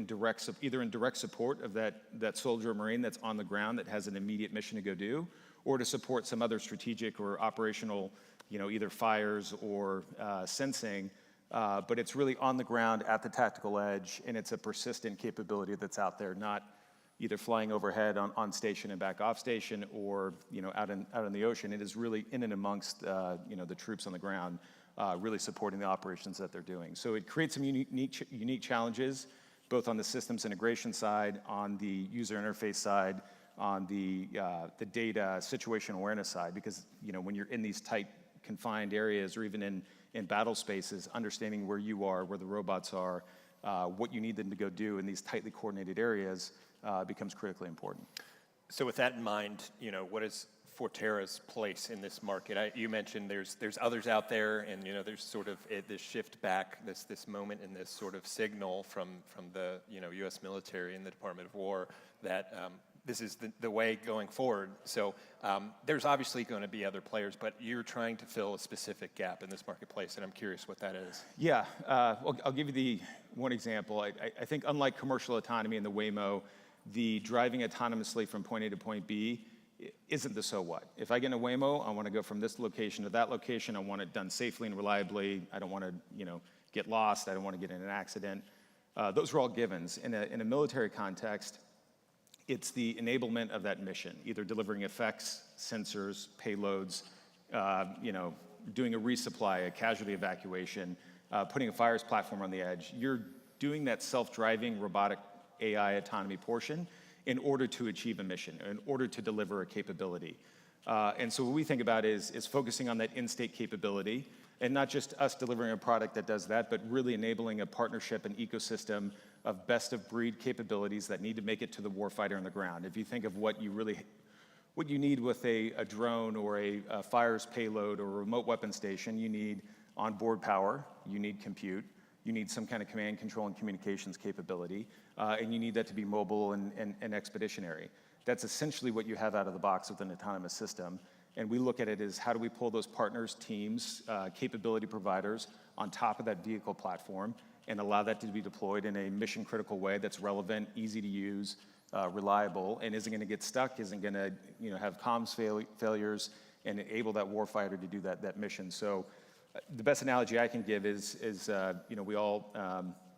Speaker 9: either in direct support of that soldier or Marine that's on the ground that has an immediate mission to go do, or to support some other strategic or operational, either fires or sensing. But it's really on the ground at the tactical edge, and it's a persistent capability that's out there, not either flying overhead on station and back off station, or out in the ocean. It is really in and amongst the troops on the ground, really supporting the operations that they're doing. So it creates some unique challenges, both on the systems integration side, on the user interface side, on the data situation awareness side, because when you're in these tight, confined areas, or even in battle spaces, understanding where you are, where the robots are, what you need them to go do in these tightly coordinated areas becomes critically important.
Speaker 8: So with that in mind, what is Forterra's place in this market? You mentioned there's others out there, and there's sort of this shift back, this moment, and this sort of signal from the U.S. military and the Department of War that this is the way going forward. So there's obviously going to be other players, but you're trying to fill a specific gap in this marketplace, and I'm curious what that is.
Speaker 9: Yeah, well, I'll give you the one example. I think unlike commercial autonomy and the Waymo, the driving autonomously from point A to point B isn't the so what. If I get in a Waymo, I want to go from this location to that location. I want it done safely and reliably. I don't want to get lost. I don't want to get in an accident. Those are all givens. In a military context, it's the enablement of that mission, either delivering effects, sensors, payloads, doing a resupply, a casualty evacuation, putting a fires platform on the edge. You're doing that self-driving robotic AI autonomy portion in order to achieve a mission, in order to deliver a capability. And so what we think about is focusing on that in-state capability, and not just us delivering a product that does that, but really enabling a partnership and ecosystem of best-of-breed capabilities that need to make it to the warfighter on the ground. If you think of what you need with a drone or a fires payload or a remote weapon station, you need onboard power, you need compute, you need some kind of command, control, and communications capability, and you need that to be mobile and expeditionary. That's essentially what you have out of the box with an autonomous system. And we look at it as how do we pull those partners, teams, capability providers on top of that vehicle platform and allow that to be deployed in a mission-critical way that's relevant, easy to use, reliable, and isn't going to get stuck, isn't going to have comms failures, and enable that warfighter to do that mission. So the best analogy I can give is we all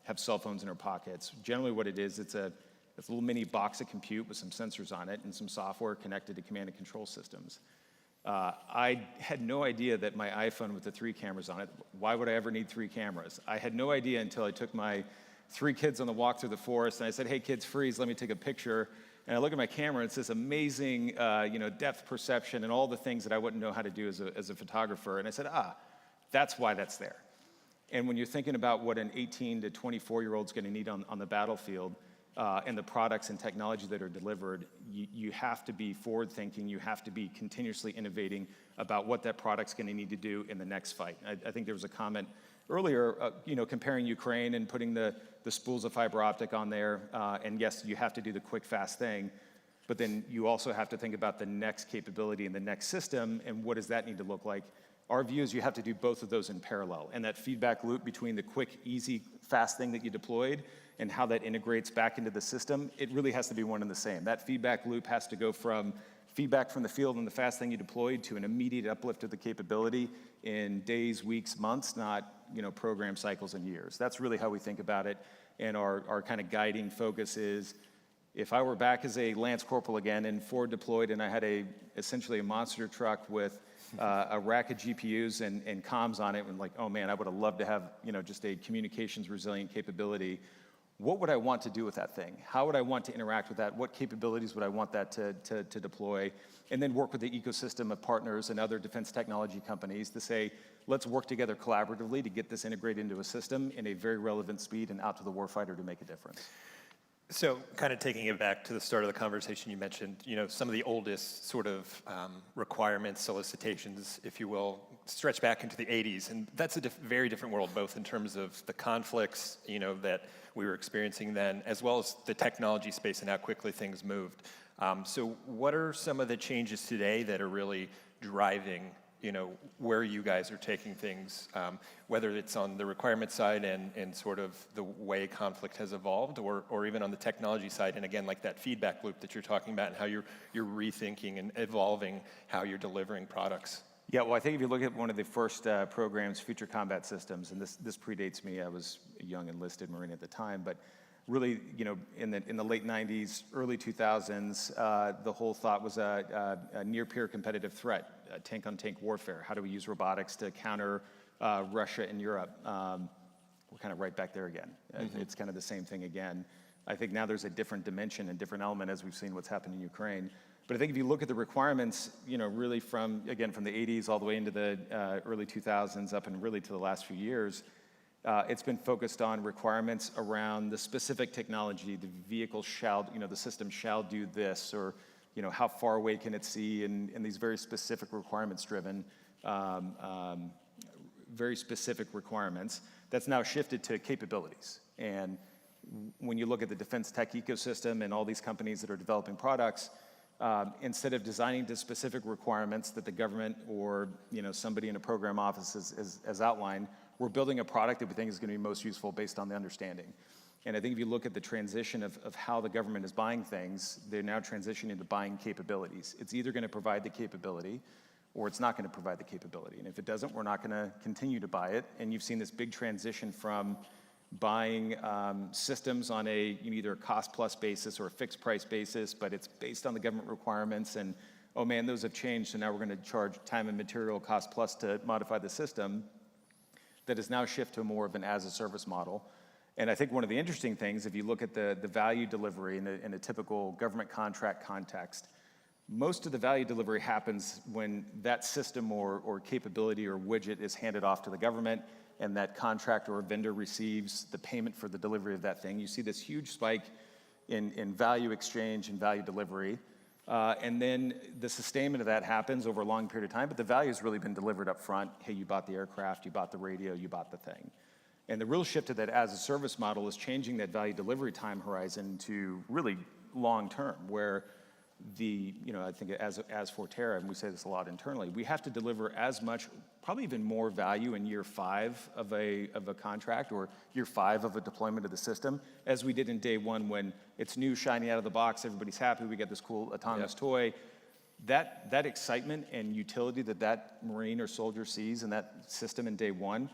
Speaker 9: have cell phones in our pockets. Generally what it is, it's a little mini box of compute with some sensors on it and some software connected to command and control systems. I had no idea that my iPhone with the 3 cameras on it, why would I ever need 3 cameras? I had no idea until I took my 3 kids on the walk through the forest, and I said, hey kids, freeze, let me take a picture. And I look at my camera, and it's this amazing depth perception and all the things that I wouldn't know how to do as a photographer. And I said, that's why that's there. And when you're thinking about what an 18 to 24-year-old's going to need on the battlefield, and the products and technology that are delivered, you have to be forward-thinking. You have to be continuously innovating about what that product's going to need to do in the next fight. I think there was a comment earlier, comparing Ukraine and putting the spools of fiber optic on there. And yes, you have to do the quick, fast thing, but then you also have to think about the next capability and the next system, and what does that need to look like? Our view is you have to do both of those in parallel, and that feedback loop between the quick, easy, fast thing that you deployed and how that integrates back into the system, it really has to be one and the same. That feedback loop has to go from feedback from the field and the fast thing you deployed to an immediate uplift of the capability in days, weeks, months, not program cycles and years. That's really how we think about it, and our kind of guiding focus is, if I were back as a Lance Corporal again and forward deployed and I had essentially a monster truck with a rack of GPUs and comms on it, and like, oh man, I would have loved to have just a communications resilient capability. What would I want to do with that thing? How would I want to interact with that? What capabilities would I want that to deploy? And then work with the ecosystem of partners and other defense technology companies to say, let's work together collaboratively to get this integrated into a system in a very relevant speed and out to the warfighter to make a difference.
Speaker 8: So kind of taking it back to the start of the conversation, you mentioned, some of the oldest sort of requirements, solicitations, if you will, stretch back into the 80s. And that's a very different world, both in terms of the conflicts, that we were experiencing then, as well as the technology space and how quickly things moved. So what are some of the changes today that are really driving where you guys are taking things, whether it's on the requirement side and sort of the way conflict has evolved, or even on the technology side, and again, like that feedback loop that you're talking about and how you're rethinking and evolving how you're delivering products?
Speaker 9: Yeah, well, I think if you look at one of the first programs, Future Combat Systems, and this predates me, I was a young enlisted Marine at the time, but really, in the late 90s, early 2000s, the whole thought was a near-peer competitive threat, tank-on-tank warfare. How do we use robotics to counter Russia and Europe? We're kind of right back there again. It's kind of the same thing again. I think now there's a different dimension and different element as we've seen what's happened in Ukraine. But I think if you look at the requirements, really from the 80s all the way into the early 2000s up and really to the last few years, it's been focused on requirements around the specific technology. The vehicle shall, the system shall do this, or how far away can it see, and these very specific requirements-driven, very specific requirements. That's now shifted to capabilities. And when you look at the defense tech ecosystem and all these companies that are developing products, instead of designing to specific requirements that the government or somebody in a program office has outlined, we're building a product that we think is going to be most useful based on the understanding. And I think if you look at the transition of how the government is buying things, they're now transitioning to buying capabilities. It's either going to provide the capability or it's not going to provide the capability. And if it doesn't, we're not going to continue to buy it. And you've seen this big transition from buying systems on either a cost-plus basis or a fixed-price basis, but it's based on the government requirements, and, oh man, those have changed, so now we're going to charge time and material cost-plus to modify the system. That has now shifted to more of an as-a-service model. And I think one of the interesting things, if you look at the value delivery in a typical government contract context, most of the value delivery happens when that system or capability or widget is handed off to the government, and that contractor or vendor receives the payment for the delivery of that thing. You see this huge spike in value exchange and value delivery. And then the sustainment of that happens over a long period of time, but the value has really been delivered up front. Hey, you bought the aircraft, you bought the radio, you bought the thing. And the real shift to that as-a-service model is changing that value delivery time horizon to really long-term, where I think as Forterra, and we say this a lot internally, we have to deliver as much, probably even more value in year 5 of a contract or year 5 of a deployment of the system as we did in day 1 when it's new, shiny out of the box, everybody's happy, we get this cool autonomous toy. That excitement and utility that Marine or soldier sees in that system in day 1,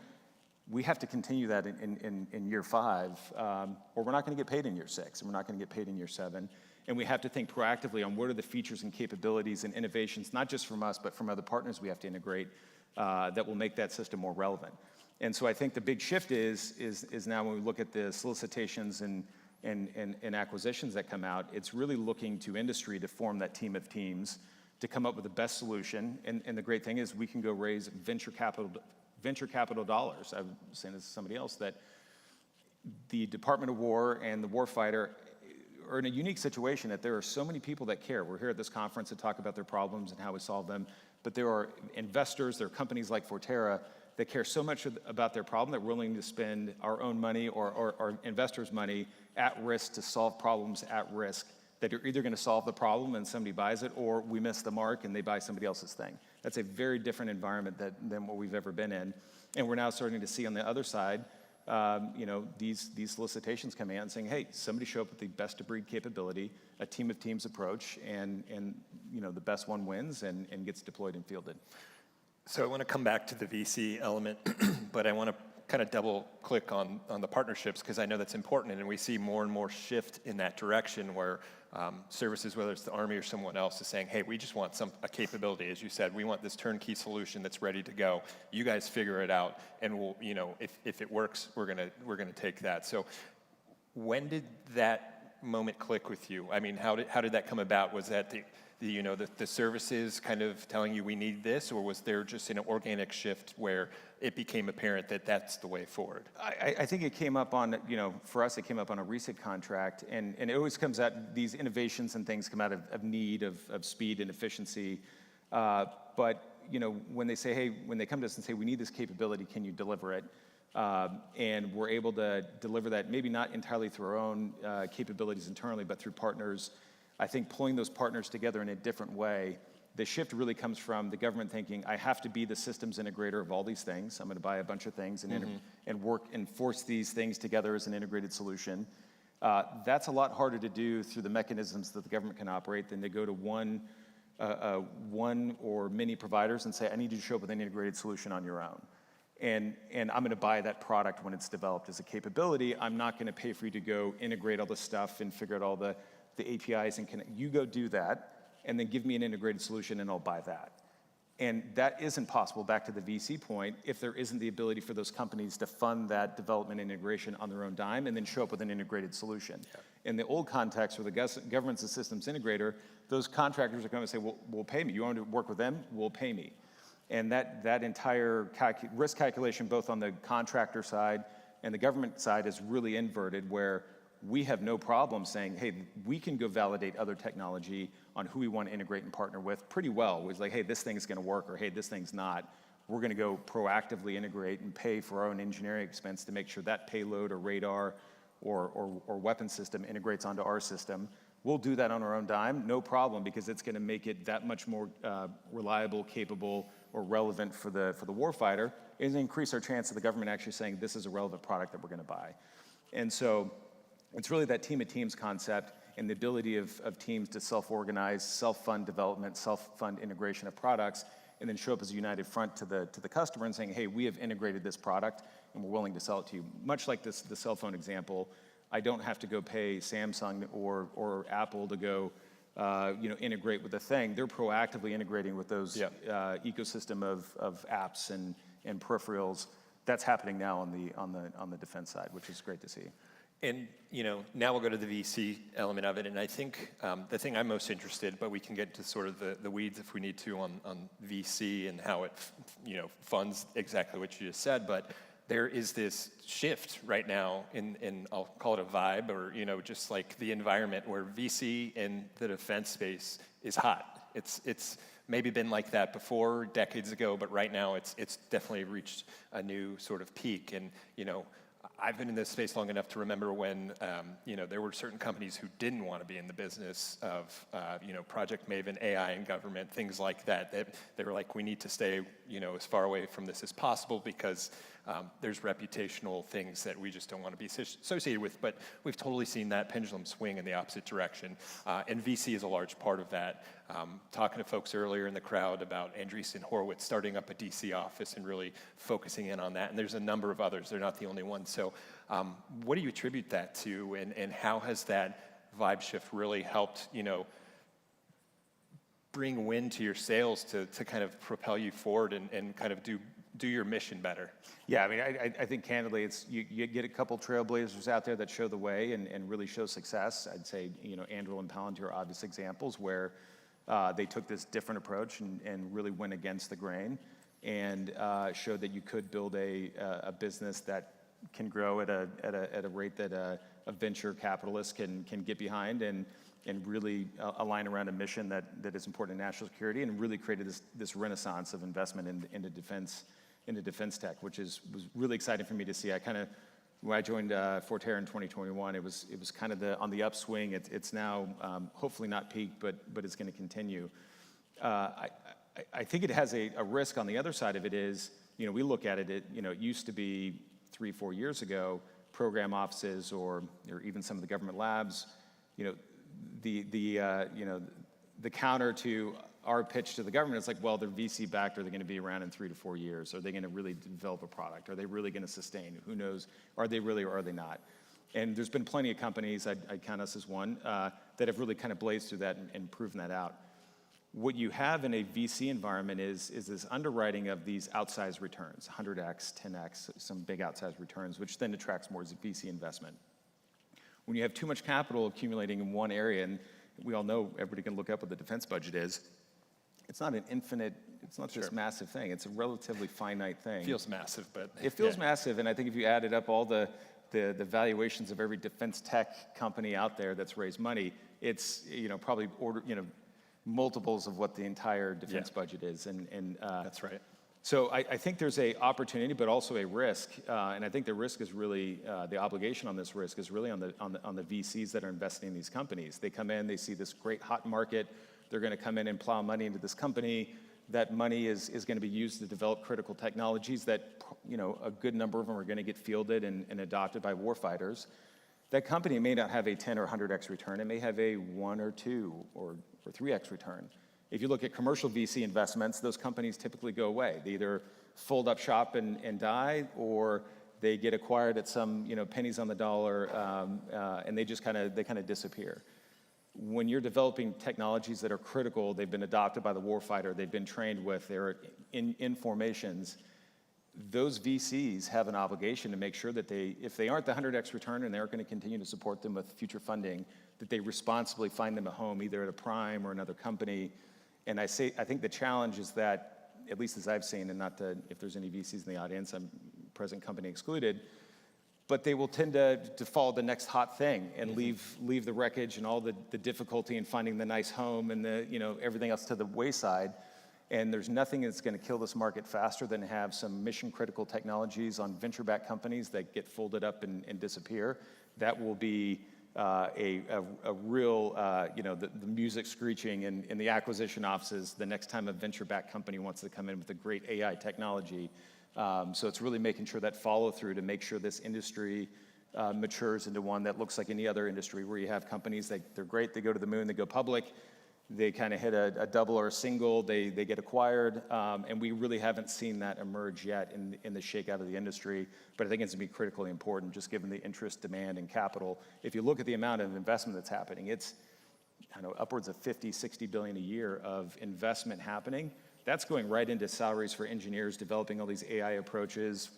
Speaker 9: we have to continue that in year 5, or we're not going to get paid in year 6, and we're not going to get paid in year 7. And we have to think proactively on what are the features and capabilities and innovations, not just from us, but from other partners we have to integrate that will make that system more relevant. And so I think the big shift is now when we look at the solicitations and acquisitions that come out, it's really looking to industry to form that team of teams to come up with the best solution. And the great thing is we can go raise venture capital dollars. I was saying this to somebody else, that the Department of War and the warfighter are in a unique situation that there are so many people that care. We're here at this conference to talk about their problems and how we solve them, but there are investors, there are companies like Forterra that care so much about their problem that we're willing to spend our own money or our investors' money at risk to solve problems at risk, that you're either going to solve the problem and somebody buys it, or we miss the mark and they buy somebody else's thing. That's a very different environment than what we've ever been in. And we're now starting to see on the other side, these solicitations coming out and saying, hey, somebody show up with the best of breed capability, a team of teams approach, and the best one wins and gets deployed and fielded.
Speaker 8: So I want to come back to the VC element, but I want to kind of double click on the partnerships, because I know that's important, and we see more and more shift in that direction where services, whether it's the Army or someone else, is saying, hey, we just want a capability. As you said, we want this turnkey solution that's ready to go. You guys figure it out, and we'll, if it works, we're gonna take that. So when did that moment click with you? I mean, how did that come about? Was that the services kind of telling you we need this, or was there just an organic shift where it became apparent that that's the way forward?
Speaker 9: I think it came up on, for us, it came up on a recent contract, and it always comes out, these innovations and things come out of need, of speed and efficiency. But, when they say, hey, when they come to us and say, we need this capability, can you deliver it? And we're able to deliver that, maybe not entirely through our own capabilities internally, but through partners. I think pulling those partners together in a different way, the shift really comes from the government thinking, I have to be the systems integrator of all these things. I'm going to buy a bunch of things and work and force these things together as an integrated solution. That's a lot harder to do through the mechanisms that the government can operate than to go to one or many providers and say, I need you to show up with an integrated solution on your own. and I'm going to buy that product when it's developed as a capability. I'm not going to pay for you to go integrate all the stuff and figure out all the APIs and connect. You go do that, and then give me an integrated solution, and I'll buy that. And that isn't possible, back to the VC point, if there isn't the ability for those companies to fund that development integration on their own dime and then show up with an integrated solution. In the old context, where the government's a systems integrator, those contractors are going to say, well, we'll pay me. You want to work with them? We'll pay me. And that entire risk calculation, both on the contractor side and the government side, is really inverted, where we have no problem saying, hey, we can go validate other technology on who we want to integrate and partner with pretty well. It's like, hey, this thing's going to work, or hey, this thing's not. We're going to go proactively integrate and pay for our own engineering expense to make sure that payload or radar or weapon system integrates onto our system. We'll do that on our own dime, no problem, because it's going to make it that much more reliable, capable, or relevant for the warfighter, and increase our chance of the government actually saying this is a relevant product that we're going to buy. And so it's really that team of teams concept and the ability of teams to self-organize, self-fund development, self-fund integration of products, and then show up as a united front to the customer and saying, hey, we have integrated this product and we're willing to sell it to you. Much like the cell phone example, I don't have to go pay Samsung or Apple to go integrate with the thing. They're proactively integrating with those ecosystem of apps and peripherals. That's happening now on the defense side, which is great to see.
Speaker 8: And now we'll go to the VC element of it, and I think the thing I'm most interested, but we can get to sort of the weeds if we need to on VC and how it funds exactly what you just said, but there is this shift right now in I'll call it a vibe, or just like the environment where VC in the defense space is hot. It's maybe been like that before, decades ago, but right now it's definitely reached a new sort of peak. And I've been in this space long enough to remember when there were certain companies who didn't want to be in the business of Project Maven, AI and government, things like that. They were like, we need to stay as far away from this as possible because there's reputational things that we just don't want to be associated with. But we've totally seen that pendulum swing in the opposite direction, and VC is a large part of that. Talking to folks earlier in the crowd about Andreessen Horowitz starting up a DC office and really focusing in on that, and there's a number of others. They're not the only ones. So what do you attribute that to, and how has that vibe shift really helped bring wind to your sails to kind of propel you forward and kind of do your mission better?
Speaker 9: Yeah, I mean, I think candidly, you get a couple trailblazers out there that show the way and really show success. I'd say, Anduril and Palantir are obvious examples where they took this different approach and really went against the grain and showed that you could build a business that can grow at a rate that a venture capitalist can get behind and really align around a mission that is important to national security, and really created this renaissance of investment into defense tech, which was really exciting for me to see. When I joined Forterra in 2021, it was kind of on the upswing. It's now hopefully not peaked, but it's going to continue. I think it has a risk on the other side of it is, we look at it, it used to be 3-4 years ago, program offices or even some of the government labs, the counter to our pitch to the government is like, well, they're VC backed, are they going to be around in 3 to 4 years? Are they going to really develop a product? Are they really going to sustain? Who knows? Are they really or are they not? And there's been plenty of companies, I'd count us as one, that have really kind of blazed through that and proven that out. What you have in a VC environment is this underwriting of these outsized returns, 100x, 10x, some big outsized returns, which then attracts more VC investment. When you have too much capital accumulating in one area, and we all know, everybody can look up what the defense budget is, it's not an infinite, it's not this massive thing. It's a relatively finite thing.
Speaker 8: Feels massive, but
Speaker 9: it feels massive, and I think if you added up all the valuations of every defense tech company out there that's raised money, it's probably multiples of what the entire defense budget is, and
Speaker 8: that's right.
Speaker 9: So I think there's a opportunity, but also a risk, and I think the risk is really the obligation on this risk is really on the VCs that are investing in these companies. They come in, they see this great hot market. They're going to come in and plow money into this company. That money is going to be used to develop critical technologies that a good number of them are going to get fielded and adopted by warfighters. That company may not have a 10 or 100x return. It may have a 1 or 2 or 3x return. If you look at commercial VC investments, those companies typically go away. They either fold up shop and die, or they get acquired at some pennies on the dollar, and they kind of disappear. When you're developing technologies that are critical, they've been adopted by the warfighter, they've been trained with, they're in formations, those VCs have an obligation to make sure that if they aren't the 100x return and they're going to continue to support them with future funding, that they responsibly find them a home, either at a prime or another company. And I think the challenge is that, at least as I've seen, and not to, if there's any VCs in the audience, I'm present company excluded, but they will tend to follow the next hot thing and leave the wreckage and all the difficulty in finding the nice home and everything else to the wayside. And there's nothing that's going to kill this market faster than have some mission-critical technologies on venture-backed companies that get folded up and disappear. That will be a real, the music screeching in the acquisition offices the next time a venture-backed company wants to come in with a great AI technology. So it's really making sure that follow-through to make sure this industry matures into one that looks like any other industry, where you have companies that they're great, they go to the moon, they go public, they kind of hit a double or a single, they get acquired, and we really haven't seen that emerge yet in the shakeout of the industry. But I think it's going to be critically important, just given the interest, demand, and capital. If you look at the amount of investment that's happening, it's upwards of 50, 60 billion a year of investment happening. That's going right into salaries for engineers developing all these AI approaches.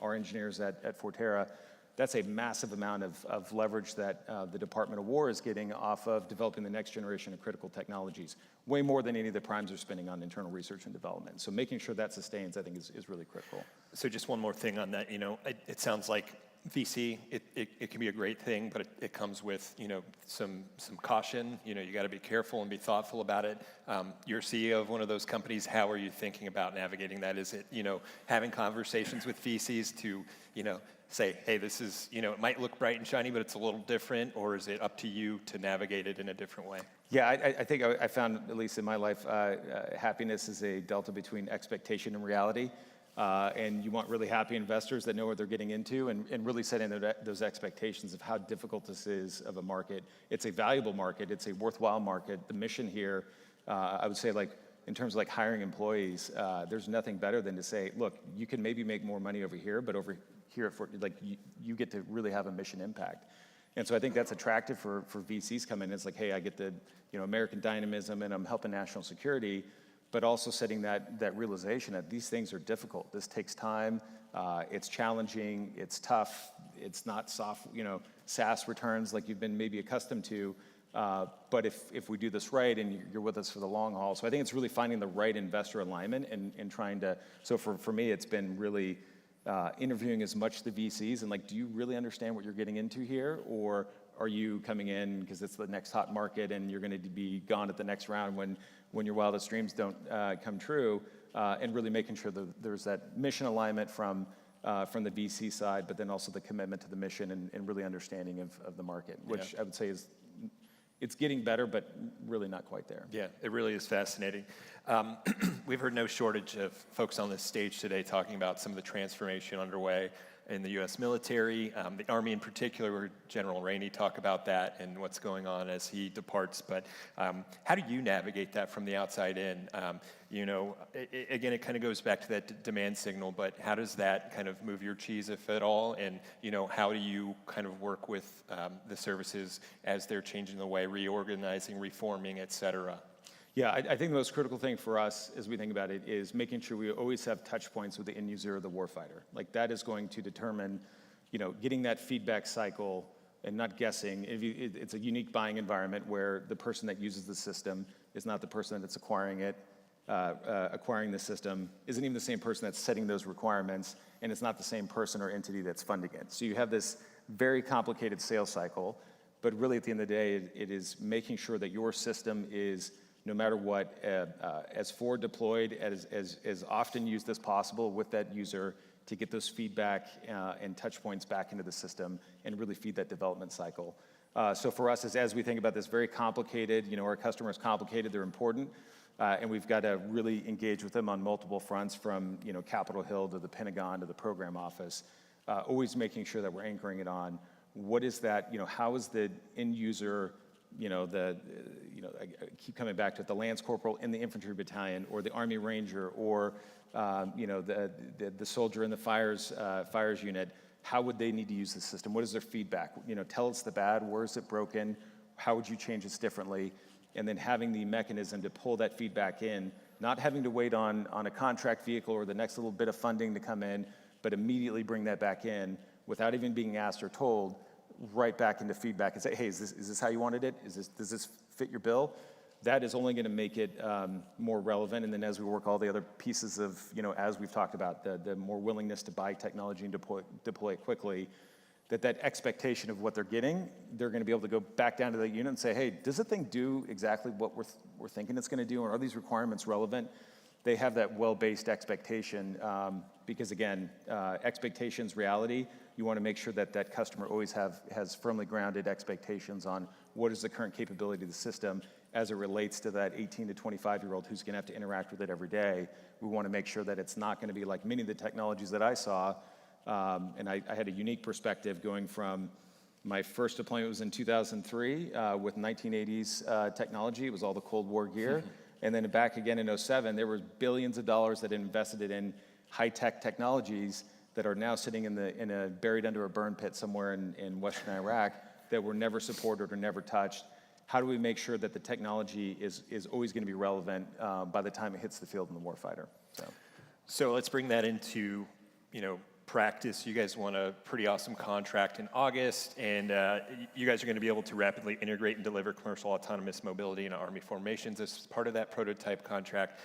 Speaker 9: Our engineers at Forterra, that's a massive amount of leverage that the Department of War is getting off of developing the next generation of critical technologies, way more than any of the primes are spending on internal research and development. So making sure that sustains, I think, is really critical.
Speaker 8: So just one more thing on that. It sounds like VC, it can be a great thing, but it comes with some caution. You got to be careful and be thoughtful about it. You're CEO of one of those companies. How are you thinking about navigating that? Is it having conversations with VCs to say, hey, this is it might look bright and shiny, but it's a little different, or is it up to you to navigate it in a different way?
Speaker 9: Yeah, I think I found, at least in my life, happiness is a delta between expectation and reality. And you want really happy investors that know what they're getting into, and really setting those expectations of how difficult this is of a market. It's a valuable market. It's a worthwhile market. The mission here, I would say, in terms of hiring employees, there's nothing better than to say, look, you can maybe make more money over here, but over here, you get to really have a mission impact. And so I think that's attractive for VCs coming in. It's like, hey, I get the American dynamism, and I'm helping national security, but also setting that realization that these things are difficult. This takes time. It's challenging. It's tough. It's not soft, SaaS returns like you've been maybe accustomed to. But if we do this right, and you're with us for the long haul. So I think it's really finding the right investor alignment and trying to, so for me, it's been really interviewing as much the VCs and do you really understand what you're getting into here? Or are you coming in because it's the next hot market and you're going to be gone at the next round when your wildest dreams don't come true? And really making sure that there's that mission alignment from the VC side, but then also the commitment to the mission and really understanding of the market, which I would say it's getting better, but really not quite there.
Speaker 8: Yeah, it really is fascinating. We've heard no shortage of folks on this stage today talking about some of the transformation underway in the U.S. military, the Army in particular. We heard General Rainey talk about that and what's going on as he departs. But how do you navigate that from the outside in? Again, it kind of goes back to that demand signal, but how does that kind of move your cheese, if at all? And how do you kind of work with the services as they're changing the way, reorganizing, reforming, et cetera?
Speaker 9: Yeah, I think the most critical thing for us as we think about it is making sure we always have touch points with the end user or the warfighter. That is going to determine, getting that feedback cycle and not guessing. It's a unique buying environment where the person that uses the system is not the person that's acquiring the system, isn't even the same person that's setting those requirements, and it's not the same person or entity that's funding it. So you have this very complicated sales cycle, but really at the end of the day, it is making sure that your system is, no matter what, as forward deployed, as often used as possible with that user to get those feedback and touch points back into the system and really feed that development cycle. So for us, as we think about this very complicated, our customer is complicated, they're important, and we've got to really engage with them on multiple fronts, from Capitol Hill to the Pentagon to the program office, always making sure that we're anchoring it on what is that, how is the end user, I keep coming back to it, the Lance Corporal in the infantry battalion, or the Army Ranger, or the soldier in the fires unit, how would they need to use the system? What is their feedback? Tell us the bad, where is it broken? How would you change this differently? And then having the mechanism to pull that feedback in, not having to wait on a contract vehicle or the next little bit of funding to come in, but immediately bring that back in without even being asked or told, right back into feedback and say, hey, is this how you wanted it? Does this fit your bill? That is only going to make it more relevant. And then as we work all the other pieces of, as we've talked about, the more willingness to buy technology and deploy it quickly, that expectation of what they're getting, they're going to be able to go back down to the unit and say, hey, does the thing do exactly what we're thinking it's going to do? Or are these requirements relevant? They have that well-based expectation because, again, expectations, reality, you want to make sure that that customer always has firmly grounded expectations on what is the current capability of the system as it relates to that 18 to 25-year-old who's going to have to interact with it every day. We want to make sure that it's not going to be like many of the technologies that I saw. And I had a unique perspective going from my first deployment was in 2003 with 1980s technology. It was all the Cold War gear. And then back again in 07, there was billions of dollars that invested in high-tech technologies that are now sitting buried under a burn pit somewhere in Western Iraq that were never supported or never touched. How do we make sure that the technology is always going to be relevant by the time it hits the field in the warfighter?
Speaker 8: So let's bring that into, practice. You guys won a pretty awesome contract in August, and you guys are going to be able to rapidly integrate and deliver commercial autonomous mobility in Army formations as part of that prototype contract.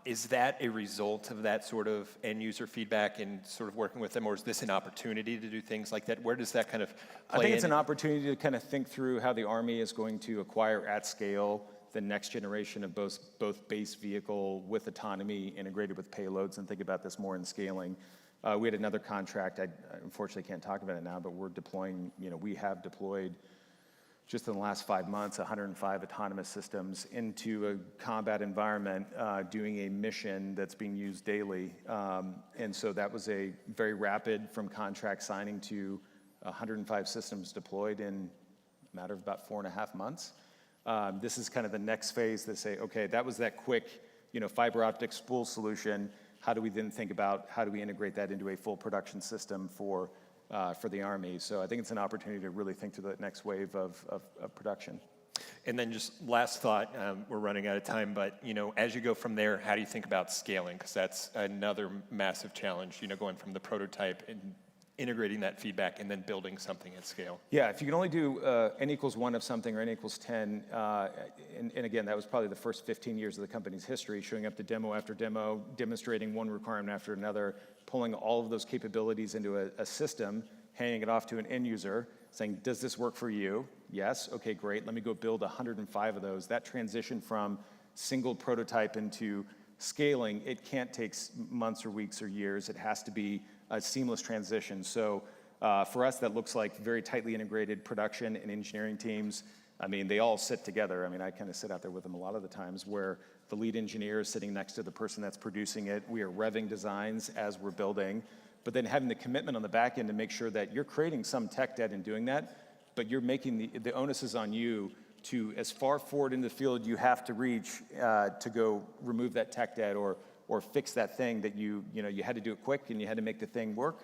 Speaker 8: Is that a result of that sort of end user feedback and sort of working with them, or is this an opportunity to do things like that? Where does that kind of play in?
Speaker 9: I think it's an opportunity to kind of think through how the Army is going to acquire at scale the next generation of both base vehicle with autonomy integrated with payloads, and think about this more in scaling. We had another contract, I unfortunately can't talk about it now, but we're deploying, we have deployed just in the last 5 months, 105 autonomous systems into a combat environment doing a mission that's being used daily. And so that was a very rapid from contract signing to 105 systems deployed in a matter of about 4.5 months. This is kind of the next phase to say, okay, that was that quick, fiber optic spool solution. How do we then think about how do we integrate that into a full production system for the Army? So I think it's an opportunity to really think through that next wave of production.
Speaker 8: And then just last thought, we're running out of time, but as you go from there, how do you think about scaling? Because that's another massive challenge, going from the prototype and integrating that feedback and then building something at scale.
Speaker 9: Yeah, if you can only do n=1 of something or n=10, and again, that was probably the first 15 years of the company's history, showing up to demo after demo, demonstrating one requirement after another, pulling all of those capabilities into a system, handing it off to an end user, saying, does this work for you? Yes, okay, great, let me go build 105 of those. That transition from single prototype into scaling, it can't take months or weeks or years. It has to be a seamless transition. So for us, that looks like very tightly integrated production and engineering teams. I mean, they all sit together. I mean, I kind of sit out there with them a lot of the times where the lead engineer is sitting next to the person that's producing it. We are revving designs as we're building, but then having the commitment on the back end to make sure that you're creating some tech debt in doing that, but you're making the onus is on you to, as far forward in the field you have to reach to go remove that tech debt or fix that thing that you had to do it quick and you had to make the thing work.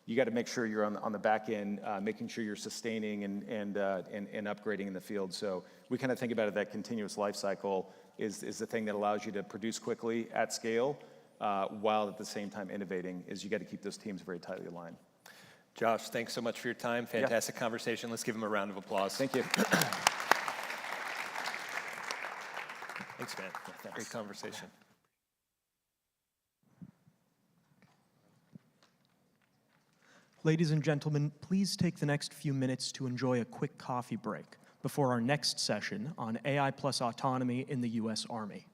Speaker 9: You got to make sure you're on the back end, making sure you're sustaining and upgrading in the field. So we kind of think about it, that continuous life cycle is the thing that allows you to produce quickly at scale while at the same time innovating. Is you got to keep those teams very tightly aligned.
Speaker 8: Josh, thanks so much for your time. Fantastic conversation. Let's give him a round of applause.
Speaker 9: Thank you.
Speaker 8: Thanks, man. Great conversation.
Speaker 5: Ladies and gentlemen, please take the next few minutes to enjoy a quick coffee break before our next session on AI plus autonomy in the U.S. Army.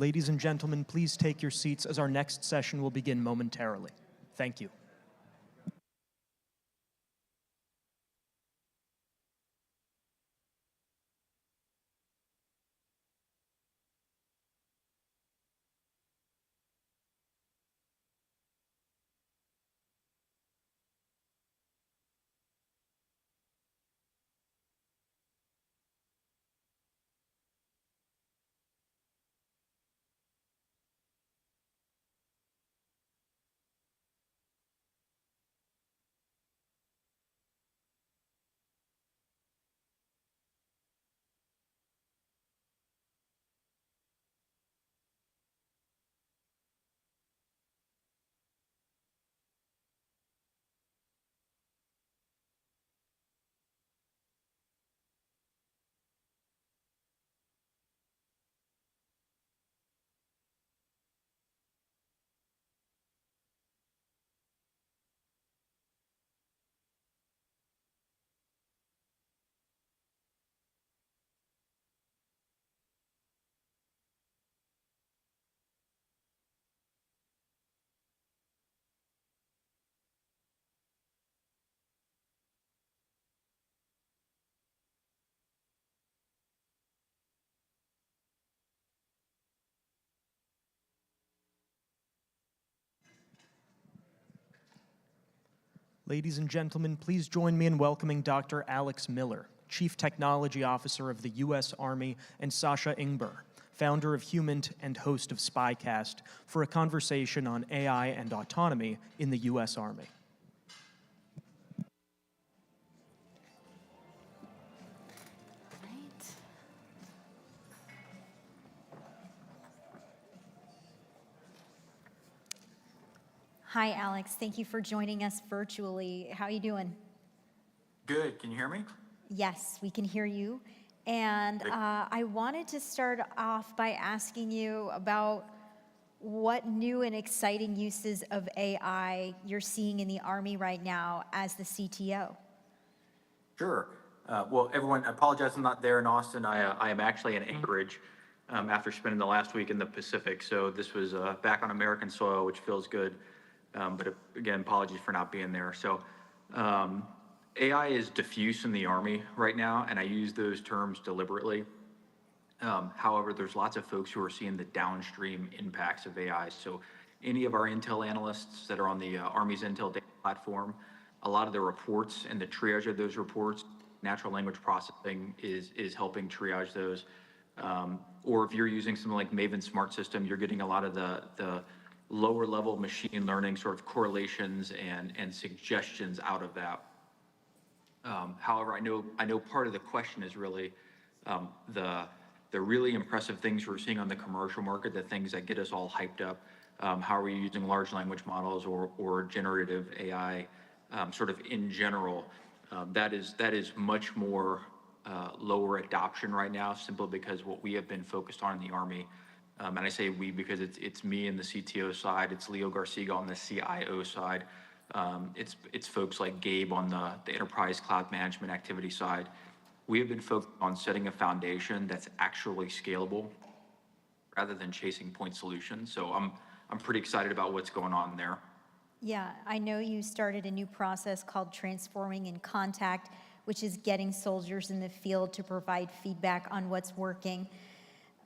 Speaker 5: Ladies and gentlemen, please take your seats as our next session will begin momentarily. Thank you. Ladies and gentlemen, please join me in welcoming Dr. Alex Miller, Chief Technology Officer of the U.S. Army, and Sasha Ingber, founder of Humint and host of Spycast, for a conversation on AI and autonomy in the U.S. Army.
Speaker 4: Hi, Alex. Thank you for joining us virtually. How are you doing?
Speaker 3: Good. Can you hear me?
Speaker 4: Yes, we can hear you. And I wanted to start off by asking you about what new and exciting uses of AI you're seeing in the Army right now as the CTO.
Speaker 3: Sure. Well, everyone, I apologize I'm not there in Austin. I am actually in Anchorage after spending the last week in the Pacific. So this was back on American soil, which feels good. But again, apologies for not being there. So AI is diffuse in the Army right now, and I use those terms deliberately. However, there's lots of folks who are seeing the downstream impacts of AI. So any of our Intel analysts that are on the Army's Intel data platform, a lot of the reports and the triage of those reports, natural language processing is helping triage those. Or if you're using something like Maven Smart System, you're getting a lot of the lower level machine learning sort of correlations and suggestions out of that. However, I know part of the question is really the really impressive things we're seeing on the commercial market, the things that get us all hyped up. How are we using large language models or generative AI sort of in general? That is much more lower adoption right now, simply because what we have been focused on in the Army, and I say we because it's me in the CTO side, it's Leo Garciga on the CIO side, it's folks like Gabe on the enterprise cloud management activity side. We have been focused on setting a foundation that's actually scalable rather than chasing point solutions. So I'm pretty excited about what's going on there.
Speaker 4: Yeah, I know you started a new process called Transforming in Contact, which is getting soldiers in the field to provide feedback on what's working.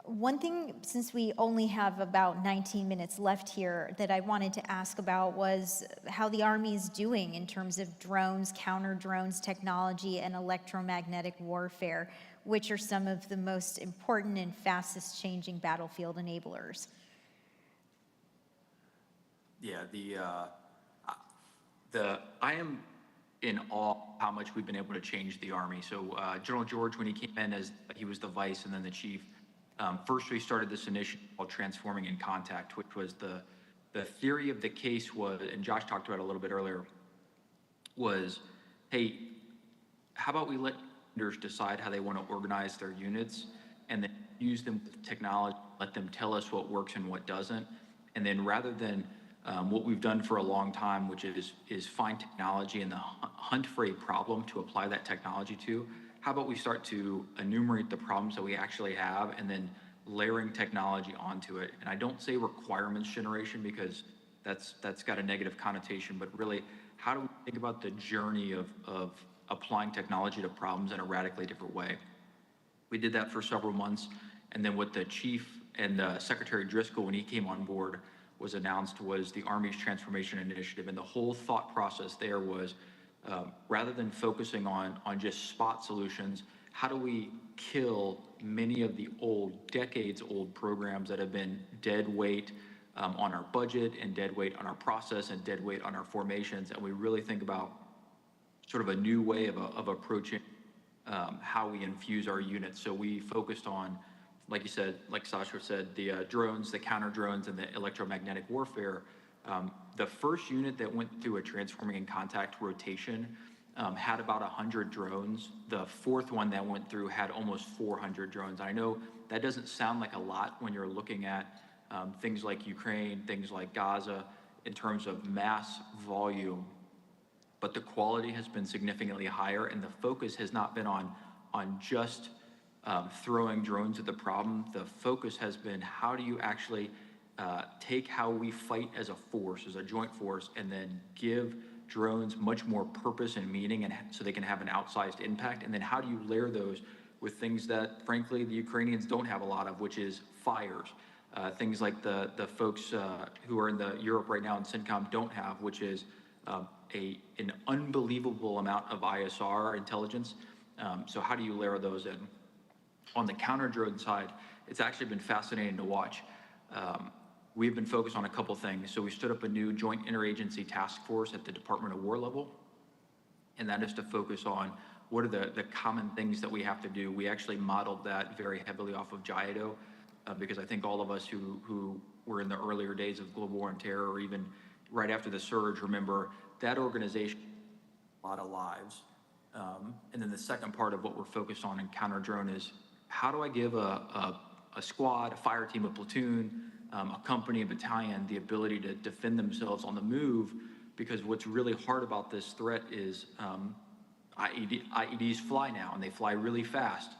Speaker 4: One thing, since we only have about 19 minutes left here, that I wanted to ask about was how the Army is doing in terms of drones, counter-drones technology, and electromagnetic warfare, which are some of the most important and fastest changing battlefield enablers.
Speaker 3: Yeah, I am in awe how much we've been able to change the Army. So General George, when he came in as he was the vice and then the chief, first we started this initiative called Transforming in Contact, which was the theory of the case was, and Josh talked about it a little bit earlier, was, hey, how about we let leaders decide how they want to organize their units and then use them with technology, let them tell us what works and what doesn't. And then rather than what we've done for a long time, which is find technology and the hunt for a problem to apply that technology to, how about we start to enumerate the problems that we actually have and then layering technology onto it. And I don't say requirements generation because that's got a negative connotation, but really, how do we think about the journey of applying technology to problems in a radically different way? We did that for several months, and then what the chief and Secretary Driscoll, when he came on board, was announced was the Army's Transformation Initiative. And the whole thought process there was, rather than focusing on just spot solutions, how do we kill many of the decades-old programs that have been dead weight on our budget and dead weight on our process and dead weight on our formations, and we really think about sort of a new way of approaching how we infuse our units. So we focused on, like you said, like Sasha said, the drones, the counter drones, and the electromagnetic warfare. The first unit that went through a transforming in contact rotation had about 100 drones. The fourth one that went through had almost 400 drones. I know that doesn't sound like a lot when you're looking at things like Ukraine, things like Gaza, in terms of mass volume, but the quality has been significantly higher, and the focus has not been on just throwing drones at the problem. The focus has been, how do you actually take how we fight as a force, as a joint force, and then give drones much more purpose and meaning, and so they can have an outsized impact? And then how do you layer those with things that, frankly, the Ukrainians don't have a lot of, which is fires. Things like the folks who are in Europe right now in CENTCOM don't have, which is an unbelievable amount of ISR intelligence. So how do you layer those in? On the counter drone side, it's actually been fascinating to watch. We've been focused on a couple things. So we stood up a new joint interagency task force at the Department of War level, and that is to focus on what are the common things that we have to do. We actually modeled that very heavily off of JIADO, because I think all of us who were in the earlier days of global war and terror, or even right after the surge, remember that organization, a lot of lives. And then the second part of what we're focused on in counter drone is, how do I give a squad, a fire team, a platoon, a company, a battalion, the ability to defend themselves on the move? Because what's really hard about this threat is IEDs fly now, and they fly really fast,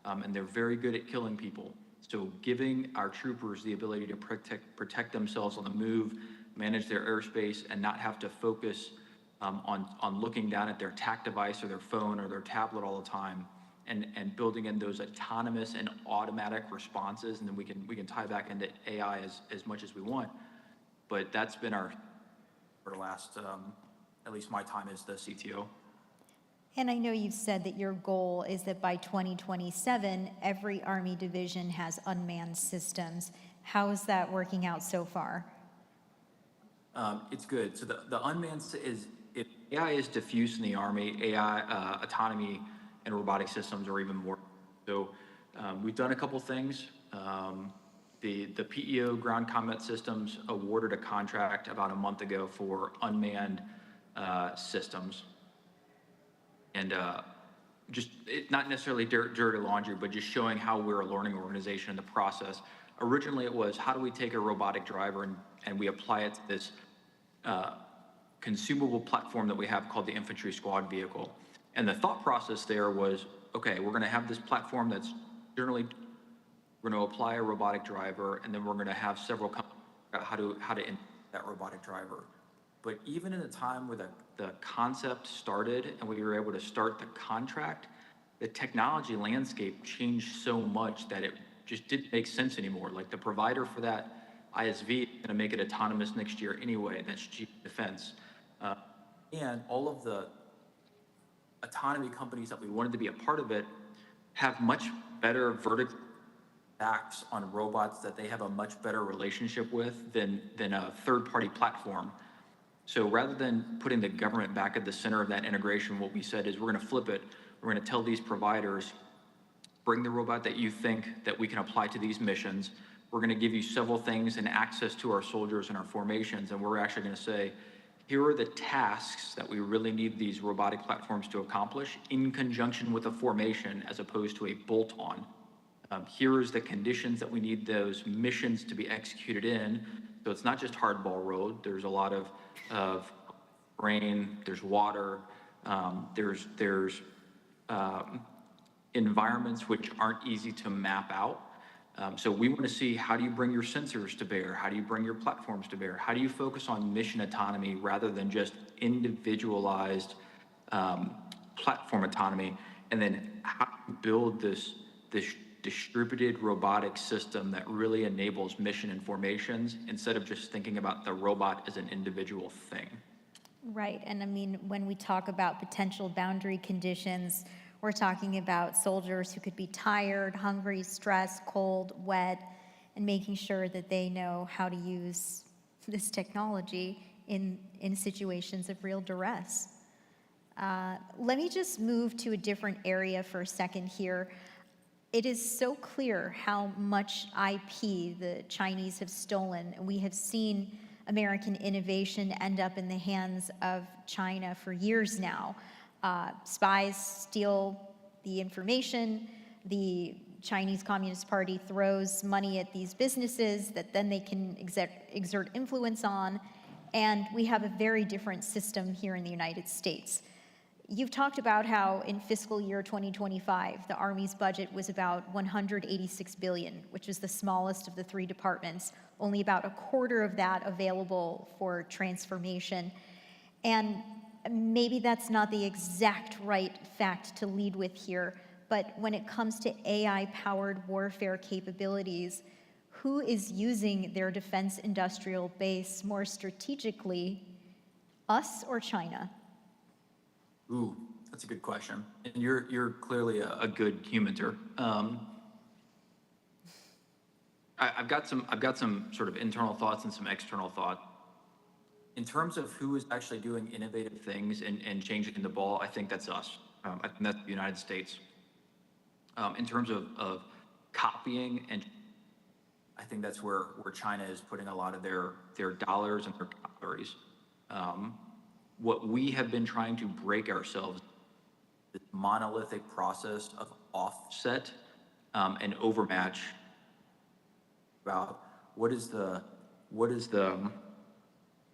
Speaker 3: and they're very good at killing people. So giving our troopers the ability to protect themselves on the move, manage their airspace, and not have to focus on looking down at their TAC device or their phone or their tablet all the time, and building in those autonomous and automatic responses, and then we can tie back into AI as much as we want. But that's been our for the last, at least my time as the CTO.
Speaker 4: And I know you've said that your goal is that by 2027, every Army division has unmanned systems. How is that working out so far?
Speaker 3: It's good. So the unmanned is, if AI is diffused in the Army, AI autonomy and robotic systems are even more. So we've done a couple things. The PEO ground combat systems awarded a contract about a month ago for unmanned systems. And not necessarily dirty laundry, but just showing how we're a learning organization in the process. Originally, it was, how do we take a robotic driver and we apply it to this consumable platform that we have called the infantry squad vehicle. And the thought process there was, okay, we're going to have this platform that's generally, we're going to apply a robotic driver, and then we're going to have several companies how to implement that robotic driver. But even in the time where the concept started and we were able to start the contract, the technology landscape changed so much that it just didn't make sense anymore. Like, the provider for that ISV is going to make it autonomous next year anyway. That's Chief Defense. And all of the autonomy companies that we wanted to be a part of it have much better vertical acts on robots that they have a much better relationship with than a third-party platform. So rather than putting the government back at the center of that integration, what we said is, we're going to flip it. We're going to tell these providers, bring the robot that you think that we can apply to these missions. We're going to give you several things and access to our soldiers and our formations, and we're actually going to say, here are the tasks that we really need these robotic platforms to accomplish in conjunction with a formation as opposed to a bolt-on. Here is the conditions that we need those missions to be executed in. So it's not just hardball road. There's a lot of rain, there's water, there's environments which aren't easy to map out. So we want to see, how do you bring your sensors to bear? How do you bring your platforms to bear? How do you focus on mission autonomy rather than just individualized platform autonomy? And then how do you build this distributed robotic system that really enables mission and formations instead of just thinking about the robot as an individual thing?
Speaker 4: Right, and I mean, when we talk about potential boundary conditions, we're talking about soldiers who could be tired, hungry, stressed, cold, wet, and making sure that they know how to use this technology in situations of real duress. Let me just move to a different area for a second here. It is so clear how much IP the Chinese have stolen, and we have seen American innovation end up in the hands of China for years now. Spies steal the information, the Chinese Communist Party throws money at these businesses that then they can exert influence on, and we have a very different system here in the United States. You've talked about how in fiscal year 2025, the Army's budget was about $186 billion, which is the smallest of the three departments, only about a quarter of that available for transformation. And maybe that's not the exact right fact to lead with here, but when it comes to AI-powered warfare capabilities, who is using their defense industrial base more strategically, us or China?
Speaker 3: Ooh, that's a good question. And you're clearly a good humanitor. I've got some sort of internal thoughts and some external thought. In terms of who is actually doing innovative things and changing the ball, I think that's us. I think that's the United States. In terms of copying, and I think that's where China is putting a lot of their dollars and their calories. What we have been trying to break ourselves, this monolithic process of offset and overmatch about what is the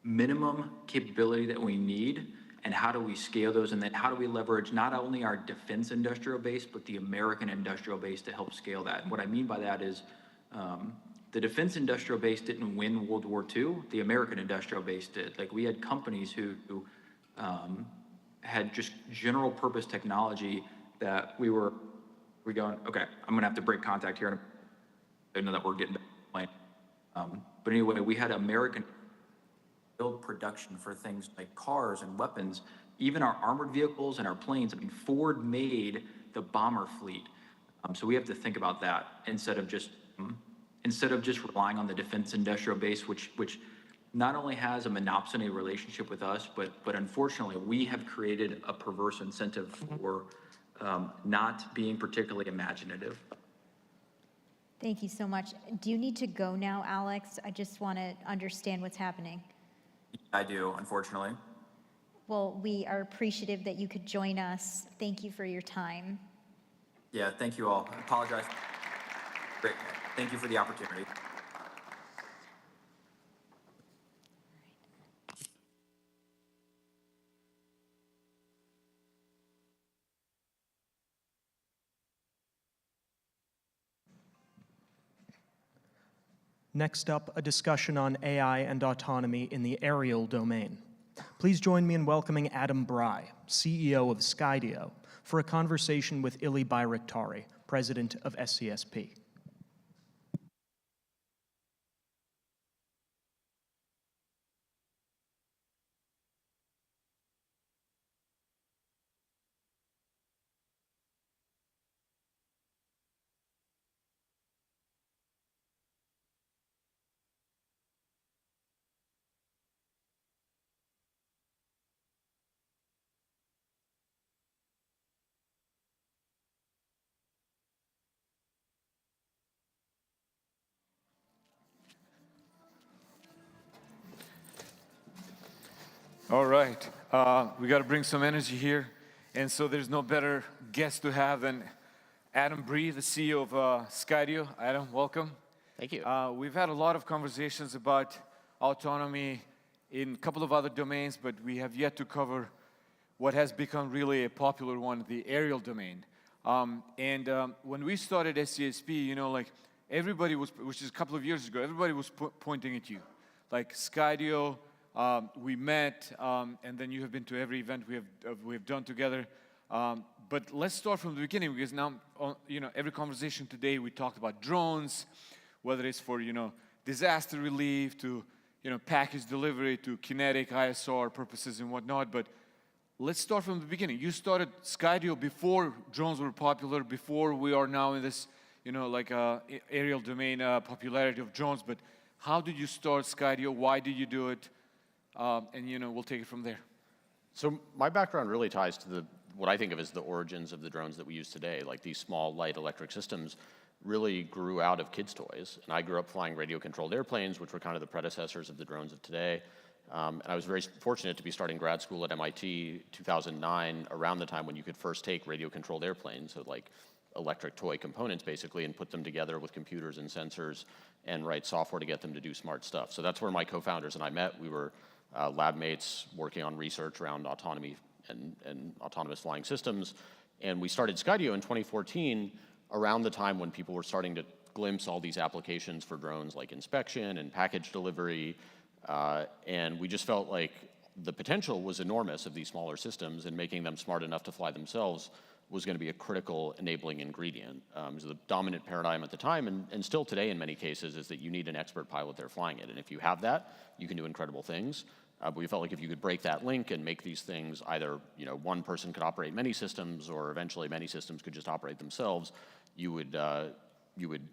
Speaker 3: minimum capability that we need, and how do we scale those, and then how do we leverage not only our defense industrial base, but the American industrial base to help scale that. And what I mean by that is the defense industrial base didn't win World War II, the American industrial base did. Like, we had companies who had just general purpose technology that we're going, okay, I'm gonna have to break contact here. I know that we're getting back to the plane. But anyway, we had American build production for things like cars and weapons, even our armored vehicles and our planes. I mean, Ford made the bomber fleet. So we have to think about that instead of just relying on the defense industrial base, which not only has a monopsony relationship with us, but unfortunately, we have created a perverse incentive for not being particularly imaginative.
Speaker 4: Thank you so much. Do you need to go now, Alex? I just want to understand what's happening.
Speaker 3: I do, unfortunately.
Speaker 4: Well, we are appreciative that you could join us. Thank you for your time.
Speaker 3: Yeah, thank you all. I apologize. Great. Thank you for the opportunity.
Speaker 5: Next up, a discussion on AI and autonomy in the aerial domain. Please join me in welcoming Adam Bry, CEO of Skydio, for a conversation with Ili Bayraktari, President of SCSP.
Speaker 13: All right, we got to bring some energy here. And so there's no better guest to have than Adam Bry, the CEO of Skydio. Adam, welcome.
Speaker 14: Thank you.
Speaker 13: We've had a lot of conversations about autonomy in a couple of other domains, but we have yet to cover what has become really a popular one, the aerial domain. When we started SCSP, you know, like everybody was, which is a couple of years ago, everybody was pointing at you. Like Skydio, we met, and then you have been to every event we have done together. But let's start from the beginning, because now, every conversation today we talked about drones, whether it's for disaster relief to package delivery to kinetic ISR purposes and whatnot. But let's start from the beginning. You started Skydio before drones were popular, before we are now in this aerial domain popularity of drones. But how did you start Skydio? Why did you do it? And we'll take it from there.
Speaker 12: So my background really ties to what I think of as the origins of the drones that we use today. Like these small, light electric systems really grew out of kids' toys. And I grew up flying radio-controlled airplanes, which were kind of the predecessors of the drones of today. And I was very fortunate to be starting grad school at MIT 2009, around the time when you could first take radio-controlled airplanes, so like electric toy components basically, and put them together with computers and sensors and write software to get them to do smart stuff. So that's where my co-founders and I met. We were lab mates working on research around autonomy and autonomous flying systems. And we started Skydio in 2014, around the time when people were starting to glimpse all these applications for drones like inspection and package delivery. And we just felt like the potential was enormous of these smaller systems, and making them smart enough to fly themselves was going to be a critical enabling ingredient. So the dominant paradigm at the time, and still today in many cases, is that you need an expert pilot there flying it. And if you have that, you can do incredible things. But we felt like if you could break that link and make these things either one person could operate many systems, or eventually many systems could just operate themselves, you would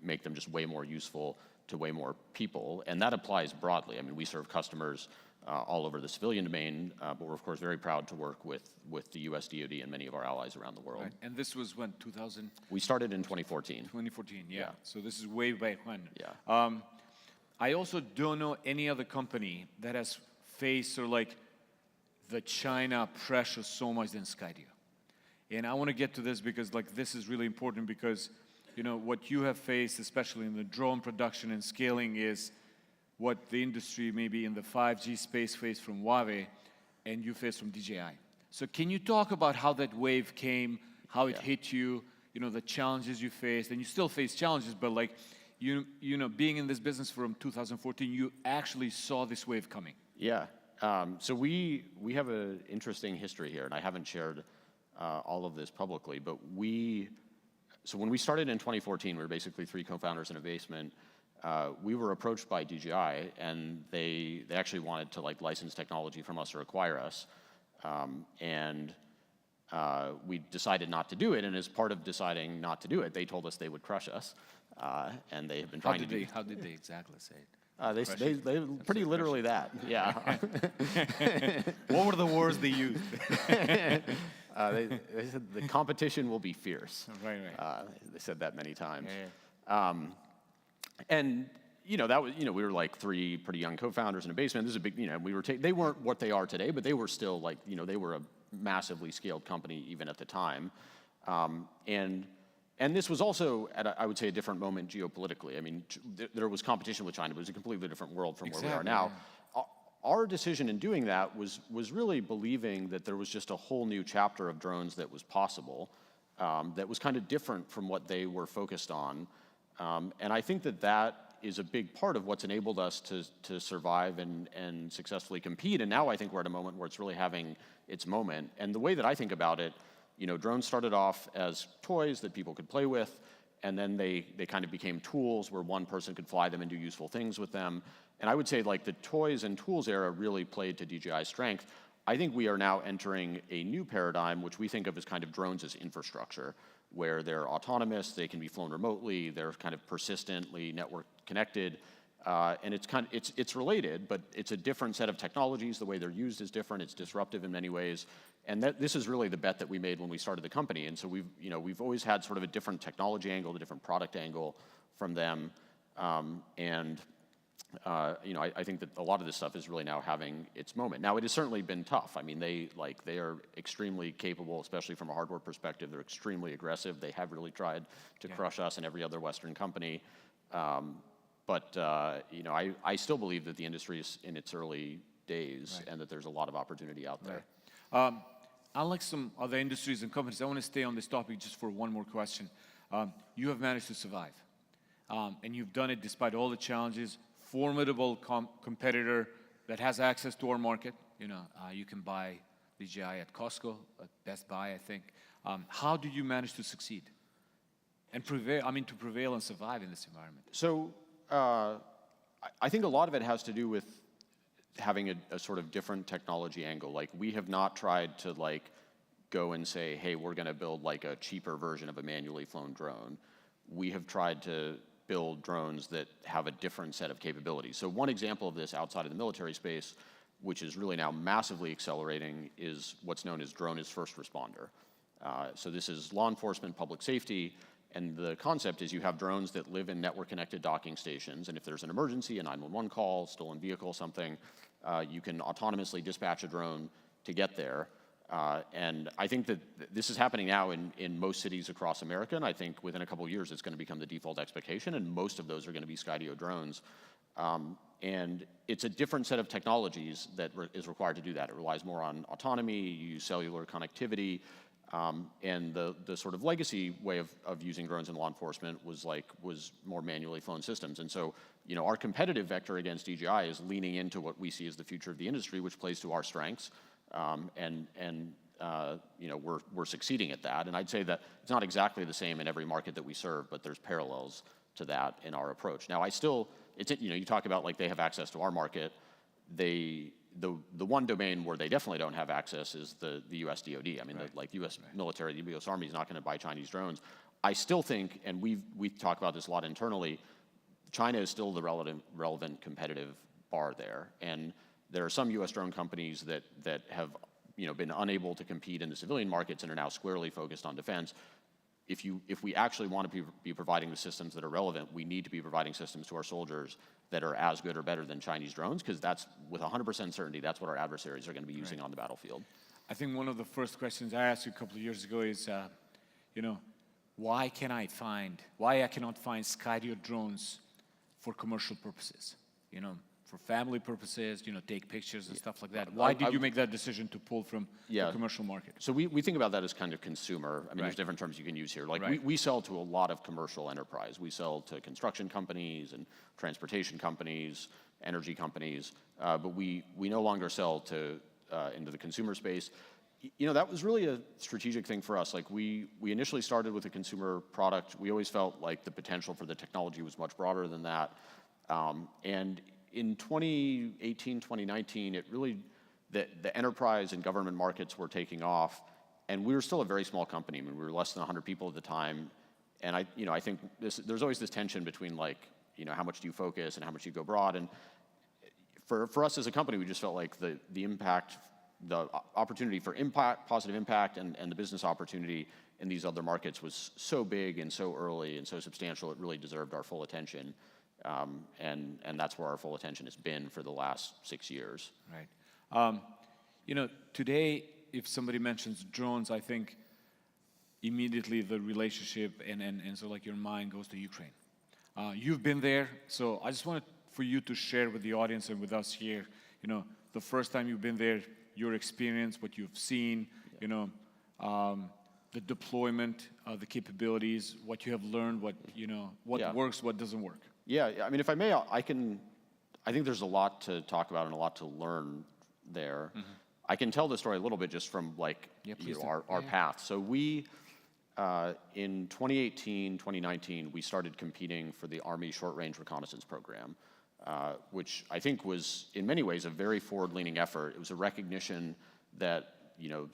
Speaker 12: make them just way more useful to way more people. And that applies broadly. I mean, we serve customers all over the civilian domain, but we're of course very proud to work with the US DoD and many of our allies around the world.
Speaker 13: Right. And this was when, 2000?
Speaker 12: We started in 2014.
Speaker 13: 2014, yeah. So this is way back when.
Speaker 12: Yeah.
Speaker 13: I also don't know any other company that has faced the China pressure so much than Skydio. And I want to get to this because this is really important, because what you have faced, especially in the drone production and scaling, is what the industry maybe in the 5G space faced from Huawei, and you faced from DJI. So can you talk about how that wave came, how it hit you, the challenges you faced, and you still face challenges, but being in this business from 2014, you actually saw this wave coming.
Speaker 12: Yeah. So we have an interesting history here, and I haven't shared all of this publicly, but so when we started in 2014, we were basically 3 co-founders in a basement. We were approached by DJI, and they actually wanted to license technology from us or acquire us. And we decided not to do it, and as part of deciding not to do it, they told us they would crush us. And they have been trying to do.
Speaker 13: How did they exactly say it?
Speaker 12: They pretty literally that, yeah.
Speaker 13: What were the words they used?
Speaker 12: They said the competition will be fierce.
Speaker 13: Right.
Speaker 12: They said that many times.
Speaker 13: Yeah.
Speaker 12: And that was we were like 3 pretty young co-founders in a basement. This is a big they weren't what they are today, but they were still they were a massively scaled company even at the time. And this was also at I would say a different moment geopolitically. I mean, there was competition with China, but it was a completely different world from where we are now. Yeah. Our decision in doing that was really believing that there was just a whole new chapter of drones that was possible, that was kind of different from what they were focused on. And I think that is a big part of what's enabled us to survive and successfully compete. And now I think we're at a moment where it's really having its moment. And the way that I think about it, drones started off as toys that people could play with, and then they kind of became tools where one person could fly them and do useful things with them. And I would say the toys and tools era really played to DJI's strength. I think we are now entering a new paradigm, which we think of as kind of drones as infrastructure, where they're autonomous, they can be flown remotely, they're kind of persistently network connected, and it's related, but it's a different set of technologies. The way they're used is different. It's disruptive in many ways, and this is really the bet that we made when we started the company. And so we've always had sort of a different technology angle, a different product angle from them, I think that a lot of this stuff is really now having its moment. Now, it has certainly been tough. I mean, they are extremely capable, especially from a hardware perspective. They're extremely aggressive. They have really tried to crush us and every other Western company. But I still believe that the industry is in its early days, and that there's a lot of opportunity out there.
Speaker 13: Unlike some other industries and companies, I want to stay on this topic just for one more question. You have managed to survive. and you've done it despite all the challenges. Formidable competitor that has access to our market. You can buy DJI at Costco, at Best Buy, I think. How do you manage to succeed and prevail? To prevail and survive in this environment.
Speaker 12: So I think a lot of it has to do with having a sort of different technology angle. Like, we have not tried to go and say, hey, we're going to build a cheaper version of a manually flown drone. We have tried to build drones that have a different set of capabilities. So one example of this outside of the military space, which is really now massively accelerating, is what's known as drone as first responder. So this is law enforcement, public safety, and the concept is you have drones that live in network-connected docking stations, and if there's an emergency, a 911 call, stolen vehicle, something, you can autonomously dispatch a drone to get there. And I think that this is happening now in most cities across America, and I think within a couple of years it's going to become the default expectation, and most of those are going to be Skydio drones. And it's a different set of technologies that is required to do that. It relies more on autonomy, you use cellular connectivity, and the sort of legacy way of using drones in law enforcement was more manually flown systems. And so, our competitive vector against DJI is leaning into what we see as the future of the industry, which plays to our strengths. We're succeeding at that. And I'd say that it's not exactly the same in every market that we serve, but there's parallels to that in our approach. Now, you talk about they have access to our market. The one domain where they definitely don't have access is the U.S. DoD. The U.S. military, the U.S. Army is not going to buy Chinese drones. I still think, and we talk about this a lot internally, China is still the relevant competitive bar there. And there are some U.S. drone companies that have been unable to compete in the civilian markets and are now squarely focused on defense. If we actually want to be providing the systems that are relevant, we need to be providing systems to our soldiers that are as good or better than Chinese drones, because that's, with 100% certainty, that's what our adversaries are going to be using on the battlefield.
Speaker 13: I think one of the first questions I asked you a couple of years ago is, why I cannot find Skydio drones for commercial purposes? For family purposes, take pictures and stuff like that. Why did you make that decision to pull from the commercial market?
Speaker 12: So we think about that as kind of consumer. There's different terms you can use here. We sell to a lot of commercial enterprise. We sell to construction companies and transportation companies, energy companies, but we no longer sell into the consumer space. That was really a strategic thing for us. We initially started with a consumer product. We always felt like the potential for the technology was much broader than that. And in 2018, 2019, the enterprise and government markets were taking off, and we were still a very small company. We were less than 100 people at the time, and I think there's always this tension between how much do you focus and how much you go broad. And for us as a company, we just felt like the impact, the opportunity for positive impact, and the business opportunity in these other markets was so big and so early and so substantial, it really deserved our full attention. And that's where our full attention has been for the last 6 years.
Speaker 13: Right. Today, if somebody mentions drones, I think immediately the relationship and so your mind goes to Ukraine. You've been there, so I just wanted for you to share with the audience and with us here, the first time you've been there, your experience, what you've seen, the deployment, the capabilities, what you have learned, what works, what doesn't work.
Speaker 12: Yeah, if I may, I think there's a lot to talk about and a lot to learn there. Mm-hmm. I can tell the story a little bit just from our path. So we, in 2018, 2019, we started competing for the Army Short Range Reconnaissance Program, which I think was in many ways a very forward-leaning effort. It was a recognition that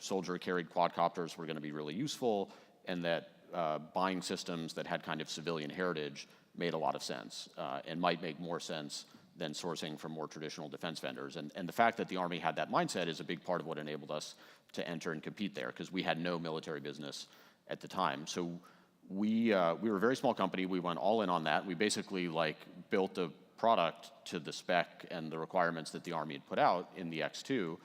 Speaker 12: soldier-carried quadcopters were going to be really useful, and that buying systems that had kind of civilian heritage made a lot of sense, and might make more sense than sourcing from more traditional defense vendors. And the fact that the Army had that mindset is a big part of what enabled us to enter and compete there, because we had no military business at the time. So we were a very small company. We went all in on that. We basically built a product to the spec and the requirements that the Army had put out in the X2,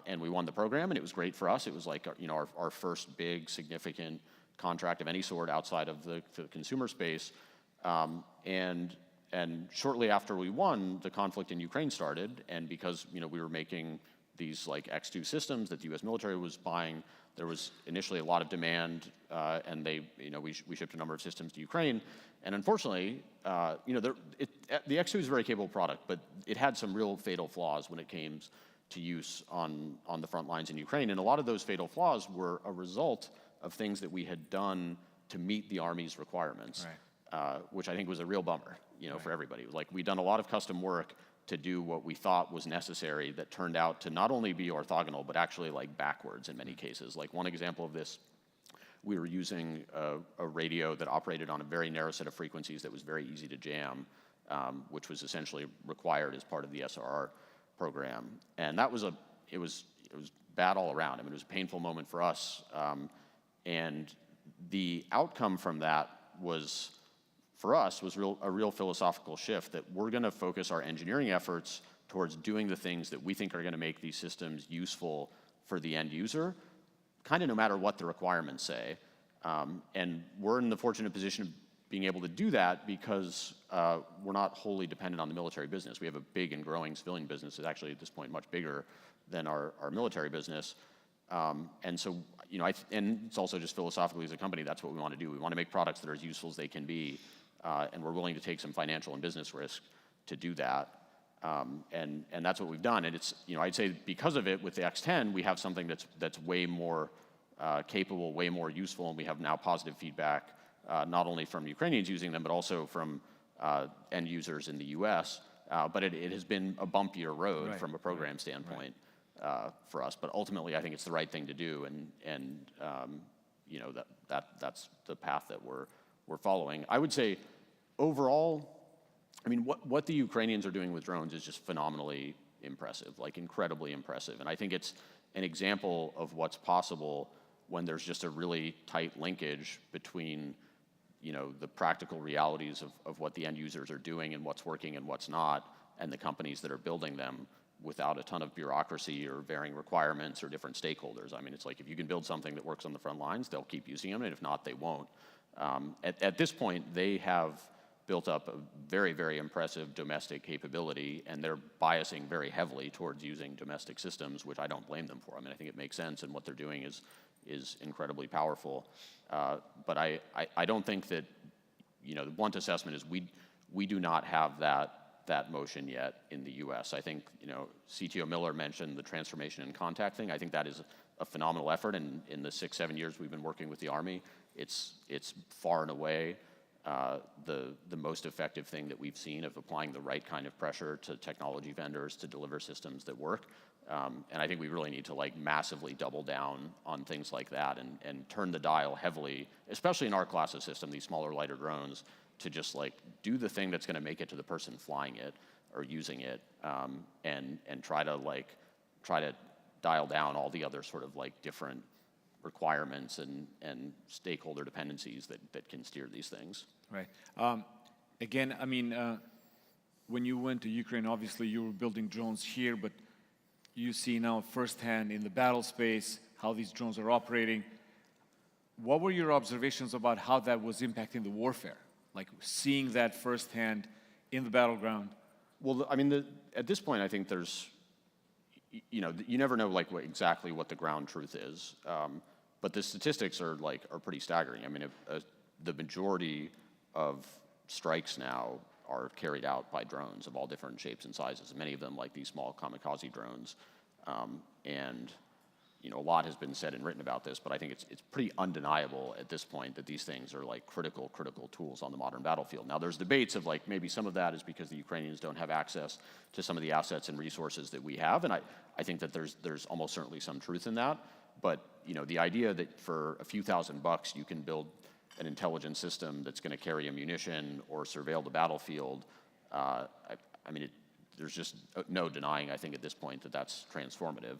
Speaker 12: and we won the program, and it was great for us. It was our first big, significant contract of any sort outside of the consumer space. And shortly after we won, the conflict in Ukraine started, and because we were making these X2 systems that the U.S. military was buying, there was initially a lot of demand, and we shipped a number of systems to Ukraine. And unfortunately, the X2 is a very capable product, but it had some real fatal flaws when it came to use on the front lines in Ukraine. And a lot of those fatal flaws were a result of things that we had done to meet the Army's requirements, which I think was a real bummer, for everybody. Like, we'd done a lot of custom work to do what we thought was necessary that turned out to not only be orthogonal, but actually like backwards in many cases. Like, one example of this, we were using a radio that operated on a very narrow set of frequencies that was very easy to jam, which was essentially required as part of the SRR program. And that was it was bad all around. I mean, it was a painful moment for us. And the outcome from that was, for us, was a real philosophical shift, that we're going to focus our engineering efforts towards doing the things that we think are going to make these systems useful for the end user, kind of no matter what the requirements say. And we're in the fortunate position of being able to do that because we're not wholly dependent on the military business. We have a big and growing civilian business that's actually at this point much bigger than our military business. And so, and it's also just philosophically as a company, that's what we want to do. We want to make products that are as useful as they can be, and we're willing to take some financial and business risk to do that. And that's what we've done. And it's, I'd say because of it, with the X10, we have something that's way more capable, way more useful, and we have now positive feedback, not only from Ukrainians using them, but also from end users in the US. But it has been a bumpier road from a program standpoint for us. But ultimately, I think it's the right thing to do, and that's the path that we're following. I would say, overall, I mean, what the Ukrainians are doing with drones is just phenomenally impressive, like incredibly impressive. And I think it's an example of what's possible when there's just a really tight linkage between, the practical realities of what the end users are doing and what's working and what's not, and the companies that are building them, without a ton of bureaucracy or varying requirements or different stakeholders. I mean, it's like, if you can build something that works on the front lines, they'll keep using them, and if not, they won't. At this point, they have built up a very, very impressive domestic capability, and they're biasing very heavily towards using domestic systems, which I don't blame them for. I mean, I think it makes sense, and what they're doing is incredibly powerful. But I don't think that, the blunt assessment is we do not have that motion yet in the US. I think, CTO Miller mentioned the transformation and contact thing. I think that is a phenomenal effort, and in the 6-7 years we've been working with the Army, it's far and away the most effective thing that we've seen of applying the right kind of pressure to technology vendors to deliver systems that work. And I think we really need to massively double down on things like that and turn the dial heavily, especially in our class of system, these smaller, lighter drones, to just do the thing that's going to make it to the person flying it or using it, and try to dial down all the other sort of different requirements and stakeholder dependencies that can steer these things.
Speaker 13: Right. Again, I mean, when you went to Ukraine, obviously you were building drones here, but you see now firsthand in the battle space how these drones are operating. What were your observations about how that was impacting the warfare? Like seeing that firsthand in the battleground?
Speaker 12: Well, I mean, at this point, I think there's, you never know exactly what the ground truth is. But the statistics are pretty staggering. I mean, the majority of strikes now are carried out by drones of all different shapes and sizes. Many of them these small kamikaze drones. And a lot has been said and written about this, but I think it's pretty undeniable at this point that these things are critical tools on the modern battlefield. Now, there's debates of maybe some of that is because the Ukrainians don't have access to some of the assets and resources that we have, and I think that there's almost certainly some truth in that. But the idea that for a few $1,000s you can build an intelligence system that's going to carry ammunition or surveil the battlefield, I mean, there's just no denying, I think, at this point that that's transformative.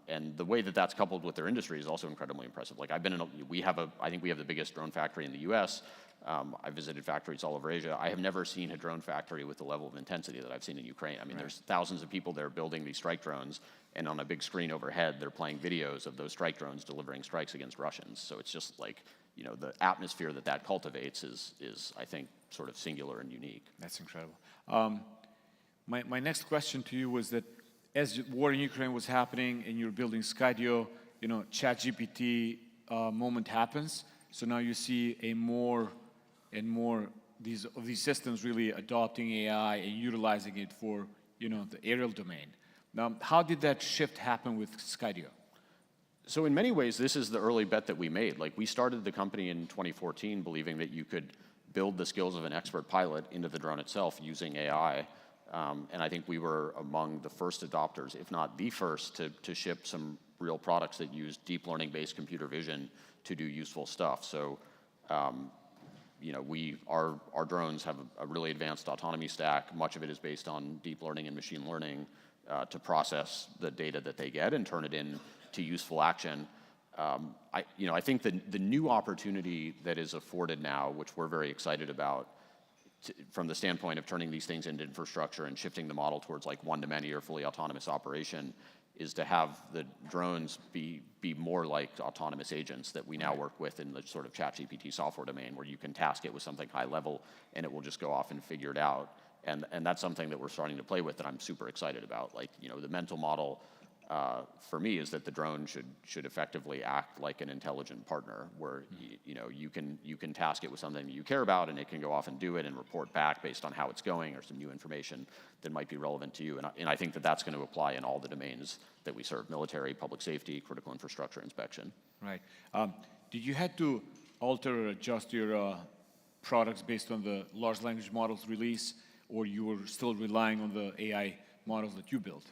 Speaker 12: And the way that that's coupled with their industry is also incredibly impressive. I've been I think we have the biggest drone factory in the US. I visited factories all over Asia. I have never seen a drone factory with the level of intensity that I've seen in Ukraine. I mean, there's thousands of people there building these strike drones, and on a big screen overhead, they're playing videos of those strike drones delivering strikes against Russians. So it's just the atmosphere that cultivates is, I think, sort of singular and unique.
Speaker 13: That's incredible. My next question to you was that as war in Ukraine was happening and you're building Skydio ChatGPT moment happens. So now you see a more and more of these systems really adopting AI and utilizing it for the aerial domain. Now, how did that shift happen with Skydio?
Speaker 12: So in many ways, this is the early bet that we made. Like, we started the company in 2014 believing that you could build the skills of an expert pilot into the drone itself using AI. And I think we were among the first adopters, if not the first, to ship some real products that use deep learning-based computer vision to do useful stuff. So, our drones have a really advanced autonomy stack. Much of it is based on deep learning and machine learning to process the data that they get and turn it into useful action. I think the new opportunity that is afforded now, which we're very excited about, from the standpoint of turning these things into infrastructure and shifting the model towards like one-to-many or fully autonomous operation, is to have the drones be more like autonomous agents that we now work with in the sort of ChatGPT software domain, where you can task it with something high level and it will just go off and figure it out. And that's something that we're starting to play with that I'm super excited about. Like, the mental model for me is that the drone should effectively act like an intelligent partner, where you can task it with something that you care about, and it can go off and do it and report back based on how it's going or some new information that might be relevant to you. And I think that that's going to apply in all the domains that we serve: military, public safety, critical infrastructure inspection.
Speaker 13: Right. Did you have to alter or adjust your products based on the large language models release, or you were still relying on the AI models that you built?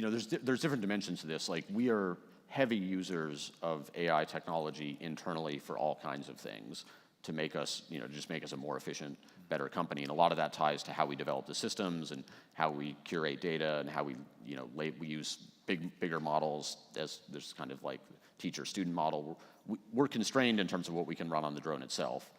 Speaker 12: There's different dimensions to this. Like, we are heavy users of AI technology internally for all kinds of things to make us, just make us a more efficient, better company. And a lot of that ties to how we develop the systems and how we curate data and how we use bigger models, as there's kind of like teacher-student model. We're constrained in terms of what we can run on the drone itself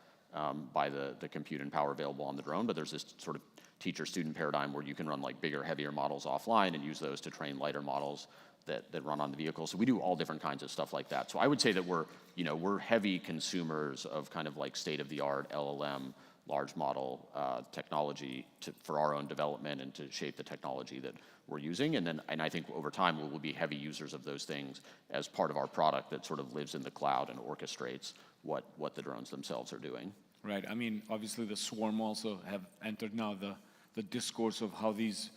Speaker 12: by the compute and power available on the drone, but there's this sort of teacher-student paradigm where you can run like bigger, heavier models offline and use those to train lighter models that run on the vehicle. So we do all different kinds of stuff like that. So I would say that we're heavy consumers of kind of like state-of-the-art LLM, large model technology for our own development and to shape the technology that we're using. And I think over time we will be heavy users of those things as part of our product that sort of lives in the cloud and orchestrates what the drones themselves are doing.
Speaker 13: Right. I mean, obviously the swarm also have entered now the discourse of how these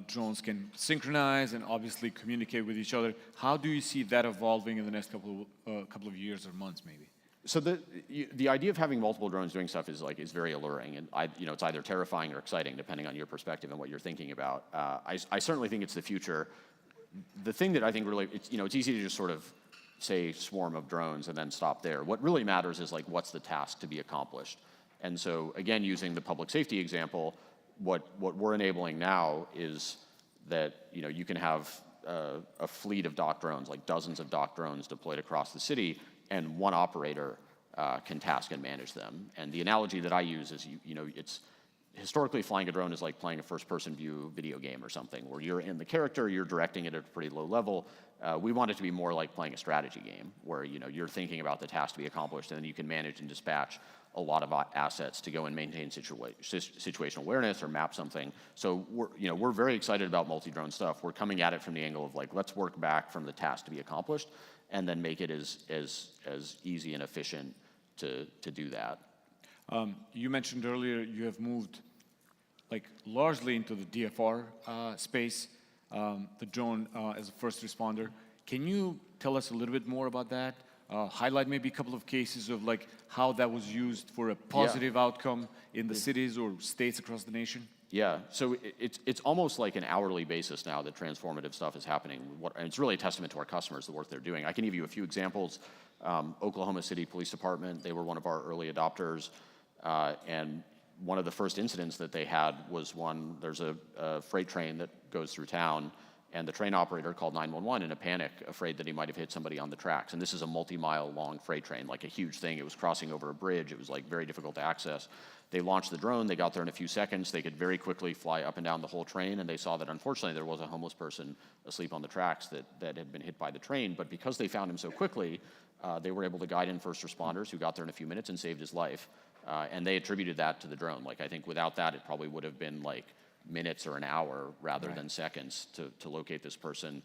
Speaker 13: drones can synchronize and obviously communicate with each other. How do you see that evolving in the next couple of years or months, maybe?
Speaker 12: So the idea of having multiple drones doing stuff is very alluring, and it's either terrifying or exciting depending on your perspective and what you're thinking about. I certainly think it's the future. The thing that I think really it's easy to just sort of say swarm of drones and then stop there. What really matters is like what's the task to be accomplished. And so again, using the public safety example, what we're enabling now is that you can have a fleet of dock drones, like dozens of dock drones deployed across the city, and one operator can task and manage them. And the analogy that I use is it's historically flying a drone is like playing a first-person view video game or something, where you're in the character, you're directing it at a pretty low level. We want it to be more like playing a strategy game, where you're thinking about the task to be accomplished, and then you can manage and dispatch a lot of assets to go and maintain situational awareness or map something. So we're very excited about multi-drone stuff. We're coming at it from the angle of like, let's work back from the task to be accomplished, and then make it as easy and efficient to do that.
Speaker 13: You mentioned earlier you have moved like largely into the DFR space, the drone as a first responder. Can you tell us a little bit more about that? Highlight maybe a couple of cases of like how that was used for a positive outcome in the cities or states across the nation?
Speaker 12: Yeah, so it's almost like an hourly basis now that transformative stuff is happening. And it's really a testament to our customers, the work they're doing. I can give you a few examples. Oklahoma City Police Department, they were one of our early adopters. And one of the first incidents that they had was there's a freight train that goes through town, and the train operator called 911 in a panic, afraid that he might have hit somebody on the tracks. And this is a multi-mile long freight train, like a huge thing. It was crossing over a bridge. It was like very difficult to access. They launched the drone. They got there in a few seconds. They could very quickly fly up and down the whole train, and they saw that unfortunately there was a homeless person asleep on the tracks that had been hit by the train. But because they found him so quickly, they were able to guide in first responders who got there in a few minutes and saved his life. And they attributed that to the drone. Like, I think without that, it probably would have been like minutes or an hour rather than seconds to locate this person.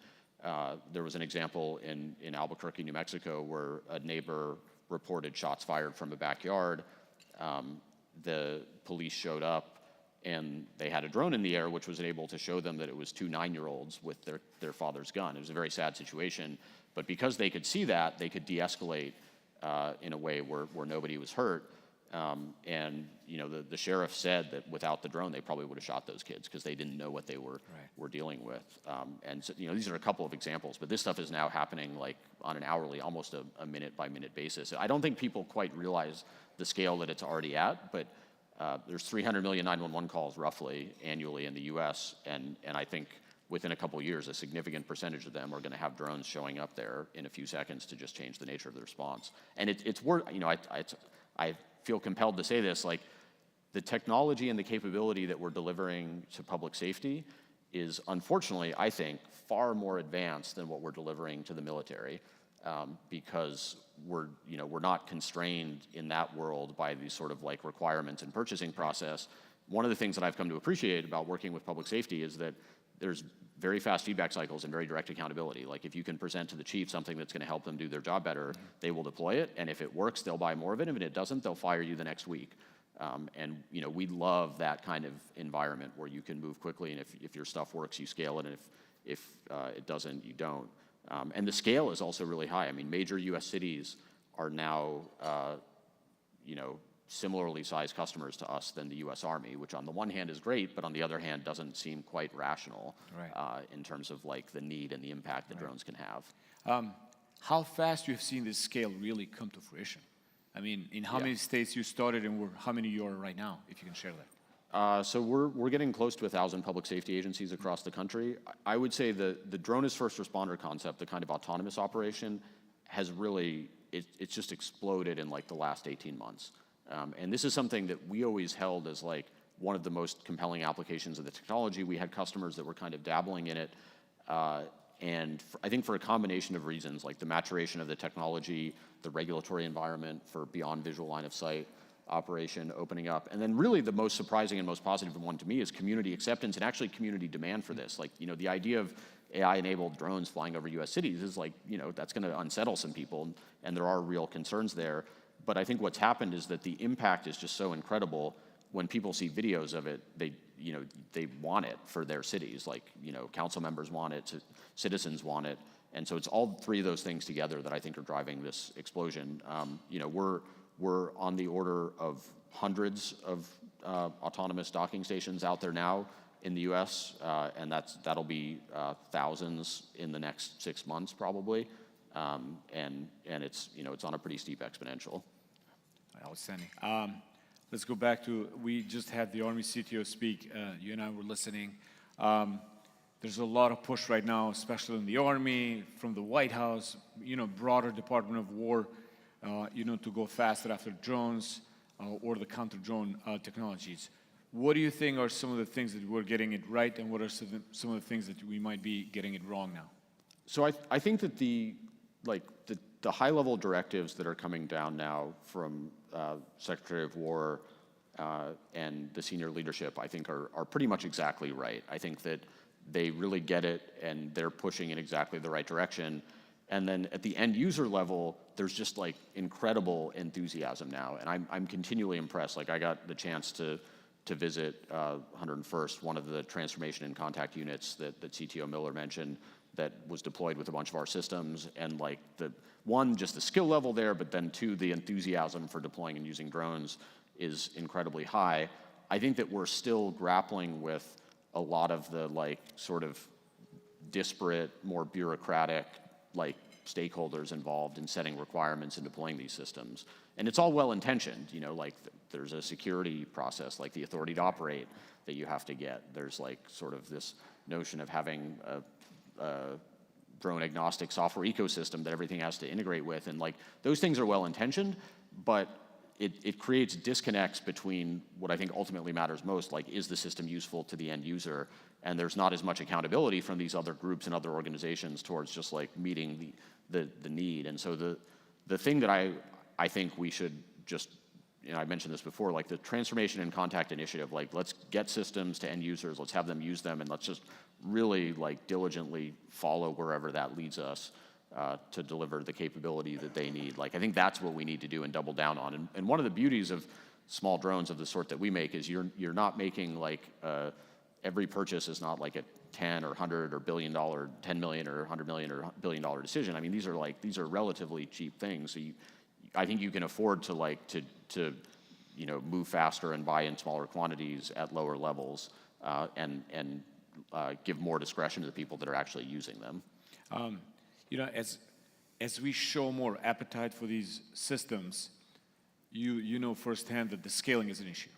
Speaker 12: There was an example in Albuquerque, New Mexico, where a neighbor reported shots fired from a backyard. The police showed up, and they had a drone in the air, which was able to show them that it was two 9-year-olds with their father's gun. It was a very sad situation, but because they could see that, they could de-escalate in a way where nobody was hurt. And the sheriff said that without the drone, they probably would have shot those kids because they didn't know what they were dealing with. And so, these are a couple of examples, but this stuff is now happening like on an hourly, almost a minute-by-minute basis. I don't think people quite realize the scale that it's already at, but there's 300 million 911 calls roughly annually in the U.S., and I think within a couple of years, a significant percentage of them are going to have drones showing up there in a few seconds to just change the nature of the response. And it's worth, I feel compelled to say this, like the technology and the capability that we're delivering to public safety is unfortunately, I think, far more advanced than what we're delivering to the military, because we're not constrained in that world by these sort of like requirements and purchasing process. One of the things that I've come to appreciate about working with public safety is that there's very fast feedback cycles and very direct accountability. Like if you can present to the chief something that's going to help them do their job better, they will deploy it, and if it works, they'll buy more of it, and if it doesn't, they'll fire you the next week. And we love that kind of environment where you can move quickly, and if your stuff works, you scale it, and if it doesn't, you don't. And the scale is also really high. I mean, major U.S. cities are now, similarly sized customers to us than the U.S. Army, which on the one hand is great, but on the other hand doesn't seem quite rational in terms of like the need and the impact that drones can have.
Speaker 13: How fast you have seen this scale really come to fruition? I mean, in how many states you started and how many you are right now, if you can share that?
Speaker 12: So we're getting close to 1,000 public safety agencies across the country. I would say the drone as first responder concept, the kind of autonomous operation, has really, it's just exploded in like the last 18 months. And this is something that we always held as like one of the most compelling applications of the technology. We had customers that were kind of dabbling in it. And I think for a combination of reasons, like the maturation of the technology, the regulatory environment for beyond visual line of sight operation opening up, and then really the most surprising and most positive one to me is community acceptance and actually community demand for this. Like, the idea of AI-enabled drones flying over U.S. cities is like, that's going to unsettle some people, and there are real concerns there. But I think what's happened is that the impact is just so incredible. When people see videos of it, they want it for their cities. Like, council members want it, citizens want it. And so it's all three of those things together that I think are driving this explosion. We're on the order of hundreds of autonomous docking stations out there now in the U.S., and that'll be thousands in the next 6 months probably. And it's on a pretty steep exponential.
Speaker 13: Outstanding. Let's go back to, we just had the Army CTO speak. You and I were listening. There's a lot of push right now, especially in the Army, from the White House, broader Department of War, to go faster after drones or the counter-drone technologies. What do you think are some of the things that we're getting it right, and what are some of the things that we might be getting it wrong now?
Speaker 12: So I think that the high-level directives that are coming down now from Secretary of War and the senior leadership, I think are pretty much exactly right. I think that they really get it, and they're pushing in exactly the right direction. And then at the end user level, there's just like incredible enthusiasm now, and I'm continually impressed. Like I got the chance to visit 101st, one of the transformation and contact units that CTO Miller mentioned, that was deployed with a bunch of our systems, and like just the skill level there, but then two, the enthusiasm for deploying and using drones is incredibly high. I think that we're still grappling with a lot of the like sort of disparate, more bureaucratic like stakeholders involved in setting requirements and deploying these systems. And it's all well-intentioned, like there's a security process, like the authority to operate that you have to get. There's like sort of this notion of having a drone agnostic software ecosystem that everything has to integrate with, and like those things are well-intentioned, but it creates disconnects between what I think ultimately matters most, like is the system useful to the end user, and there's not as much accountability from these other groups and other organizations towards just like meeting the need. And so the thing that I think we should just I mentioned this before, like the transformation and contact initiative, like let's get systems to end users, let's have them use them, and let's just really like diligently follow wherever that leads us to deliver the capability that they need. Like I think that's what we need to do and double down on. And one of the beauties of small drones of the sort that we make is you're not making like every purchase is not like a 10 or 100 or $1 billion, 10 million or 100 million or $1 billion decision. I mean, these are relatively cheap things. So I think you can afford to move faster and buy in smaller quantities at lower levels and give more discretion to the people that are actually using them.
Speaker 13: As we show more appetite for these systems, you know firsthand that the scaling is an issue.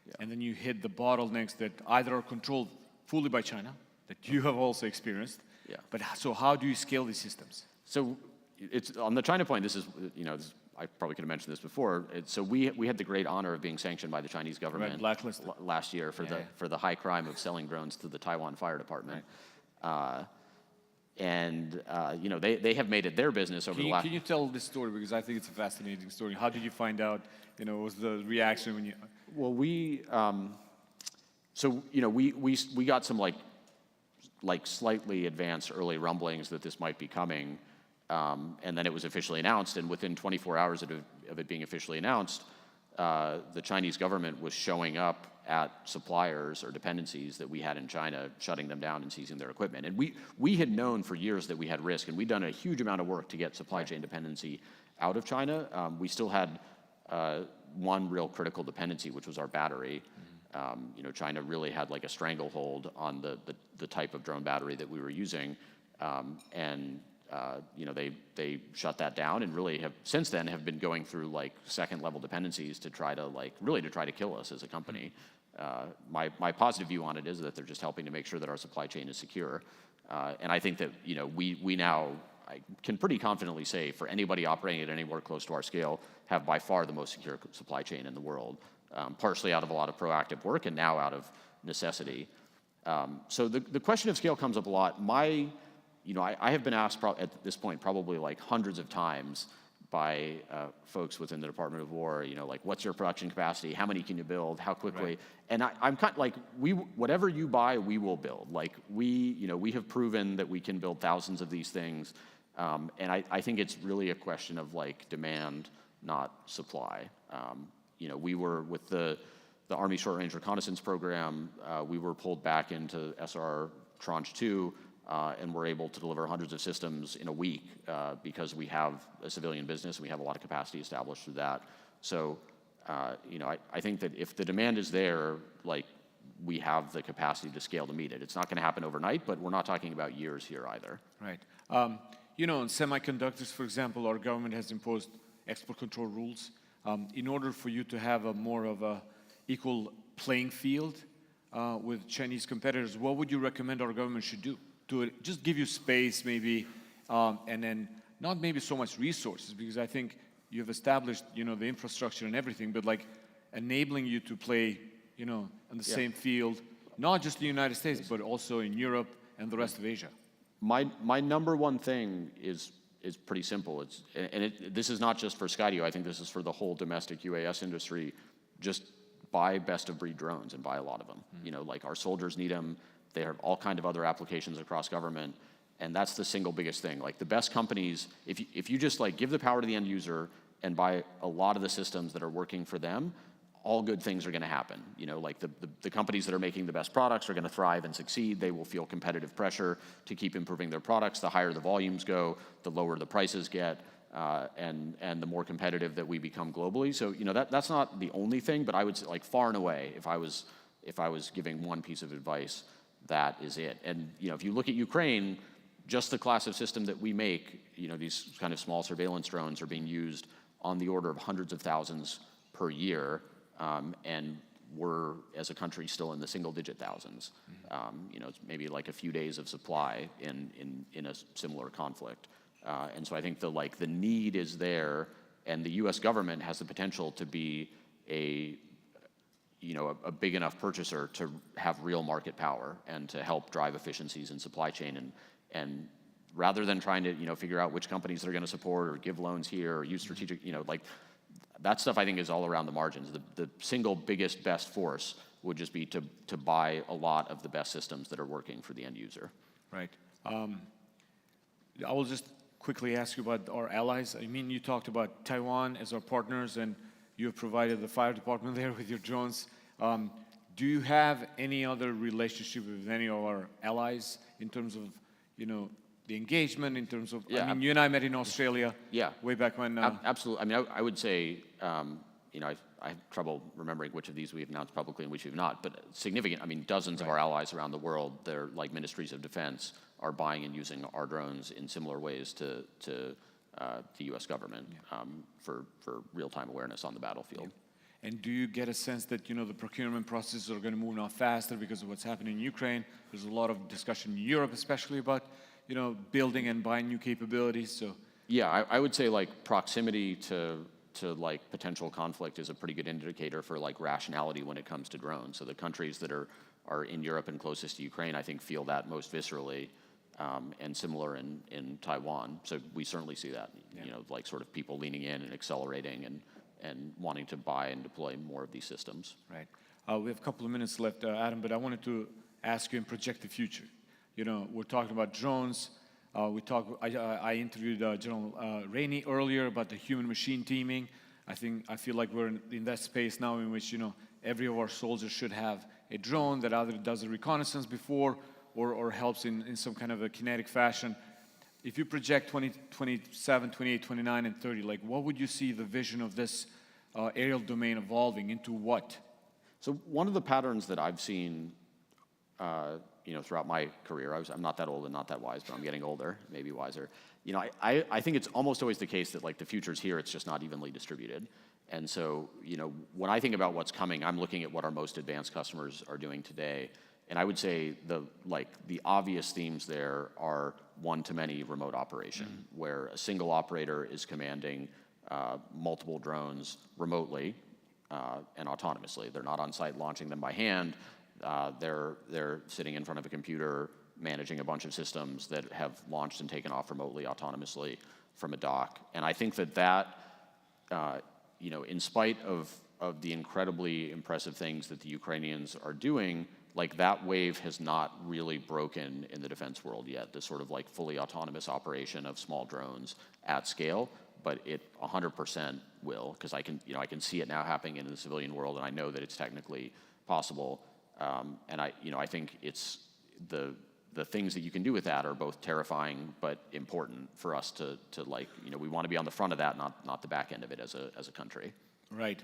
Speaker 13: Yeah. And then you hit the bottlenecks that either are controlled fully by China, that you have also experienced. Yeah. But so how do you scale these systems?
Speaker 12: So it's on the China point, this is, I probably could have mentioned this before. So we had the great honor of being sanctioned by the Chinese government last year for the high crime of selling drones to the Taiwan Fire Department. Right. They have made it their business over the last...
Speaker 13: Can you tell this story? Because I think it's a fascinating story. How did you find out, what was the reaction when you...
Speaker 12: Well, we got some like slightly advanced early rumblings that this might be coming, and then it was officially announced, and within 24 hours of it being officially announced, the Chinese government was showing up at suppliers or dependencies that we had in China, shutting them down and seizing their equipment. And we had known for years that we had risk, and we'd done a huge amount of work to get supply chain dependency out of China. We still had one real critical dependency, which was our battery. China really had like a stranglehold on the type of drone battery that we were using, they shut that down and really have since then have been going through like second level dependencies to try to kill us as a company. My positive view on it is that they're just helping to make sure that our supply chain is secure, and I think that we now, I can pretty confidently say, for anybody operating at anywhere close to our scale, have by far the most secure supply chain in the world, partially out of a lot of proactive work and now out of necessity. So the question of scale comes up a lot. I have been asked at this point probably like hundreds of times by folks within the Department of War, like, what's your production capacity? How many can you build? How quickly? Right. And I'm kind of like, whatever you buy, we will build. Like we have proven that we can build thousands of these things. And I think it's really a question of like demand, not supply. We were with the Army Short Range Reconnaissance Program, we were pulled back into SR Tranche 2, and we're able to deliver hundreds of systems in a week because we have a civilian business and we have a lot of capacity established through that. So, I think that if the demand is there, like, we have the capacity to scale to meet it. It's not going to happen overnight, but we're not talking about years here either.
Speaker 13: Right. In semiconductors, for example, our government has imposed export control rules. In order for you to have a more of a equal playing field with Chinese competitors, what would you recommend our government should do? To just give you space maybe, and then not maybe so much resources, because I think you've established, the infrastructure and everything, but like enabling you to play, on the same field, not just in the United States, but also in Europe and the rest of Asia.
Speaker 12: My number one thing is pretty simple. This is not just for Skydio. I think this is for the whole domestic UAS industry. Just buy best of breed drones and buy a lot of them. Mm-hmm. Like our soldiers need them. They have all kinds of other applications across government, and that's the single biggest thing. Like the best companies, if you just like give the power to the end user and buy a lot of the systems that are working for them, all good things are going to happen. Like the companies that are making the best products are going to thrive and succeed. They will feel competitive pressure to keep improving their products. The higher the volumes go, the lower the prices get, and the more competitive that we become globally. So that's not the only thing, but I would say, like, far and away, if I was giving one piece of advice, that is it. And if you look at Ukraine, just the class of system that we make, these kind of small surveillance drones are being used on the order of hundreds of thousands per year, and we're, as a country, still in the single-digit thousands. Mm-hmm. It's maybe like a few days of supply in a similar conflict, and so I think the need is there, and the U.S. government has the potential to be a big enough purchaser to have real market power and to help drive efficiencies in supply chain. And rather than trying to, figure out which companies they're going to support or give loans here or use strategic, that stuff I think is all around the margins. The single biggest best force would just be to buy a lot of the best systems that are working for the end user.
Speaker 13: Right. I will just quickly ask you about our allies. I mean, you talked about Taiwan as our partners, and you have provided the fire department there with your drones. Do you have any other relationship with any of our allies in terms of, you know, the engagement, in terms of,
Speaker 12: Yeah,
Speaker 13: I mean, you and I met in Australia
Speaker 12: yeah,
Speaker 13: way back when.
Speaker 12: Absolutely. I mean, I would say, you know, I have trouble remembering which of these we've announced publicly and which we've not, but significant, I mean, dozens of our allies around the world, they're like ministries of defense, are buying and using our drones in similar ways to the U.S. government for real-time awareness on the battlefield.
Speaker 13: And do you get a sense that, you know, the procurement processes are going to move now faster because of what's happening in Ukraine? There's a lot of discussion in Europe, especially about, you know, building and buying new capabilities. So
Speaker 12: yeah, I would say like proximity to like potential conflict is a pretty good indicator for like rationality when it comes to drones. So the countries that are in Europe and closest to Ukraine, I think, feel that most viscerally, and similar in Taiwan. So we certainly see that, you know, like sort of people leaning in and accelerating and wanting to buy and deploy more of these systems.
Speaker 13: Right. We have a couple of minutes left, Adam, but I wanted to ask you and project the future. You know, we're talking about drones. I interviewed General Rainey earlier about the human-machine teaming. I feel like we're in that space now in which, you know, every of our soldiers should have a drone that either does a reconnaissance before or helps in some kind of a kinetic fashion. If you project 2027, 28, 29, and 30, like what would you see the vision of this aerial domain evolving into what?
Speaker 12: So one of the patterns that I've seen, you know, throughout my career, I'm not that old and not that wise, but I'm getting older, maybe wiser. You know, I think it's almost always the case that like the future's here, it's just not evenly distributed. And so, you know, when I think about what's coming, I'm looking at what our most advanced customers are doing today. And I would say the obvious themes there are one-to-many remote operation, where a single operator is commanding multiple drones remotely and autonomously. They're not on site launching them by hand. They're sitting in front of a computer managing a bunch of systems that have launched and taken off remotely autonomously from a dock. And I think that you know, in spite of the incredibly impressive things that the Ukrainians are doing, like that wave has not really broken in the defense world yet, this sort of like fully autonomous operation of small drones at scale, but it 100% will, because I can see it now happening in the civilian world, and I know that it's technically possible. And I think it's the things that you can do with that are both terrifying but important for us to like, you know, we want to be on the front of that, not the back end of it as a country.
Speaker 13: Right.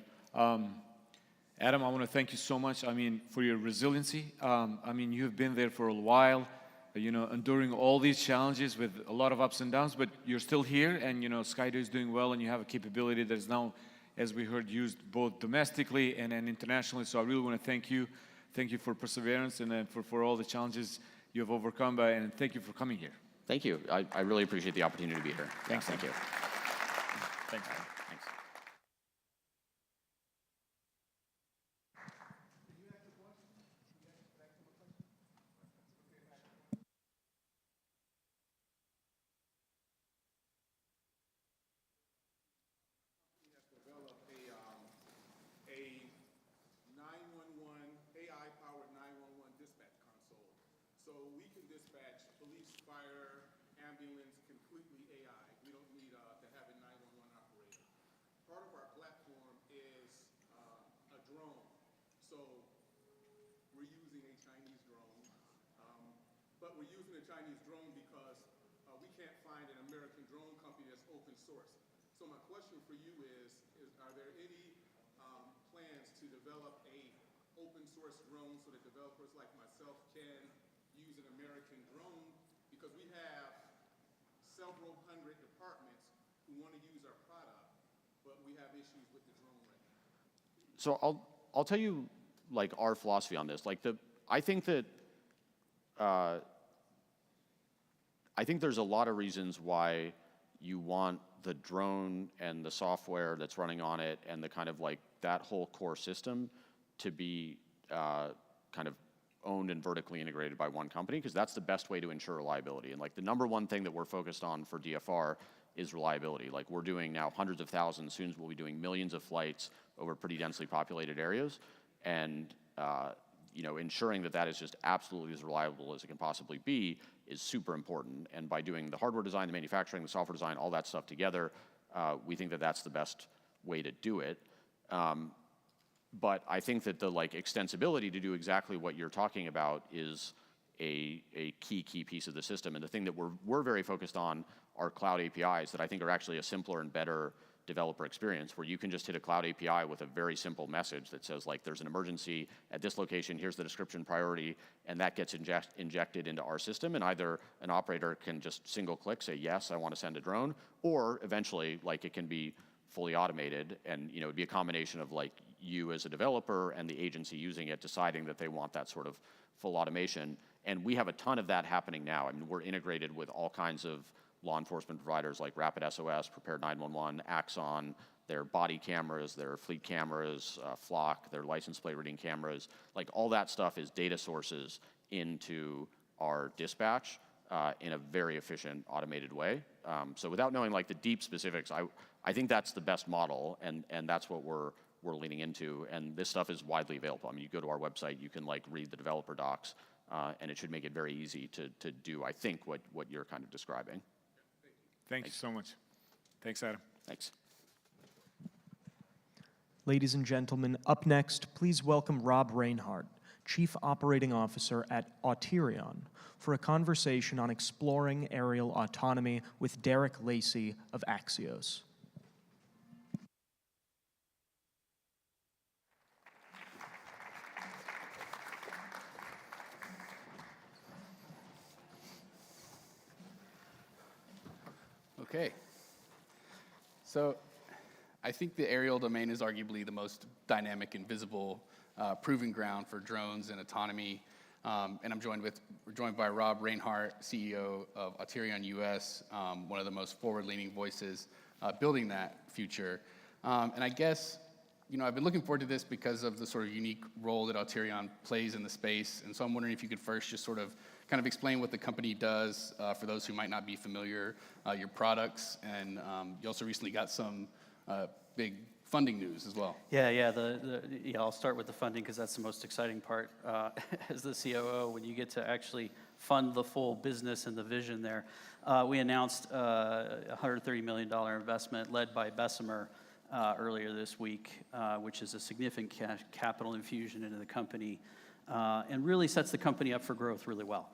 Speaker 13: Adam, I want to thank you so much, I mean, for your resiliency. I mean, you've been there for a while, you know, enduring all these challenges with a lot of ups and downs, but you're still here, and, you know, Skydio is doing well, and you have a capability that is now, as we heard, used both domestically and internationally. So I really want to thank you. Thank you for perseverance and for all the challenges you have overcome, and thank you for coming here.
Speaker 12: Thank you. I really appreciate the opportunity to be here.
Speaker 13: Thanks.
Speaker 12: Thank you.
Speaker 13: Thanks.
Speaker 12: Thanks.
Speaker 14: A 911 AI-powered 911 dispatch console, so we can dispatch police, fire, ambulance completely AI. We don't need to have a 911 operator. Part of our platform is a drone, so we're using a Chinese drone, but we're using a Chinese drone because we can't find an American drone company that's open source. So my question for you is are there any plans to develop a open source drone so that developers like myself can use an American drone? Because we have several hundred departments who want to use our product, but we have issues with the drone right now.
Speaker 12: So I'll tell you like our philosophy on this. Like I think there's a lot of reasons why you want the drone and the software that's running on it and the kind of like that whole core system to be kind of owned and vertically integrated by one company, because that's the best way to ensure reliability. And like the number one thing that we're focused on for DFR is reliability. Like, we're doing now hundreds of thousands, soon we'll be doing millions of flights over pretty densely populated areas, and ensuring that that is just absolutely as reliable as it can possibly be is super important. And by doing the hardware design, the manufacturing, the software design, all that stuff together, we think that that's the best way to do it. But I think that the extensibility to do exactly what you're talking about is a key piece of the system. And the thing that we're very focused on are cloud APIs that I think are actually a simpler and better developer experience, where you can just hit a cloud API with a very simple message that says, there's an emergency at this location, here's the description priority, and that gets injected into our system, and either an operator can just single click, say, yes, I want to send a drone, or eventually, it can be fully automated, and it'd be a combination of you as a developer and the agency using it deciding that they want that sort of full automation. And we have a ton of that happening now. I mean, we're integrated with all kinds of law enforcement providers like Rapid SOS, Prepared 911, Axon, their body cameras, their fleet cameras, Flock, their license plate reading cameras. All that stuff is data sources into our dispatch in a very efficient, automated way. So without knowing the deep specifics, I think that's the best model, and that's what we're leaning into. And this stuff is widely available. I mean, you go to our website, you can read the developer docs, and it should make it very easy to do, I think, what you're kind of describing.
Speaker 13: Thank you so much. Thanks, Adam.
Speaker 12: Thanks.
Speaker 5: Ladies and gentlemen, up next, please welcome Rob Reinhardt, Chief Operating Officer at Auterion, for a conversation on exploring aerial autonomy with Derek Lacey of Axios.
Speaker 16: Okay. So I think the aerial domain is arguably the most dynamic and visible proving ground for drones and autonomy. And we're joined by Rob Reinhardt, CEO of Auterion US, one of the most forward-leaning voices building that future. And I guess, I've been looking forward to this because of the sort of unique role that Auterion plays in the space. And so I'm wondering if you could first just sort of kind of explain what the company does for those who might not be familiar, your products, and you also recently got some big funding news as well.
Speaker 22: Yeah. I'll start with the funding because that's the most exciting part as the COO, when you get to actually fund the full business and the vision there. We announced a $130 million investment led by Bessemer earlier this week, which is a significant capital infusion into the company, and really sets the company up for growth really well,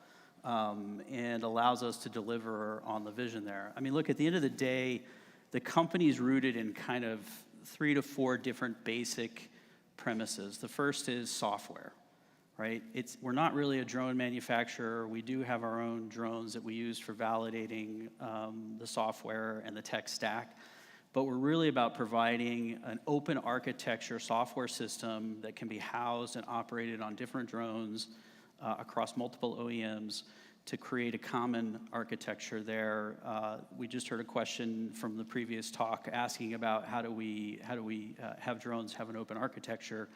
Speaker 22: and allows us to deliver on the vision there. I mean, look, at the end of the day, the company's rooted in kind of 3 to 4 different basic premises. The first is software, right? We're not really a drone manufacturer. We do have our own drones that we use for validating the software and the tech stack. But we're really about providing an open architecture software system that can be housed and operated on different drones across multiple OEMs to create a common architecture there. We just heard a question from the previous talk asking about how do we have drones have an open architecture.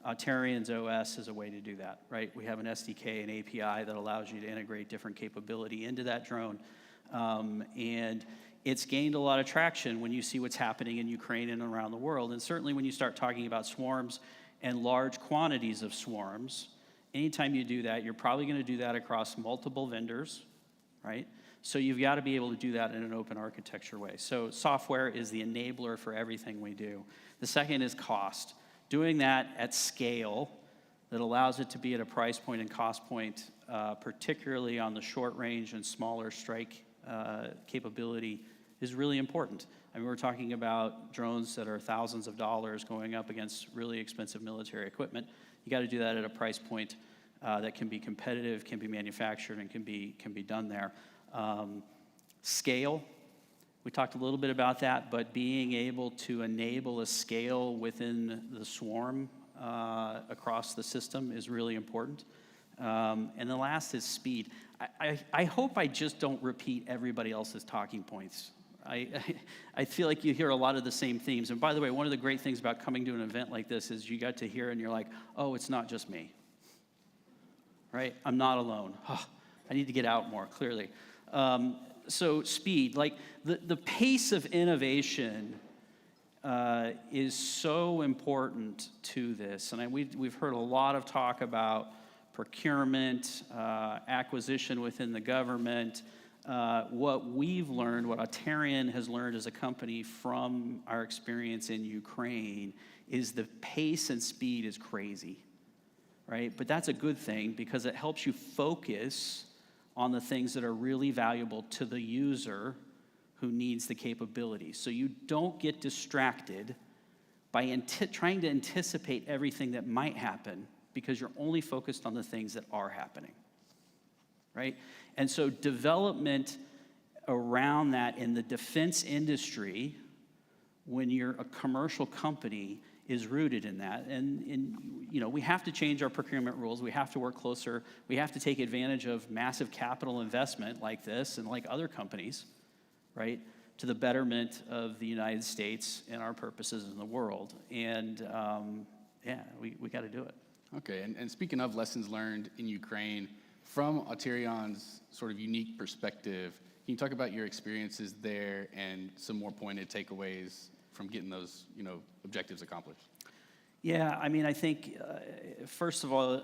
Speaker 22: Auterion's OS is a way to do that, right? We have an SDK and API that allows you to integrate different capability into that drone. And it's gained a lot of traction when you see what's happening in Ukraine and around the world. And certainly when you start talking about swarms and large quantities of swarms, anytime you do that, you're probably going to do that across multiple vendors, right? So you've got to be able to do that in an open architecture way. So software is the enabler for everything we do. The second is cost. Doing that at scale that allows it to be at a price point and cost point, particularly on the short range and smaller strike capability, is really important. I mean, we're talking about drones that are thousands of dollars going up against really expensive military equipment. You got to do that at a price point that can be competitive, can be manufactured, and can be done there. Scale, we talked a little bit about that, but being able to enable a scale within the swarm across the system is really important. And the last is speed. I hope I just don't repeat everybody else's talking points. I feel like you hear a lot of the same themes. And by the way, one of the great things about coming to an event like this is you got to hear and you're like, oh, it's not just me, right? I'm not alone. Oh, I need to get out more, clearly.
Speaker 17: so speed, like the pace of innovation is so important to this. And we've heard a lot of talk about procurement, acquisition within the government. What we've learned, what Auterion has learned as a company from our experience in Ukraine, is the pace and speed is crazy, right? But that's a good thing because it helps you focus on the things that are really valuable to the user who needs the capability. So you don't get distracted by trying to anticipate everything that might happen because you're only focused on the things that are happening, right? And so development around that in the defense industry, when you're a commercial company, is rooted in that. And you know, we have to change our procurement rules. We have to work closer. We have to take advantage of massive capital investment like this and like other companies, right, to the betterment of the United States and our purposes in the world. And yeah, we got to do it.
Speaker 16: Okay, and speaking of lessons learned in Ukraine, from Auterion's sort of unique perspective, can you talk about your experiences there and some more pointed takeaways from getting those, you know, objectives accomplished?
Speaker 17: Yeah, I mean, I think first of all,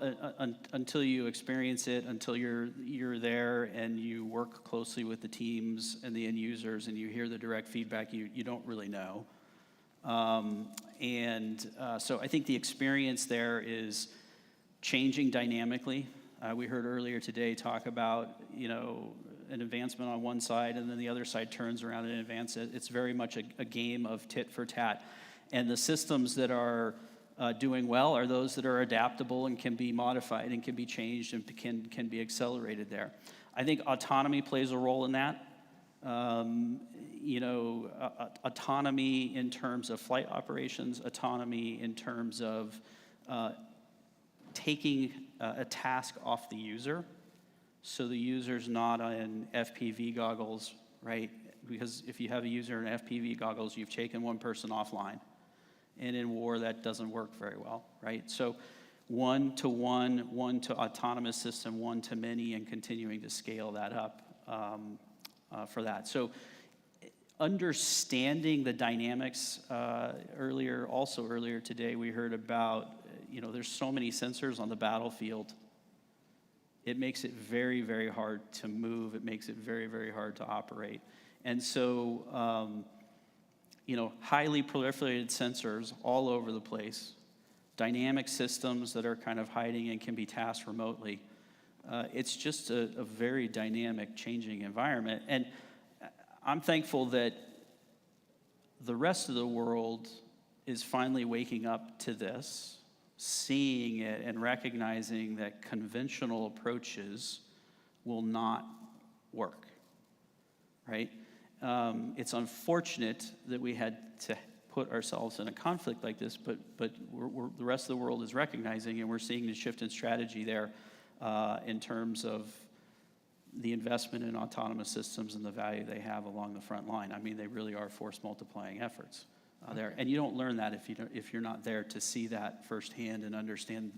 Speaker 17: until you experience it, until you're there and you work closely with the teams and the end users and you hear the direct feedback, you don't really know. So I think the experience there is changing dynamically. We heard earlier today talk about, you know, an advancement on one side and then the other side turns around and advances. It's very much a game of tit for tat. And the systems that are doing well are those that are adaptable and can be modified and can be changed and can be accelerated there. I think autonomy plays a role in that. You know, autonomy in terms of flight operations, autonomy in terms of taking a task off the user, so the user's not in FPV goggles, right? Because if you have a user in FPV goggles, you've taken one person offline. And in war, that doesn't work very well, right? So one-to-one, one-to-autonomous system, one-to-many, and continuing to scale that up for that. So understanding the dynamics, earlier today, we heard about, you know, there's so many sensors on the battlefield. It makes it very, very hard to move. It makes it very, very hard to operate. And so, you know, highly proliferated sensors all over the place, dynamic systems that are kind of hiding and can be tasked remotely. It's just a very dynamic, changing environment. And I'm thankful that the rest of the world is finally waking up to this, seeing it and recognizing that conventional approaches will not work, right? It's unfortunate that we had to put ourselves in a conflict like this, but the rest of the world is recognizing, and we're seeing the shift in strategy there in terms of the investment in autonomous systems and the value they have along the front line. I mean, they really are force multiplying efforts there. And you don't learn that if you're not there to see that firsthand and understand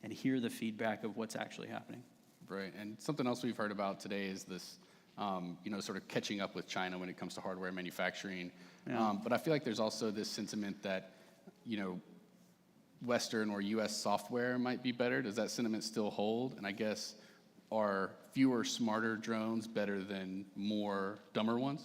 Speaker 17: and hear the feedback of what's actually happening.
Speaker 16: Right, and something else we've heard about today is this, you know, sort of catching up with China when it comes to hardware manufacturing.
Speaker 17: Yeah.
Speaker 16: But I feel like there's also this sentiment that, you know, Western or US software might be better. Does that sentiment still hold? And I guess, are fewer smarter drones better than more dumber ones?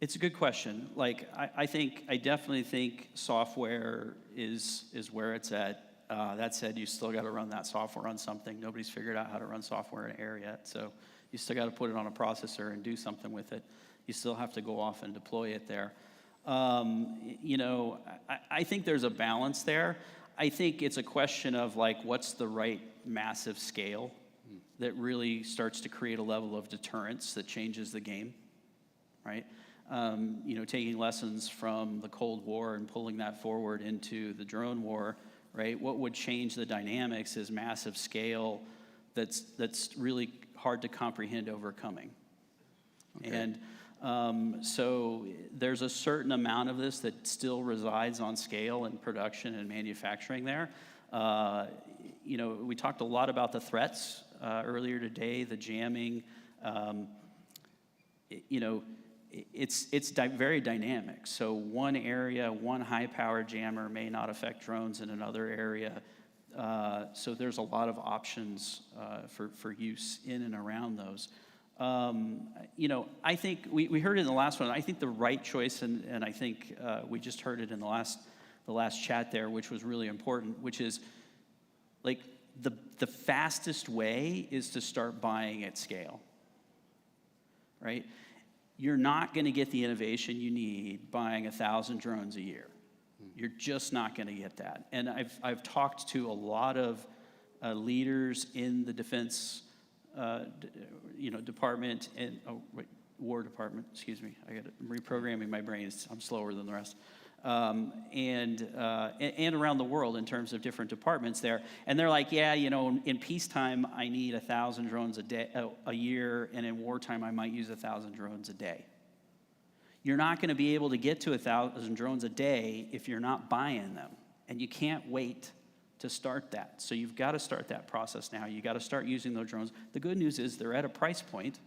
Speaker 17: It's a good question. Like, I definitely think software is where it's at. That said, you still got to run that software on something. Nobody's figured out how to run software in air yet. So you still got to put it on a processor and do something with it. You still have to go off and deploy it there. You know, I think there's a balance there. I think it's a question of, like, what's the right massive scale that really starts to create a level of deterrence that changes the game, right? You know, taking lessons from the Cold War and pulling that forward into the drone war, right? What would change the dynamics is massive scale that's really hard to comprehend overcoming. Okay. And so there's a certain amount of this that still resides on scale and production and manufacturing there. You know, we talked a lot about the threats earlier today, the jamming. It's very dynamic. So one area, one high-powered jammer may not affect drones in another area. So there's a lot of options for use in and around those. I think we heard it in the last one. I think the right choice, and I think we just heard it in the last chat there, which was really important, which is like the fastest way is to start buying at scale, right? You're not going to get the innovation you need buying 1,000 drones a year. You're just not going to get that. And I've talked to a lot of leaders in the defense, department and War Department. Excuse me, I'm reprogramming my brain. I'm slower than the rest. And around the world in terms of different departments there. And they're like, yeah, in peacetime, I need 1,000 drones a year, and in wartime, I might use 1,000 drones a day. You're not going to be able to get to 1,000 drones a day if you're not buying them, and you can't wait to start that. So you've got to start that process now. You got to start using those drones. The good news is they're at a price point.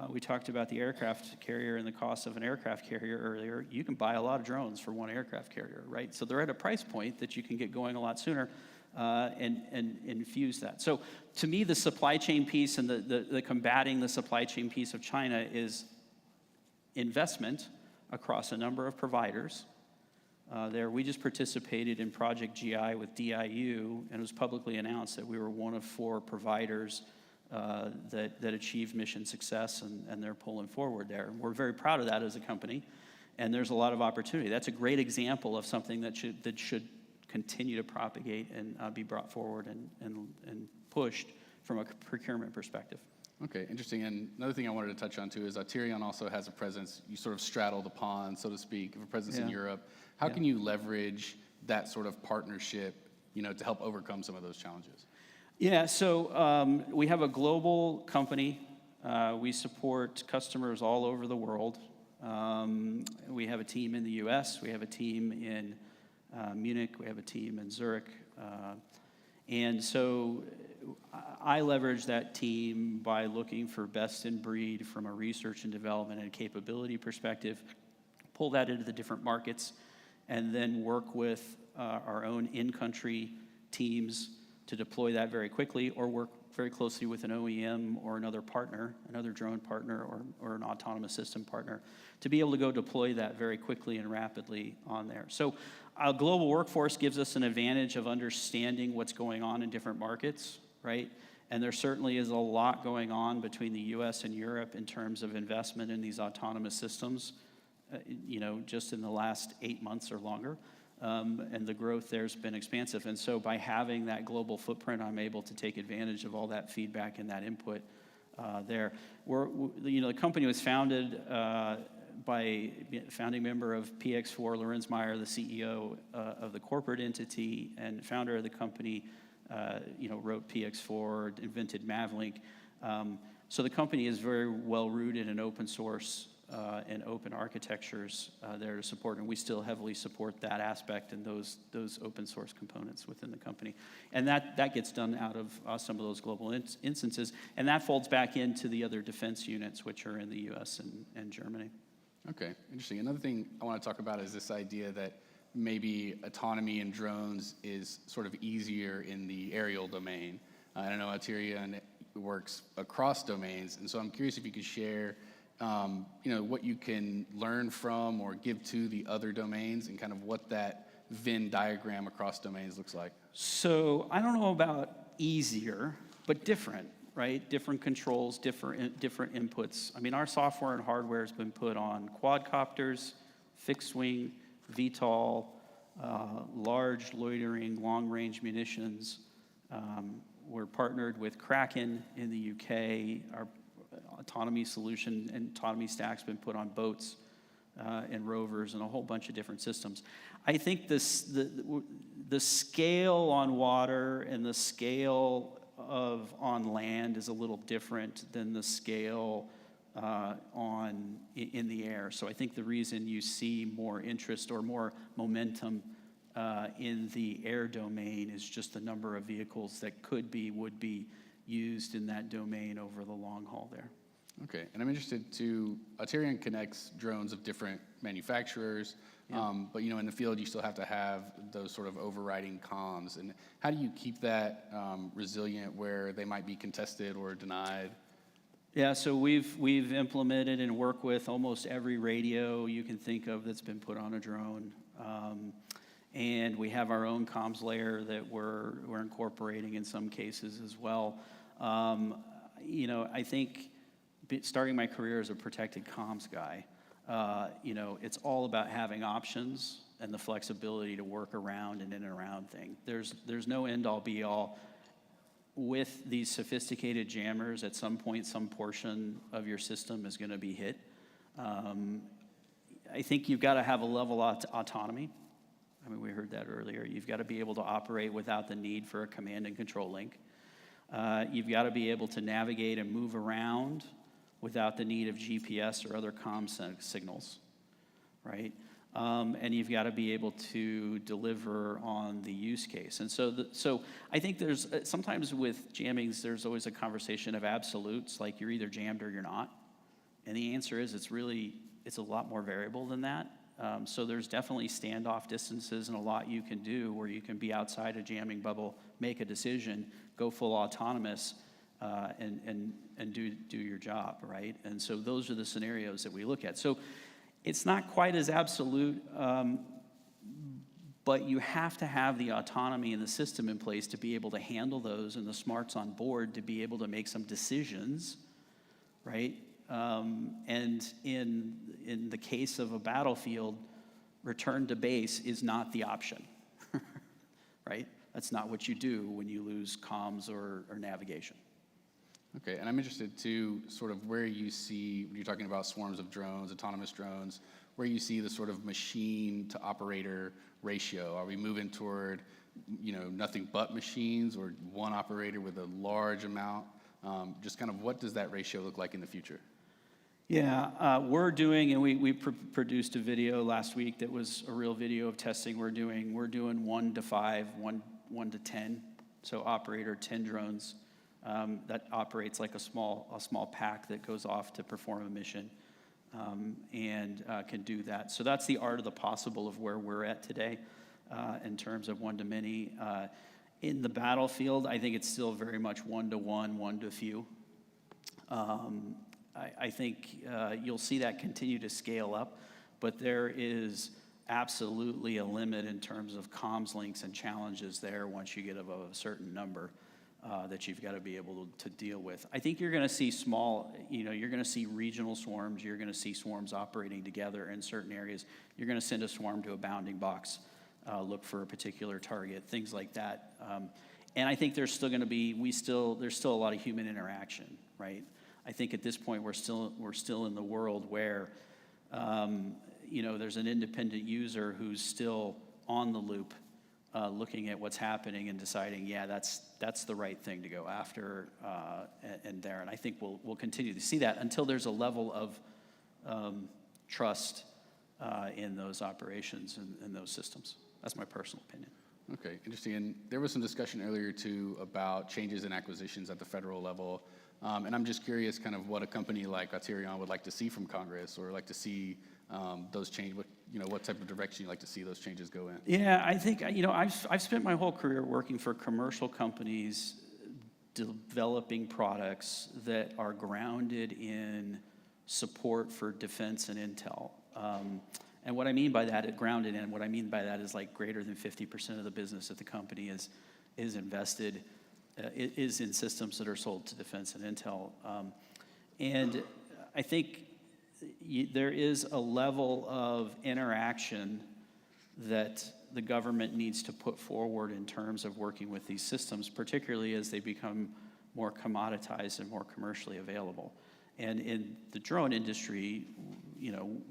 Speaker 17: We talked about the aircraft carrier and the cost of an aircraft carrier earlier. You can buy a lot of drones for one aircraft carrier, right? So they're at a price point that you can get going a lot sooner and infuse that. So to me, the supply chain piece and the combating the supply chain piece of China is investment across a number of providers. We just participated in Project GI with DIU, and it was publicly announced that we were one of 4 providers that achieved mission success, and they're pulling forward there. And we're very proud of that as a company, and there's a lot of opportunity. That's a great example of something that should continue to propagate and be brought forward and pushed from a procurement perspective.
Speaker 16: Okay, interesting. And another thing I wanted to touch on too is Tyrion also has a presence. You sort of straddle the pond, so to speak, of a presence in Europe. How can you leverage that sort of partnership, to help overcome some of those challenges?
Speaker 17: Yeah, so we have a global company. We support customers all over the world. We have a team in the US, we have a team in Munich, we have a team in Zurich. And so I leverage that team by looking for best in breed from a research and development and capability perspective, pull that into the different markets, and then work with our own in-country teams to deploy that very quickly, or work very closely with an OEM or another partner, another drone partner or an autonomous system partner, to be able to go deploy that very quickly and rapidly on there. So our global workforce gives us an advantage of understanding what's going on in different markets, right? And there certainly is a lot going on between the US and Europe in terms of investment in these autonomous systems, just in the last 8 months or longer. And the growth there's been expansive. And so by having that global footprint, I'm able to take advantage of all that feedback and that input there. The company was founded by a founding member of PX4, Lorenz Meyer, the CEO of the corporate entity and founder of the company, wrote PX4, invented Mavlink. So the company is very well rooted in open source and open architectures there to support, and we still heavily support that aspect and those open source components within the company. And that gets done out of some of those global instances, and that folds back into the other defense units, which are in the US and Germany.
Speaker 16: Okay, interesting. Another thing I want to talk about is this idea that maybe autonomy in drones is sort of easier in the aerial domain. I know Tyrion works across domains, and so I'm curious if you could share what you can learn from or give to the other domains and kind of what that Venn diagram across domains looks like.
Speaker 17: So I don't know about easier, but different, right? Different controls, different inputs. I mean, our software and hardware has been put on quadcopters, fixed wing, VTOL, large loitering, long-range munitions. We're partnered with Kraken in the UK. Our autonomy solution and autonomy stack's been put on boats and rovers and a whole bunch of different systems. I think the scale on water and the scale on land is a little different than the scale in the air. So I think the reason you see more interest or more momentum in the air domain is just the number of vehicles that would be used in that domain over the long haul there.
Speaker 16: Okay, and I'm interested to, Auterion connects drones of different manufacturers, but in the field you still have to have those sort of overriding comms. And how do you keep that resilient where they might be contested or denied?
Speaker 17: Yeah, so we've implemented and work with almost every radio you can think of that's been put on a drone. And we have our own comms layer that we're incorporating in some cases as well. I think starting my career as a protected comms guy, it's all about having options and the flexibility to work around and in and around things. There's no end-all be-all. With these sophisticated jammers, at some point, some portion of your system is going to be hit. I think you've got to have a level of autonomy. I mean, we heard that earlier. You've got to be able to operate without the need for a command and control link. You've got to be able to navigate and move around without the need of GPS or other comm signals, right? And you've got to be able to deliver on the use case. And so I think there's, sometimes with jammings, there's always a conversation of absolutes, like you're either jammed or you're not. And the answer is it's a lot more variable than that. So there's definitely standoff distances and a lot you can do where you can be outside a jamming bubble, make a decision, go full autonomous, and do your job, right? And so those are the scenarios that we look at. So it's not quite as absolute, but you have to have the autonomy and the system in place to be able to handle those and the smarts on board to be able to make some decisions, right? And in the case of a battlefield, return to base is not the option, right? That's not what you do when you lose comms or navigation.
Speaker 16: Okay, and I'm interested to sort of where you see, when you're talking about swarms of drones, autonomous drones, where you see the sort of machine to operator ratio. Are we moving toward, nothing but machines or one operator with a large amount? Just kind of what does that ratio look like in the future?
Speaker 17: Yeah, we're doing, and we produced a video last week that was a real video of testing we're doing. We're doing 1 to 5, 1 to 10, so operator 10 drones. That operates like a small pack that goes off to perform a mission and can do that. So that's the art of the possible of where we're at today in terms of one to many. In the battlefield, I think it's still very much 1 to 1, 1 to few. I think you'll see that continue to scale up, but there is absolutely a limit in terms of comms links and challenges there once you get above a certain number. That you've got to be able to deal with. I think you're going to see you're going to see regional swarms, you're going to see swarms operating together in certain areas. You're going to send a swarm to a bounding box, look for a particular target, things like that. And I think there's still going to be, there's still a lot of human interaction, right? I think at this point we're still in the world where, there's an independent user who's still on the loop, looking at what's happening and deciding, yeah, that's the right thing to go after, and there. And I think we'll continue to see that until there's a level of trust in those operations and those systems. That's my personal opinion.
Speaker 16: Okay, interesting. And there was some discussion earlier too about changes in acquisitions at the federal level. And I'm just curious kind of what a company like Auterion would like to see from Congress or like to see those change, what type of direction you'd like to see those changes go in?
Speaker 17: Yeah, I think, I've spent my whole career working for commercial companies developing products that are grounded in support for defense and intel. And what I mean by that, grounded in, what I mean by that is like greater than 50% of the business at the company is invested, is in systems that are sold to defense and intel. And I think there is a level of interaction that the government needs to put forward in terms of working with these systems, particularly as they become more commoditized and more commercially available. And in the drone industry,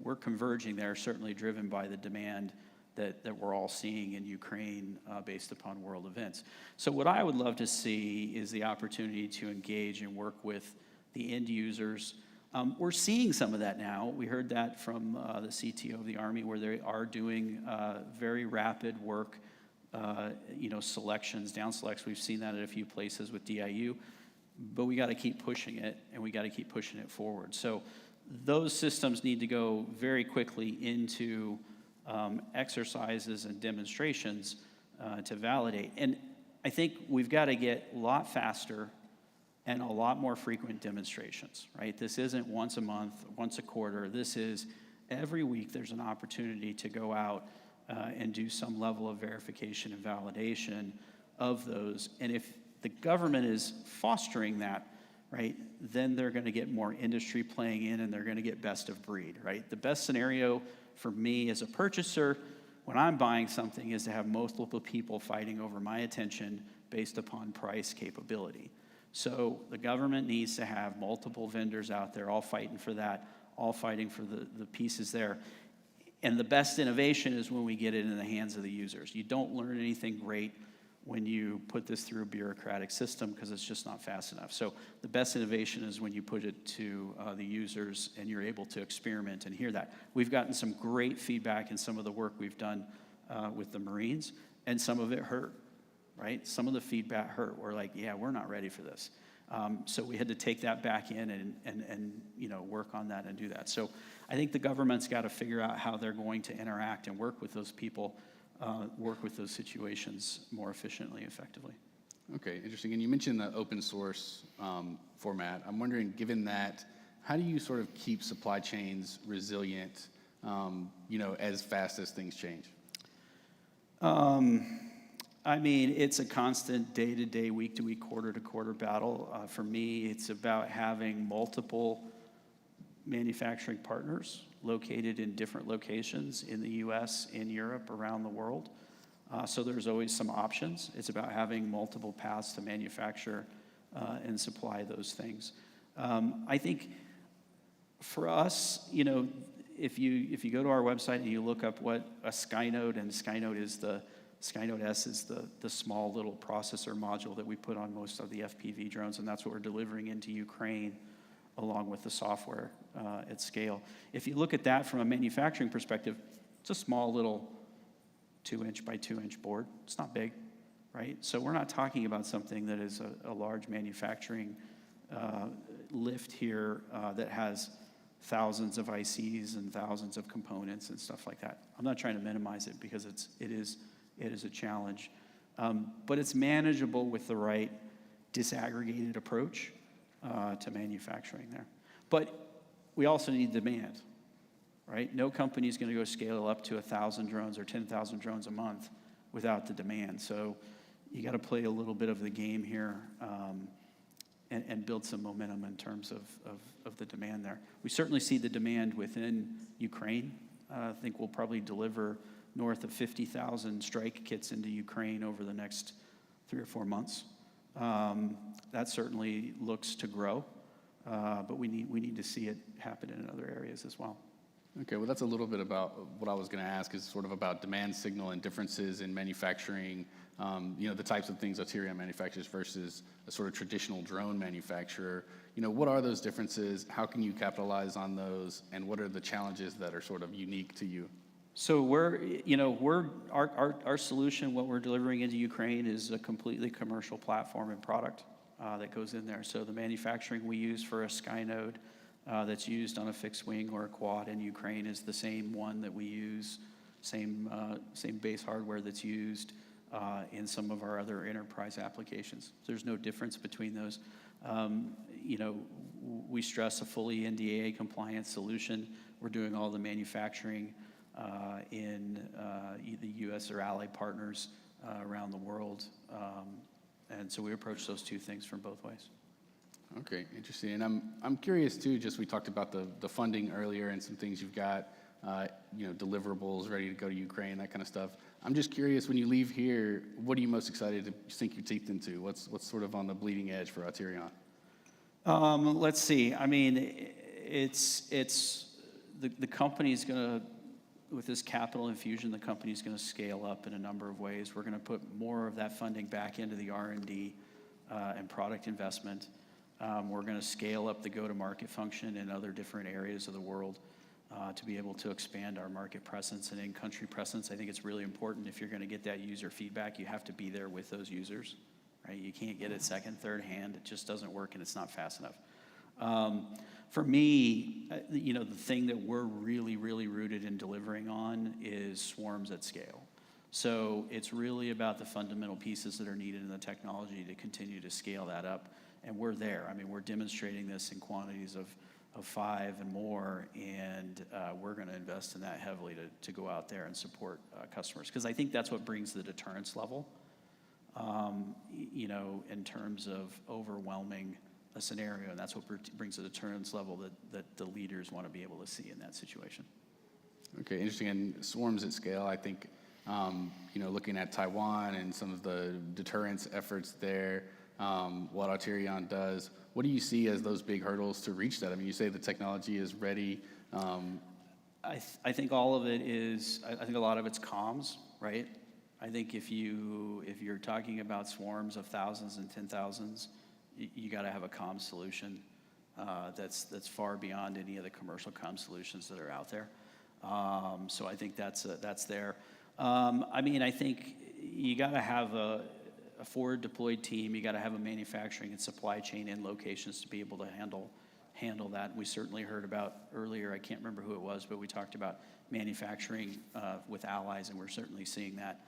Speaker 17: we're converging there, certainly driven by the demand that we're all seeing in Ukraine based upon world events. So what I would love to see is the opportunity to engage and work with the end users. We're seeing some of that now. We heard that from the CTO of the Army, where they are doing very rapid work, selections, down selects. We've seen that at a few places with DIU. but we got to keep pushing it, and we got to keep pushing it forward. So those systems need to go very quickly into exercises and demonstrations to validate. And I think we've got to get a lot faster and a lot more frequent demonstrations, right? This isn't once a month, once a quarter. This is every week there's an opportunity to go out and do some level of verification and validation of those. And if the government is fostering that, right, then they're going to get more industry playing in, and they're going to get best of breed, right? The best scenario for me as a purchaser when I'm buying something is to have multiple people fighting over my attention based upon price capability. So the government needs to have multiple vendors out there all fighting for that, all fighting for the pieces there. And the best innovation is when we get it in the hands of the users. You don't learn anything great when you put this through a bureaucratic system because it's just not fast enough. So the best innovation is when you put it to the users and you're able to experiment and hear that. We've gotten some great feedback in some of the work we've done with the Marines, and some of it hurt, right? Some of the feedback hurt. We're like, yeah, we're not ready for this. So we had to take that back in and work on that and do that. So I think the government's got to figure out how they're going to interact and work with those people, work with those situations more efficiently, effectively.
Speaker 16: Okay, interesting. And you mentioned the open source format. I'm wondering, given that, how do you sort of keep supply chains resilient, as fast as things change?
Speaker 17: I mean, it's a constant day-to-day, week-to-week, quarter-to-quarter battle. For me, it's about having multiple manufacturing partners located in different locations in the US, in Europe, around the world. So there's always some options. It's about having multiple paths to manufacture and supply those things. I think for us, if you go to our website and you look up what a Skynode, and Skynode S is the small little processor module that we put on most of the FPV drones, and that's what we're delivering into Ukraine along with the software at scale. If you look at that from a manufacturing perspective, it's a small little 2-inch by 2-inch board. It's not big, right? So we're not talking about something that is a large manufacturing lift here that has thousands of ICs and thousands of components and stuff like that. I'm not trying to minimize it because it is a challenge, but it's manageable with the right disaggregated approach to manufacturing there. But we also need demand, right? No company is going to go scale up to 1,000 drones or 10,000 drones a month without the demand. So you got to play a little bit of the game here and build some momentum in terms of the demand there. We certainly see the demand within Ukraine. I think we'll probably deliver north of 50,000 strike kits into Ukraine over the next 3 or 4 months. That certainly looks to grow, but we need to see it happen in other areas as well.
Speaker 16: Okay, well, that's a little bit about what I was going to ask, is sort of about demand signal and differences in manufacturing, the types of things Aterion manufactures versus a sort of traditional drone manufacturer. What are those differences? How can you capitalize on those? And what are the challenges that are sort of unique to you?
Speaker 17: So our solution, what we're delivering into Ukraine, is a completely commercial platform and product that goes in there. So the manufacturing we use for a Skynode that's used on a fixed wing or a quad in Ukraine is the same one that we use, same base hardware that's used in some of our other enterprise applications. There's no difference between those. We stress a fully NDAA compliant solution. We're doing all the manufacturing in the U.S. or allied partners around the world. And so we approach those two things from both ways.
Speaker 16: Okay, interesting. And I'm curious too, just we talked about the funding earlier and some things you've got, deliverables ready to go to Ukraine, that kind of stuff. I'm just curious, when you leave here, what are you most excited to sink your teeth into? What's sort of on the bleeding edge for Aterion?
Speaker 17: Let's see. I mean, it's the company's going to, with this capital infusion, the company's going to scale up in a number of ways. We're going to put more of that funding back into the R&D and product investment. We're going to scale up the go-to-market function in other different areas of the world to be able to expand our market presence and in-country presence. I think it's really important if you're going to get that user feedback, you have to be there with those users, right? You can't get it second, third hand. It just doesn't work, and it's not fast enough. For me, you know, the thing that we're really, really rooted in delivering on is swarms at scale. So it's really about the fundamental pieces that are needed in the technology to continue to scale that up. And we're there. I mean, we're demonstrating this in quantities of 5 and more, and we're going to invest in that heavily to go out there and support customers. Because I think that's what brings the deterrence level, you know, in terms of overwhelming a scenario. And that's what brings the deterrence level that the leaders want to be able to see in that situation.
Speaker 16: Okay, interesting. And swarms at scale, I think, you know, looking at Taiwan and some of the deterrence efforts there, what Auterion does, what do you see as those big hurdles to reach that? I mean, you say the technology is ready.
Speaker 17: I think all of it is, I think a lot of it's comms, right? I think if you're talking about swarms of thousands and 10,000s, you got to have a comms solution that's far beyond any of the commercial comms solutions that are out there. So I think that's there. I mean, I think you got to have a forward deployed team. You got to have a manufacturing and supply chain in locations to be able to handle that. We certainly heard about earlier, I can't remember who it was, but we talked about manufacturing with allies, and we're certainly seeing that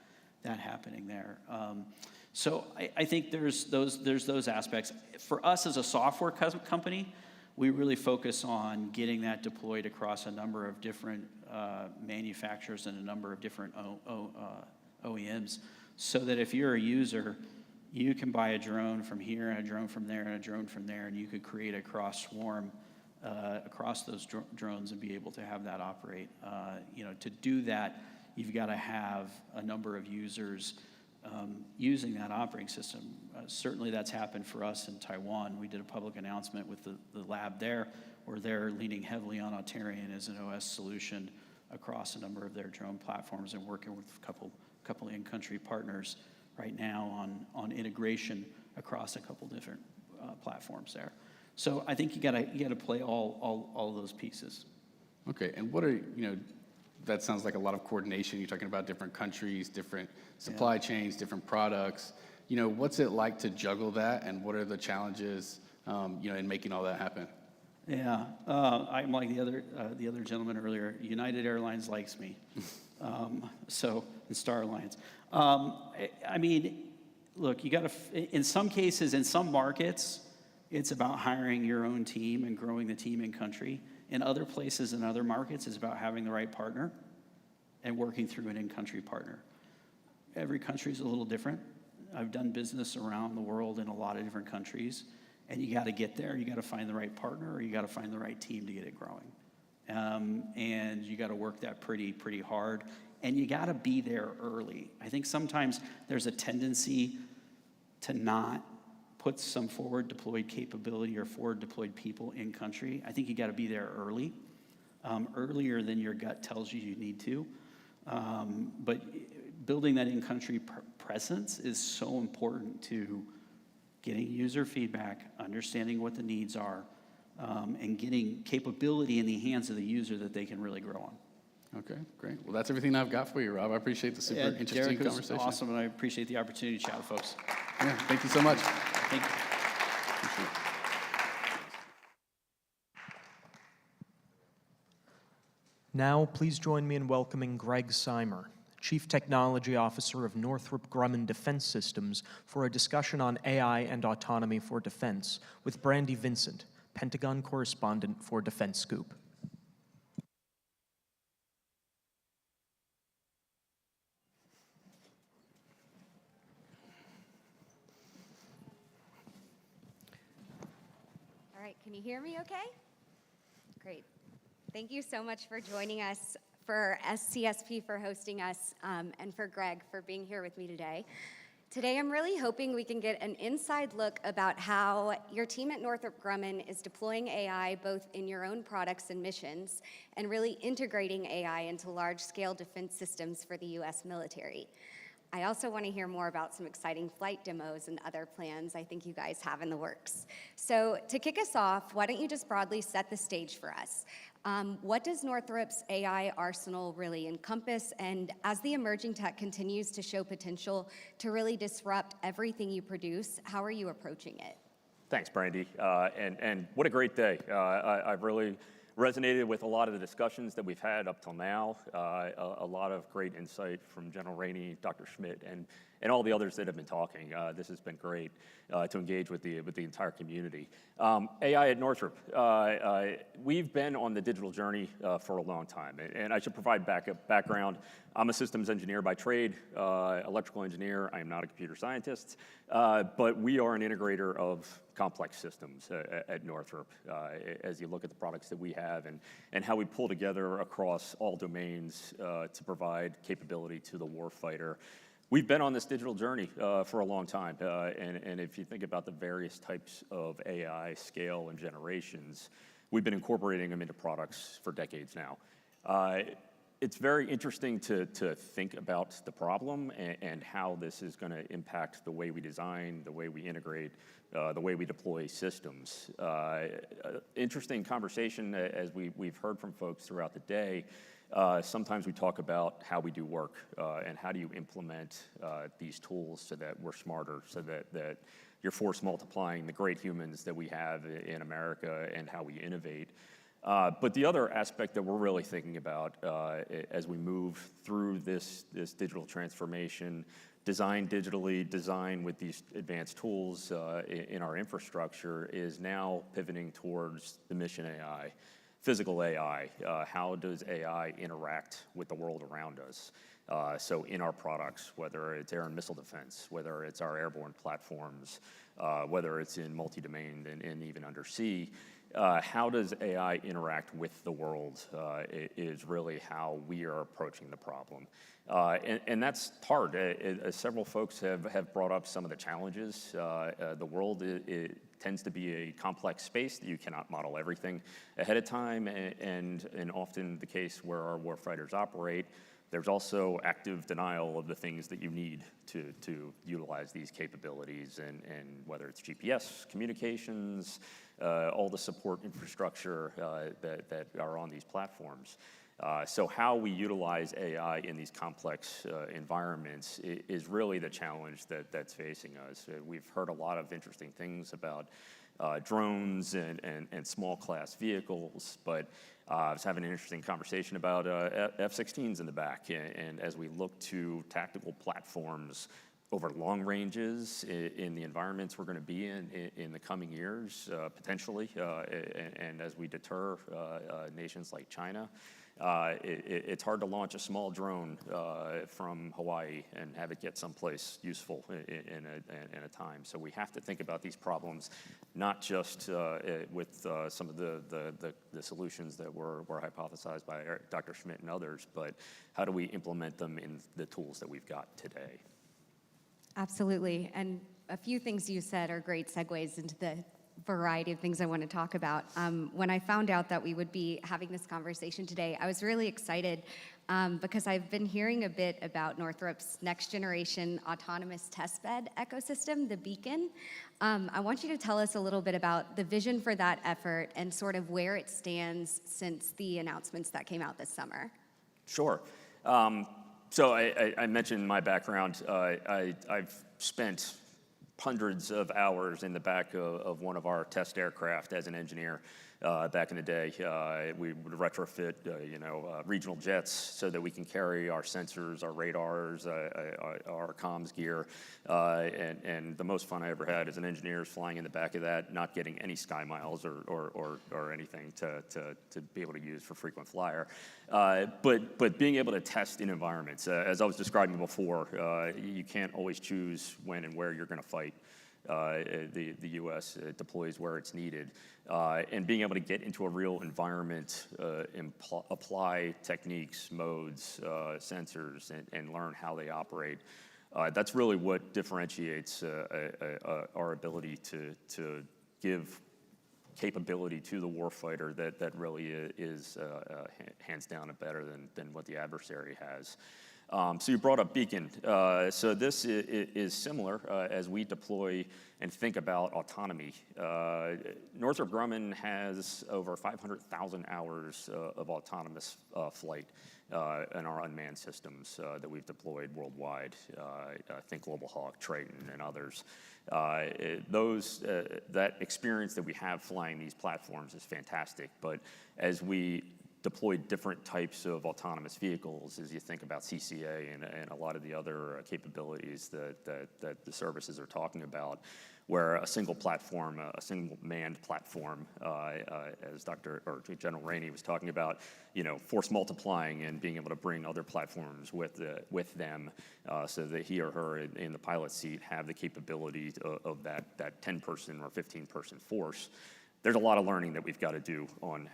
Speaker 17: happening there. So I think there's those aspects. For us as a software company, we really focus on getting that deployed across a number of different manufacturers and a number of different OEMs, so that if you're a user, you can buy a drone from here and a drone from there and a drone from there, and you could create a cross swarm across those drones and be able to have that operate. You know, to do that, you've got to have a number of users using that operating system. Certainly that's happened for us in Taiwan. We did a public announcement with the lab there, where they're leaning heavily on Auterion as an OS solution across a number of their drone platforms, and working with a couple in-country partners right now on integration across a couple different platforms there. So I think you gotta play all those pieces.
Speaker 16: Okay, and what are, you know, that sounds like a lot of coordination. You're talking about different countries, different supply chains, different products. You know, what's it like to juggle that, and what are the challenges, you know, in making all that happen?
Speaker 17: Yeah, I'm like the other gentleman earlier. United Airlines likes me, so, and Star Alliance. I mean, look, you got to. In some cases, in some markets, it's about hiring your own team and growing the team in country. In other places, in other markets, it's about having the right partner and working through an in-country partner. Every country is a little different. I've done business around the world in a lot of different countries. And you got to get there. You got to find the right partner, or you got to find the right team to get it growing. And you got to work that pretty hard. And you got to be there early. I think sometimes there's a tendency to not put some forward deployed capability or forward deployed people in country. I think you got to be there early, earlier than your gut tells you need to. But building that in-country presence is so important to getting user feedback, understanding what the needs are, and getting capability in the hands of the user that they can really grow on.
Speaker 16: Okay, great. Well, that's everything I've got for you, Rob. I appreciate the super interesting
Speaker 17: Derek, it was
Speaker 16: conversation.
Speaker 17: awesome, and I appreciate the opportunity to chat with folks.
Speaker 16: Yeah, thank you so much.
Speaker 17: Thank you.
Speaker 16: Appreciate it.
Speaker 5: Now, please join me in welcoming Greg Seimer, Chief Technology Officer of Northrop Grumman Defense Systems, for a discussion on AI and autonomy for defense with Brandy Vincent, Pentagon correspondent for Defense Scoop.
Speaker 19: All right, can you hear me okay? Great. Thank you so much for joining us, for SCSP for hosting us, and for Greg for being here with me today. Today, I'm really hoping we can get an inside look about how your team at Northrop Grumman is deploying AI both in your own products and missions, and really integrating AI into large-scale defense systems for the US military. I also want to hear more about some exciting flight demos and other plans I think you guys have in the works. So to kick us off, why don't you just broadly set the stage for us? What does Northrop's AI arsenal really encompass? And as the emerging tech continues to show potential to really disrupt everything you produce, how are you approaching it?
Speaker 20: Thanks, Brandy. And what a great day. I've really resonated with a lot of the discussions that we've had up till now. A lot of great insight from General Rainey, Dr. Schmidt, and all the others that have been talking. This has been great to engage with the entire community. AI at Northrop. We've been on the digital journey for a long time, and I should provide background. I'm a systems engineer by trade, electrical engineer. I am not a computer scientist, but we are an integrator of complex systems at Northrop. As you look at the products that we have and how we pull together across all domains to provide capability to the warfighter. We've been on this digital journey for a long time, and if you think about the various types of AI scale and generations, we've been incorporating them into products for decades now. It's very interesting to think about the problem and how this is going to impact the way we design, the way we integrate, the way we deploy systems. Interesting conversation as we've heard from folks throughout the day. Sometimes we talk about how we do work and how do you implement these tools so that we're smarter, so that you're force multiplying the great humans that we have in America and how we innovate. But the other aspect that we're really thinking about as we move through this digital transformation, design digitally, design with these advanced tools in our infrastructure, is now pivoting towards the mission AI. Physical AI, how does AI interact with the world around us? So in our products, whether it's air and missile defense, whether it's our airborne platforms, whether it's in multi-domain and even undersea, how does AI interact with the world is really how we are approaching the problem. And that's hard. Several folks have brought up some of the challenges. The world it tends to be a complex space that you cannot model everything ahead of time, and often the case where our warfighters operate, there's also active denial of the things that you need to utilize these capabilities, and whether it's GPS, communications, all the support infrastructure that are on these platforms. So how we utilize AI in these complex environments is really the challenge that's facing us. We've heard a lot of interesting things about drones and small class vehicles, but I was having an interesting conversation about F-16s in the back, and as we look to tactical platforms over long ranges in the environments we're going to be in the coming years, potentially, and as we deter nations like China, it's hard to launch a small drone from Hawaii and have it get someplace useful in a time. So we have to think about these problems, not just with some of the solutions that were hypothesized by Dr. Schmidt and others, but how do we implement them in the tools that we've got today?
Speaker 19: Absolutely. And a few things you said are great segues into the variety of things I want to talk about. When I found out that we would be having this conversation today, I was really excited because I've been hearing a bit about Northrop's next generation autonomous testbed ecosystem, the Beacon. I want you to tell us a little bit about the vision for that effort and sort of where it stands since the announcements that came out this summer.
Speaker 20: Sure. So I mentioned my background. I've spent hundreds of hours in the back of one of our test aircraft as an engineer back in the day. We would retrofit, regional jets so that we can carry our sensors, our radars, our comms gear. And the most fun I ever had as an engineer is flying in the back of that, not getting any sky miles or anything to be able to use for frequent flyer. But being able to test in environments, as I was describing before, you can't always choose when and where you're going to fight. The U.S. deploys where it's needed. And being able to get into a real environment, apply techniques, modes, sensors, and learn how they operate, that's really what differentiates our ability to give capability to the warfighter that really is hands down better than what the adversary has. So you brought up Beacon. So this is similar as we deploy and think about autonomy. Northrop Grumman has over 500,000 hours of autonomous flight in our unmanned systems that we've deployed worldwide. Think Global Hawk, Triton, and others. That experience that we have flying these platforms is fantastic, but as we deploy different types of autonomous vehicles, as you think about CCA and a lot of the other capabilities that the services are talking about, where a single platform, a single manned platform, as General Rainey was talking about, force multiplying and being able to bring other platforms with them, so that he or her in the pilot seat have the capability of that 10-person or 15-person force. There's a lot of learning that we've got to do on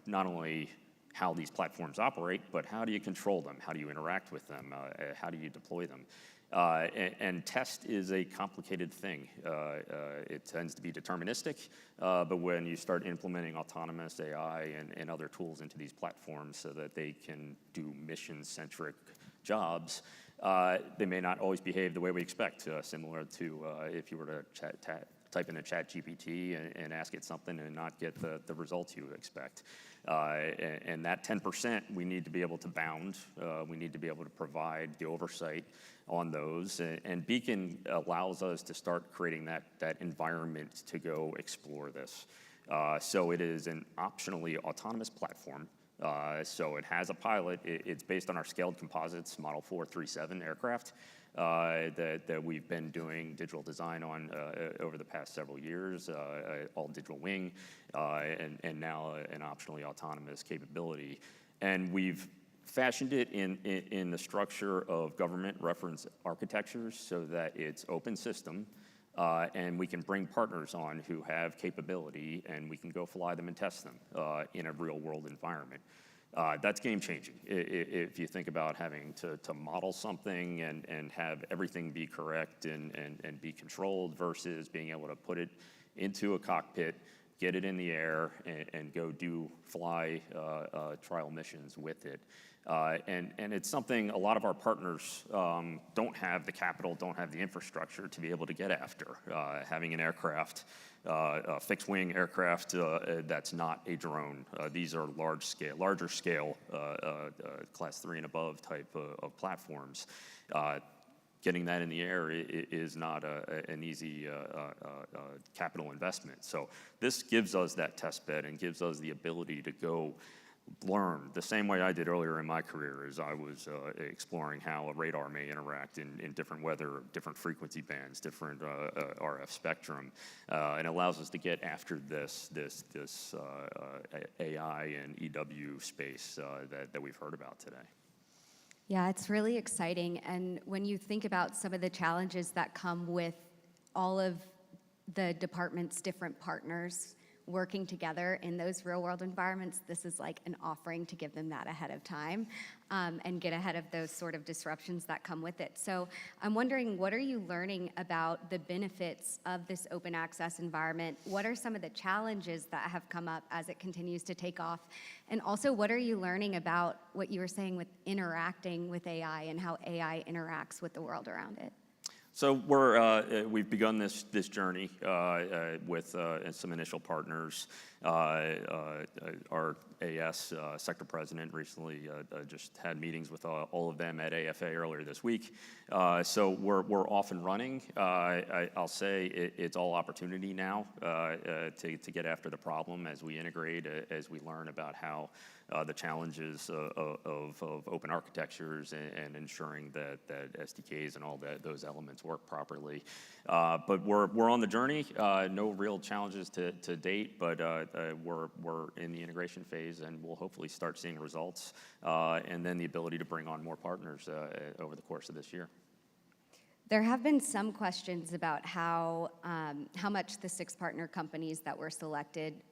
Speaker 20: not only how these platforms operate, but how do you control them? How do you interact with them? How do you deploy them? And test is a complicated thing. It tends to be deterministic, but when you start implementing autonomous AI and other tools into these platforms so that they can do mission-centric jobs, they may not always behave the way we expect, similar to if you were to type in a ChatGPT and ask it something and not get the results you expect. And that 10%, we need to be able to bound. We need to be able to provide the oversight on those. And Beacon allows us to start creating that environment to go explore this. So it is an optionally autonomous platform. So it has a pilot. It's based on our scaled composites Model 437 aircraft that we've been doing digital design on over the past several years, all digital wing, and now an optionally autonomous capability. And we've fashioned it in the structure of government reference architectures so that it's open system, and we can bring partners on who have capability, and we can go fly them and test them in a real world environment. That's game changing. If you think about having to model something and have everything be correct and be controlled versus being able to put it into a cockpit, get it in the air, and go fly trial missions with it. And it's something a lot of our partners don't have the capital, don't have the infrastructure to be able to get after. Having an aircraft, a fixed wing aircraft that's not a drone. These are larger scale, class 3 and above type of platforms. Getting that in the air is not an easy capital investment. So this gives us that test bed and gives us the ability to go learn the same way I did earlier in my career as I was exploring how a radar may interact in different weather, different frequency bands, different RF spectrum, and allows us to get after this AI and EW space that we've heard about today.
Speaker 19: Yeah, it's really exciting. And when you think about some of the challenges that come with all of the department's different partners working together in those real world environments, this is like an offering to give them that ahead of time and get ahead of those sort of disruptions that come with it. So I'm wondering, what are you learning about the benefits of this open access environment? What are some of the challenges that have come up as it continues to take off? And also, what are you learning about what you were saying with interacting with AI and how AI interacts with the world around it?
Speaker 20: So we've begun this journey with some initial partners. Our AS sector president recently just had meetings with all of them at AFA earlier this week. So we're off and running. I'll say it's all opportunity now to get after the problem as we integrate, as we learn about how the challenges of open architectures and ensuring that SDKs and all those elements work properly. But we're on the journey. No real challenges to date, but we're in the integration phase, and we'll hopefully start seeing results, and then the ability to bring on more partners over the course of this year.
Speaker 19: There have been some questions about how much the 6 partner companies that were selected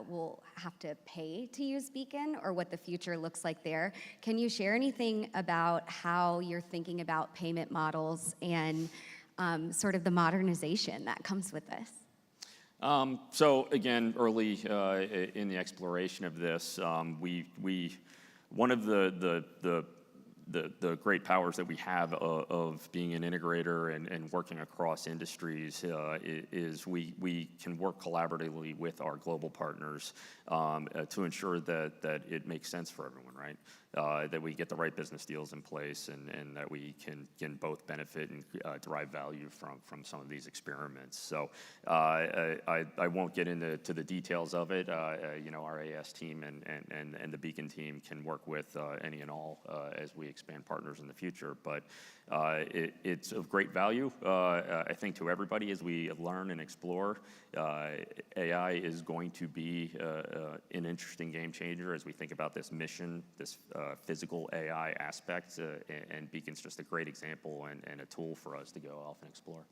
Speaker 19: will have to pay to use Beacon, or what the future looks like there. Can you share anything about how you're thinking about payment models and sort of the modernization that comes with this?
Speaker 20: So again, early in the exploration of this, one of the the great powers that we have of being an integrator and working across industries is we can work collaboratively with our global partners to ensure that it makes sense for everyone, right? That we get the right business deals in place and that we can both benefit and derive value from some of these experiments. So I won't get into the details of it. Our AS team and the Beacon team can work with any and all as we expand partners in the future. But it's of great value, I think, to everybody as we learn and explore. AI is going to be an interesting game changer as we think about this mission, this physical AI aspect, and Beacon's just a great example and a tool for us to go off and explore.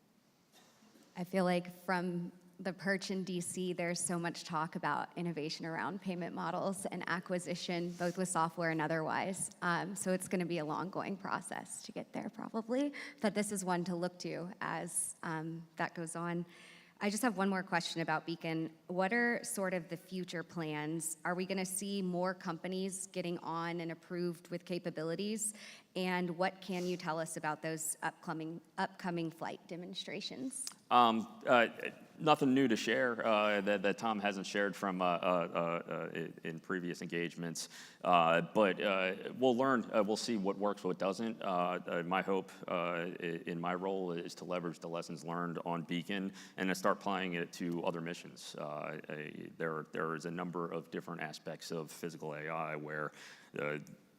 Speaker 19: I feel like from the perch in DC, there's so much talk about innovation around payment models and acquisition, both with software and otherwise. So it's going to be a long-going process to get there, probably. But this is one to look to as that goes on. I just have one more question about Beacon. What are sort of the future plans? Are we going to see more companies getting on and approved with capabilities? And what can you tell us about those upcoming flight demonstrations?
Speaker 20: Nothing new to share that Tom hasn't shared from in previous engagements. But we'll learn. We'll see what works, what doesn't. My hope in my role is to leverage the lessons learned on Beacon and to start applying it to other missions. There is a number of different aspects of physical AI where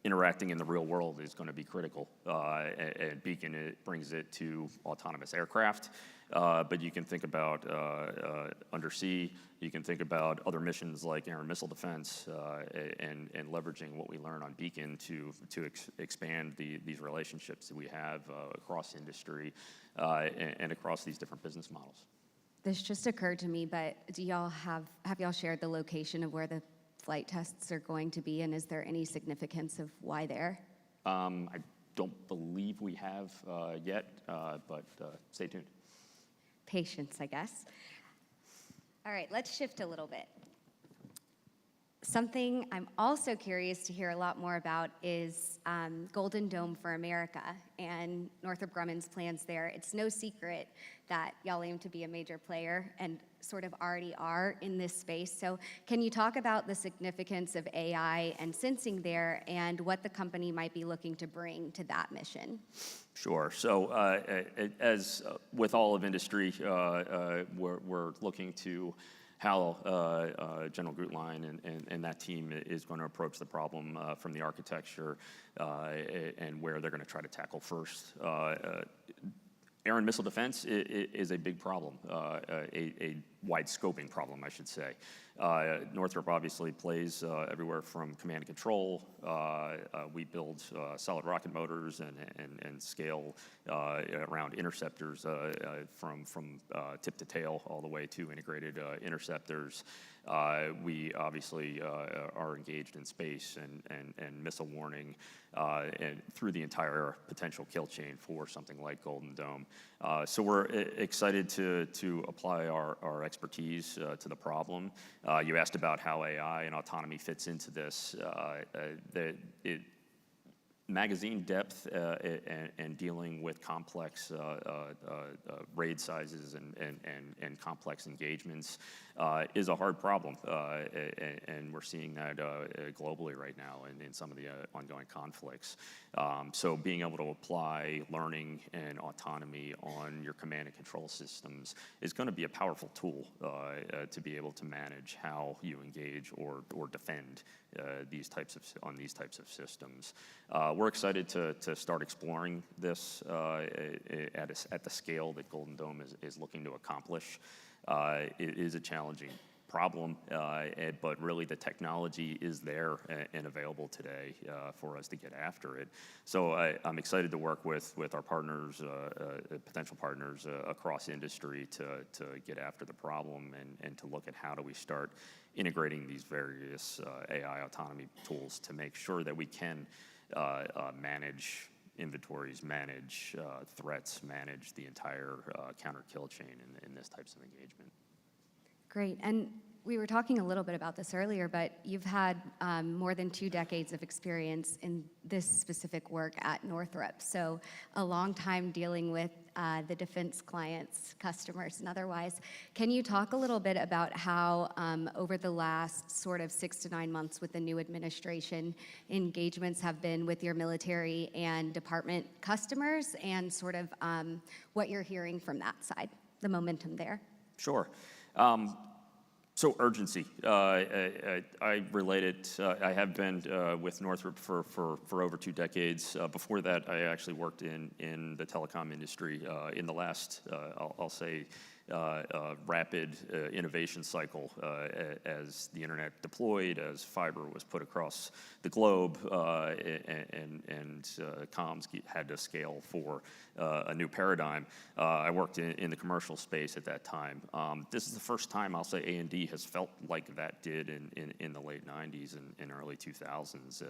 Speaker 20: interacting in the real world is going to be critical. And Beacon, it brings it to autonomous aircraft. But you can think about undersea, you can think about other missions like air and missile defense, and leveraging what we learn on Beacon to expand these relationships that we have across industry and across these different business models.
Speaker 19: This just occurred to me, but have y'all shared the location of where the flight tests are going to be, and is there any significance of why there?
Speaker 20: I don't believe we have yet, but stay tuned.
Speaker 19: Patience, I guess. All right, let's shift a little bit. Something I'm also curious to hear a lot more about is Golden Dome for America and Northrop Grumman's plans there. It's no secret that y'all aim to be a major player and sort of already are in this space. So can you talk about the significance of AI and sensing there and what the company might be looking to bring to that mission?
Speaker 20: Sure. So as with all of industry, we're looking to how General Gutlein and that team is going to approach the problem from the architecture and where they're going to try to tackle first. Air and missile defense is a big problem, a wide-scoping problem, I should say. Northrop obviously plays everywhere from command and control. We build solid rocket motors and scale around interceptors from tip to tail all the way to integrated interceptors. We obviously are engaged in space and missile warning and through the entire potential kill chain for something like Golden Dome. So we're excited to apply our expertise to the problem. You asked about how AI and autonomy fits into this. Magazine depth and dealing with complex raid sizes and complex engagements is a hard problem, and we're seeing that globally right now in some of the ongoing conflicts. So being able to apply learning and autonomy on your command and control systems is going to be a powerful tool to be able to manage how you engage or defend these types of systems. We're excited to start exploring this at the scale that Golden Dome is looking to accomplish. It is a challenging problem, but really the technology is there and available today for us to get after it. So I'm excited to work with our partners, potential partners across industry to get after the problem and to look at how do we start integrating these various AI autonomy tools to make sure that we can manage inventories, manage threats, manage the entire counter kill chain in this types of engagement.
Speaker 19: Great. And we were talking a little bit about this earlier, but you've had more than 2 decades of experience in this specific work at Northrop. So a long time dealing with the defense clients, customers, and otherwise. Can you talk a little bit about how over the last sort of 6 to 9 months with the new administration, engagements have been with your military and department customers, and sort of what you're hearing from that side, the momentum there?
Speaker 20: Sure. So urgency. I relate it. I have been with Northrop for over 2 decades. Before that, I actually worked in the telecom industry in the last, I'll say, rapid innovation cycle as the internet deployed, as fiber was put across the globe, and comms had to scale for a new paradigm. I worked in the commercial space at that time. This is the first time I'll say A&D has felt like that did in the late 90s and early 2000s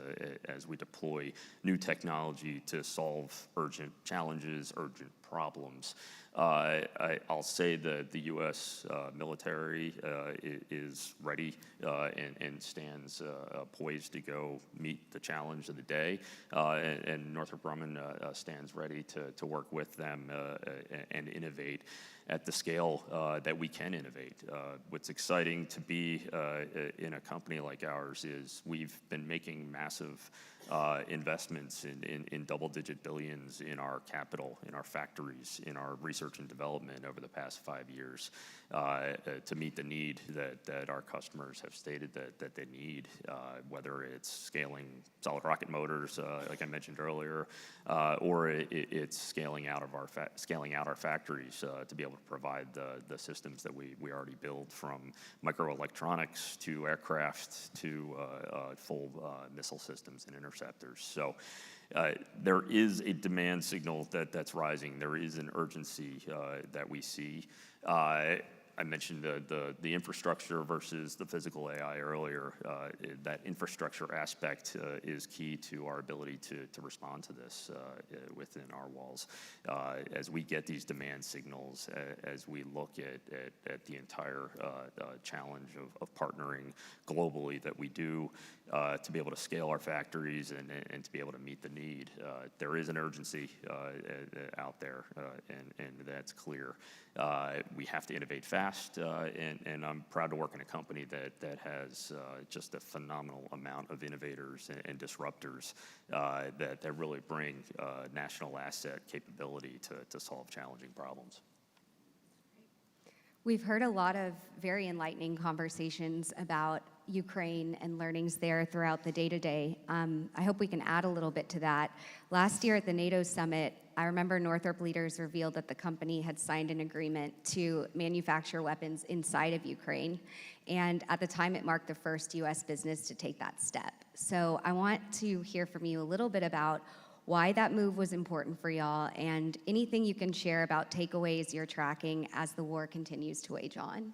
Speaker 20: as we deploy new technology to solve urgent challenges, urgent problems. I'll say that the U.S. military is ready and stands poised to go meet the challenge of the day, and Northrop Grumman stands ready to work with them and innovate at the scale that we can innovate. What's exciting to be in a company like ours is we've been making massive investments in double-digit billions in our capital, in our factories, in our research and development over the past 5 years to meet the need that our customers have stated that they need, whether it's scaling solid rocket motors, like I mentioned earlier, or it's scaling out our factories to be able to provide the systems that we already build, from microelectronics to aircraft to full missile systems and interceptors. So there is a demand signal that's rising. There is an urgency that we see. I mentioned the infrastructure versus the physical AI earlier. That infrastructure aspect is key to our ability to respond to this within our walls. As we get these demand signals, as we look at the entire challenge of partnering globally that we do to be able to scale our factories and to be able to meet the need, there is an urgency out there, and that's clear. We have to innovate fast, and I'm proud to work in a company that has just a phenomenal amount of innovators and disruptors that really bring national asset capability to solve challenging problems.
Speaker 19: We've heard a lot of very enlightening conversations about Ukraine and learnings there throughout the day-to-day. I hope we can add a little bit to that. Last year at the NATO summit, I remember Northrop leaders revealed that the company had signed an agreement to manufacture weapons inside of Ukraine. And at the time, it marked the first U.S. business to take that step. So I want to hear from you a little bit about why that move was important for y'all, and anything you can share about takeaways you're tracking as the war continues to wage on.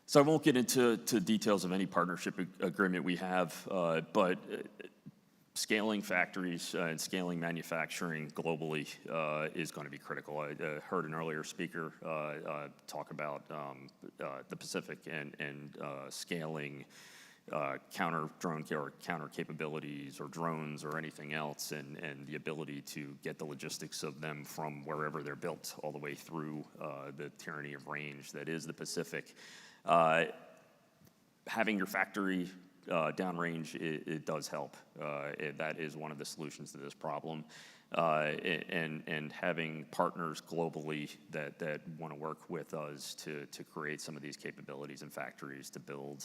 Speaker 20: So I won't get into details of any partnership agreement we have, but scaling factories and scaling manufacturing globally is going to be critical. I heard an earlier speaker talk about the Pacific and scaling counter drone or counter capabilities or drones or anything else, and the ability to get the logistics of them from wherever they're built all the way through the tyranny of range that is the Pacific. Having your factory downrange, it does help. That is one of the solutions to this problem. And having partners globally that want to work with us to create some of these capabilities and factories to build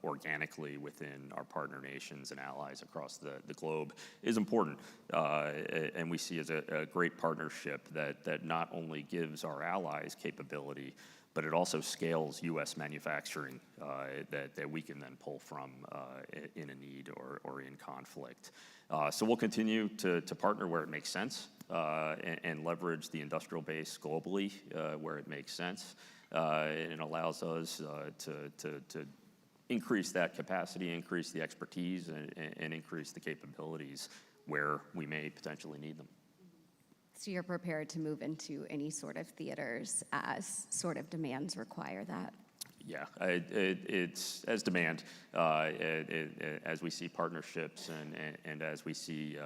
Speaker 20: organically within our partner nations and allies across the globe is important. And we see as a great partnership that not only gives our allies capability, but it also scales U.S. manufacturing that we can then pull from in a need or in conflict. So we'll continue to partner where it makes sense and leverage the industrial base globally where it makes sense. And it allows us to increase that capacity, increase the expertise, and increase the capabilities where we may potentially need them.
Speaker 19: So you're prepared to move into any sort of theaters as sort of demands require that?
Speaker 20: Yeah, it's as demand, as we see partnerships and as we see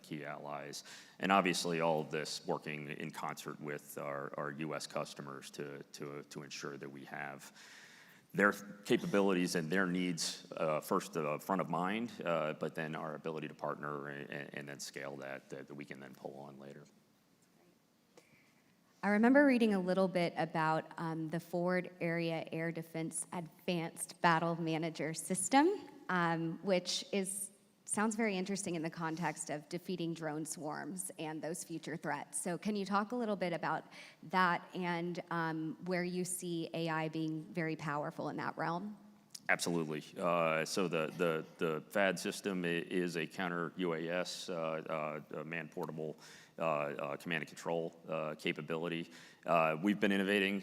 Speaker 20: key allies. And obviously all of this working in concert with our US customers to ensure that we have their capabilities and their needs first front of mind, but then our ability to partner and then scale that we can then pull on later.
Speaker 19: I remember reading a little bit about the Forward Area Air Defense Advanced Battle Manager System, which sounds very interesting in the context of defeating drone swarms and those future threats. So can you talk a little bit about that and where you see AI being very powerful in that realm?
Speaker 20: Absolutely. So the FAD system is a counter UAS, man-portable command and control capability. We've been innovating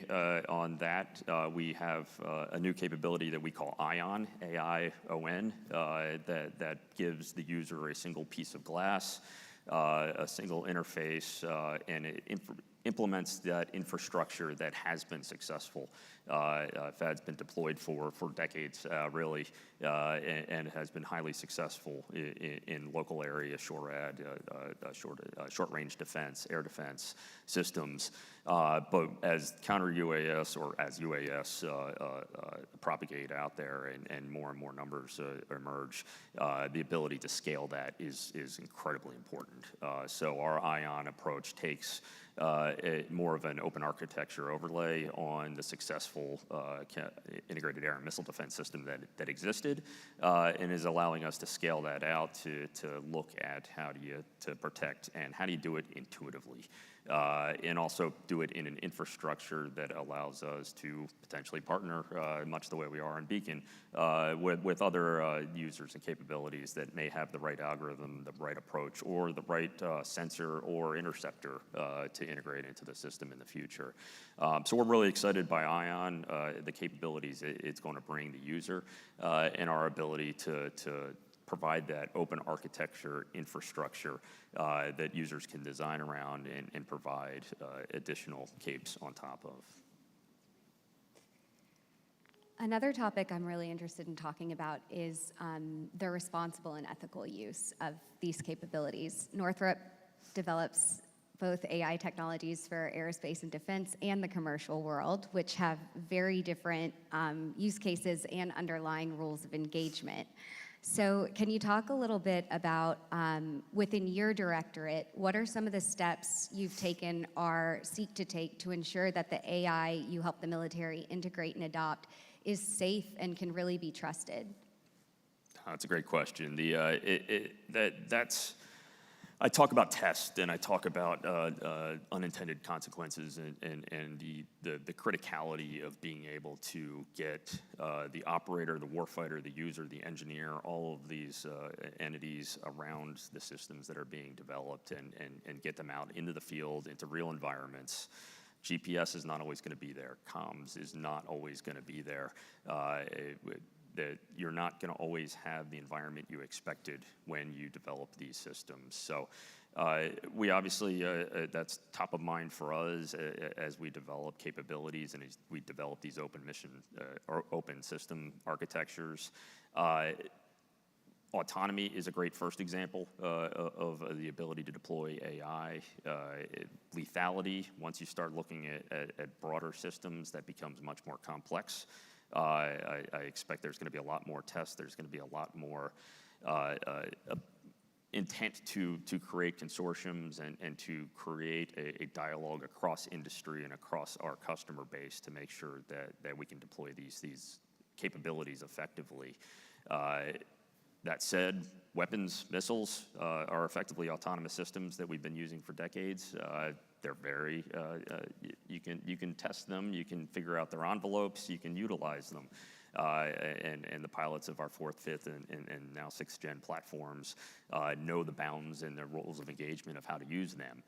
Speaker 20: on that. We have a new capability that we call ION, A-I-O-N, that gives the user a single piece of glass, a single interface, and it implements that infrastructure that has been successful. FAD's been deployed for decades, really, and has been highly successful in local area SHORAD, short-range defense, air defense systems. But as counter UAS or as UAS propagate out there and more numbers emerge, the ability to scale that is incredibly important. So our ION approach takes more of an open architecture overlay on the successful integrated air and missile defense system that existed, and is allowing us to scale that out to look at how do you protect and how do you do it intuitively. And also do it in an infrastructure that allows us to potentially partner, much the way we are in Beacon, with other users and capabilities that may have the right algorithm, the right approach, or the right sensor or interceptor to integrate into the system in the future. So we're really excited by ION, the capabilities it's going to bring the user, and our ability to provide that open architecture infrastructure that users can design around and provide additional capes on top of.
Speaker 19: Another topic I'm really interested in talking about is the responsible and ethical use of these capabilities. Northrop develops both AI technologies for aerospace and defense and the commercial world, which have very different use cases and underlying rules of engagement. So can you talk a little bit about, within your directorate, what are some of the steps you've taken or seek to take to ensure that the AI you help the military integrate and adopt is safe and can really be trusted?
Speaker 20: That's a great question. I talk about test and I talk about unintended consequences and the criticality of being able to get the operator, the warfighter, the user, the engineer, all of these entities around the systems that are being developed and get them out into the field, into real environments. GPS is not always going to be there. Comms is not always going to be there. That you're not going to always have the environment you expected when you develop these systems. So we obviously, that's top of mind for us as we develop capabilities and as we develop these open mission or open system architectures. Autonomy is a great first example of the ability to deploy AI. Lethality, once you start looking at broader systems, that becomes much more complex. I expect there's going to be a lot more tests. There's going to be a lot more intent to create consortiums and to create a dialogue across industry and across our customer base to make sure that we can deploy these capabilities effectively. That said, weapons, missiles are effectively autonomous systems that we've been using for decades. They're very, you can test them, you can figure out their envelopes, you can utilize them. And the pilots of our 4th, 5th, and now 6th gen platforms know the bounds and the rules of engagement of how to use them.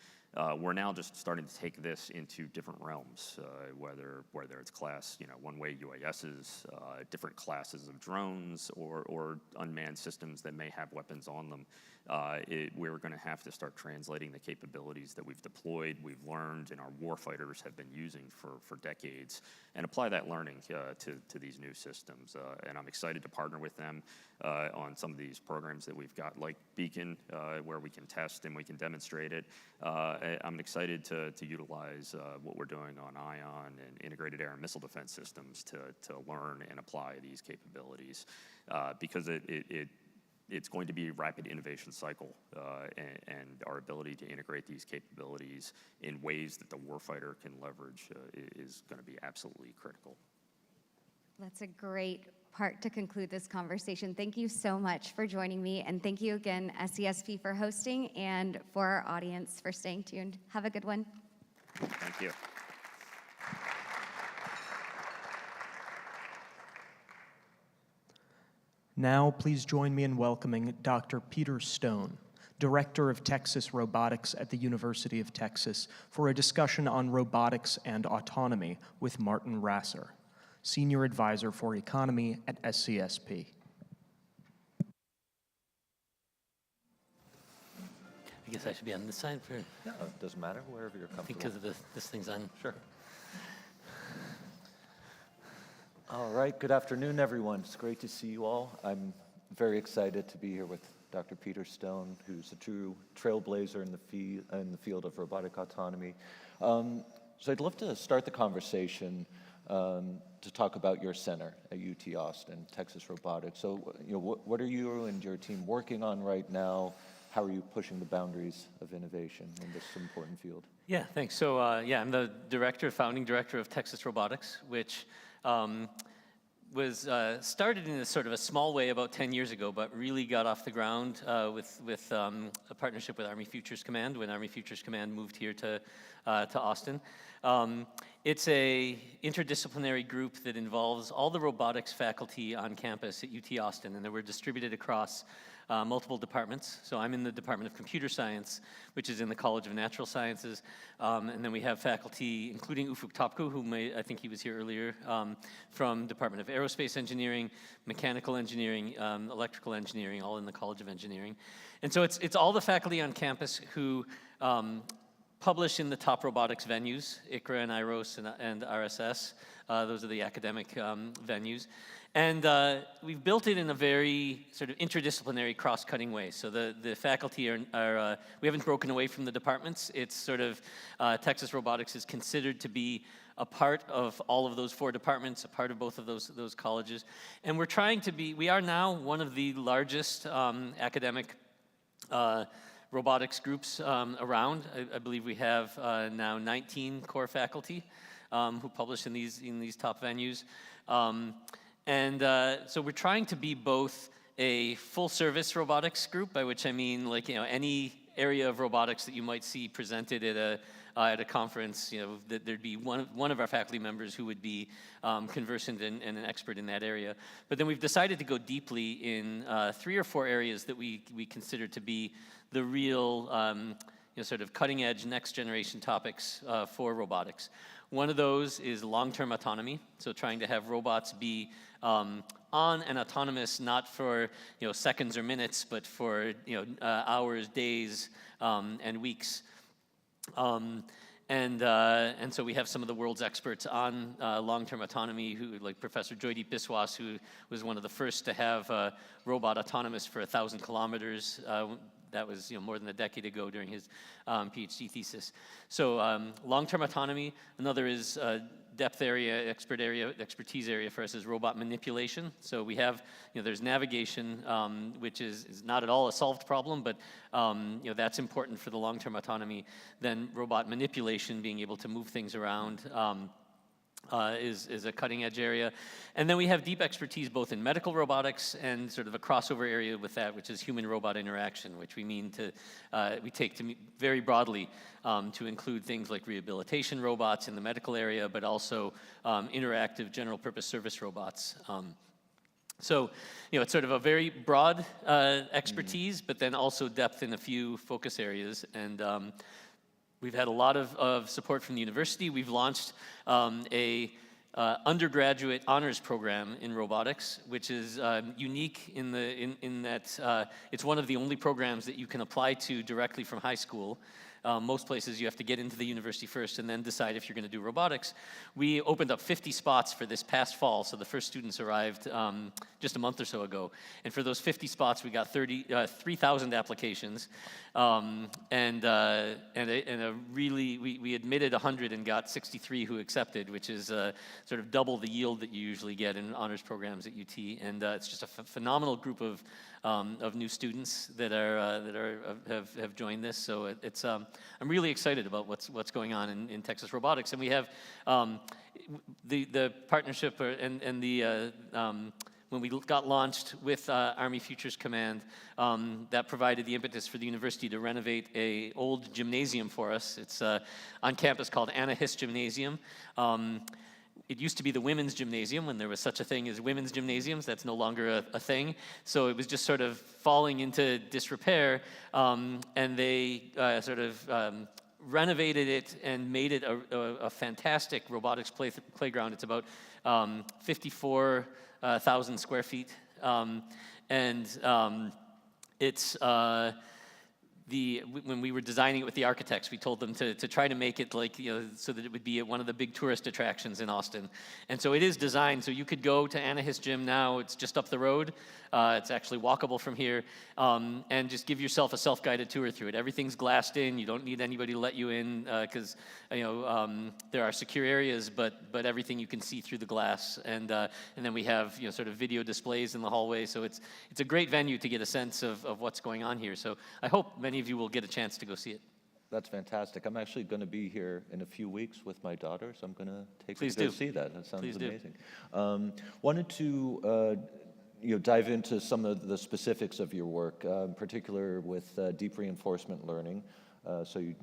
Speaker 20: We're now just starting to take this into different realms, whether it's class, one-way UASs, different classes of drones, or unmanned systems that may have weapons on them. we're going to have to start translating the capabilities that we've deployed, we've learned, and our warfighters have been using for decades, and apply that learning to these new systems. And I'm excited to partner with them on some of these programs that we've got, like Beacon, where we can test and we can demonstrate it. I'm excited to utilize what we're doing on ION and integrated air and missile defense systems to learn and apply these capabilities, because it's going to be a rapid innovation cycle, and our ability to integrate these capabilities in ways that the warfighter can leverage is going to be absolutely critical.
Speaker 19: That's a great part to conclude this conversation. Thank you so much for joining me, and thank you again, SESP, for hosting, and for our audience for staying tuned. Have a good one.
Speaker 20: Thank you.
Speaker 5: Now, please join me in welcoming Dr. Peter Stone, Director of Texas Robotics at the University of Texas, for a discussion on robotics and autonomy with Martin Rasser, Senior Advisor for Economy at SCSP.
Speaker 2: I guess I should be on this side for...
Speaker 21: No, it doesn't matter, wherever you're comfortable.
Speaker 2: Because of this thing's on.
Speaker 21: Sure. All right, good afternoon, everyone. It's great to see you all. I'm very excited to be here with Dr. Peter Stone, who's a true trailblazer in the field of robotic autonomy. So I'd love to start the conversation to talk about your center at UT Austin, Texas Robotics. So, what are you and your team working on right now? How are you pushing the boundaries of innovation in this important field?
Speaker 2: Yeah, thanks. So, I'm the founding director of Texas Robotics, which was started in a sort of a small way about 10 years ago, but really got off the ground with a partnership with Army Futures Command when Army Futures Command moved here to Austin. It's a interdisciplinary group that involves all the robotics faculty on campus at UT Austin, and they were distributed across multiple departments. So I'm in the Department of Computer Science, which is in the College of Natural Sciences. And then we have faculty, including Ufuk Topku, who I think he was here earlier, from Department of Aerospace Engineering, Mechanical Engineering, Electrical Engineering, all in the College of Engineering. And so it's all the faculty on campus who publish in the top robotics venues, ICRA and IROS and RSS. Those are the academic venues. And we've built it in a very sort of interdisciplinary, cross-cutting way. So the faculty are we haven't broken away from the departments. It's sort of, Texas Robotics is considered to be a part of all of those 4 departments, a part of both of those colleges. And we are now one of the largest academic robotics groups around. I believe we have now 19 core faculty who publish in these top venues. So we're trying to be both a full-service robotics group, by which I mean, any area of robotics that you might see presented at a conference, that there'd be one of our faculty members who would be conversant and an expert in that area. But then we've decided to go deeply in 3 or 4 areas that we consider to be the real, sort of cutting-edge, next-generation topics for robotics. One of those is long-term autonomy, so trying to have robots be on and autonomous, not for seconds or minutes, but for hours, days, and weeks. And so we have some of the world's experts on long-term autonomy, who, like Professor Joydeep Biswas, who was one of the first to have robot autonomous for 1,000 kilometers. That was more than a decade ago during his PhD thesis. So long-term autonomy. Another is depth area, expertise area for us is robot manipulation. So we have, there's navigation, which is not at all a solved problem, but that's important for the long-term autonomy. Then robot manipulation, being able to move things around, is a cutting-edge area. And then we have deep expertise both in medical robotics and sort of a crossover area with that, which is human-robot interaction, which we take to very broadly to include things like rehabilitation robots in the medical area, but also interactive general-purpose service robots. So, it's sort of a very broad expertise, but then also depth in a few focus areas. And we've had a lot of support from the university. We've launched a undergraduate honors program in robotics, which is unique in that it's one of the only programs that you can apply to directly from high school. Most places you have to get into the university first and then decide if you're going to do robotics. We opened up 50 spots for this past fall, so the first students arrived just a month or so ago. And for those 50 spots, we got 3,000 applications, and we admitted 100 and got 63 who accepted, which is sort of double the yield that you usually get in honors programs at UT. And it's just a phenomenal group of new students that have joined this. So it's I'm really excited about what's going on in Texas robotics, and we have the partnership when we got launched with Army Futures Command, that provided the impetus for the university to renovate an old gymnasium for us. It's on campus called Anna Hiss Gymnasium. It used to be the women's gymnasium when there was such a thing as women's gymnasiums. That's no longer a thing. So it was just sort of falling into disrepair, and they sort of renovated it and made it a fantastic robotics playground. It's about 54,000 square feet, and it's when we were designing it with the architects, we told them to try to make it like, so that it would be one of the big tourist attractions in Austin. And so it is designed, so you could go to Anna Hiss Gym now, it's just up the road. It's actually walkable from here, and just give yourself a self-guided tour through it. Everything's glassed in, you don't need anybody to let you in, because there are secure areas, but everything you can see through the glass. And then we have sort of video displays in the hallway, so it's a great venue to get a sense of what's going on here. So I hope many of you will get a chance to go see it.
Speaker 21: That's fantastic. I'm actually going to be here in a few weeks with my daughter, so I'm going to take
Speaker 2: Please
Speaker 21: her to
Speaker 2: do.
Speaker 21: go see that. That sounds
Speaker 2: Please do.
Speaker 21: amazing. Wanted to dive into some of the specifics of your work, in particular with deep reinforcement learning. So you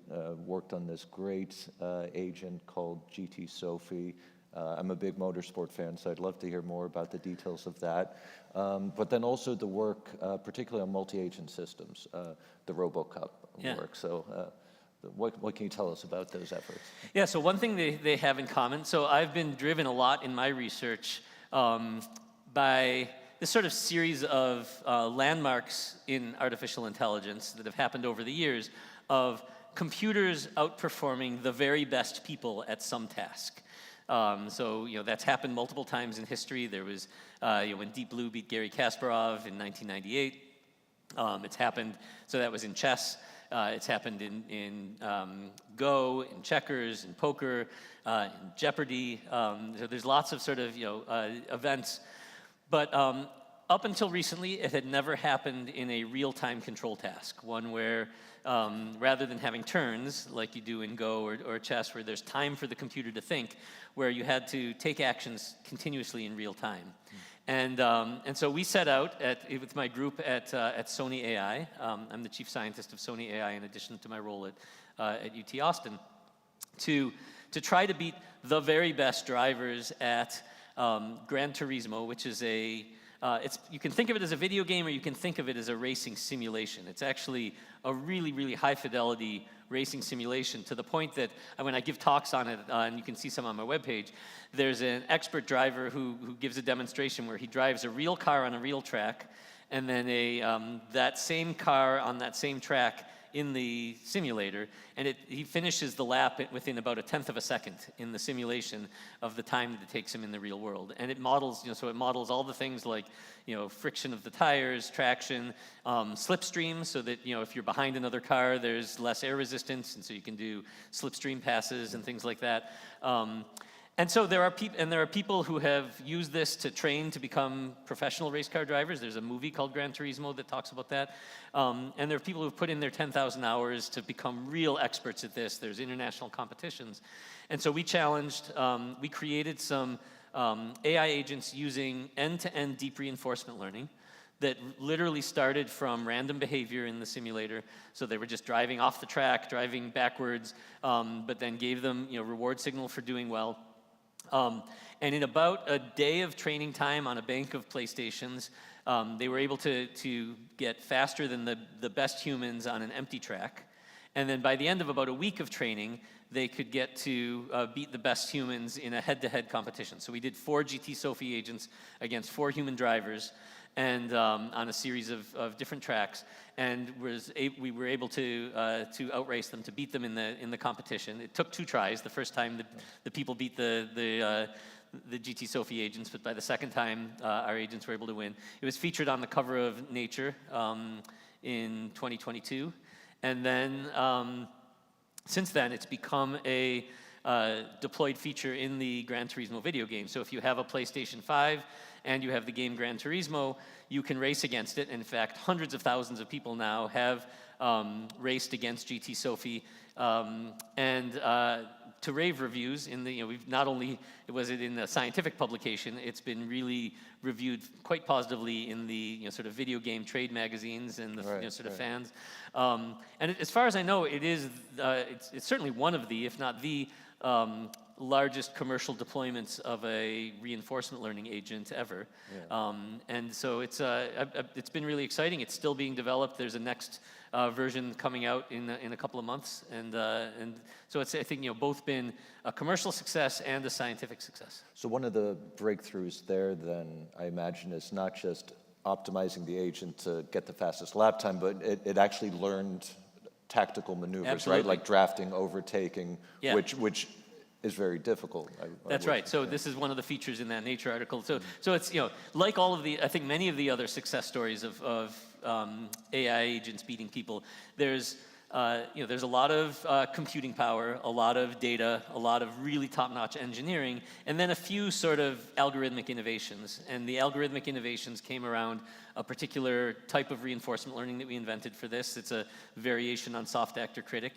Speaker 21: worked on this great agent called GT Sophie. I'm a big motorsport fan, so I'd love to hear more about the details of that. But then also the work, particularly on multi-agent systems, the RoboCup work. So what can you tell us about those efforts?
Speaker 2: Yeah, so one thing they have in common, so I've been driven a lot in my research by this sort of series of landmarks in artificial intelligence that have happened over the years of computers outperforming the very best people at some task. So that's happened multiple times in history. There was when Deep Blue beat Garry Kasparov in 1998. It's happened, so that was in chess. It's happened in Go, in checkers, in poker, in Jeopardy. So there's lots of sort of events. But up until recently, it had never happened in a real-time control task, one where rather than having turns like you do in Go or chess, where there's time for the computer to think, where you had to take actions continuously in real time. And so we set out with my group at Sony AI. I'm the chief scientist of Sony AI in addition to my role at UT Austin, to try to beat the very best drivers at Gran Turismo, which is you can think of it as a video game or you can think of it as a racing simulation. It's actually a really, really high fidelity racing simulation, to the point that when I give talks on it, and you can see some on my webpage, there's an expert driver who gives a demonstration where he drives a real car on a real track, and then that same car on that same track in the simulator, and he finishes the lap within about 1/10 of a second in the simulation of the time that it takes him in the real world. And it models, so it models all the things like, friction of the tires, traction, slipstream, so that, if you're behind another car, there's less air resistance, and so you can do slipstream passes and things like that. And so there are people who have used this to train to become professional race car drivers. There's a movie called Gran Turismo that talks about that. And there are people who've put in their 10,000 hours to become real experts at this. There's international competitions. And so we created some AI agents using end-to-end deep reinforcement learning that literally started from random behavior in the simulator. So they were just driving off the track, driving backwards, but then gave them reward signal for doing well. And in about a day of training time on a bank of PlayStations, they were able to get faster than the best humans on an empty track. And then by the end of about a week of training, they could get to beat the best humans in a head-to-head competition. So we did 4 GT Sophie agents against 4 human drivers, and on a series of different tracks, and we were able to outrace them, to beat them in the competition. It took 2 tries. The first time the people beat the GT Sophie agents, but by the second time, our agents were able to win. It was featured on the cover of Nature in 2022, and then since then, it's become a deployed feature in the Gran Turismo video game. So if you have a PlayStation 5 and you have the game Gran Turismo, you can race against it. In fact, hundreds of thousands of people now have raced against GT Sophie, and to rave reviews. We've not only was it in a scientific publication, it's been really reviewed quite positively in the sort of video game trade magazines and the sort of fans. And as far as I know, it's certainly one of the, if not the largest commercial deployments of a reinforcement learning agent ever. And so it's been really exciting. It's still being developed. There's a next version coming out in a couple of months, and so it's, I think, both been a commercial success and a scientific success.
Speaker 21: So one of the breakthroughs there, then, I imagine, is not just optimizing the agent to get the fastest lap time, but it actually learned tactical maneuvers,
Speaker 2: Absolutely.
Speaker 21: right? Like drafting, overtaking,
Speaker 2: Yeah.
Speaker 21: which is very difficult.
Speaker 2: That's right. So this is one of the features in that Nature article. So it's, like all of the, I think many of the other success stories of AI agents beating people, there's a lot of computing power, a lot of data, a lot of really top-notch engineering, and then a few sort of algorithmic innovations. And the algorithmic innovations came around a particular type of reinforcement learning that we invented for this. It's a variation on soft actor critic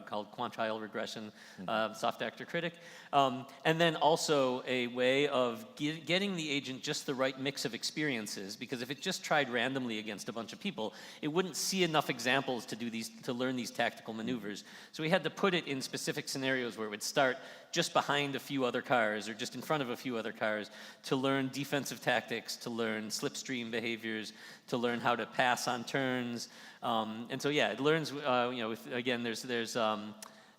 Speaker 2: called quantile regression, soft actor critic. And then also a way of getting the agent just the right mix of experiences, because if it just tried randomly against a bunch of people, it wouldn't see enough examples to learn these tactical maneuvers. So we had to put it in specific scenarios where it would start just behind a few other cars or just in front of a few other cars to learn defensive tactics, to learn slipstream behaviors, to learn how to pass on turns. And so, yeah, it learns, again, there's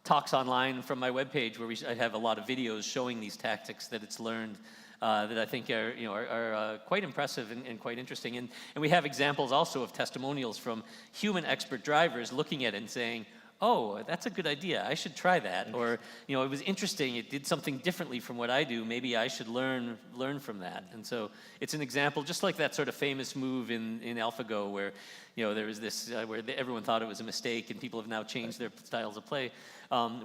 Speaker 2: talks online from my webpage where I have a lot of videos showing these tactics that it's learned that I think are quite impressive and quite interesting. And we have examples also of testimonials from human expert drivers looking at it and saying, oh, that's a good idea, I should try that. Or, it was interesting, it did something differently from what I do, maybe I should learn from that. And so it's an example, just like that sort of famous move in AlphaGo where, there was this, where everyone thought it was a mistake and people have now changed their styles of play.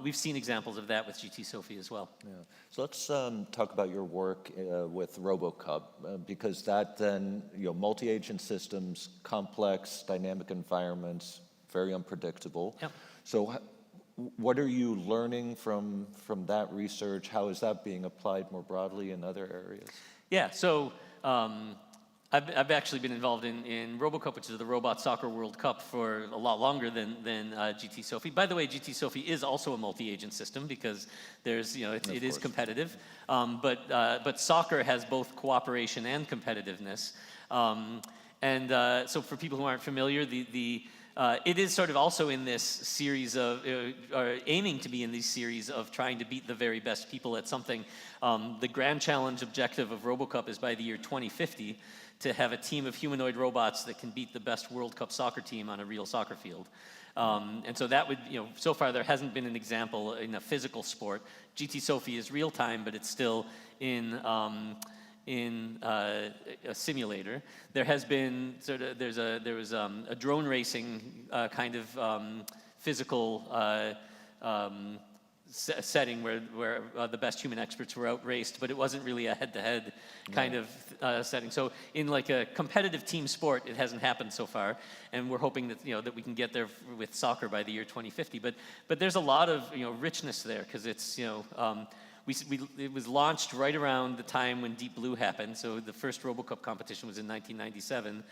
Speaker 2: We've seen examples of that with GT Sophie as well.
Speaker 21: Yeah. So let's talk about your work with RoboCup, because that then, multi-agent systems, complex, dynamic environments, very unpredictable.
Speaker 2: Yep.
Speaker 21: So what are you learning from that research? How is that being applied more broadly in other areas?
Speaker 2: Yeah, so I've actually been involved in RoboCup, which is the Robot Soccer World Cup, for a lot longer than GT Sophie. By the way, GT Sophie is also a multi-agent system because there's, it is competitive. But soccer has both cooperation and competitiveness. So for people who aren't familiar, it is sort of also in this series of, or aiming to be in these series of trying to beat the very best people at something. The grand challenge objective of RoboCup is by the year 2050 to have a team of humanoid robots that can beat the best World Cup soccer team on a real soccer field. And so that would, so far there hasn't been an example in a physical sport. GT Sophie is real time, but it's still in a simulator. There has been there was a drone racing kind of physical setting where the best human experts were outraced, but it wasn't really a head-to-head kind of setting. So in like a competitive team sport, it hasn't happened so far, and we're hoping that that we can get there with soccer by the year 2050. But there's a lot of richness there because it's it was launched right around the time when Deep Blue happened. So the first RoboCup competition was in 1997.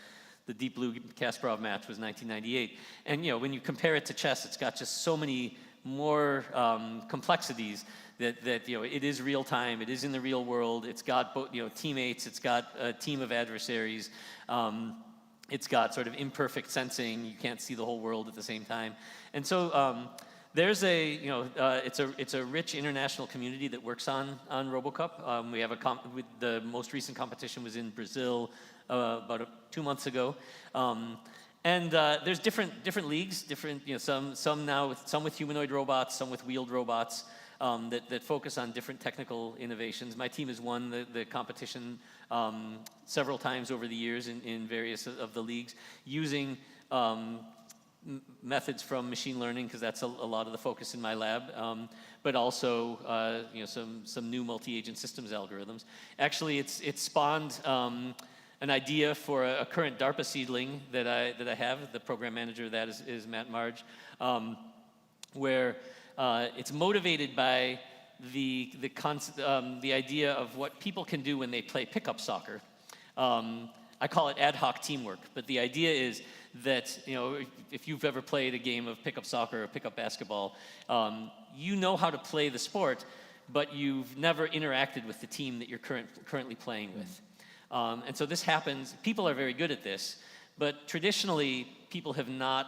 Speaker 2: The Deep Blue Kasparov match was 1998. And when you compare it to chess, it's got just so many more complexities that it is real time. It is in the real world. It's got both teammates. It's got a team of adversaries. It's got sort of imperfect sensing. You can't see the whole world at the same time. And so there's it's a rich international community that works on RoboCup. We have the most recent competition was in Brazil about 2 months ago. And there's different leagues, some with humanoid robots, some with wheeled robots, that focus on different technical innovations. My team has won the competition several times over the years in various of the leagues, using methods from machine learning, because that's a lot of the focus in my lab, but also some new multi-agent systems algorithms. Actually, it's spawned an idea for a current DARPA seedling that I have. The program manager of that is Matt Marge, where it's motivated by the idea of what people can do when they play pickup soccer. I call it ad hoc teamwork, but the idea is that, if you've ever played a game of pickup soccer or pickup basketball, you know how to play the sport, but you've never interacted with the team that you're currently playing with. And so this happens. People are very good at this, but traditionally people have not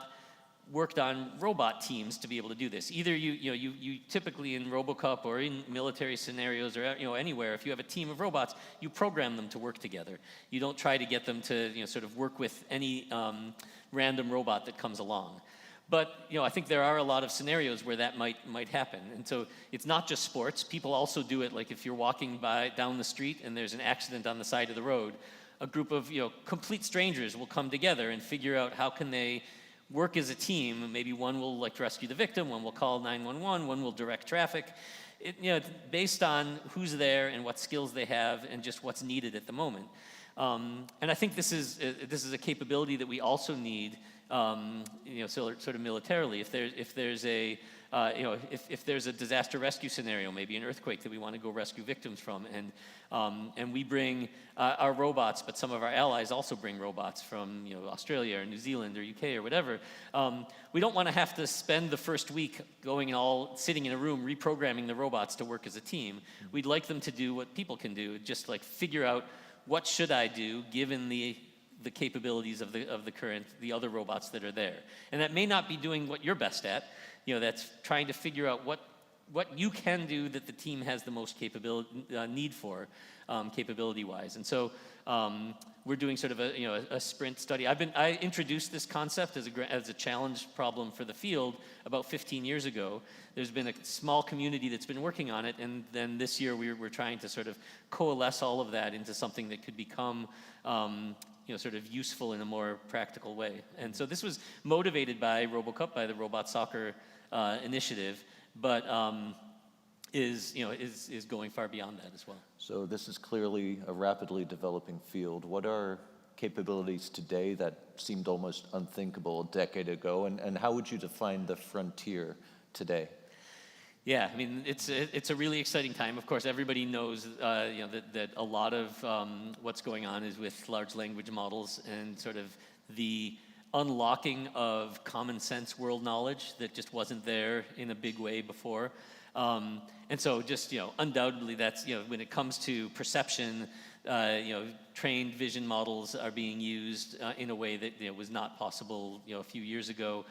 Speaker 2: worked on robot teams to be able to do this. Either you typically in RoboCup or in military scenarios or anywhere, if you have a team of robots, you program them to work together. You don't try to get them to sort of work with any random robot that comes along. But I think there are a lot of scenarios where that might happen. And so it's not just sports. People also do it, like if you're walking down the street and there's an accident on the side of the road, a group of complete strangers will come together and figure out how can they work as a team. Maybe one will rescue the victim, one will call 911, one will direct traffic. It's based on who's there and what skills they have and just what's needed at the moment. And I think this is a capability that we also need, sort of militarily. If there's a disaster rescue scenario, maybe an earthquake that we want to go rescue victims from, and we bring our robots, but some of our allies also bring robots from Australia or New Zealand or UK or whatever. We don't want to have to spend the first week sitting in a room reprogramming the robots to work as a team. We'd like them to do what people can do, just figure out what should I do given the capabilities of the other robots that are there. And that may not be doing what you're best at. That's trying to figure out what you can do that the team has the most need for, capability-wise. And so we're doing sort of a sprint study. I introduced this concept as a challenge problem for the field about 15 years ago. There's been a small community that's been working on it, and then this year we're trying to sort of coalesce all of that into something that could become sort of useful in a more practical way. And so this was motivated by RoboCup, by the Robot Soccer initiative, but is going far beyond that as well.
Speaker 21: So this is clearly a rapidly developing field. What are capabilities today that seemed almost unthinkable a decade ago, and how would you define the frontier today?
Speaker 2: Yeah, I mean, it's a really exciting time. Of course, everybody knows that a lot of what's going on is with large language models and sort of the unlocking of common sense world knowledge that just wasn't there in a big way before. And so just, undoubtedly that's, when it comes to perception, trained vision models are being used in a way that was not possible, a few years ago.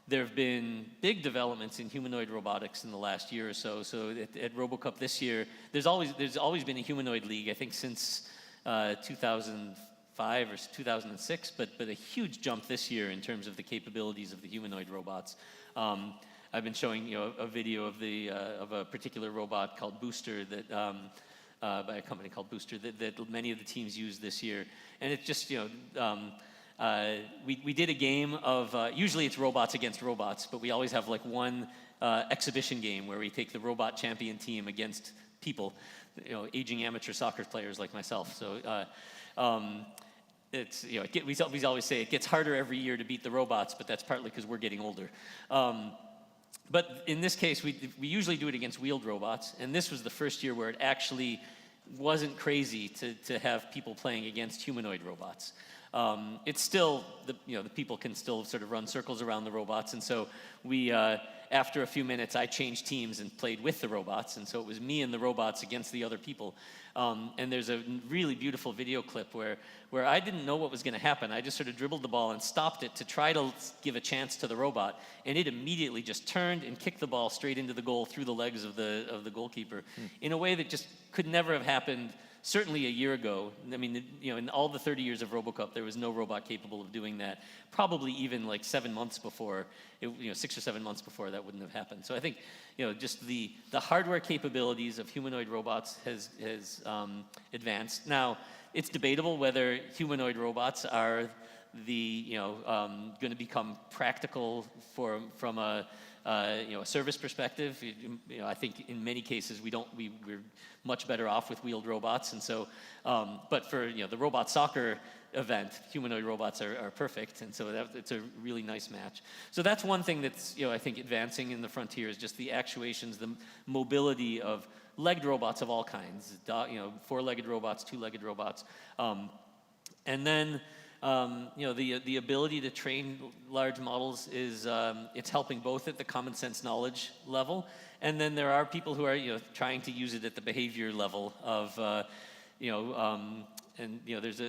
Speaker 2: There have been big developments in humanoid robotics in the last year or so. So at RoboCup this year, there's always been a humanoid league, I think since 2005 or 2006, but a huge jump this year in terms of the capabilities of the humanoid robots. I've been showing a video of a particular robot called Booster that by a company called Booster that many of the teams used this year, and it's just we did a game of, usually it's robots against robots, but we always have one exhibition game where we take the robot champion team against people, aging amateur soccer players like myself. So it's, we always say it gets harder every year to beat the robots, but that's partly because we're getting older. But in this case, we usually do it against wheeled robots, and this was the first year where it actually wasn't crazy to have people playing against humanoid robots. It's still, the people can still sort of run circles around the robots. And so we, after a few minutes, I changed teams and played with the robots. And so it was me and the robots against the other people. And there's a really beautiful video clip where I didn't know what was going to happen. I just sort of dribbled the ball and stopped it to try to give a chance to the robot. And it immediately just turned and kicked the ball straight into the goal through the legs of the goalkeeper in a way that just could never have happened. Certainly a year ago. I mean, in all the 30 years of RoboCup, there was no robot capable of doing that. Probably even like 7 months before, 6 or 7 months before, that wouldn't have happened. So I think, just the hardware capabilities of humanoid robots has advanced. Now, it's debatable whether humanoid robots are going to become practical from a service perspective. I think in many cases we're much better off with wheeled robots, and so. But for the robot soccer event, humanoid robots are perfect, and so it's a really nice match. So that's one thing that's I think advancing in the frontier is just the actuations, the mobility of legged robots of all kinds. Four-legged robots, two-legged robots, and then. The ability to train large models is it's helping both at the common sense knowledge level, and then there are people who are trying to use it at the behavior level of there's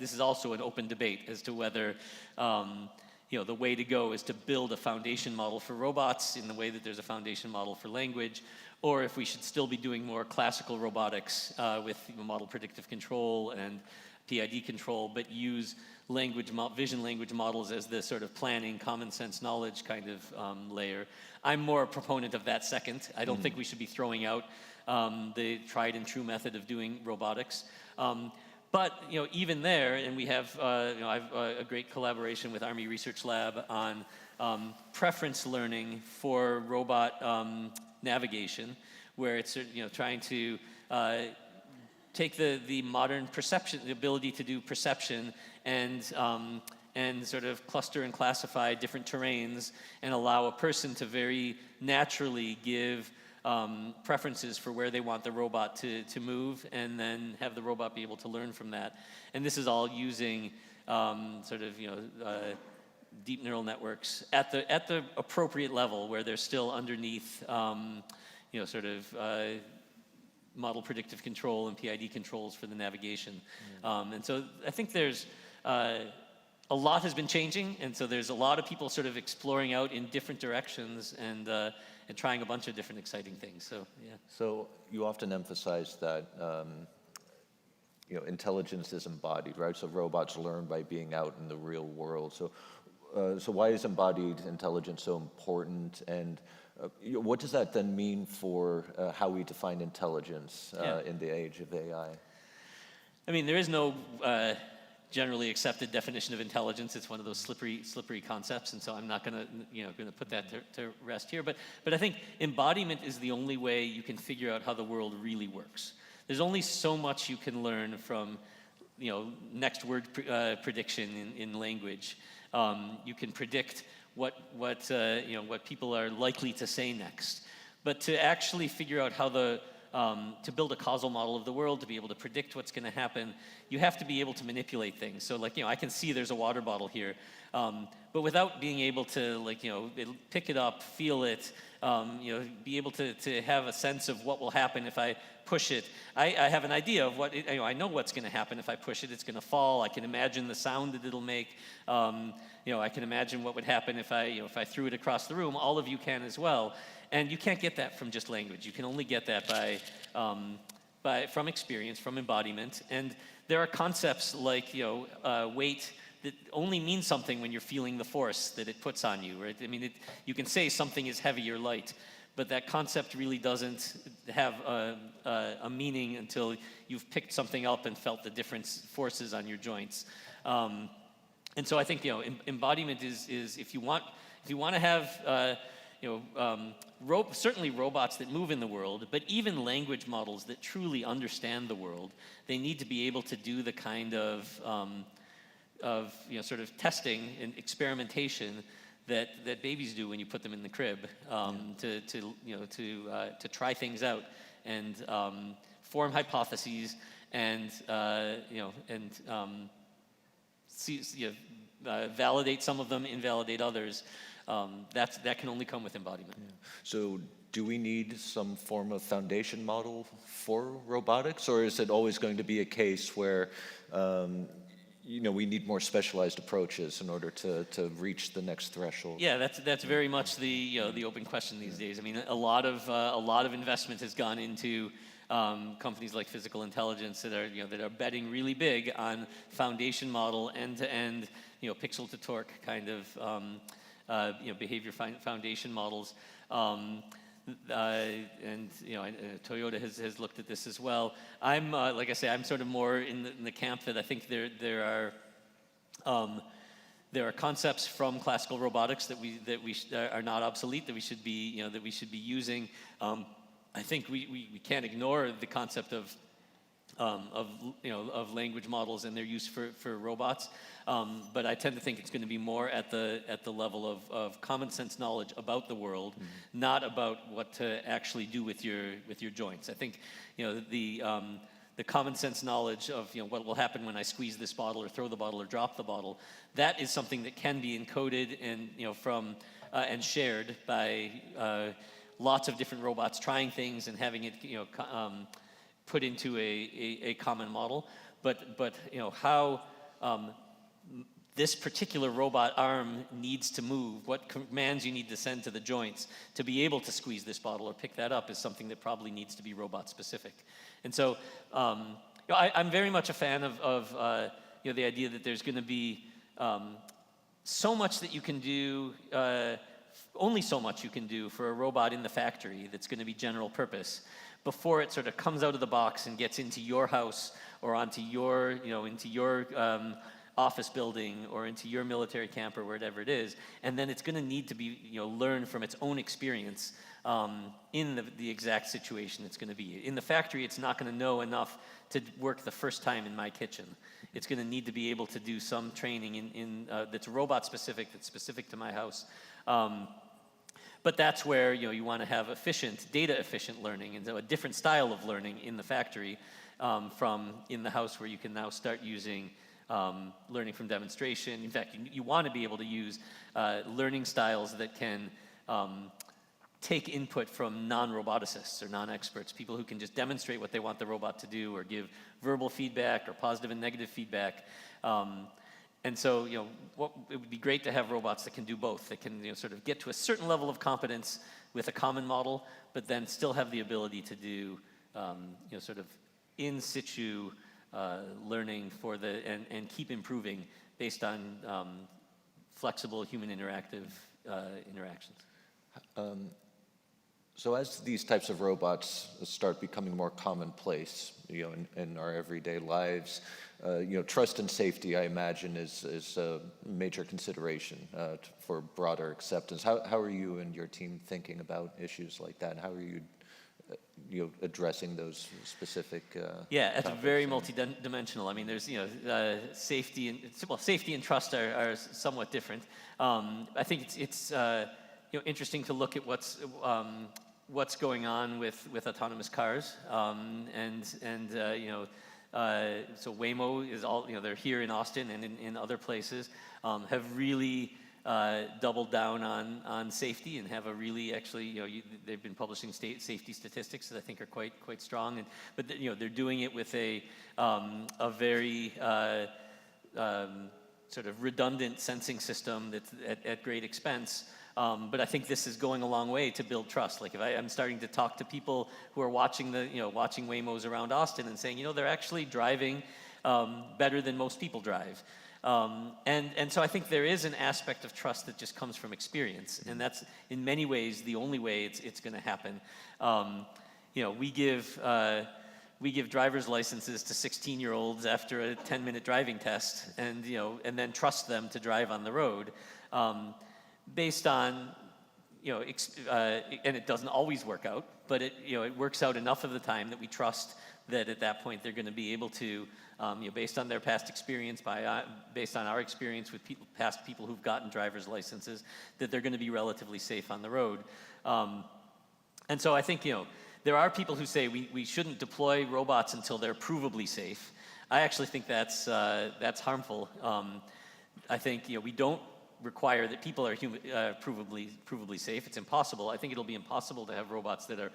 Speaker 2: this is also an open debate as to whether the way to go is to build a foundation model for robots in the way that there's a foundation model for language, or if we should still be doing more classical robotics with model predictive control and PID control, but use vision language models as the sort of planning, common sense knowledge kind of layer. I'm more a proponent of that second. I don't think we should be throwing out the tried and true method of doing robotics. But even there, and we have I've a great collaboration with Army Research Lab on preference learning for robot navigation, where it's trying to take the modern perception, the ability to do perception, and sort of cluster and classify different terrains, and allow a person to very naturally give preferences for where they want the robot to move, and then have the robot be able to learn from that. And this is all using deep neural networks at the appropriate level, where they're still underneath model predictive control and PID controls for the navigation. And so I think there's a lot has been changing, and so there's a lot of people sort of exploring out in different directions and trying a bunch of different exciting things. So yeah.
Speaker 21: So you often emphasize that intelligence is embodied, right? So robots learn by being out in the real world. So why is embodied intelligence so important, and what does that then mean for how we define intelligence in the age of AI?
Speaker 2: I mean, there is no generally accepted definition of intelligence. It's one of those slippery concepts, and so I'm not going to put that to rest here. But I think embodiment is the only way you can figure out how the world really works. There's only so much you can learn from next word prediction in language. You can predict what people are likely to say next, but to actually figure out how to build a causal model of the world, to be able to predict what's going to happen, you have to be able to manipulate things. So I can see there's a water bottle here, but without being able to pick it up, feel it, be able to have a sense of what will happen if I push it. I have an idea of what I know what's going to happen if I push it. It's going to fall. I can imagine the sound that it'll make. I can imagine what would happen if I threw it across the room. All of you can as well. And you can't get that from just language. You can only get that from experience, from embodiment. And there are concepts like weight that only means something when you're feeling the force that it puts on you, right? I mean, you can say something is heavy or light, but that concept really doesn't have a meaning until you've picked something up and felt the different forces on your joints. And so I think embodiment is if you want to have certainly robots that move in the world, but even language models that truly understand the world, they need to be able to do the kind of sort of testing and experimentation that babies do when you put them in the crib, to try things out and form hypotheses and validate some of them, invalidate others. That can only come with embodiment.
Speaker 21: Yeah. So do we need some form of foundation model for robotics, or is it always going to be a case where we need more specialized approaches in order to reach the next threshold?
Speaker 2: Yeah, that's very much the open question these days. I mean, a lot of investment has gone into companies like Physical Intelligence that are betting really big on foundation model, end-to-end, pixel to torque kind of behavior foundation models. And Toyota has looked at this as well. I'm like I say, I'm sort of more in the camp that I think there are concepts from classical robotics that we are not obsolete, that we should be using. I think we can't ignore the concept of language models and their use for robots. But I tend to think it's going to be more at the level of common sense knowledge about the world, not about what to actually do with your joints. I think the common sense knowledge of what will happen when I squeeze this bottle or throw the bottle or drop the bottle, that is something that can be encoded and from and shared by lots of different robots trying things and having it put into a common model. But how this particular robot arm needs to move, what commands you need to send to the joints to be able to squeeze this bottle or pick that up, is something that probably needs to be robot specific. And so I'm very much a fan of the idea that there's going to be so much that you can do, only so much you can do for a robot in the factory that's going to be general purpose before it sort of comes out of the box and gets into your house or onto your, into your office building or into your military camp or wherever it is. And then it's going to need to be, learn from its own experience in the exact situation it's going to be. In the factory, it's not going to know enough to work the first time in my kitchen. It's going to need to be able to do some training that's robot specific, that's specific to my house. But that's where you want to have data efficient learning, and so a different style of learning in the factory from in the house, where you can now start using learning from demonstration. In fact, you want to be able to use learning styles that can take input from non-roboticists or non-experts, people who can just demonstrate what they want the robot to do or give verbal feedback or positive and negative feedback. And so, it would be great to have robots that can do both. That can, sort of get to a certain level of competence with a common model, but then still have the ability to do, sort of in situ learning and keep improving based on flexible human interactive interactions.
Speaker 21: So as these types of robots start becoming more commonplace, in our everyday lives, trust and safety, I imagine, is a major consideration for broader acceptance. How are you and your team thinking about issues like that? How are you addressing those specific
Speaker 2: Yeah, it's
Speaker 21: topics?
Speaker 2: very multidimensional. I mean, there's safety and trust are somewhat different. I think it's interesting to look at what's going on with autonomous cars, so Waymo is they're here in Austin and in other places, have really doubled down on safety and have a really they've been publishing safety statistics that I think are quite strong, but they're doing it with a very sort of redundant sensing system that's at great expense. But I think this is going a long way to build trust. Like, if I'm starting to talk to people who are watching watching Waymos around Austin and saying, they're actually driving better than most people drive. And so I think there is an aspect of trust that just comes from experience, and that's in many ways the only way it's going to happen. We give driver's licenses to 16-year-olds after a 10-minute driving test, and then trust them to drive on the road. Based on, and it doesn't always work out, but it works out enough of the time that we trust that at that point they're going to be able to, based on their past experience, based on our experience with past people who've gotten driver's licenses, that they're going to be relatively safe on the road. And so I think, there are people who say we shouldn't deploy robots until they're provably safe. I actually think that's harmful. I think we don't require that people are provably safe. It's impossible. I think it'll be impossible to have robots that are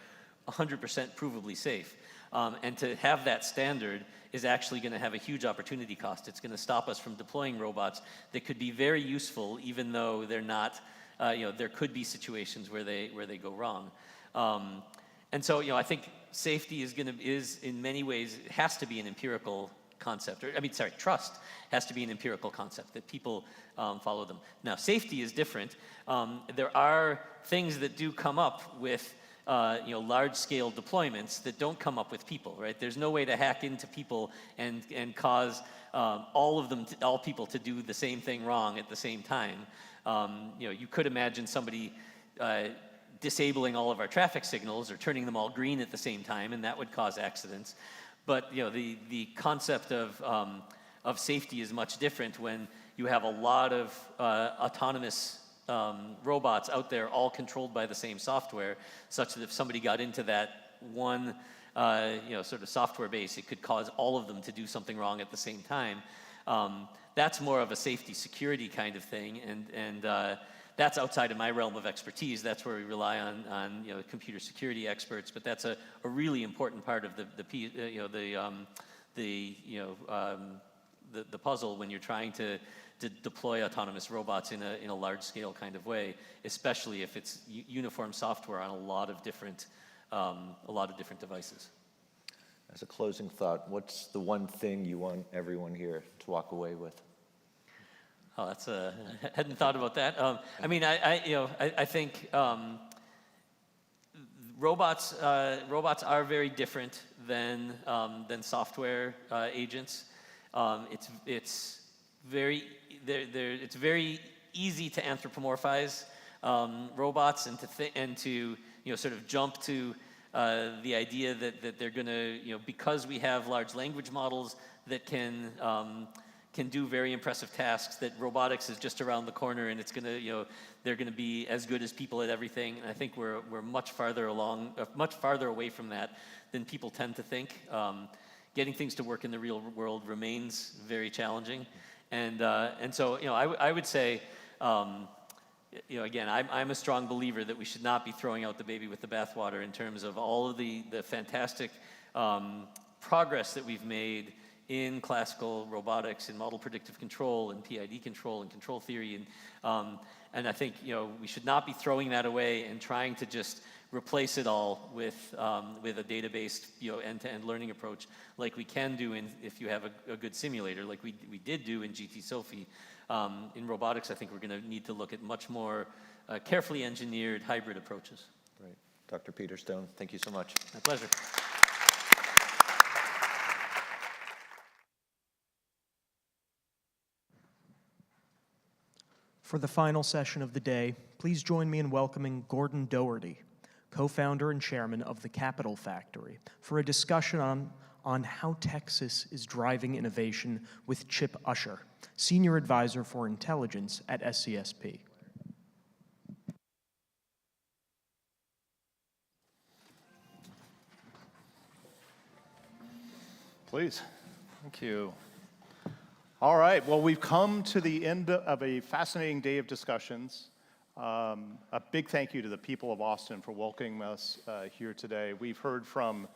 Speaker 2: 100% provably safe. And to have that standard is actually going to have a huge opportunity cost. It's going to stop us from deploying robots that could be very useful, even though they're not. There could be situations where they go wrong. And so I think safety is in many ways has to be an empirical concept. Trust has to be an empirical concept that people follow them. Now, safety is different. There are things that do come up with large-scale deployments that don't come up with people, right? There's no way to hack into people and cause all people to do the same thing wrong at the same time. You could imagine somebody disabling all of our traffic signals or turning them all green at the same time, and that would cause accidents. But the concept of safety is much different when you have a lot of autonomous robots out there, all controlled by the same software, such that if somebody got into that one, sort of software base, it could cause all of them to do something wrong at the same time. That's more of a safety security kind of thing, and that's outside of my realm of expertise. That's where we rely on computer security experts. But that's a really important part of the puzzle when you're trying to deploy autonomous robots in a large scale kind of way, especially if it's uniform software on a lot of different devices.
Speaker 21: As a closing thought, what's the one thing you want everyone here to walk away with?
Speaker 2: Oh, I hadn't thought about that. I think robots are very different than software agents. It's very easy to anthropomorphize robots and to sort of jump to the idea that they're going to because we have large language models that can do very impressive tasks, that robotics is just around the corner and it's going to they're going to be as good as people at everything. And I think we're much farther away from that than people tend to think. Getting things to work in the real world remains very challenging, and so I would say again I'm a strong believer that we should not be throwing out the baby with the bathwater in terms of all of the fantastic progress that we've made in classical robotics, in model predictive control, and PID control, and control theory, and I think we should not be throwing that away and trying to just replace it all with a data-based end-to-end learning approach, like we can do if you have a good simulator, like we did do in GT Sophie. In robotics, I think we're going to need to look at much more carefully engineered hybrid approaches.
Speaker 21: Right, Dr. Peter Stone, thank you so much.
Speaker 2: My pleasure.
Speaker 5: For the final session of the day, please join me in welcoming Gordon Doherty, co-founder and chairman of the Capital Factory, for a discussion on how Texas is driving innovation with Chip Usher, senior advisor for intelligence at SCSP.
Speaker 15: Please. Thank you. All right, well, we've come to the end of a fascinating day of discussions. A big thank you to the people of Austin for welcoming us here today. We've heard from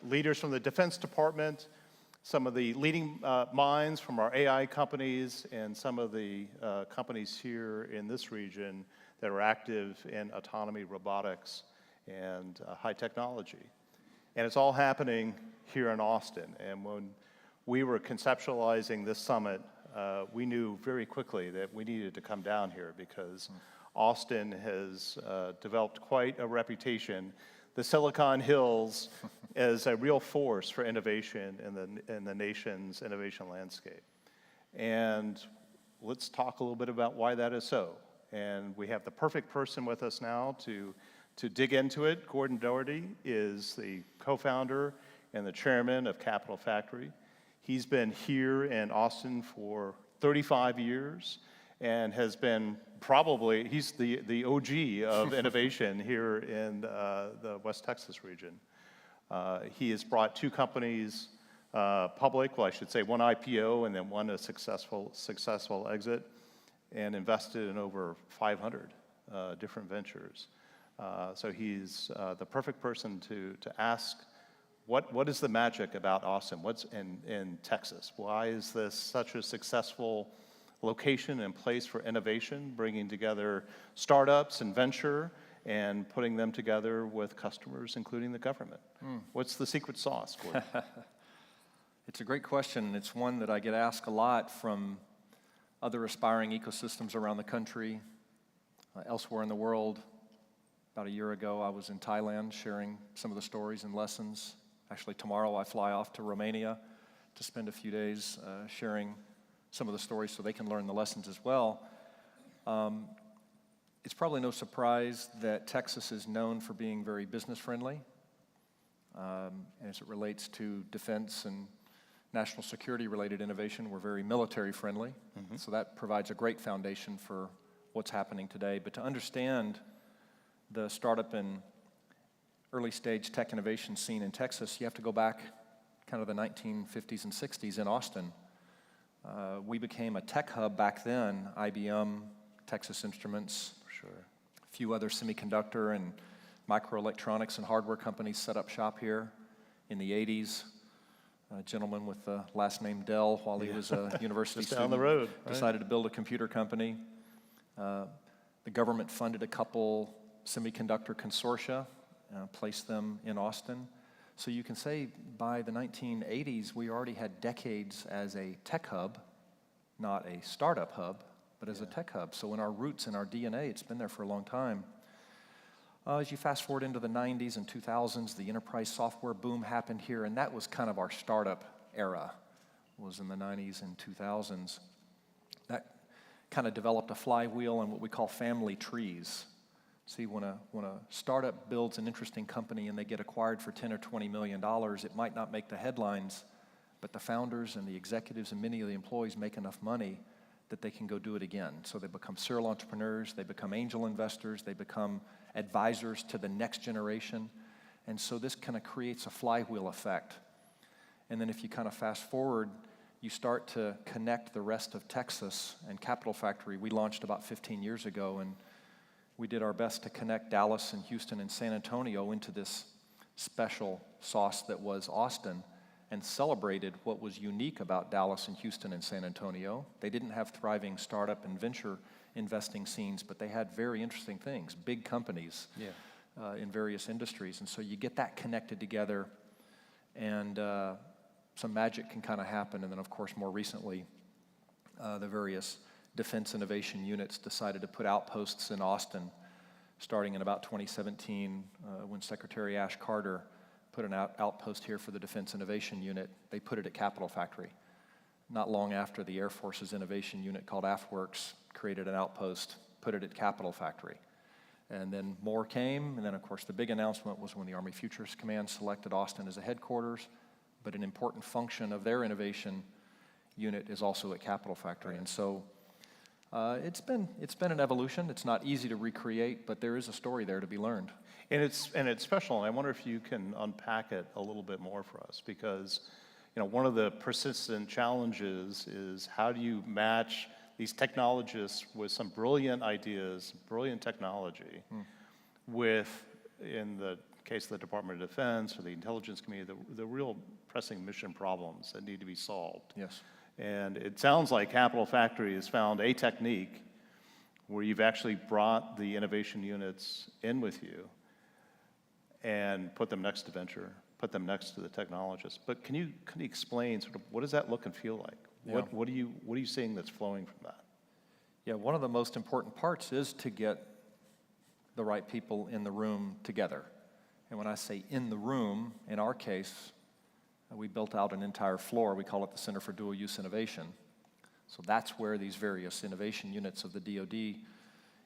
Speaker 15: leaders from the Defense Department, some of the leading minds from our AI companies, and some of the companies here in this region that are active in autonomy, robotics, and high technology. And it's all happening here in Austin. And when we were conceptualizing this summit, we knew very quickly that we needed to come down here because Austin has developed quite a reputation, the Silicon Hills, as a real force for innovation in the nation's innovation landscape. And let's talk a little bit about why that is so. And we have the perfect person with us now to dig into it. Gordon Doherty is the co-founder and the chairman of Capital Factory. He's been here in Austin for 35 years and has been he's the OG of innovation here in the West Texas region. He has brought two companies public, well, I should say one IPO and then one a successful exit, and invested in over 500 different ventures. So he's the perfect person to ask, what is the magic about Austin? What's in Texas? Why is this such a successful location and place for innovation, bringing together startups and venture and putting them together with customers, including the government? What's the secret sauce, Gordon?
Speaker 6: It's a great question. It's one that I get asked a lot from other aspiring ecosystems around the country, elsewhere in the world. About a year ago, I was in Thailand sharing some of the stories and lessons. Actually, tomorrow I fly off to Romania to spend a few days sharing some of the stories so they can learn the lessons as well. It's probably no surprise that Texas is known for being very business friendly as it relates to defense and national security related innovation. We're very military friendly, so that provides a great foundation for what's happening today. But to understand the startup and early stage tech innovation scene in Texas, you have to go back kind of the 1950s and 60s in Austin. We became a tech hub back then. IBM, Texas Instruments, a few other semiconductor and microelectronics and hardware companies set up shop here in the 80s. A gentleman with the last name Dell, while he was a university
Speaker 15: Just down
Speaker 6: student,
Speaker 15: the road, right?
Speaker 6: decided to build a computer company. The government funded a couple semiconductor consortia, placed them in Austin. So you can say by the 1980s, we already had decades as a tech hub, not a startup hub, but as a tech hub. So in our roots, in our DNA, it's been there for a long time. As you fast forward into the 90s and 2000s, the enterprise software boom happened here, and that was kind of our startup era, was in the 90s and 2000s. That kind of developed a flywheel and what we call family trees. See, when a startup builds an interesting company and they get acquired for $10 or $20 million, it might not make the headlines, but the founders and the executives and many of the employees make enough money that they can go do it again. So they become serial entrepreneurs, they become angel investors, they become advisors to the next generation. And so this kind of creates a flywheel effect. And then if you kind of fast forward, you start to connect the rest of Texas. And Capital Factory, we launched about 15 years ago, and we did our best to connect Dallas and Houston and San Antonio into this special sauce that was Austin, and celebrated what was unique about Dallas and Houston and San Antonio. They didn't have thriving startup and venture investing scenes, but they had very interesting things, big companies in various industries. And so you get that connected together, and some magic can kind of happen. And then, of course, more recently, the various defense innovation units decided to put outposts in Austin, starting in about 2017, when Secretary Ash Carter put an outpost here for the Defense Innovation Unit. They put it at Capital Factory. Not long after, the Air Force's innovation unit called AFWorks created an outpost, put it at Capital Factory. And then more came, and then of course the big announcement was when the Army Futures Command selected Austin as a headquarters, but an important function of their innovation unit is also at Capital Factory. And so it's been an evolution. It's not easy to recreate, but there is a story there to be learned.
Speaker 15: And it's special, and I wonder if you can unpack it a little bit more for us, because one of the persistent challenges is how do you match these technologists with some brilliant ideas, brilliant technology, with, in the case of the Department of Defense or the intelligence community, the real pressing mission problems that need to be solved.
Speaker 6: Yes.
Speaker 15: And it sounds like Capital Factory has found a technique where you've actually brought the innovation units in with you and put them next to venture, put them next to the technologists. But can you explain sort of what does that look and feel like?
Speaker 6: Yeah.
Speaker 15: What are you seeing that's flowing from that?
Speaker 6: Yeah, one of the most important parts is to get the right people in the room together. And when I say in the room, in our case, we built out an entire floor. We call it the Center for Dual Use Innovation. So that's where these various innovation units of the DoD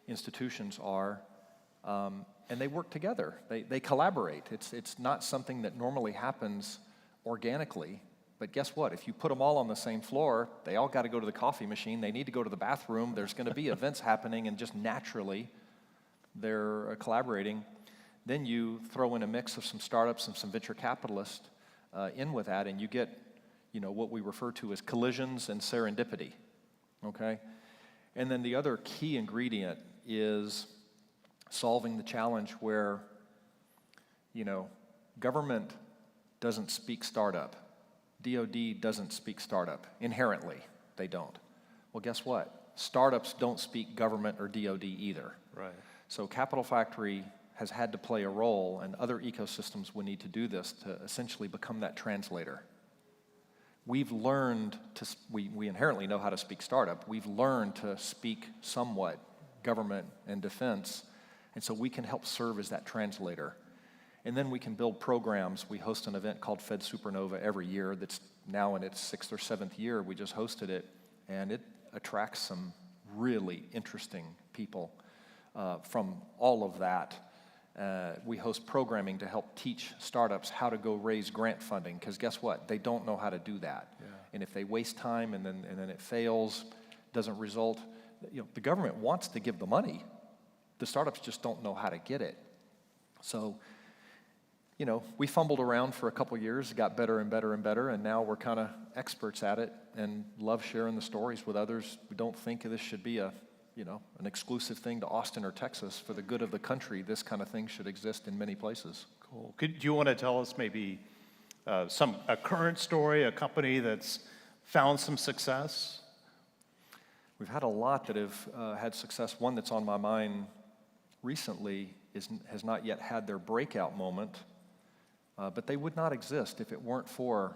Speaker 6: institutions are. And they work together. They collaborate. It's not something that normally happens organically. But guess what? If you put them all on the same floor, they all got to go to the coffee machine. They need to go to the bathroom. There's going to be events happening, and just naturally, they're collaborating. Then you throw in a mix of some startups and some venture capitalists in with that, and you get what we refer to as collisions and serendipity, okay? And then the other key ingredient is solving the challenge where, government doesn't speak startup. DoD doesn't speak startup. Inherently, they don't. Well, guess what? Startups don't speak government or DoD either.
Speaker 15: Right.
Speaker 6: So Capital Factory has had to play a role, and other ecosystems will need to do this to essentially become that translator. We've learned we inherently know how to speak startup. We've learned to speak somewhat government and defense, and so we can help serve as that translator. And then we can build programs. We host an event called Fed Supernova every year that's now in its 6th or 7th year. We just hosted it, and it attracts some really interesting people from all of that. We host programming to help teach startups how to go raise grant funding, because guess what? They don't know how to do that. Yeah. And if they waste time and then it fails, doesn't result, the government wants to give the money. The startups just don't know how to get it. So, we fumbled around for a couple years, got better and better and better, and now we're kind of experts at it and love sharing the stories with others. We don't think this should be an exclusive thing to Austin or Texas. For the good of the country, this kind of thing should exist in many places.
Speaker 15: Cool. Do you want to tell us maybe a current story, a company that's found some success?
Speaker 6: We've had a lot that have had success. One that's on my mind recently has not yet had their breakout moment, but they would not exist if it weren't for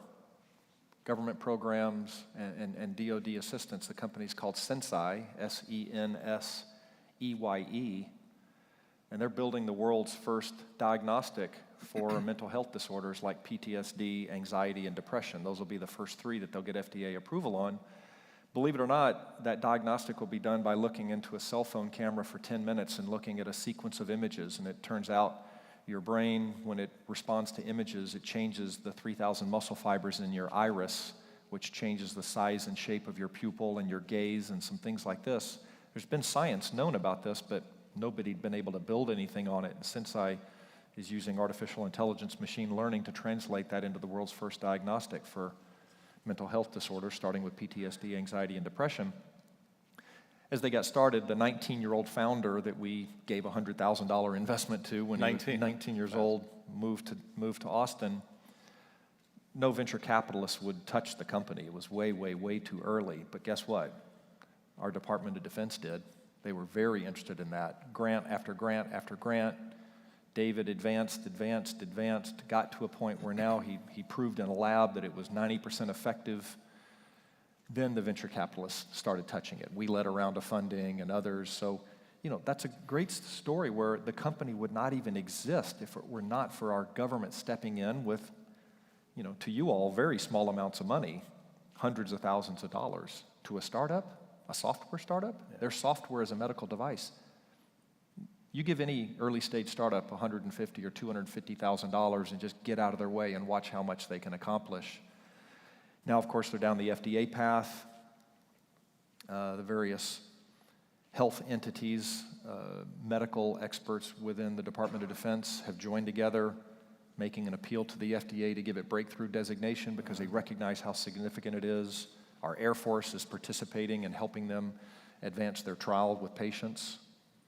Speaker 6: government programs and DoD assistance. The company's called Senseye, Senseye, and they're building the world's first diagnostic for mental health disorders like PTSD, anxiety, and depression. Those will be the first 3 that they'll get FDA approval on. Believe it or not, that diagnostic will be done by looking into a cell phone camera for 10 minutes and looking at a sequence of images, and it turns out your brain, when it responds to images, it changes the 3,000 muscle fibers in your iris, which changes the size and shape of your pupil and your gaze and some things like this. There's been science known about this, but nobody'd been able to build anything on it. And Senseye is using artificial intelligence, machine learning to translate that into the world's first diagnostic for mental health disorders, starting with PTSD, anxiety, and depression. As they got started, the 19-year-old founder that we gave a $100,000 investment to when he was 19 years old moved to Austin. No venture capitalists would touch the company. It was way, way, way too early. But guess what? Our Department of Defense did. They were very interested in that. Grant after grant after grant. David advanced, got to a point where now he proved in a lab that it was 90% effective. Then the venture capitalists started touching it. We led a round of funding and others. So, that's a great story where the company would not even exist if it were not for our government stepping in with, to you all, very small amounts of money, hundreds of thousands of dollars. To a startup, a software startup, their software is a medical device. You give any early stage startup $150,000 or $250,000 and just get out of their way and watch how much they can accomplish. Now, of course, they're down the FDA path. The various health entities, medical experts within the Department of Defense have joined together, making an appeal to the FDA to give it breakthrough designation because they recognize how significant it is. Our Air Force is participating and helping them advance their trial with patients.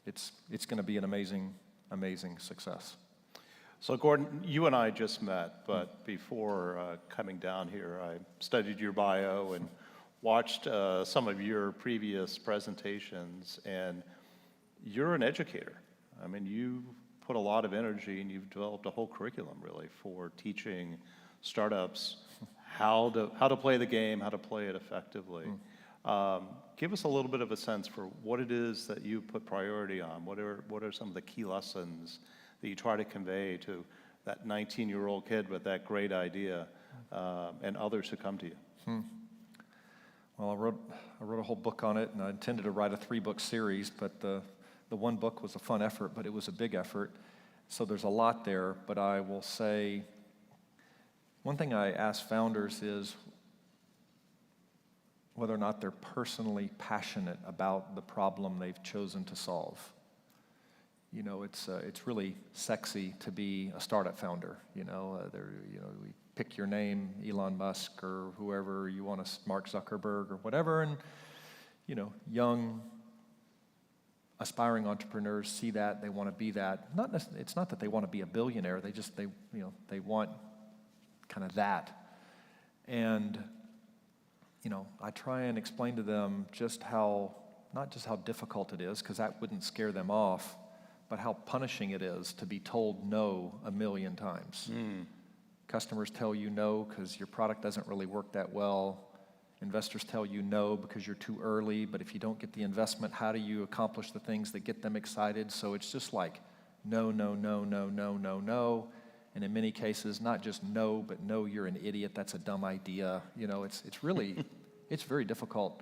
Speaker 6: It's going to be an amazing, amazing success.
Speaker 15: So Gordon, you and I just met, but before coming down here, I studied your bio and watched some of your previous presentations, and you're an educator. I mean, you put a lot of energy and you've developed a whole curriculum really for teaching startups how to play the game, how to play it effectively. Give us a little bit of a sense for what it is that you put priority on. What are some of the key lessons that you try to convey to that 19-year-old kid with that great idea and others who come to you?
Speaker 6: Well, I wrote a whole book on it, and I intended to write a 3-book series, but the one book was a fun effort, but it was a big effort. So there's a lot there, but I will say one thing I ask founders is whether or not they're personally passionate about the problem they've chosen to solve. It's really sexy to be a startup founder. We pick your name, Elon Musk or whoever you want to, Mark Zuckerberg or whatever, and young aspiring entrepreneurs see that, they want to be that. It's not that they want to be a billionaire, they want kind of that. And I try and explain to them not just how difficult it is, because that wouldn't scare them off, but how punishing it is to be told no a million times. Customers tell you no because your product doesn't really work that well. Investors tell you no because you're too early, but if you don't get the investment, how do you accomplish the things that get them excited? So it's just like no, no, no, no, no, no, no. And in many cases, not just no, but no, you're an idiot, that's a dumb idea. It's really, it's very difficult.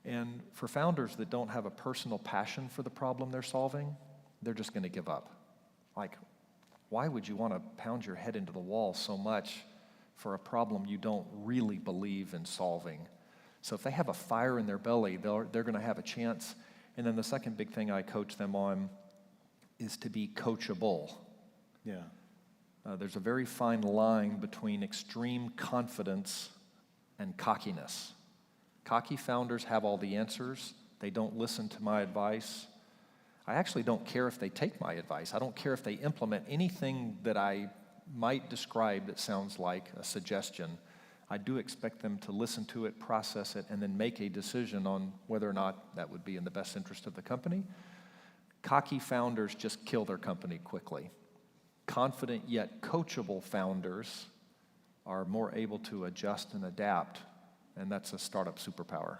Speaker 6: And for founders that don't have a personal passion for the problem they're solving, they're just going to give up. Like, why would you want to pound your head into the wall so much for a problem you don't really believe in solving? So if they have a fire in their belly, they're going to have a chance. And then the second big thing I coach them on is to be coachable.
Speaker 15: Yeah.
Speaker 6: There's a very fine line between extreme confidence and cockiness. Cocky founders have all the answers. They don't listen to my advice. I actually don't care if they take my advice. I don't care if they implement anything that I might describe that sounds like a suggestion. I do expect them to listen to it, process it, and then make a decision on whether or not that would be in the best interest of the company. Cocky founders just kill their company quickly. Confident yet coachable founders are more able to adjust and adapt, and that's a startup superpower.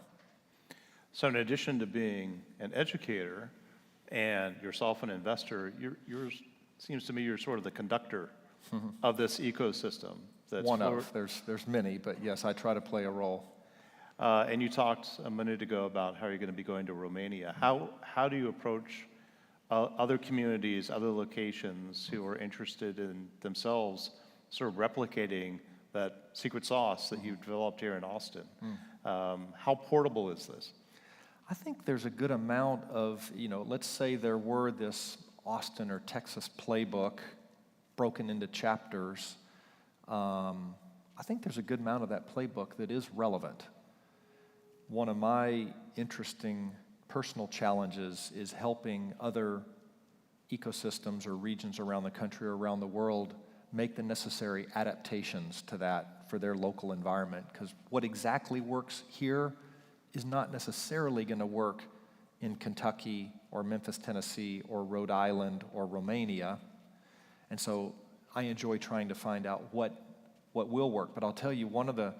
Speaker 15: So in addition to being an educator and yourself an investor, seems to me you're sort of the conductor of this ecosystem.
Speaker 6: There's many, but yes, I try to play a role.
Speaker 15: And you talked a minute ago about how you're going to be going to Romania. How do you approach other communities, other locations who are interested in themselves sort of replicating that secret sauce that you've developed here in Austin? How portable is this?
Speaker 6: I think there's a good amount of, let's say there were this Austin or Texas playbook broken into chapters. I think there's a good amount of that playbook that is relevant. One of my interesting personal challenges is helping other ecosystems or regions around the country or around the world make the necessary adaptations to that for their local environment. Because what exactly works here is not necessarily going to work in Kentucky or Memphis, Tennessee, or Rhode Island or Romania. And so I enjoy trying to find out what will work. But I'll tell you, one of the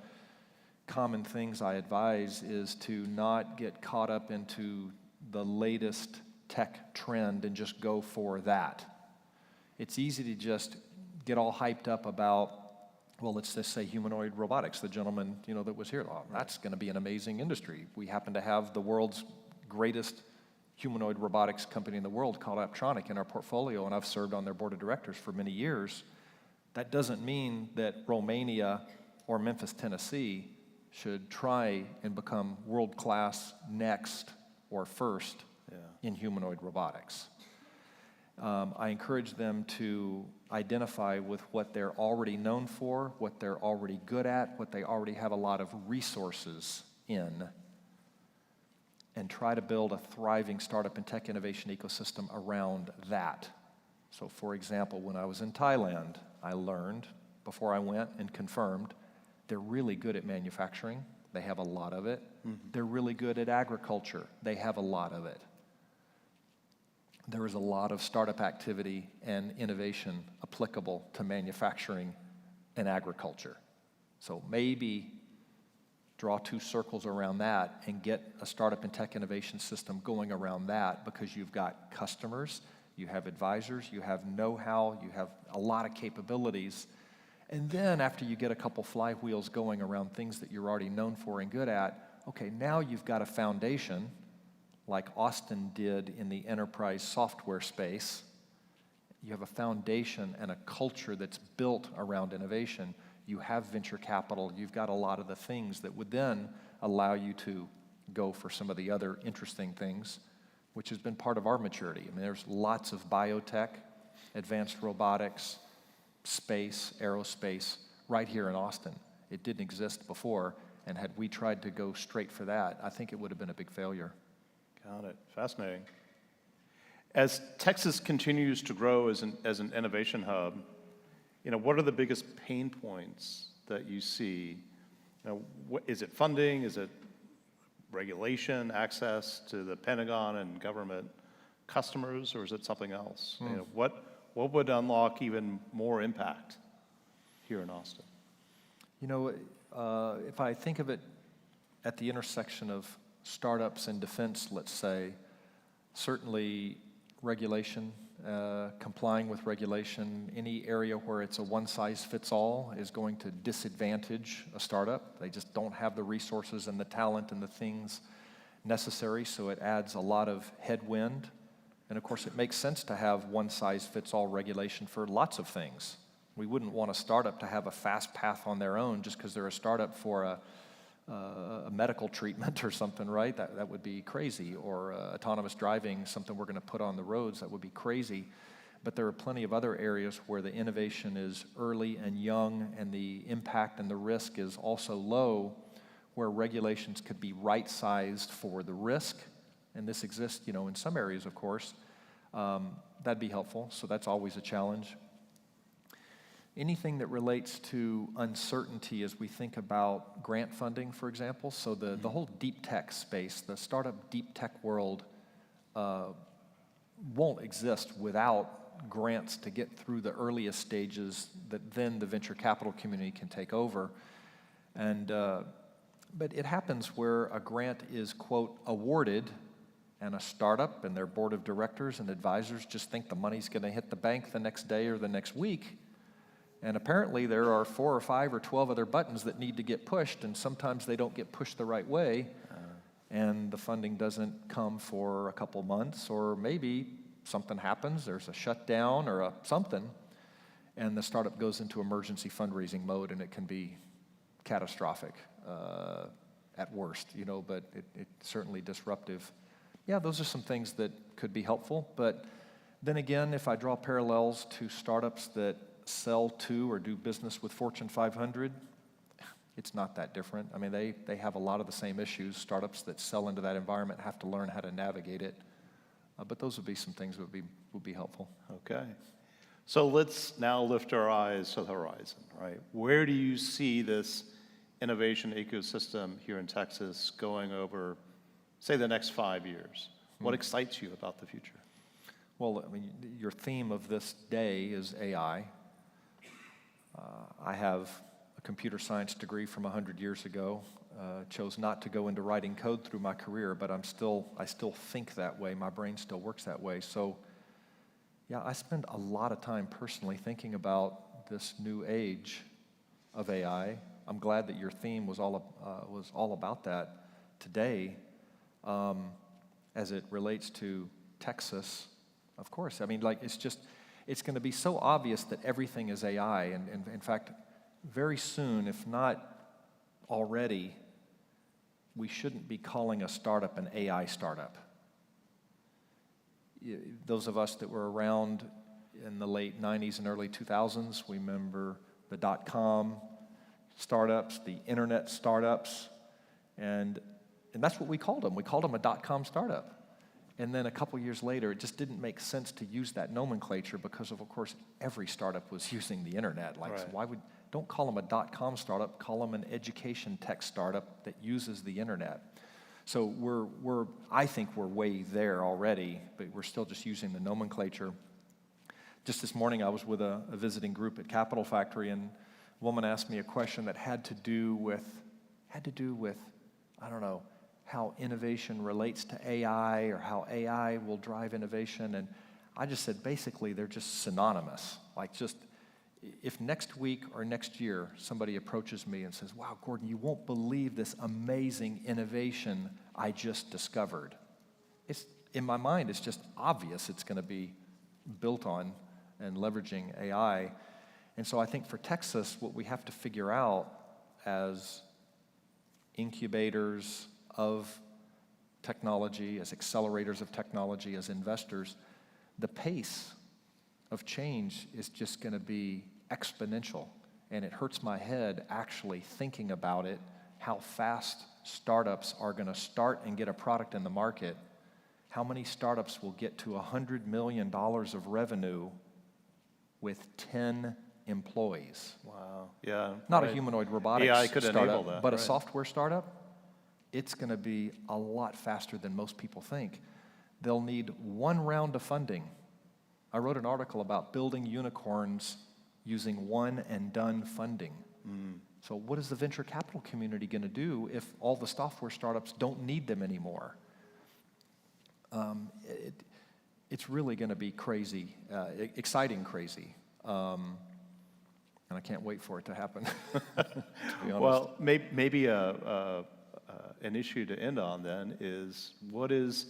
Speaker 6: common things I advise is to not get caught up into the latest tech trend and just go for that. It's easy to just get all hyped up about, well, let's just say humanoid robotics. The gentleman, that was here, that's going to be an amazing industry. We happen to have the world's greatest humanoid robotics company in the world called Apptronic in our portfolio, and I've served on their board of directors for many years. That doesn't mean that Romania or Memphis, Tennessee should try and become world-class next or first in humanoid robotics. I encourage them to identify with what they're already known for, what they're already good at, what they already have a lot of resources in, and try to build a thriving startup and tech innovation ecosystem around that. So for example, when I was in Thailand, I learned, before I went and confirmed, they're really good at manufacturing. They have a lot of it. They're really good at agriculture. They have a lot of it. There is a lot of startup activity and innovation applicable to manufacturing and agriculture. So maybe draw 2 circles around that and get a startup and tech innovation system going around that, because you've got customers, you have advisors, you have know-how, you have a lot of capabilities. And then after you get a couple flywheels going around things that you're already known for and good at, okay, now you've got a foundation like Austin did in the enterprise software space. You have a foundation and a culture that's built around innovation. You have venture capital. You've got a lot of the things that would then allow you to go for some of the other interesting things, which has been part of our maturity. I mean, there's lots of biotech, advanced robotics, space, aerospace, right here in Austin. It didn't exist before, and had we tried to go straight for that, I think it would have been a big failure.
Speaker 15: Got it. Fascinating. As Texas continues to grow as an innovation hub, what are the biggest pain points that you see? Is it funding? Is it regulation, access to the Pentagon and government customers, or is it something else? What would unlock even more impact here in Austin?
Speaker 6: If I think of it at the intersection of startups and defense, let's say, certainly regulation, complying with regulation, any area where it's a one-size-fits-all is going to disadvantage a startup. They just don't have the resources and the talent and the things necessary, so it adds a lot of headwind. And of course, it makes sense to have one-size-fits-all regulation for lots of things. We wouldn't want a startup to have a fast path on their own just because they're a startup for a medical treatment or something, right? That would be crazy. Or autonomous driving, something we're going to put on the roads, that would be crazy. But there are plenty of other areas where the innovation is early and young and the impact and the risk is also low, where regulations could be right-sized for the risk. And this exists, in some areas, of course. That'd be helpful, so that's always a challenge. Anything that relates to uncertainty as we think about grant funding, for example. So the whole deep tech space, the startup deep tech world won't exist without grants to get through the earliest stages that then the venture capital community can take over. But it happens where a grant is, quote, awarded, and a startup and their board of directors and advisors just think the money's going to hit the bank the next day or the next week. And apparently there are 4 or 5 or 12 other buttons that need to get pushed, and sometimes they don't get pushed the right way, and the funding doesn't come for a couple months, or maybe something happens, there's a shutdown or something, and the startup goes into emergency fundraising mode, and it can be catastrophic at worst, but it's certainly disruptive. Yeah, those are some things that could be helpful, but then again, if I draw parallels to startups that sell to or do business with Fortune 500, it's not that different. I mean, they have a lot of the same issues. Startups that sell into that environment have to learn how to navigate it. But those would be some things that would be helpful.
Speaker 15: Okay. So let's now lift our eyes to the horizon, right? Where do you see this innovation ecosystem here in Texas going over, say, the next 5 years? What excites you about the future?
Speaker 6: Well, I mean, your theme of this day is AI. I have a computer science degree from 100 years ago. Chose not to go into writing code through my career, but I still think that way. My brain still works that way. So, yeah, I spend a lot of time personally thinking about this new age of AI. I'm glad that your theme was all about that today, as it relates to Texas. Of course, I mean, it's going to be so obvious that everything is AI, and in fact, very soon, if not already, we shouldn't be calling a startup an AI startup. Those of us that were around in the late 90s and early 2000s, we remember the dot-com startups, the internet startups, and that's what we called them. We called them a dot-com startup. And then a couple years later, it just didn't make sense to use that nomenclature because of course, every startup was using the internet.
Speaker 15: Right.
Speaker 6: So don't call them a dot-com startup, call them an education tech startup that uses the internet. So I think we're way there already, but we're still just using the nomenclature. Just this morning, I was with a visiting group at Capital Factory, and a woman asked me a question that had to do with, I don't know, how innovation relates to AI or how AI will drive innovation. And I just said, basically, they're just synonymous. If next week or next year somebody approaches me and says, wow, Gordon, you won't believe this amazing innovation I just discovered. In my mind, it's just obvious it's going to be built on and leveraging AI. And so I think for Texas, what we have to figure out as incubators of technology, as accelerators of technology, as investors, the pace of change is just going to be exponential. and it hurts my head actually thinking about it, how fast startups are going to start and get a product in the market. How many startups will get to $100 million of revenue with 10 employees?
Speaker 15: Wow, yeah.
Speaker 6: Not
Speaker 15: right.
Speaker 6: a humanoid robotics
Speaker 15: AI could
Speaker 6: startup,
Speaker 15: enable that,
Speaker 6: but a
Speaker 15: right.
Speaker 6: software startup, it's going to be a lot faster than most people think. They'll need one round of funding. I wrote an article about building unicorns using one and done funding. So what is the venture capital community going to do if all the software startups don't need them anymore? It's really going to be crazy, exciting crazy. And I can't wait for it to happen, to be honest.
Speaker 15: Well, maybe an issue to end on then is, what is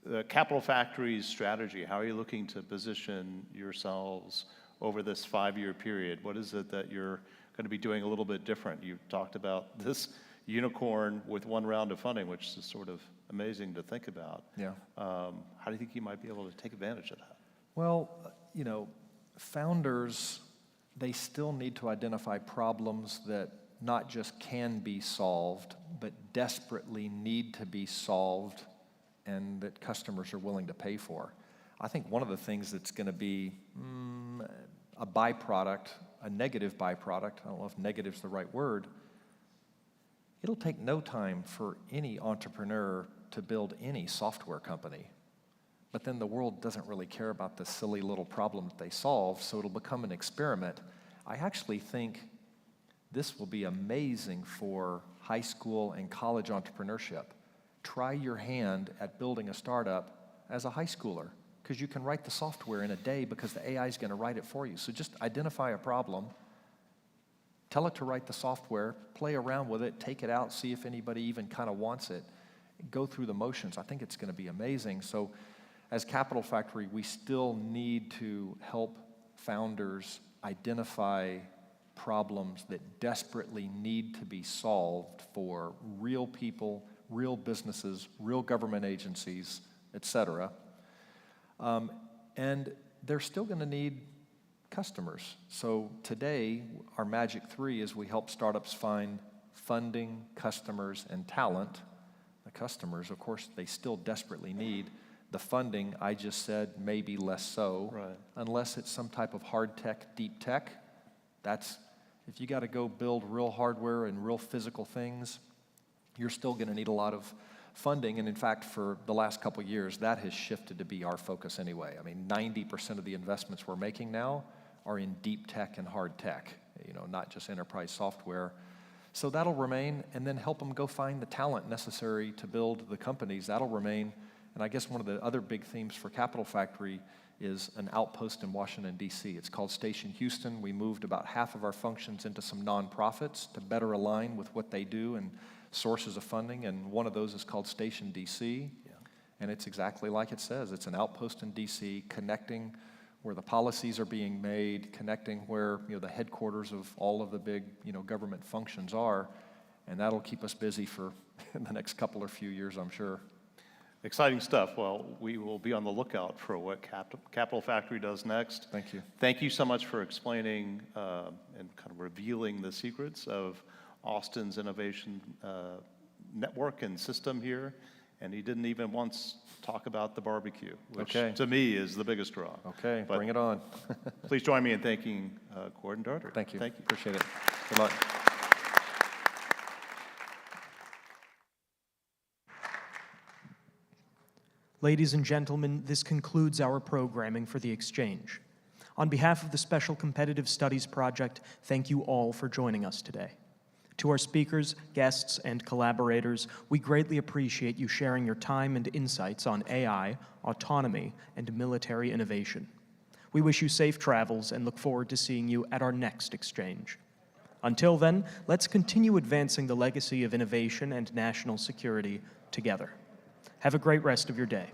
Speaker 15: the Capital Factory's strategy? How are you looking to position yourselves over this 5-year period? What is it that you're going to be doing a little bit different? You talked about this unicorn with one round of funding, which is sort of amazing to think about.
Speaker 6: Yeah.
Speaker 15: How do you think you might be able to take advantage of that?
Speaker 6: Well, you know, founders, they still need to identify problems that not just can be solved, but desperately need to be solved and that customers are willing to pay for. I think one of the things that's going to be a byproduct, a negative byproduct, I don't know if negative's the right word, it'll take no time for any entrepreneur to build any software company. But then the world doesn't really care about the silly little problem that they solve, so it'll become an experiment. I actually think this will be amazing for high school and college entrepreneurship. Try your hand at building a startup as a high schooler, because you can write the software in a day because the AI is going to write it for you. So just identify a problem, tell it to write the software, play around with it, take it out, see if anybody even kind of wants it, go through the motions. I think it's going to be amazing. So as Capital Factory, we still need to help founders identify problems that desperately need to be solved for real people, real businesses, real government agencies, et cetera. And they're still going to need customers. So today, our Magic 3 is we help startups find funding, customers, and talent. The customers, of course, they still desperately need. The funding, I just said, maybe less so,
Speaker 15: right.
Speaker 6: Unless it's some type of hard tech, deep tech. That's, if you got to go build real hardware and real physical things, you're still going to need a lot of funding. And in fact, for the last couple of years, that has shifted to be our focus anyway. I mean, 90% of the investments we're making now are in deep tech and hard tech, you know, not just enterprise software. So that'll remain, and then help them go find the talent necessary to build the companies. That'll remain. And I guess one of the other big themes for Capital Factory is an outpost in Washington, D.C. It's called Station Houston. We moved about half of our functions into some nonprofits to better align with what they do and sources of funding, and one of those is called Station D.C. Yeah. And it's exactly like it says. It's an outpost in D.C. connecting where the policies are being made, connecting where, you know, the headquarters of all of the big, you know, government functions are, and that'll keep us busy for the next couple or few years, I'm sure.
Speaker 15: Exciting stuff. Well, we will be on the lookout for what Capital Factory does next.
Speaker 6: Thank you.
Speaker 15: Thank you so much for explaining and kind of revealing the secrets of Austin's innovation network and system here. And he didn't even once talk about the barbecue, which to me is the biggest draw.
Speaker 6: Okay, but bring it on.
Speaker 15: Please join me in thanking Gordon Darter.
Speaker 6: Thank you.
Speaker 15: Thank you.
Speaker 6: Appreciate it. Good luck.
Speaker 5: Ladies and gentlemen, this concludes our programming for the Exchange. On behalf of the Special Competitive Studies Project, thank you all for joining us today. To our speakers, guests, and collaborators, we greatly appreciate you sharing your time and insights on AI, autonomy, and military innovation. We wish you safe travels and look forward to seeing you at our next Exchange. Until then, let's continue advancing the legacy of innovation and national security together. Have a great rest of your day.